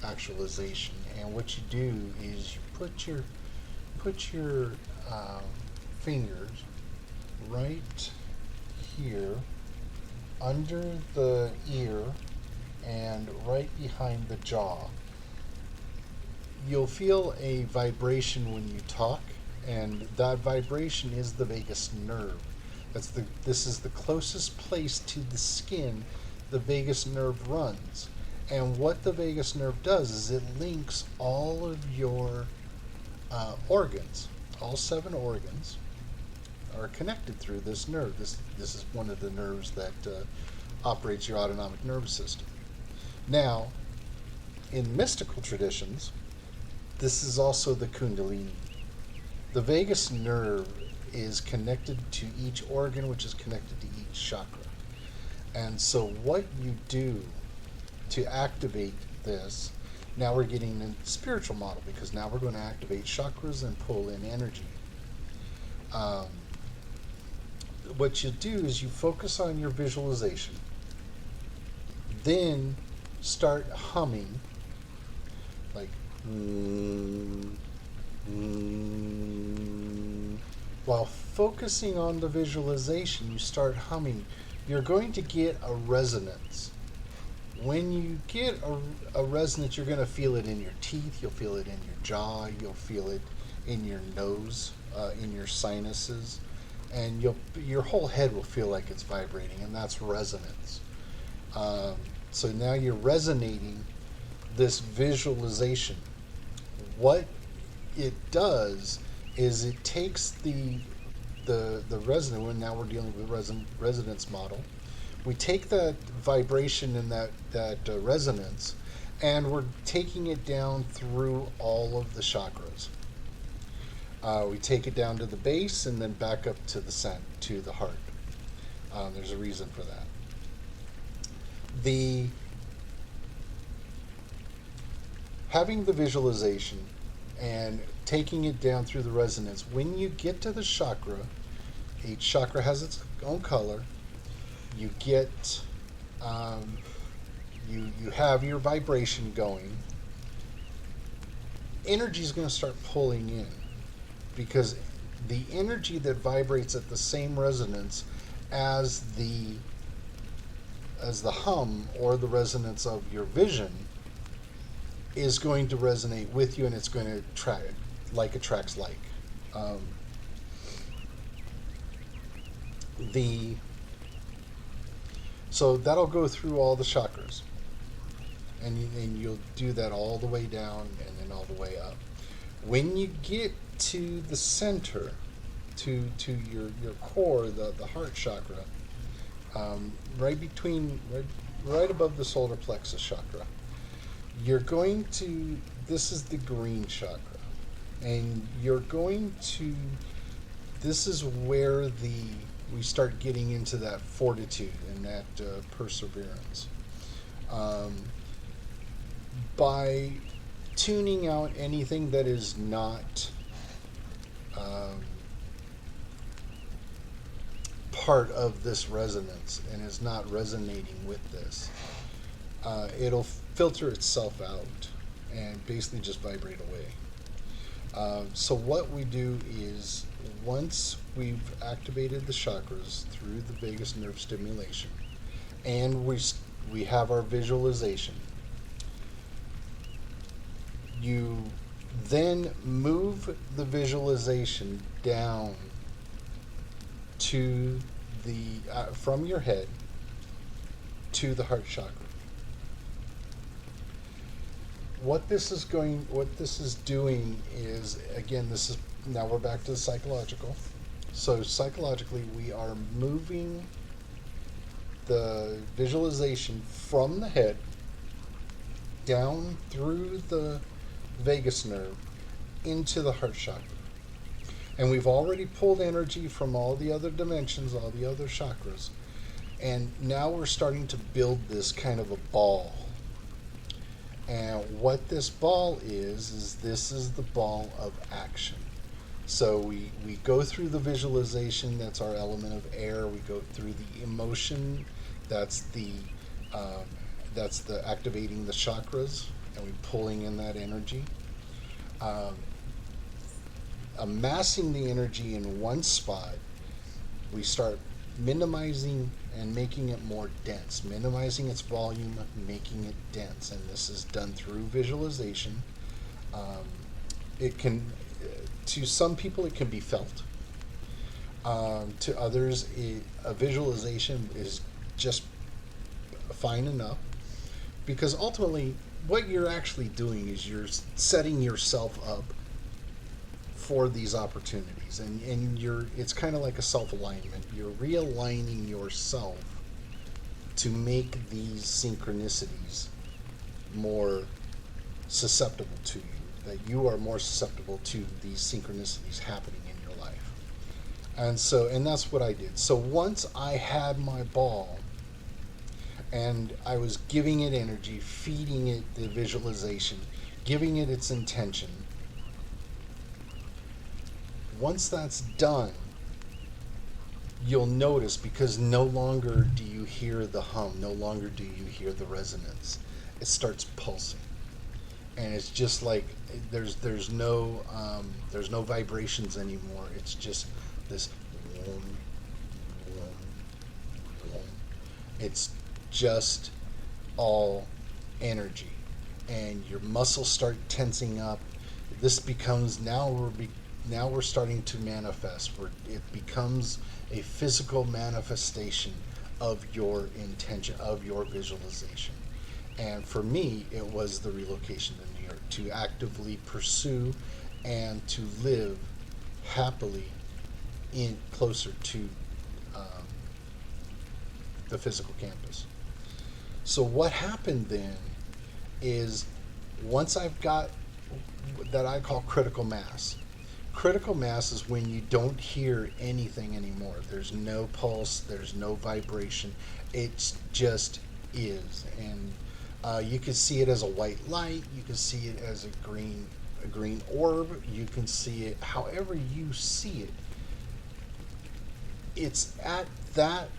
actualization, and what you do is you put your fingers right here under the ear and right behind the jaw. You'll feel a vibration when you talk, and that vibration is the vagus nerve. This is the closest place to the skin the vagus nerve runs. And what the vagus nerve does is it links all of your organs. All 7 organs are connected through this nerve. This is one of the nerves that operates your autonomic nervous system. Now, in mystical traditions, this is also the Kundalini. The vagus nerve is connected to each organ, which is connected to each chakra. And so what you do to activate this, now we're getting a spiritual model, because now we're going to activate chakras and pull in energy. What you do is you focus on your visualization, then start humming, like while focusing on the visualization, you start humming. You're going to get a resonance. When you get a resonance, you're going to feel it in your teeth, you'll feel it in your jaw, you'll feel it in your nose, in your sinuses, and your whole head will feel like it's vibrating, and that's resonance. So now you're resonating this visualization. What it does is it takes the resonance, and now we're dealing with resonance model. We take that vibration and that resonance, and we're taking it down through all of the chakras. We take it down to the base and then back up to the heart. There's a reason for that. Having the visualization and taking it down through the resonance. When you get to the chakra, each chakra has its own color. You get, you have your vibration going. Energy is going to start pulling in, because the energy that vibrates at the same resonance as the hum or the resonance of your vision is going to resonate with you, and it's going to attract, like attracts like. So that'll go through all the chakras, and you'll do that all the way down and then all the way up. When you get to the center, to your core, the heart chakra, right above the solar plexus chakra, you're going to, this is the green chakra, and you're going to, this is where we start getting into that fortitude and that perseverance. By tuning out anything that is not part of this resonance and is not resonating with this, it'll filter itself out and basically just vibrate away. So what we do is, once we've activated the chakras through the vagus nerve stimulation, and we have our visualization, you then move the visualization down to the from your head to the heart chakra. What this is doing is, again, this is, now we're back to the psychological. So psychologically, we are moving the visualization from the head down through the vagus nerve into the heart chakra. And we've already pulled energy from all the other dimensions, all the other chakras. And now we're starting to build this kind of a ball. And what this ball is this is the ball of action. So we go through the visualization, that's our element of air. We go through the emotion, that's the activating the chakras, and we're pulling in that energy. Amassing the energy in one spot, we start minimizing and making it more dense, minimizing its volume, making it dense, and this is done through visualization. It can, to some people, it can be felt. To others, a visualization is just fine enough, because ultimately what you're actually doing is you're setting yourself up for these opportunities, and it's kind of like a self-alignment. You're realigning yourself to make these synchronicities more susceptible to you, that you are more susceptible to these synchronicities happening in your life. And that's what I did. So once I had my ball and I was giving it energy, feeding it the visualization, giving it its intention, once that's done, you'll notice, because no longer do you hear the hum, no longer do you hear the resonance. It starts pulsing, and it's just like there's no vibrations anymore. It's just this whoom, whoom, whoom. It's just all energy, and your muscles start tensing up. This becomes, now we're starting to manifest, where it becomes a physical manifestation of your intention, of your visualization. And for me, it was the relocation to New York, to actively pursue and to live happily in closer to the physical campus. So what happened then is, once I've got that I call critical mass. Critical mass is when you don't hear anything anymore. There's no pulse, there's no vibration. It just is. And you can see it as a white light, you can see it as a green a green orb, you can see it however you see it. It's at that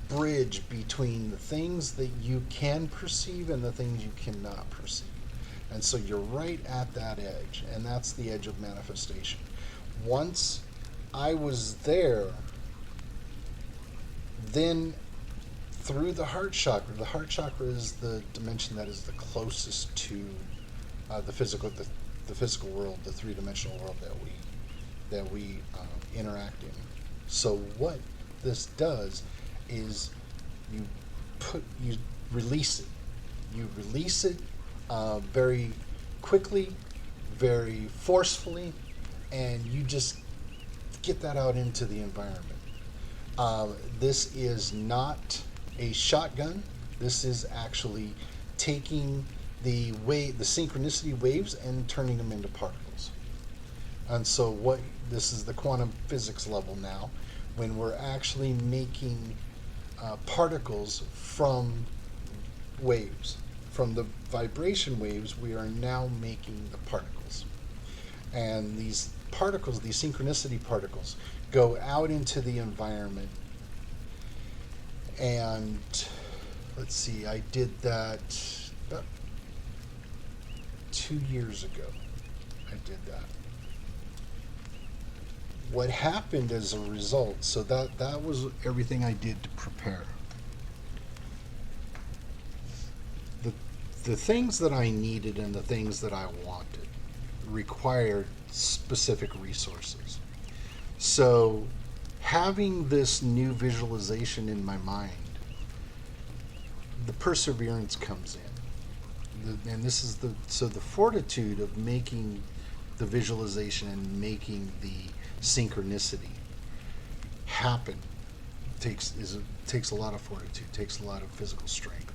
bridge between the things that you can perceive and the things you cannot perceive. And so you're right at that edge, and that's the edge of manifestation. Once I was there, then through the heart chakra is the dimension that is the closest to the physical world, the three-dimensional world that we interact in. So what this does is you release it. You release it very quickly, very forcefully, and you just get that out into the environment. This is not a shotgun. This is actually taking the synchronicity waves and turning them into particles. And so this is the quantum physics level now, when we're actually making particles from waves. From the vibration waves, we are now making the particles. And these particles, these synchronicity particles, go out into the environment. And let's see, I did that about 2 years ago. I did that. What happened as a result, so that was everything I did to prepare. The things that I needed and the things that I wanted required specific resources. So having this new visualization in my mind, the perseverance comes in. And this is the fortitude of making the visualization and making the synchronicity happen takes a lot of fortitude, takes a lot of physical strength.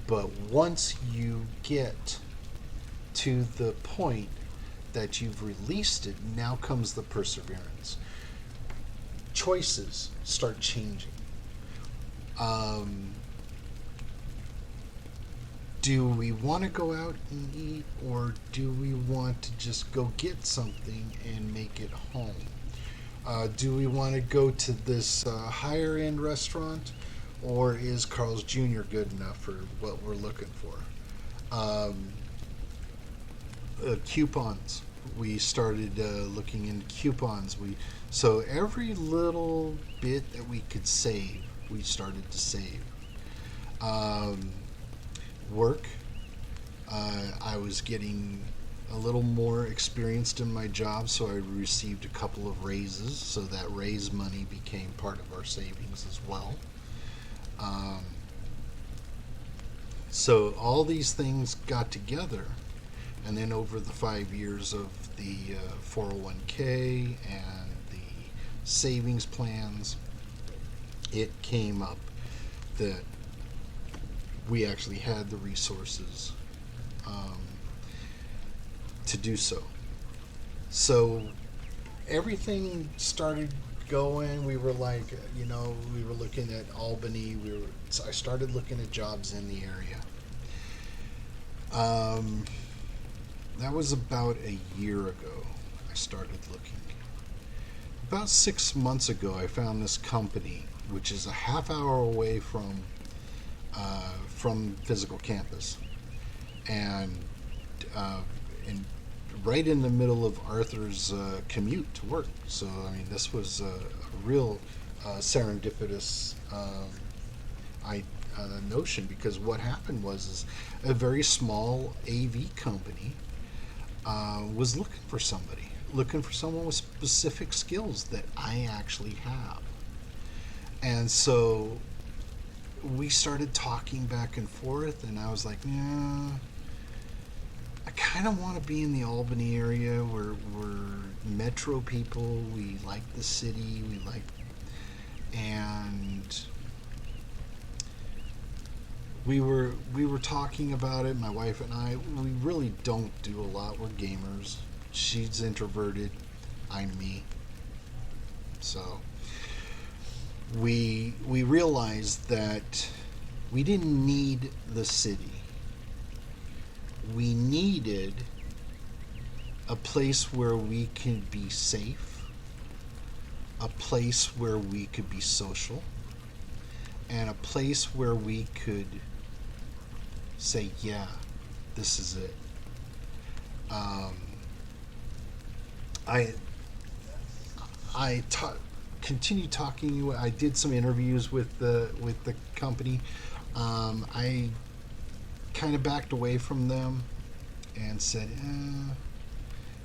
But once you get to the point that you've released it, now comes the perseverance. Choices start changing. Do we want to go out and eat, or do we want to just go get something and make it home? Do we want to go to this higher end restaurant, or is Carl's Jr. good enough for what we're looking for? Coupons. We started looking into coupons. So every little bit that we could save, we started to save. Work. I was getting a little more experienced in my job, so I received a couple of raises, so that raise money became part of our savings as well. So all these things got together, and then over the 5 years of the 401k and the savings plans, it came up that we actually had the resources to do so. So everything started going. We were like, we were looking at Albany. I started looking at jobs in the area. That was about a year ago. I started looking. About 6 months ago, I found this company, which is a half hour away from physical campus, and right in the middle of Arthur's commute to work. So I mean, this was a real serendipitous notion, because what happened was a very small AV company was looking for someone with specific skills that I actually have. And so we started talking back and forth, and I was like, yeah, I kind of want to be in the Albany area. We're metro people. We like the city. And we were talking about it, my wife and I. We really don't do a lot. We're gamers. She's introverted. I'm me. So we realized that we didn't need the city. We needed a place where we can be safe, a place where we could be social, and a place where we could say, yeah, this is it. I continue talking. I did some interviews with the company. I kind of backed away from them and said,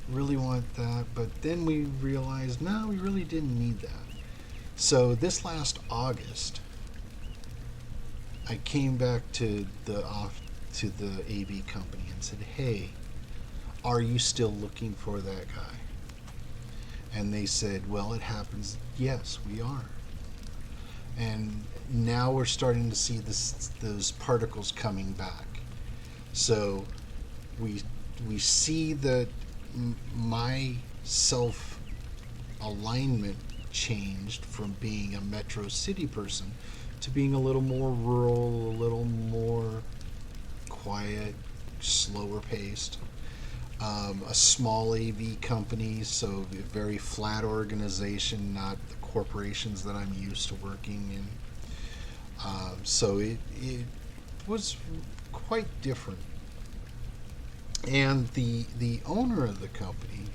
really want that, but then we realized, no, we really didn't need that. So this last August, I came back to the AV company and said, hey, are you still looking for that guy? And they said, well, it happens. Yes, we are. And now we're starting to see those particles coming back. So we see that my self alignment changed from being a metro city person to being a little more rural, a little more quiet, slower paced. A small AV company, so a very flat organization, not the corporations that I'm used to working in. So it was quite different. And the owner of the company,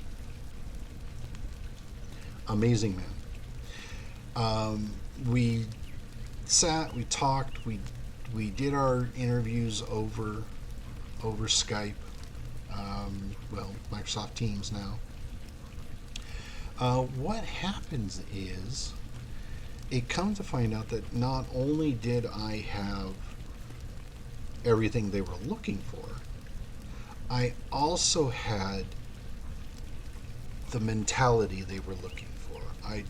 amazing man. We sat, we talked, we did our interviews over Skype. Microsoft Teams now. What happens is, it comes to find out that not only did I have everything they were looking for, I also had the mentality they were looking for. I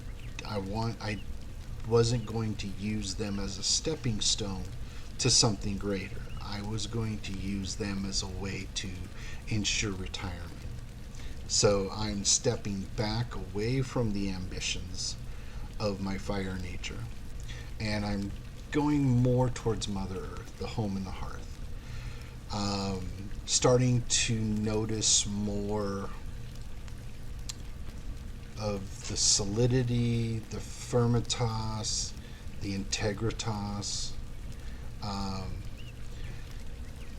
wasn't going to use them as a stepping stone to something greater. I was going to use them as a way to ensure retirement. So I'm stepping back away from the ambitions of my fire nature, and I'm going more towards Mother Earth, the home and the hearth. Starting to notice more of the solidity, the firmitas, the integritas.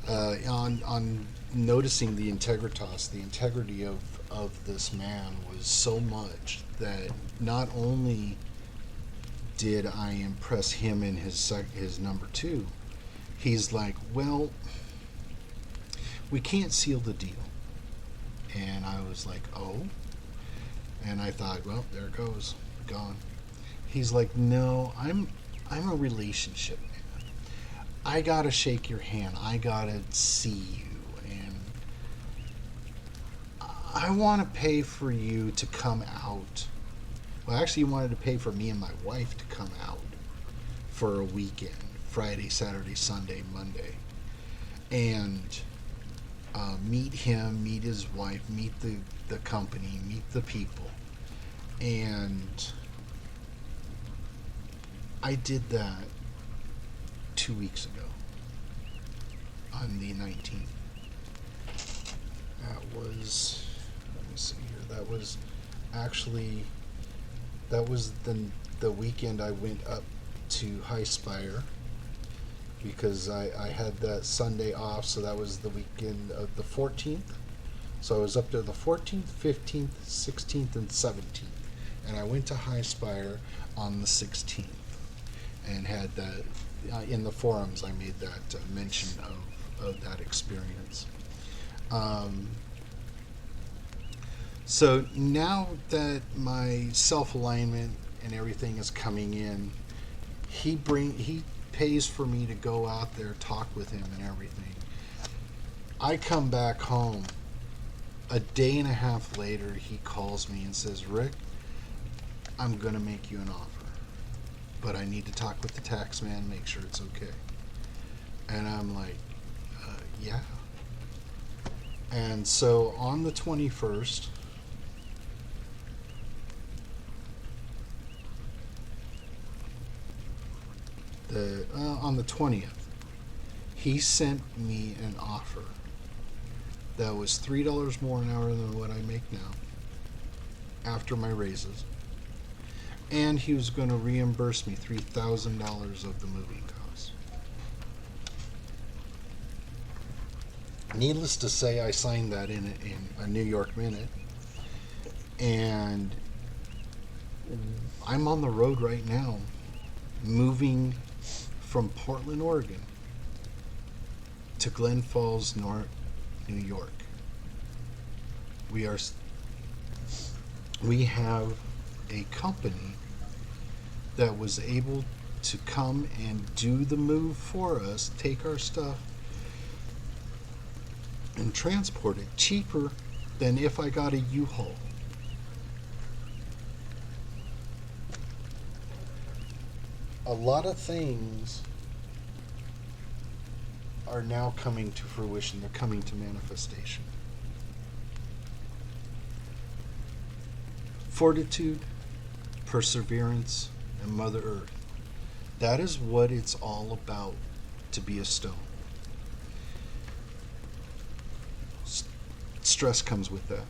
On noticing the integritas, the integrity of this man was so much that not only did I impress him in his number two, he's like, well, we can't seal the deal. And I was like, oh? And I thought, well, there it goes, gone. He's like, no, I'm a relationship man. I gotta shake your hand. I gotta see you, and I want to pay for you to come out. Well, actually, he wanted to pay for me and my wife to come out for a weekend, Friday, Saturday, Sunday, Monday, and meet him, meet his wife, meet the company, meet the people. And I did that 2 weeks ago on the 19th. That was, let me see here, that was the weekend I went up to High Spire, because I had that Sunday off, so that was the weekend of the 14th. So I was up there the 14th, 15th, 16th, and 17th. And I went to High Spire on the 16th and had that, in the forums I made that mention of that experience. So now that my self-alignment and everything is coming in, he pays for me to go out there, talk with him and everything. I come back home. A day and a half later, he calls me and says, Rick, I'm going to make you an offer, but I need to talk with the tax man, make sure it's okay. And I'm like, yeah. And so on the 21st, on the 20th, he sent me an offer that was $3 more an hour than what I make now after my raises. And he was going to reimburse me $3,000 of the moving costs. Needless to say, I signed that in a New York Minute. And I'm on the road right now, moving from Portland, Oregon to Glen Falls, New York. We have a company that was able to come and do the move for us, take our stuff and transport it cheaper than if I got a U-Haul. A lot of things are now coming to fruition. They're coming to manifestation. Fortitude, perseverance, and Mother Earth. That is what it's all about to be a stone. Stress comes with that.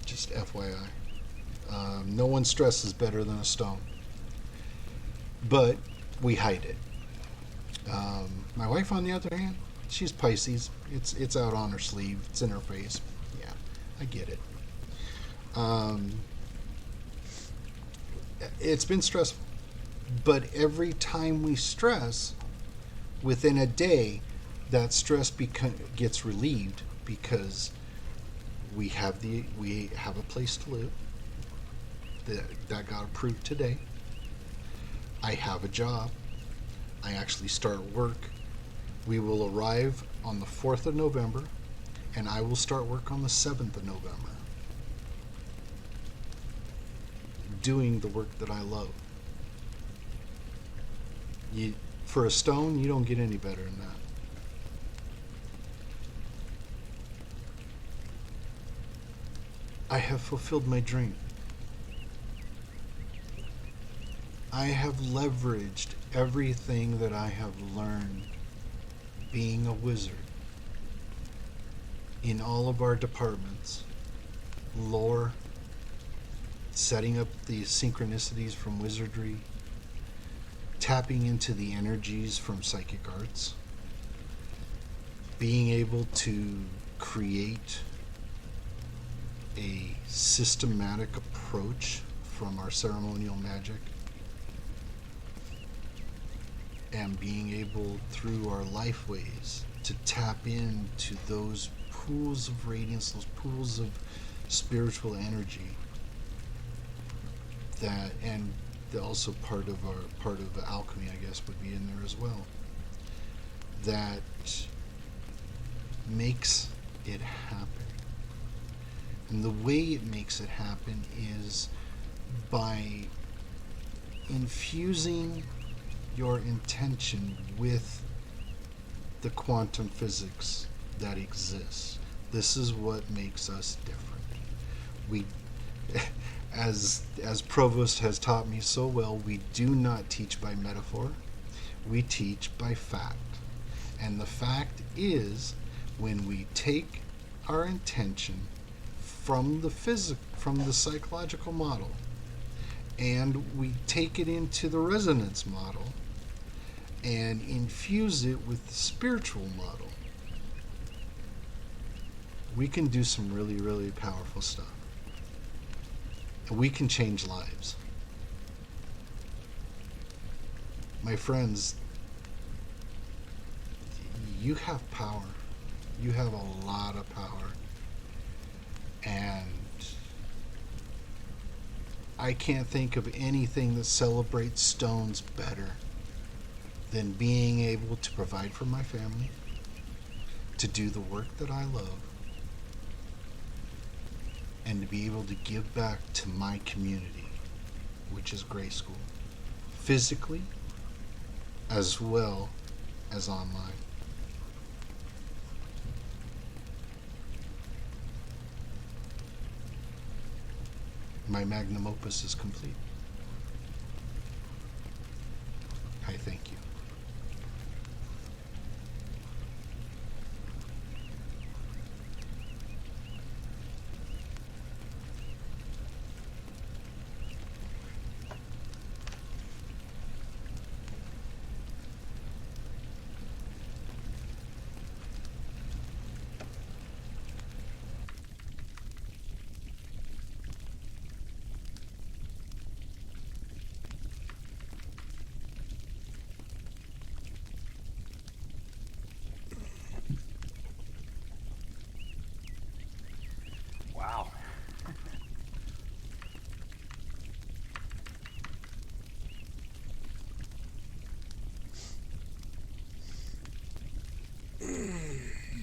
Just FYI. No one's stress is better than a stone. But we hide it. My wife, on the other hand, she's Pisces. It's out on her sleeve. It's in her face. Yeah, I get it. It's been stressful. But every time we stress, within a day, that stress gets relieved because we have a place to live. That got approved today. I have a job. I actually start work. We will arrive on the 4th of November, and I will start work on the 7th of November. Doing the work that I love. For a stone, you don't get any better than that. I have fulfilled my dream. I have leveraged everything that I have learned being a wizard in all of our departments. Lore, setting up the synchronicities from wizardry, tapping into the energies from psychic arts, being able to create a systematic approach from our ceremonial magic, and being able, through our life ways, to tap into those pools of radiance, those pools of spiritual energy that, and also part of alchemy, I guess, would be in there as well, that makes it happen. And the way it makes it happen is by infusing your intention with the quantum physics that exists. This is what makes us different. We, as Provost has taught me so well, we do not teach by metaphor. We teach by fact. And the fact is, when we take our intention from the psychological model, and we take it into the resonance model and infuse it with the spiritual model, we can do some really, really powerful stuff. And we can change lives. My friends, you have power. You have a lot of power. And I can't think of anything that celebrates stones better than being able to provide for my family, to do the work that I love, and to be able to give back to my community, which is Gray School, physically as well as online. My magnum opus is complete. I thank you.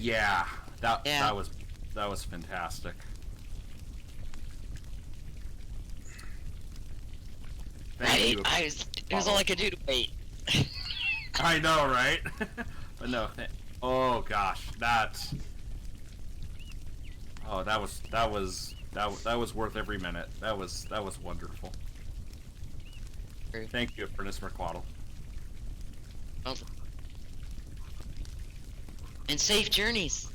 Yeah, that Yeah. that was fantastic. Thank you. It was all I could do to wait. I know, right? But no, oh gosh, that was worth every minute. That was wonderful. True. Thank you, Apprentice McQuaddle. Well, and safe journeys.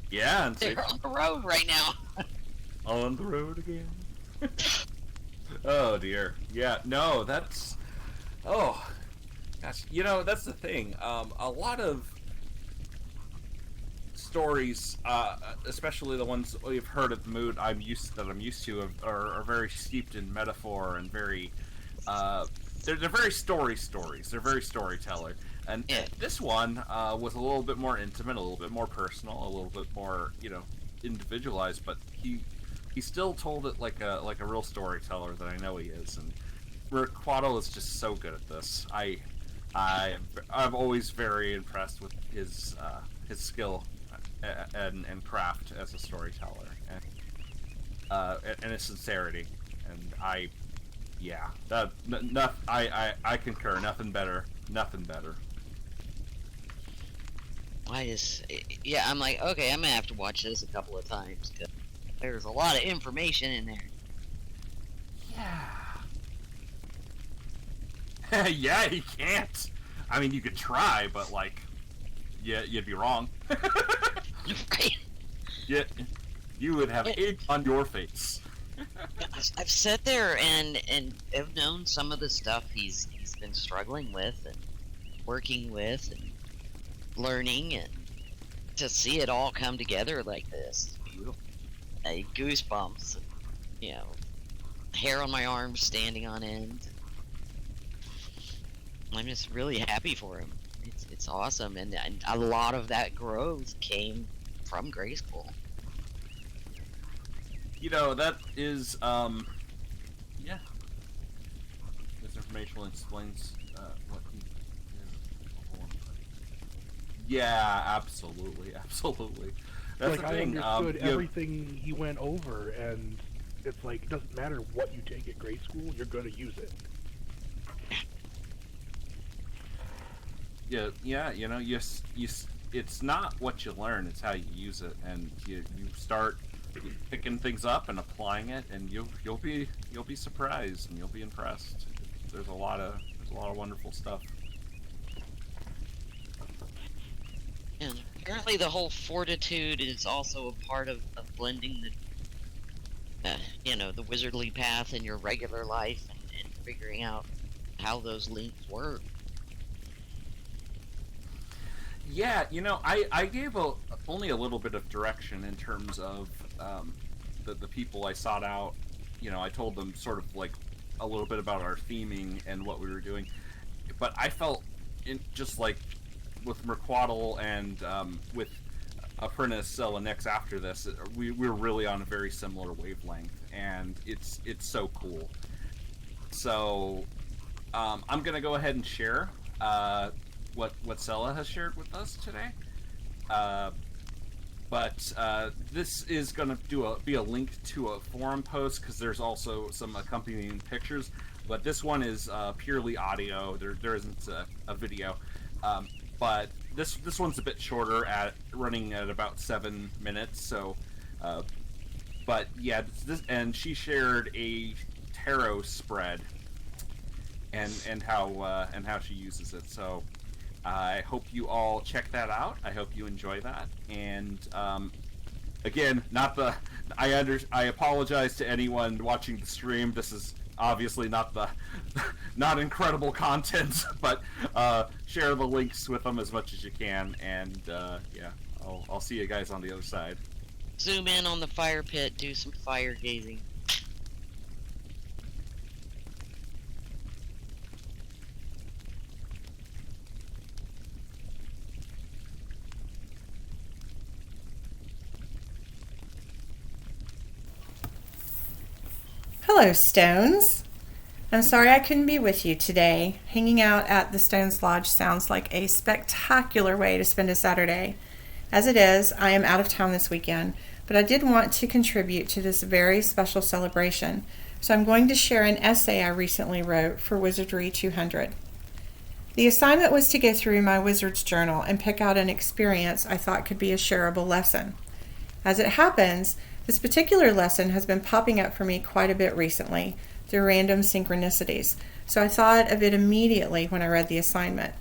Yeah, and They're on the road right now. on the road again. Oh dear. Yeah, no, that's. Oh, gosh. You know, that's the thing. A lot of stories, especially the ones we've heard at Moot, I'm used to, are very steeped in metaphor and very. They're very stories. They're very storyteller. And this one was a little bit more intimate, a little bit more personal, a little bit more, individualized. But he still told it like a real storyteller that I know he is. And Quaddle is just so good at this. I'm always very impressed with his skill and craft as a storyteller and his sincerity. And I concur. Nothing better. I'm like, okay, I'm gonna have to watch this a couple of times because there's a lot of information in there. Yeah. Yeah, he can't. I mean, you could try, but yeah, you'd be wrong. Right. Yeah, you would have egg on your face. I've sat there and have known some of the stuff he's been struggling with and working with and learning, and to see it all come together like this, beautiful. Goosebumps, hair on my arms standing on end. I'm just really happy for him. It's awesome, and a lot of that growth came from grade school. That is, yeah. This information explains what he is. Yeah, absolutely. That's the thing. I understood everything he went over, and it's like, it doesn't matter what you take at grade school, you're going to use it. Yeah, it's not what you learn, it's how you use it, and you start picking things up and applying it, and you'll be surprised and you'll be impressed. There's a lot of wonderful stuff. And apparently the whole fortitude is also a part of blending the wizardly path in your regular life and figuring out how those links work. Yeah, I gave only a little bit of direction in terms of the people I sought out. I told them sort of like a little bit about our theming and what we were doing, but I felt just like with Merquaddle and with Apprentice Next after this, we're really on a very similar wavelength, and it's so cool. So I'm gonna go ahead and share what Sella has shared with us today. But this is going to be a link to a forum post, because there's also some accompanying pictures. But this one is purely audio. There isn't a video. But this one's a bit shorter, running at about 7 minutes. So, but yeah, and she shared a tarot spread and how she uses it. So I hope you all check that out. I hope you enjoy that. And again, I apologize to anyone watching the stream. This is obviously not incredible content, but share the links with them as much as you can. And yeah, I'll see you guys on the other side. Zoom in on the fire pit. Do some fire gazing. Hello, Stones. I'm sorry I couldn't be with you today. Hanging out at the Stones Lodge sounds like a spectacular way to spend a Saturday. As it is, I am out of town this weekend, but I did want to contribute to this very special celebration, so I'm going to share an essay I recently wrote for Wizardry 200. The assignment was to go through my Wizard's Journal and pick out an experience I thought could be a shareable lesson. As it happens, this particular lesson has been popping up for me quite a bit recently through random synchronicities, so I thought of it immediately when I read the assignment.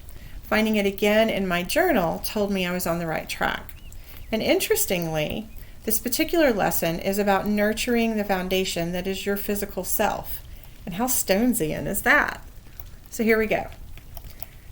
Finding it again in my journal told me I was on the right track. And interestingly, this particular lesson is about nurturing the foundation that is your physical self. And how Stonesian is that? So here we go.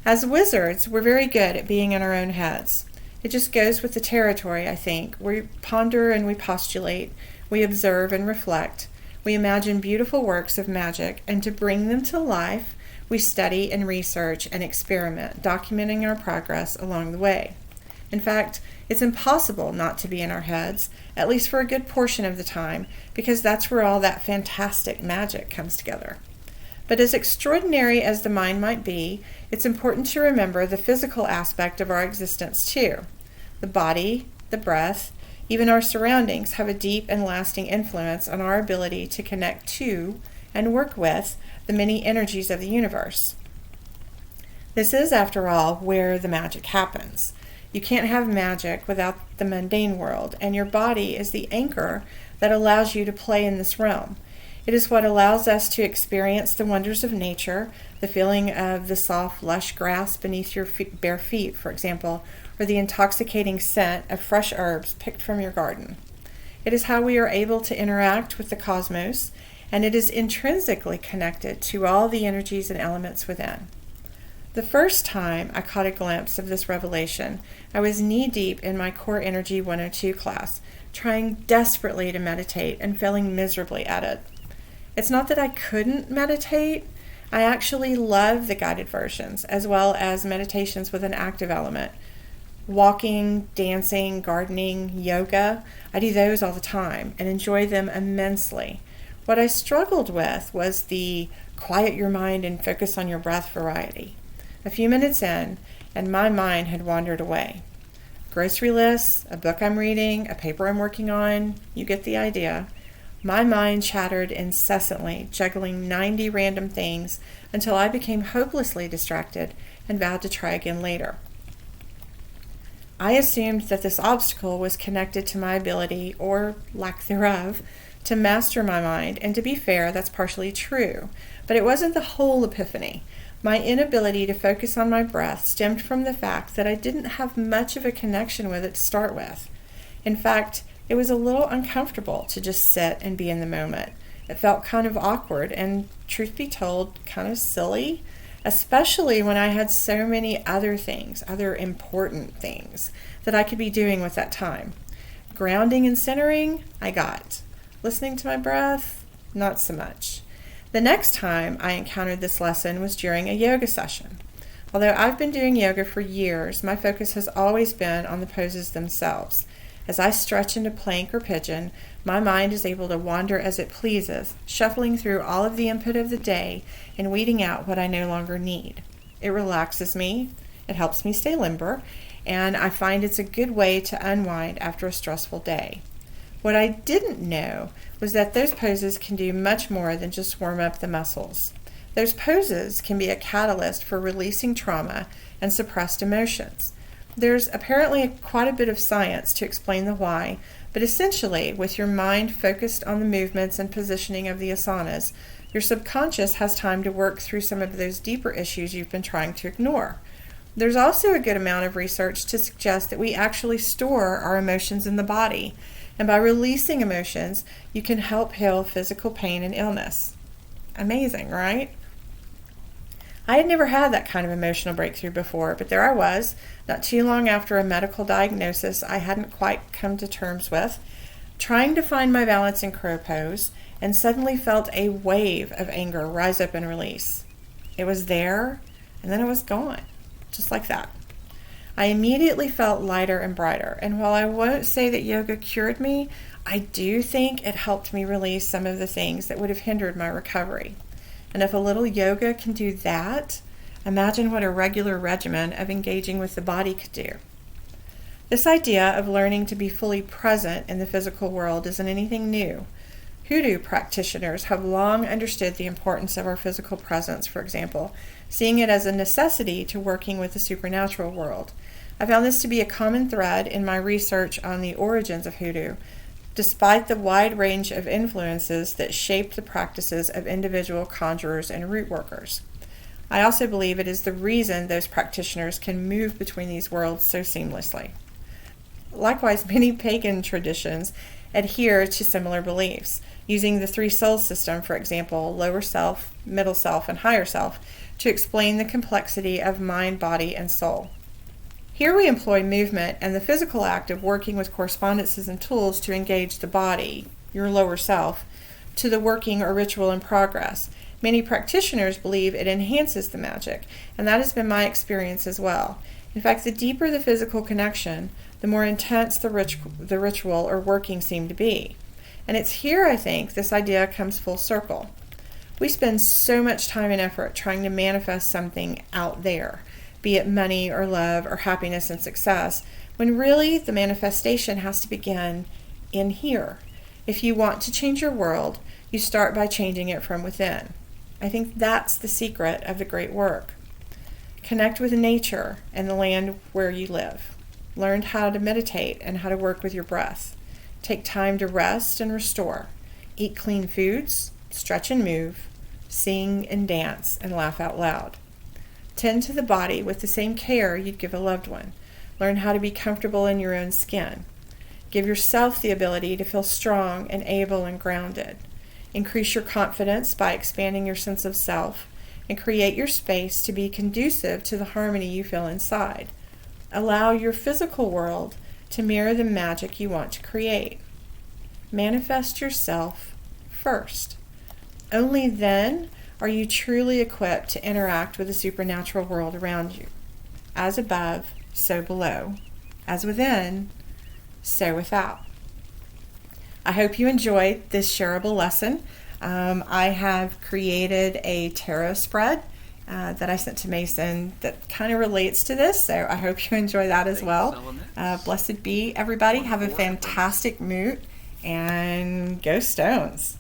As wizards, we're very good at being in our own heads. It just goes with the territory, I think. We ponder and we postulate, we observe and reflect, we imagine beautiful works of magic, and to bring them to life, we study and research and experiment, documenting our progress along the way. In fact, it's impossible not to be in our heads, at least for a good portion of the time, because that's where all that fantastic magic comes together. But as extraordinary as the mind might be, it's important to remember the physical aspect of our existence too. The body, the breath, even our surroundings have a deep and lasting influence on our ability to connect to and work with the many energies of the universe. This is, after all, where the magic happens. You can't have magic without the mundane world, and your body is the anchor that allows you to play in this realm. It is what allows us to experience the wonders of nature, the feeling of the soft, lush grass beneath your bare feet, for example, or the intoxicating scent of fresh herbs picked from your garden. It is how we are able to interact with the cosmos, and it is intrinsically connected to all the energies and elements within. The first time I caught a glimpse of this revelation, I was knee-deep in my Core Energy 102 class, trying desperately to meditate and failing miserably at it. It's not that I couldn't meditate. I actually love the guided versions, as well as meditations with an active element. Walking, dancing, gardening, yoga, I do those all the time and enjoy them immensely. What I struggled with was the quiet your mind and focus on your breath variety. A few minutes in, and my mind had wandered away. Grocery lists, a book I'm reading, a paper I'm working on, you get the idea. My mind chattered incessantly, juggling 90 random things until I became hopelessly distracted and vowed to try again later. I assumed that this obstacle was connected to my ability, or lack thereof, to master my mind, and to be fair, that's partially true. But it wasn't the whole epiphany. My inability to focus on my breath stemmed from the fact that I didn't have much of a connection with it to start with. In fact, it was a little uncomfortable to just sit and be in the moment. It felt kind of awkward and, truth be told, kind of silly, especially when I had so many other things, other important things, that I could be doing with that time. Grounding and centering, I got. Listening to my breath, not so much. The next time I encountered this lesson was during a yoga session. Although I've been doing yoga for years, my focus has always been on the poses themselves. As I stretch into plank or pigeon, my mind is able to wander as it pleases, shuffling through all of the input of the day and weeding out what I no longer need. It relaxes me, it helps me stay limber, and I find it's a good way to unwind after a stressful day. What I didn't know was that those poses can do much more than just warm up the muscles. Those poses can be a catalyst for releasing trauma and suppressed emotions. There's apparently quite a bit of science to explain the why, but essentially, with your mind focused on the movements and positioning of the asanas, your subconscious has time to work through some of those deeper issues you've been trying to ignore. There's also a good amount of research to suggest that we actually store our emotions in the body, and by releasing emotions, you can help heal physical pain and illness. Amazing, right? I had never had that kind of emotional breakthrough before, but there I was, not too long after a medical diagnosis I hadn't quite come to terms with, trying to find my balance in crow pose, and suddenly felt a wave of anger rise up and release. It was there, and then it was gone, just like that. I immediately felt lighter and brighter, and while I won't say that yoga cured me, I do think it helped me release some of the things that would have hindered my recovery. And if a little yoga can do that, imagine what a regular regimen of engaging with the body could do. This idea of learning to be fully present in the physical world isn't anything new. Hoodoo practitioners have long understood the importance of our physical presence, for example, seeing it as a necessity to working with the supernatural world. I found this to be a common thread in my research on the origins of hoodoo, despite the wide range of influences that shaped the practices of individual conjurers and root workers. I also believe it is the reason those practitioners can move between these worlds so seamlessly. Likewise, many pagan traditions adhere to similar beliefs, using the three soul system, for example, lower self, middle self, and higher self, to explain the complexity of mind, body, and soul. Here we employ movement and the physical act of working with correspondences and tools to engage the body, your lower self, to the working or ritual in progress. Many practitioners believe it enhances the magic, and that has been my experience as well. In fact, the deeper the physical connection, the more intense the ritual or working seem to be. And it's here, I think, this idea comes full circle. We spend so much time and effort trying to manifest something out there, be it money or love or happiness and success, when really the manifestation has to begin in here. If you want to change your world, you start by changing it from within. I think that's the secret of the great work. Connect with nature and the land where you live. Learn how to meditate and how to work with your breath. Take time to rest and restore. Eat clean foods, stretch and move, sing and dance and laugh out loud. Tend to the body with the same care you'd give a loved one. Learn how to be comfortable in your own skin. Give yourself the ability to feel strong and able and grounded. Increase your confidence by expanding your sense of self, and create your space to be conducive to the harmony you feel inside. Allow your physical world to mirror the magic you want to create. Manifest yourself first. Only then are you truly equipped to interact with the supernatural world around you. As above, so below. As within, so without. I hope you enjoyed this shareable lesson. I have created a tarot spread that I sent to Mason that kind of relates to this, so I hope you enjoy that as well. Blessed be everybody. Have a fantastic moot, and go Stones.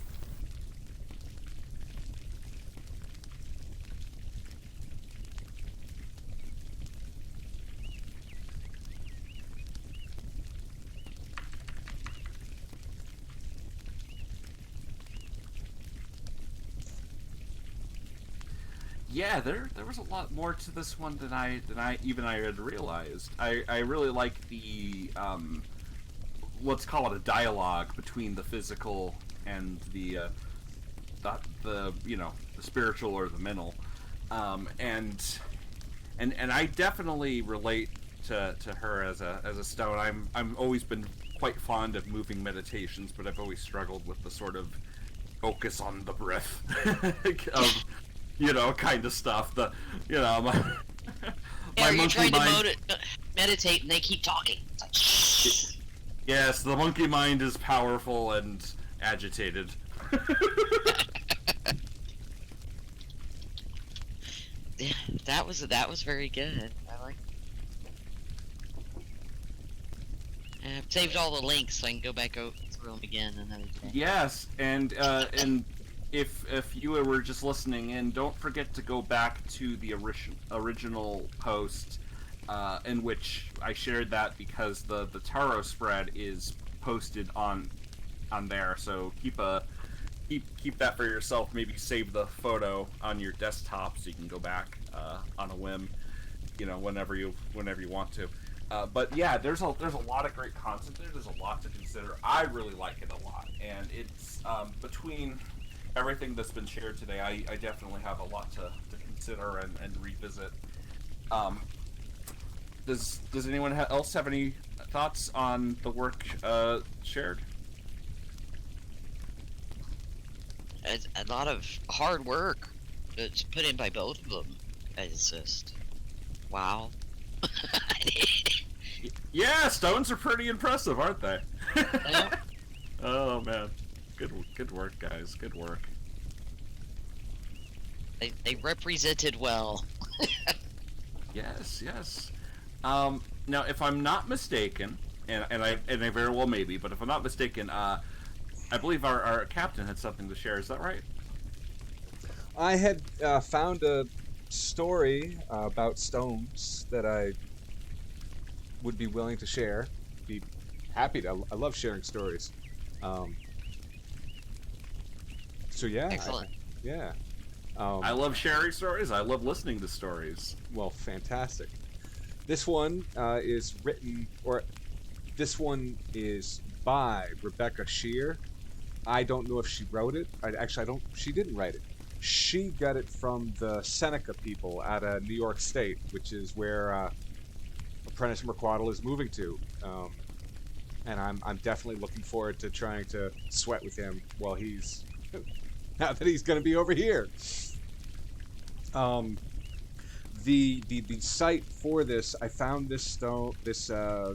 Yeah, there was a lot more to this one than I had realized. I really like the let's call it a dialogue between the physical and the spiritual or the mental, and I definitely relate to her as a stone. I'm always been quite fond of moving meditations, but I've always struggled with the sort of focus on the breath of kind of stuff. My you're monkey trying mind. to meditate and they keep talking. It's like, shh. Yes, the monkey mind is powerful and agitated. Yeah, that was very good. I like. I've saved all the links so I can go back through them again another day. Yes, and if you were just listening in, don't forget to go back to the original post in which I shared that, because the tarot spread is posted on there. So keep that for yourself. Maybe save the photo on your desktop so you can go back on a whim, whenever you want to. But yeah, there's a lot of great content there. There's a lot to consider. I really like it a lot, and it's between everything that's been shared today, I definitely have a lot to consider and revisit. Does anyone else have any thoughts on the work shared? A lot of hard work that's put in by both of them. It's just, wow. Yeah, stones are pretty impressive, aren't they? Yeah. Oh man. Good work, guys. Good work. They represented well. Yes. Now, if I'm not mistaken, and I very well may be, but if I'm not mistaken, I believe our captain had something to share. Is that right? I had found a story about stones that I would be willing to share. Be happy to. I love sharing stories. So yeah, Excellent. Yeah. I love sharing stories. I love listening to stories. Well, fantastic. This one is written, or this one is by Rebecca Shear. I don't know if she wrote it. I don't. She didn't write it. She got it from the Seneca people out of New York State, which is where Apprentice McQuaddle is moving to. And I'm definitely looking forward to trying to sweat with him while he's now that he's going to be over here. The site for this, I found this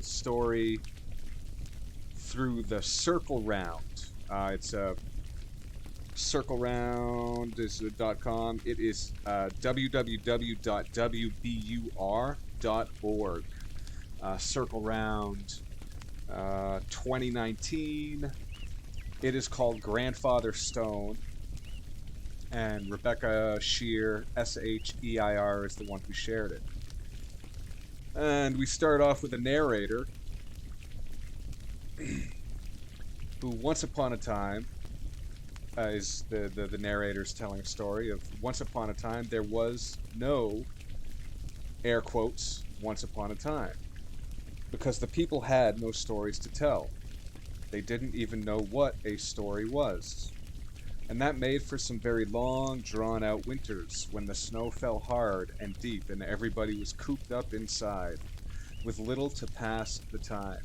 story through the Circle Round. It's circleround.com. It is www.wbur.org. Circle Round 2019. It is called Grandfather Stone. And Rebecca Shear, Sheir, is the one who shared it. And we start off with a narrator who once upon a time is the narrator's telling a story of once upon a time there was no, air quotes, once upon a time. Because the people had no stories to tell. They didn't even know what a story was. And that made for some very long, drawn-out winters when the snow fell hard and deep and everybody was cooped up inside, with little to pass the time.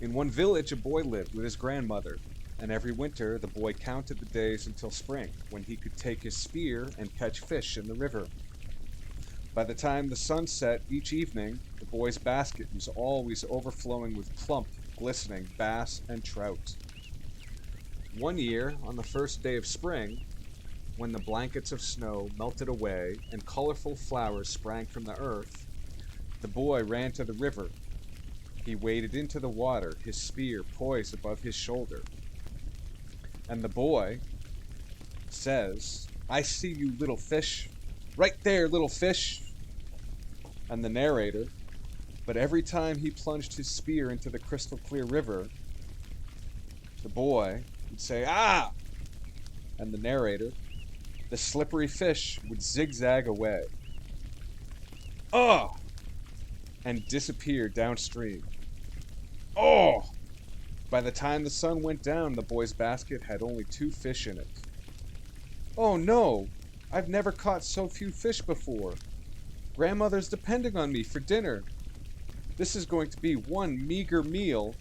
In one village, a boy lived with his grandmother, and every winter the boy counted the days until spring, when he could take his spear and catch fish in the river. By the time the sun set each evening, the boy's basket was always overflowing with plump, glistening bass and trout. One year, on the first day of spring, when the blankets of snow melted away and colorful flowers sprang from the earth, the boy ran to the river. He waded into the water, his spear poised above his shoulder. And the boy says, "I see you, little fish. Right there, little fish." And the narrator, but every time he plunged his spear into the crystal clear river, the boy would say, "Ah!" And the narrator, the slippery fish would zigzag away. "Oh!" And disappear downstream. "Oh!" By the time the sun went down, the boy's basket had only 2 fish in it. "Oh no! I've never caught so few fish before. Grandmother's depending on me for dinner. This is going to be one meager meal."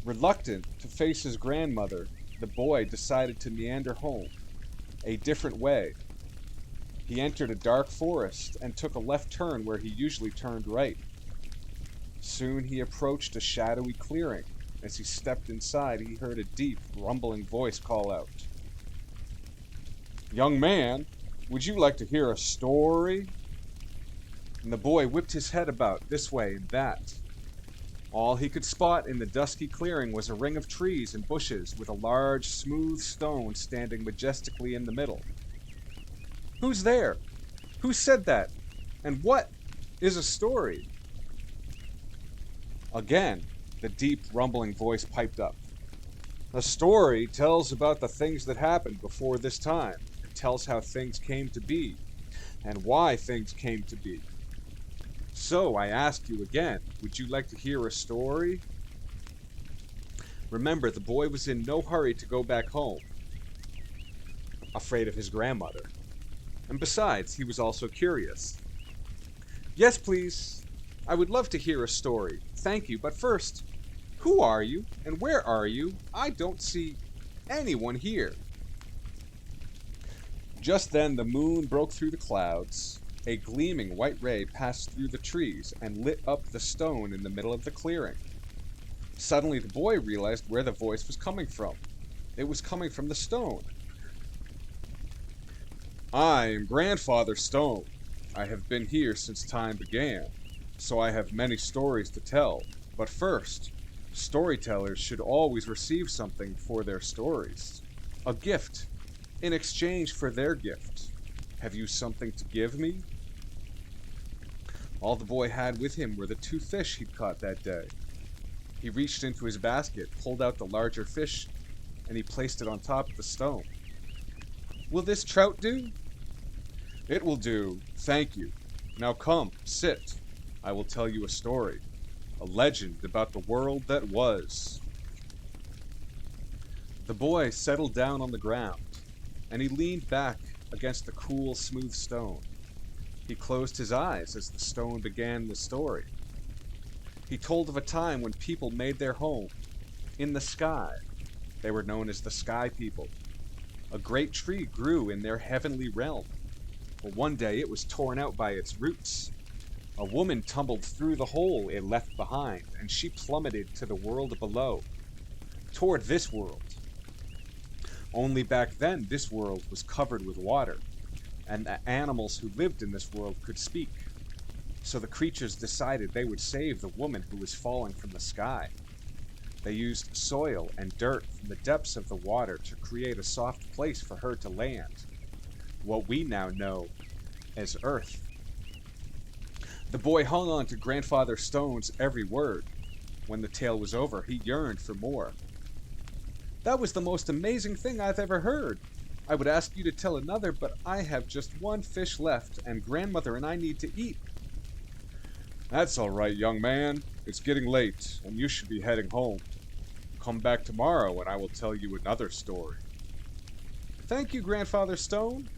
Reluctant to face his grandmother, the boy decided to meander home, a different way. He entered a dark forest and took a left turn where he usually turned right. Soon he approached a shadowy clearing. As he stepped inside, he heard a deep, rumbling voice call out, "Young man, would you like to hear a story?" And the boy whipped his head about this way and that. All he could spot in the dusky clearing was a ring of trees and bushes with a large, smooth stone standing majestically in the middle. "Who's there? Who said that? And what is a story?" Again, the deep, rumbling voice piped up. "A story tells about the things that happened before this time. It tells how things came to be, and why things came to be. So I ask you again, would you like to hear a story?" Remember, the boy was in no hurry to go back home, afraid of his grandmother. And besides, he was also curious. "Yes, please. I would love to hear a story. Thank you, but first, who are you, and where are you? I don't see anyone here." Just then the moon broke through the clouds. A gleaming white ray passed through the trees and lit up the stone in the middle of the clearing. Suddenly the boy realized where the voice was coming from. It was coming from the stone. "I am Grandfather Stone. I have been here since time began, so I have many stories to tell. But first, storytellers should always receive something for their stories. A gift, in exchange for their gift. Have you something to give me? All the boy had with him were the 2 fish he'd caught that day. He reached into his basket, pulled out the larger fish, and he placed it on top of the stone. Will this trout do? It will do, thank you. Now come, sit. I will tell you a story. A legend about the world that was. The boy settled down on the ground, and he leaned back against the cool, smooth stone. He closed his eyes as the stone began the story. He told of a time when people made their home in the sky. They were known as the Sky People. A great tree grew in their heavenly realm. But one day it was torn out by its roots. A woman tumbled through the hole it left behind, and she plummeted to the world below, toward this world. Only back then, this world was covered with water, and the animals who lived in this world could speak. So the creatures decided they would save the woman who was falling from the sky. They used soil and dirt from the depths of the water to create a soft place for her to land, what we now know as Earth. The boy hung on to Grandfather Stone's every word. When the tale was over, he yearned for more. That was the most amazing thing I've ever heard. I would ask you to tell another, but I have just 1 fish left, and Grandmother and I need to eat. That's all right, young man. It's getting late, and you should be heading home. Come back tomorrow, and I will tell you another story. Thank you, Grandfather Stone.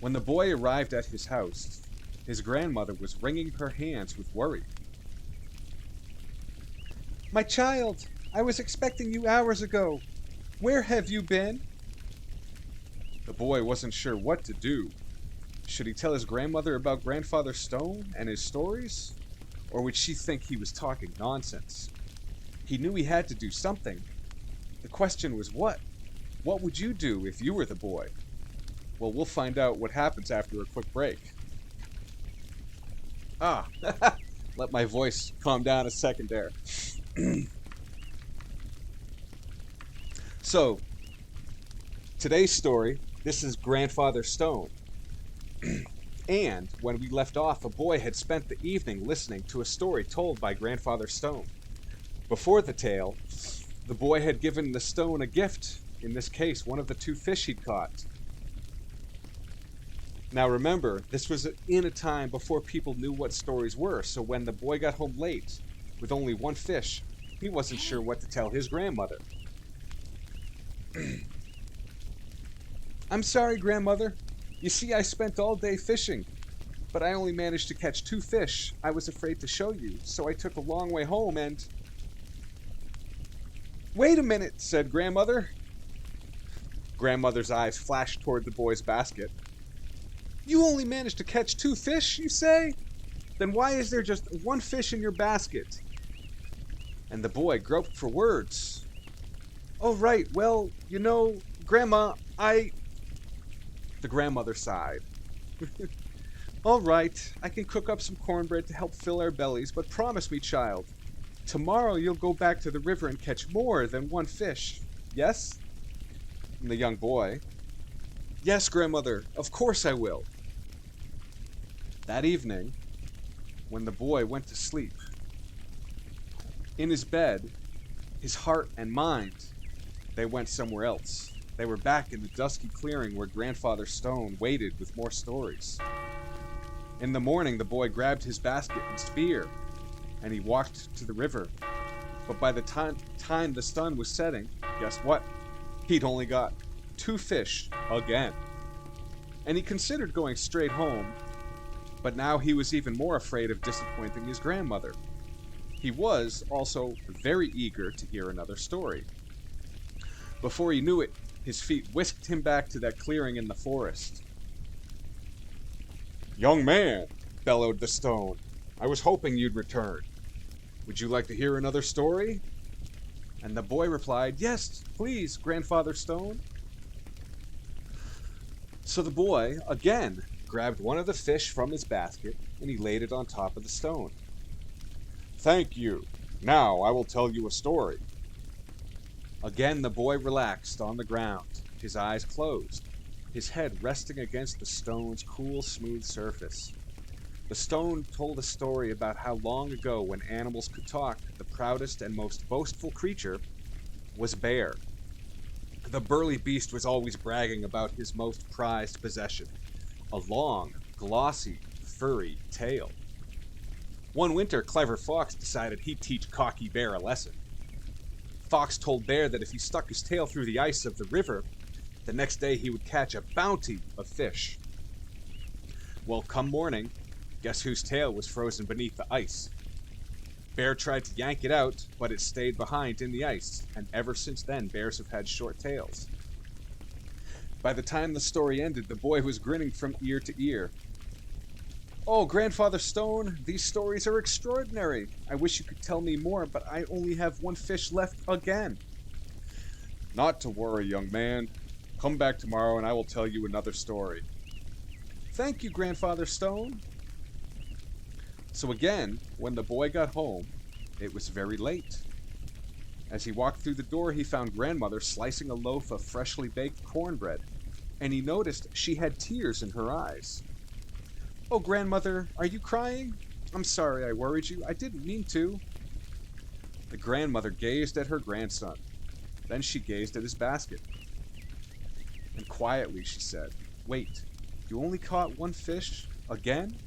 When the boy arrived at his house, his grandmother was wringing her hands with worry. My child, I was expecting you hours ago. Where have you been? The boy wasn't sure what to do. Should he tell his grandmother about Grandfather Stone and his stories? Or would she think he was talking nonsense? He knew he had to do something. The question was what? What would you do if you were the boy? Well, we'll find out what happens after a quick break. Let my voice calm down a second there. So, today's story, this is Grandfather Stone. And when we left off, a boy had spent the evening listening to a story told by Grandfather Stone. Before the tale, the boy had given the stone a gift, in this case, one of the 2 fish he'd caught. Now remember, this was in a time before people knew what stories were, so when the boy got home late, with only 1 fish, he wasn't sure what to tell his grandmother. I'm sorry, Grandmother. You see, I spent all day fishing, but I only managed to catch 2 fish. I was afraid to show you, so I took a long way home and... Wait a minute, said Grandmother. Grandmother's eyes flashed toward the boy's basket. You only managed to catch 2 fish, you say? Then why is there just 1 fish in your basket? And the boy groped for words. Oh, right, well, you know, Grandma, The grandmother sighed. All right, I can cook up some cornbread to help fill our bellies, but promise me, child, tomorrow you'll go back to the river and catch more than 1 fish. Yes? And the young boy, Yes, Grandmother, of course I will. That evening, when the boy went to sleep, in his bed, his heart and mind, they went somewhere else. They were back in the dusky clearing where Grandfather Stone waited with more stories. In the morning, the boy grabbed his basket and spear, and he walked to the river. But by the time the sun was setting, guess what? He'd only got 2 fish again. And he considered going straight home, but now he was even more afraid of disappointing his grandmother. He was also very eager to hear another story. Before he knew it, his feet whisked him back to that clearing in the forest. Young man, bellowed the stone, I was hoping you'd return. Would you like to hear another story? And the boy replied, Yes, please, Grandfather Stone. So the boy, again, grabbed one of the fish from his basket and he laid it on top of the stone. "Thank you. Now I will tell you a story." Again the boy relaxed on the ground, his eyes closed, his head resting against the stone's cool, smooth surface. The stone told a story about how long ago, when animals could talk, the proudest and most boastful creature was Bear. The burly beast was always bragging about his most prized possession, a long, glossy, furry tail. One winter, clever Fox decided he'd teach cocky Bear a lesson. Fox told Bear that if he stuck his tail through the ice of the river, the next day he would catch a bounty of fish. Well, come morning, guess whose tail was frozen beneath the ice? Bear tried to yank it out, but it stayed behind in the ice, and ever since then bears have had short tails. By the time the story ended, the boy was grinning from ear to ear. "Oh, Grandfather Stone, these stories are extraordinary. I wish you could tell me more, but I only have one fish left again." "Not to worry, young man. Come back tomorrow and I will tell you another story." "Thank you, Grandfather Stone." So again, when the boy got home, it was very late. As he walked through the door, he found Grandmother slicing a loaf of freshly baked cornbread, and he noticed she had tears in her eyes. "Oh, Grandmother, are you crying? I'm sorry I worried you. I didn't mean to." The grandmother gazed at her grandson. Then she gazed at his basket. And quietly she said, "Wait, you only caught one fish? Again?"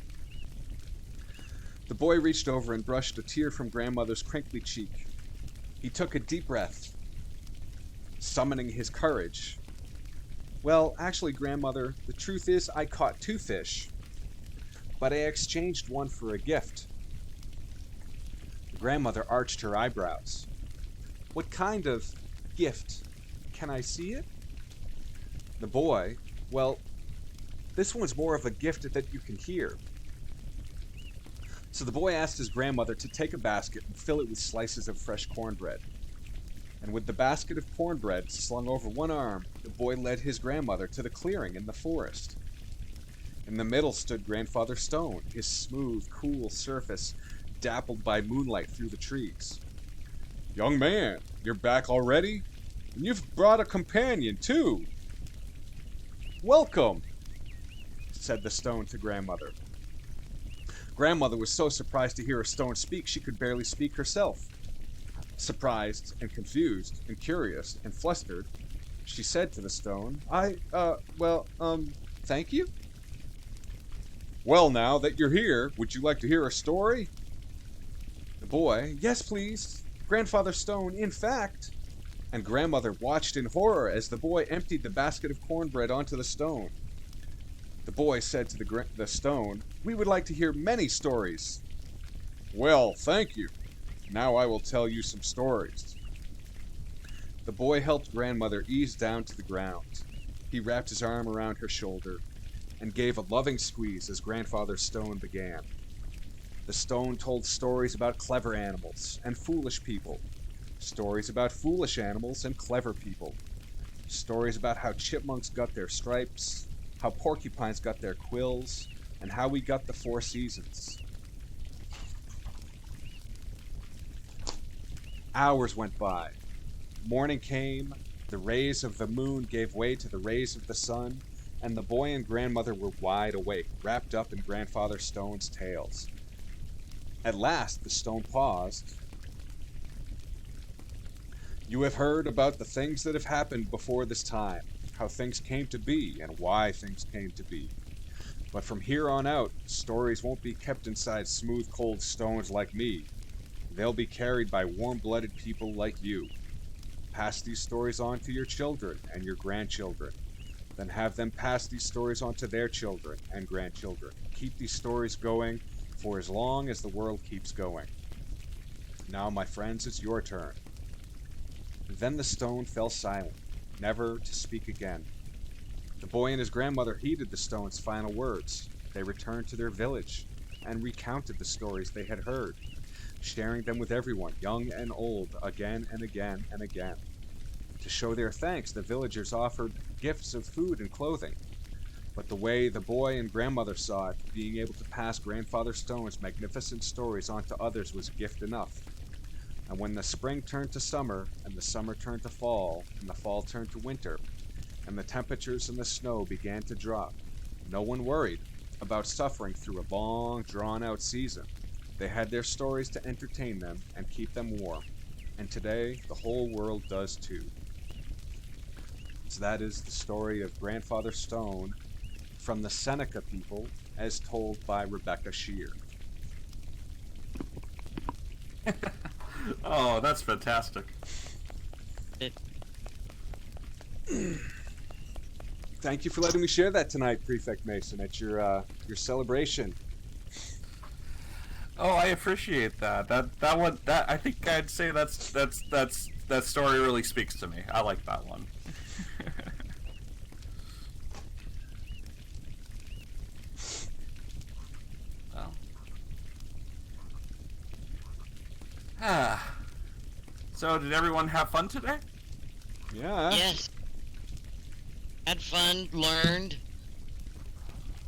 The boy reached over and brushed a tear from Grandmother's crinkly cheek. He took a deep breath, summoning his courage. "Well, actually, Grandmother, the truth is I caught two fish, but I exchanged one for a gift." The grandmother arched her eyebrows. "What kind of gift? Can I see it?" The boy, "Well, this one's more of a gift that you can hear." So the boy asked his grandmother to take a basket and fill it with slices of fresh cornbread. And with the basket of cornbread slung over one arm, the boy led his grandmother to the clearing in the forest. In the middle stood Grandfather Stone, his smooth, cool surface dappled by moonlight through the trees. "Young man, you're back already? And you've brought a companion, too." "Welcome," said the stone to Grandmother. Grandmother was so surprised to hear a stone speak she could barely speak herself. Surprised and confused and curious and flustered, she said to the stone, thank you?" "Well, now that you're here, would you like to hear a story?" The boy, "Yes, please, Grandfather Stone, in fact." And Grandmother watched in horror as the boy emptied the basket of cornbread onto the stone. The boy said to the stone, "We would like to hear many stories." "Well, thank you. Now I will tell you some stories." The boy helped Grandmother ease down to the ground. He wrapped his arm around her shoulder and gave a loving squeeze as Grandfather Stone began. The stone told stories about clever animals and foolish people, stories about foolish animals and clever people, stories about how chipmunks got their stripes, how porcupines got their quills, and how we got the 4 seasons. Hours went by. Morning came, the rays of the moon gave way to the rays of the sun, and the boy and Grandmother were wide awake, wrapped up in Grandfather Stone's tales. At last the stone paused. "You have heard about the things that have happened before this time, how things came to be and why things came to be. But from here on out, stories won't be kept inside smooth, cold stones like me. They'll be carried by warm-blooded people like you. Pass these stories on to your children and your grandchildren. Then have them pass these stories on to their children and grandchildren. Keep these stories going for as long as the world keeps going. Now, my friends, it's your turn." Then the stone fell silent, never to speak again. The boy and his grandmother heeded the stone's final words. They returned to their village and recounted the stories they had heard, sharing them with everyone, young and old, again and again and again. To show their thanks, the villagers offered gifts of food and clothing. But the way the boy and grandmother saw it, being able to pass Grandfather Stone's magnificent stories on to others was gift enough. And when the spring turned to summer, and the summer turned to fall, and the fall turned to winter, and the temperatures and the snow began to drop, no one worried about suffering through a long, drawn-out season. They had their stories to entertain them and keep them warm. And today, the whole world does too. So that is the story of Grandfather Stone from the Seneca people, as told by Rebecca Shear. Oh, that's fantastic. Thank you for letting me share that tonight, Prefect Mason, at your celebration. Oh, I appreciate that. That one. That I think I'd say that story really speaks to me. I like that one. Well. So, did everyone have fun today? Yeah. Yes. Had fun, learned,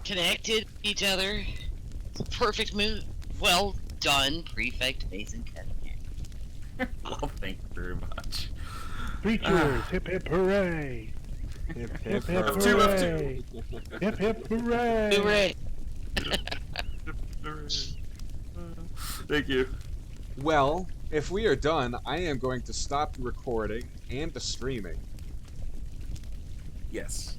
connected with each other. It's a perfect mood. Well done, Prefect Mason Cunningham. Well, thank you very much. Preachers, hip hip hooray! Hip, Hip hip F2, hooray! Hip hip hooray! Hooray! Thank you. Well, if we are done, I am going to stop the recording and the streaming. Yes.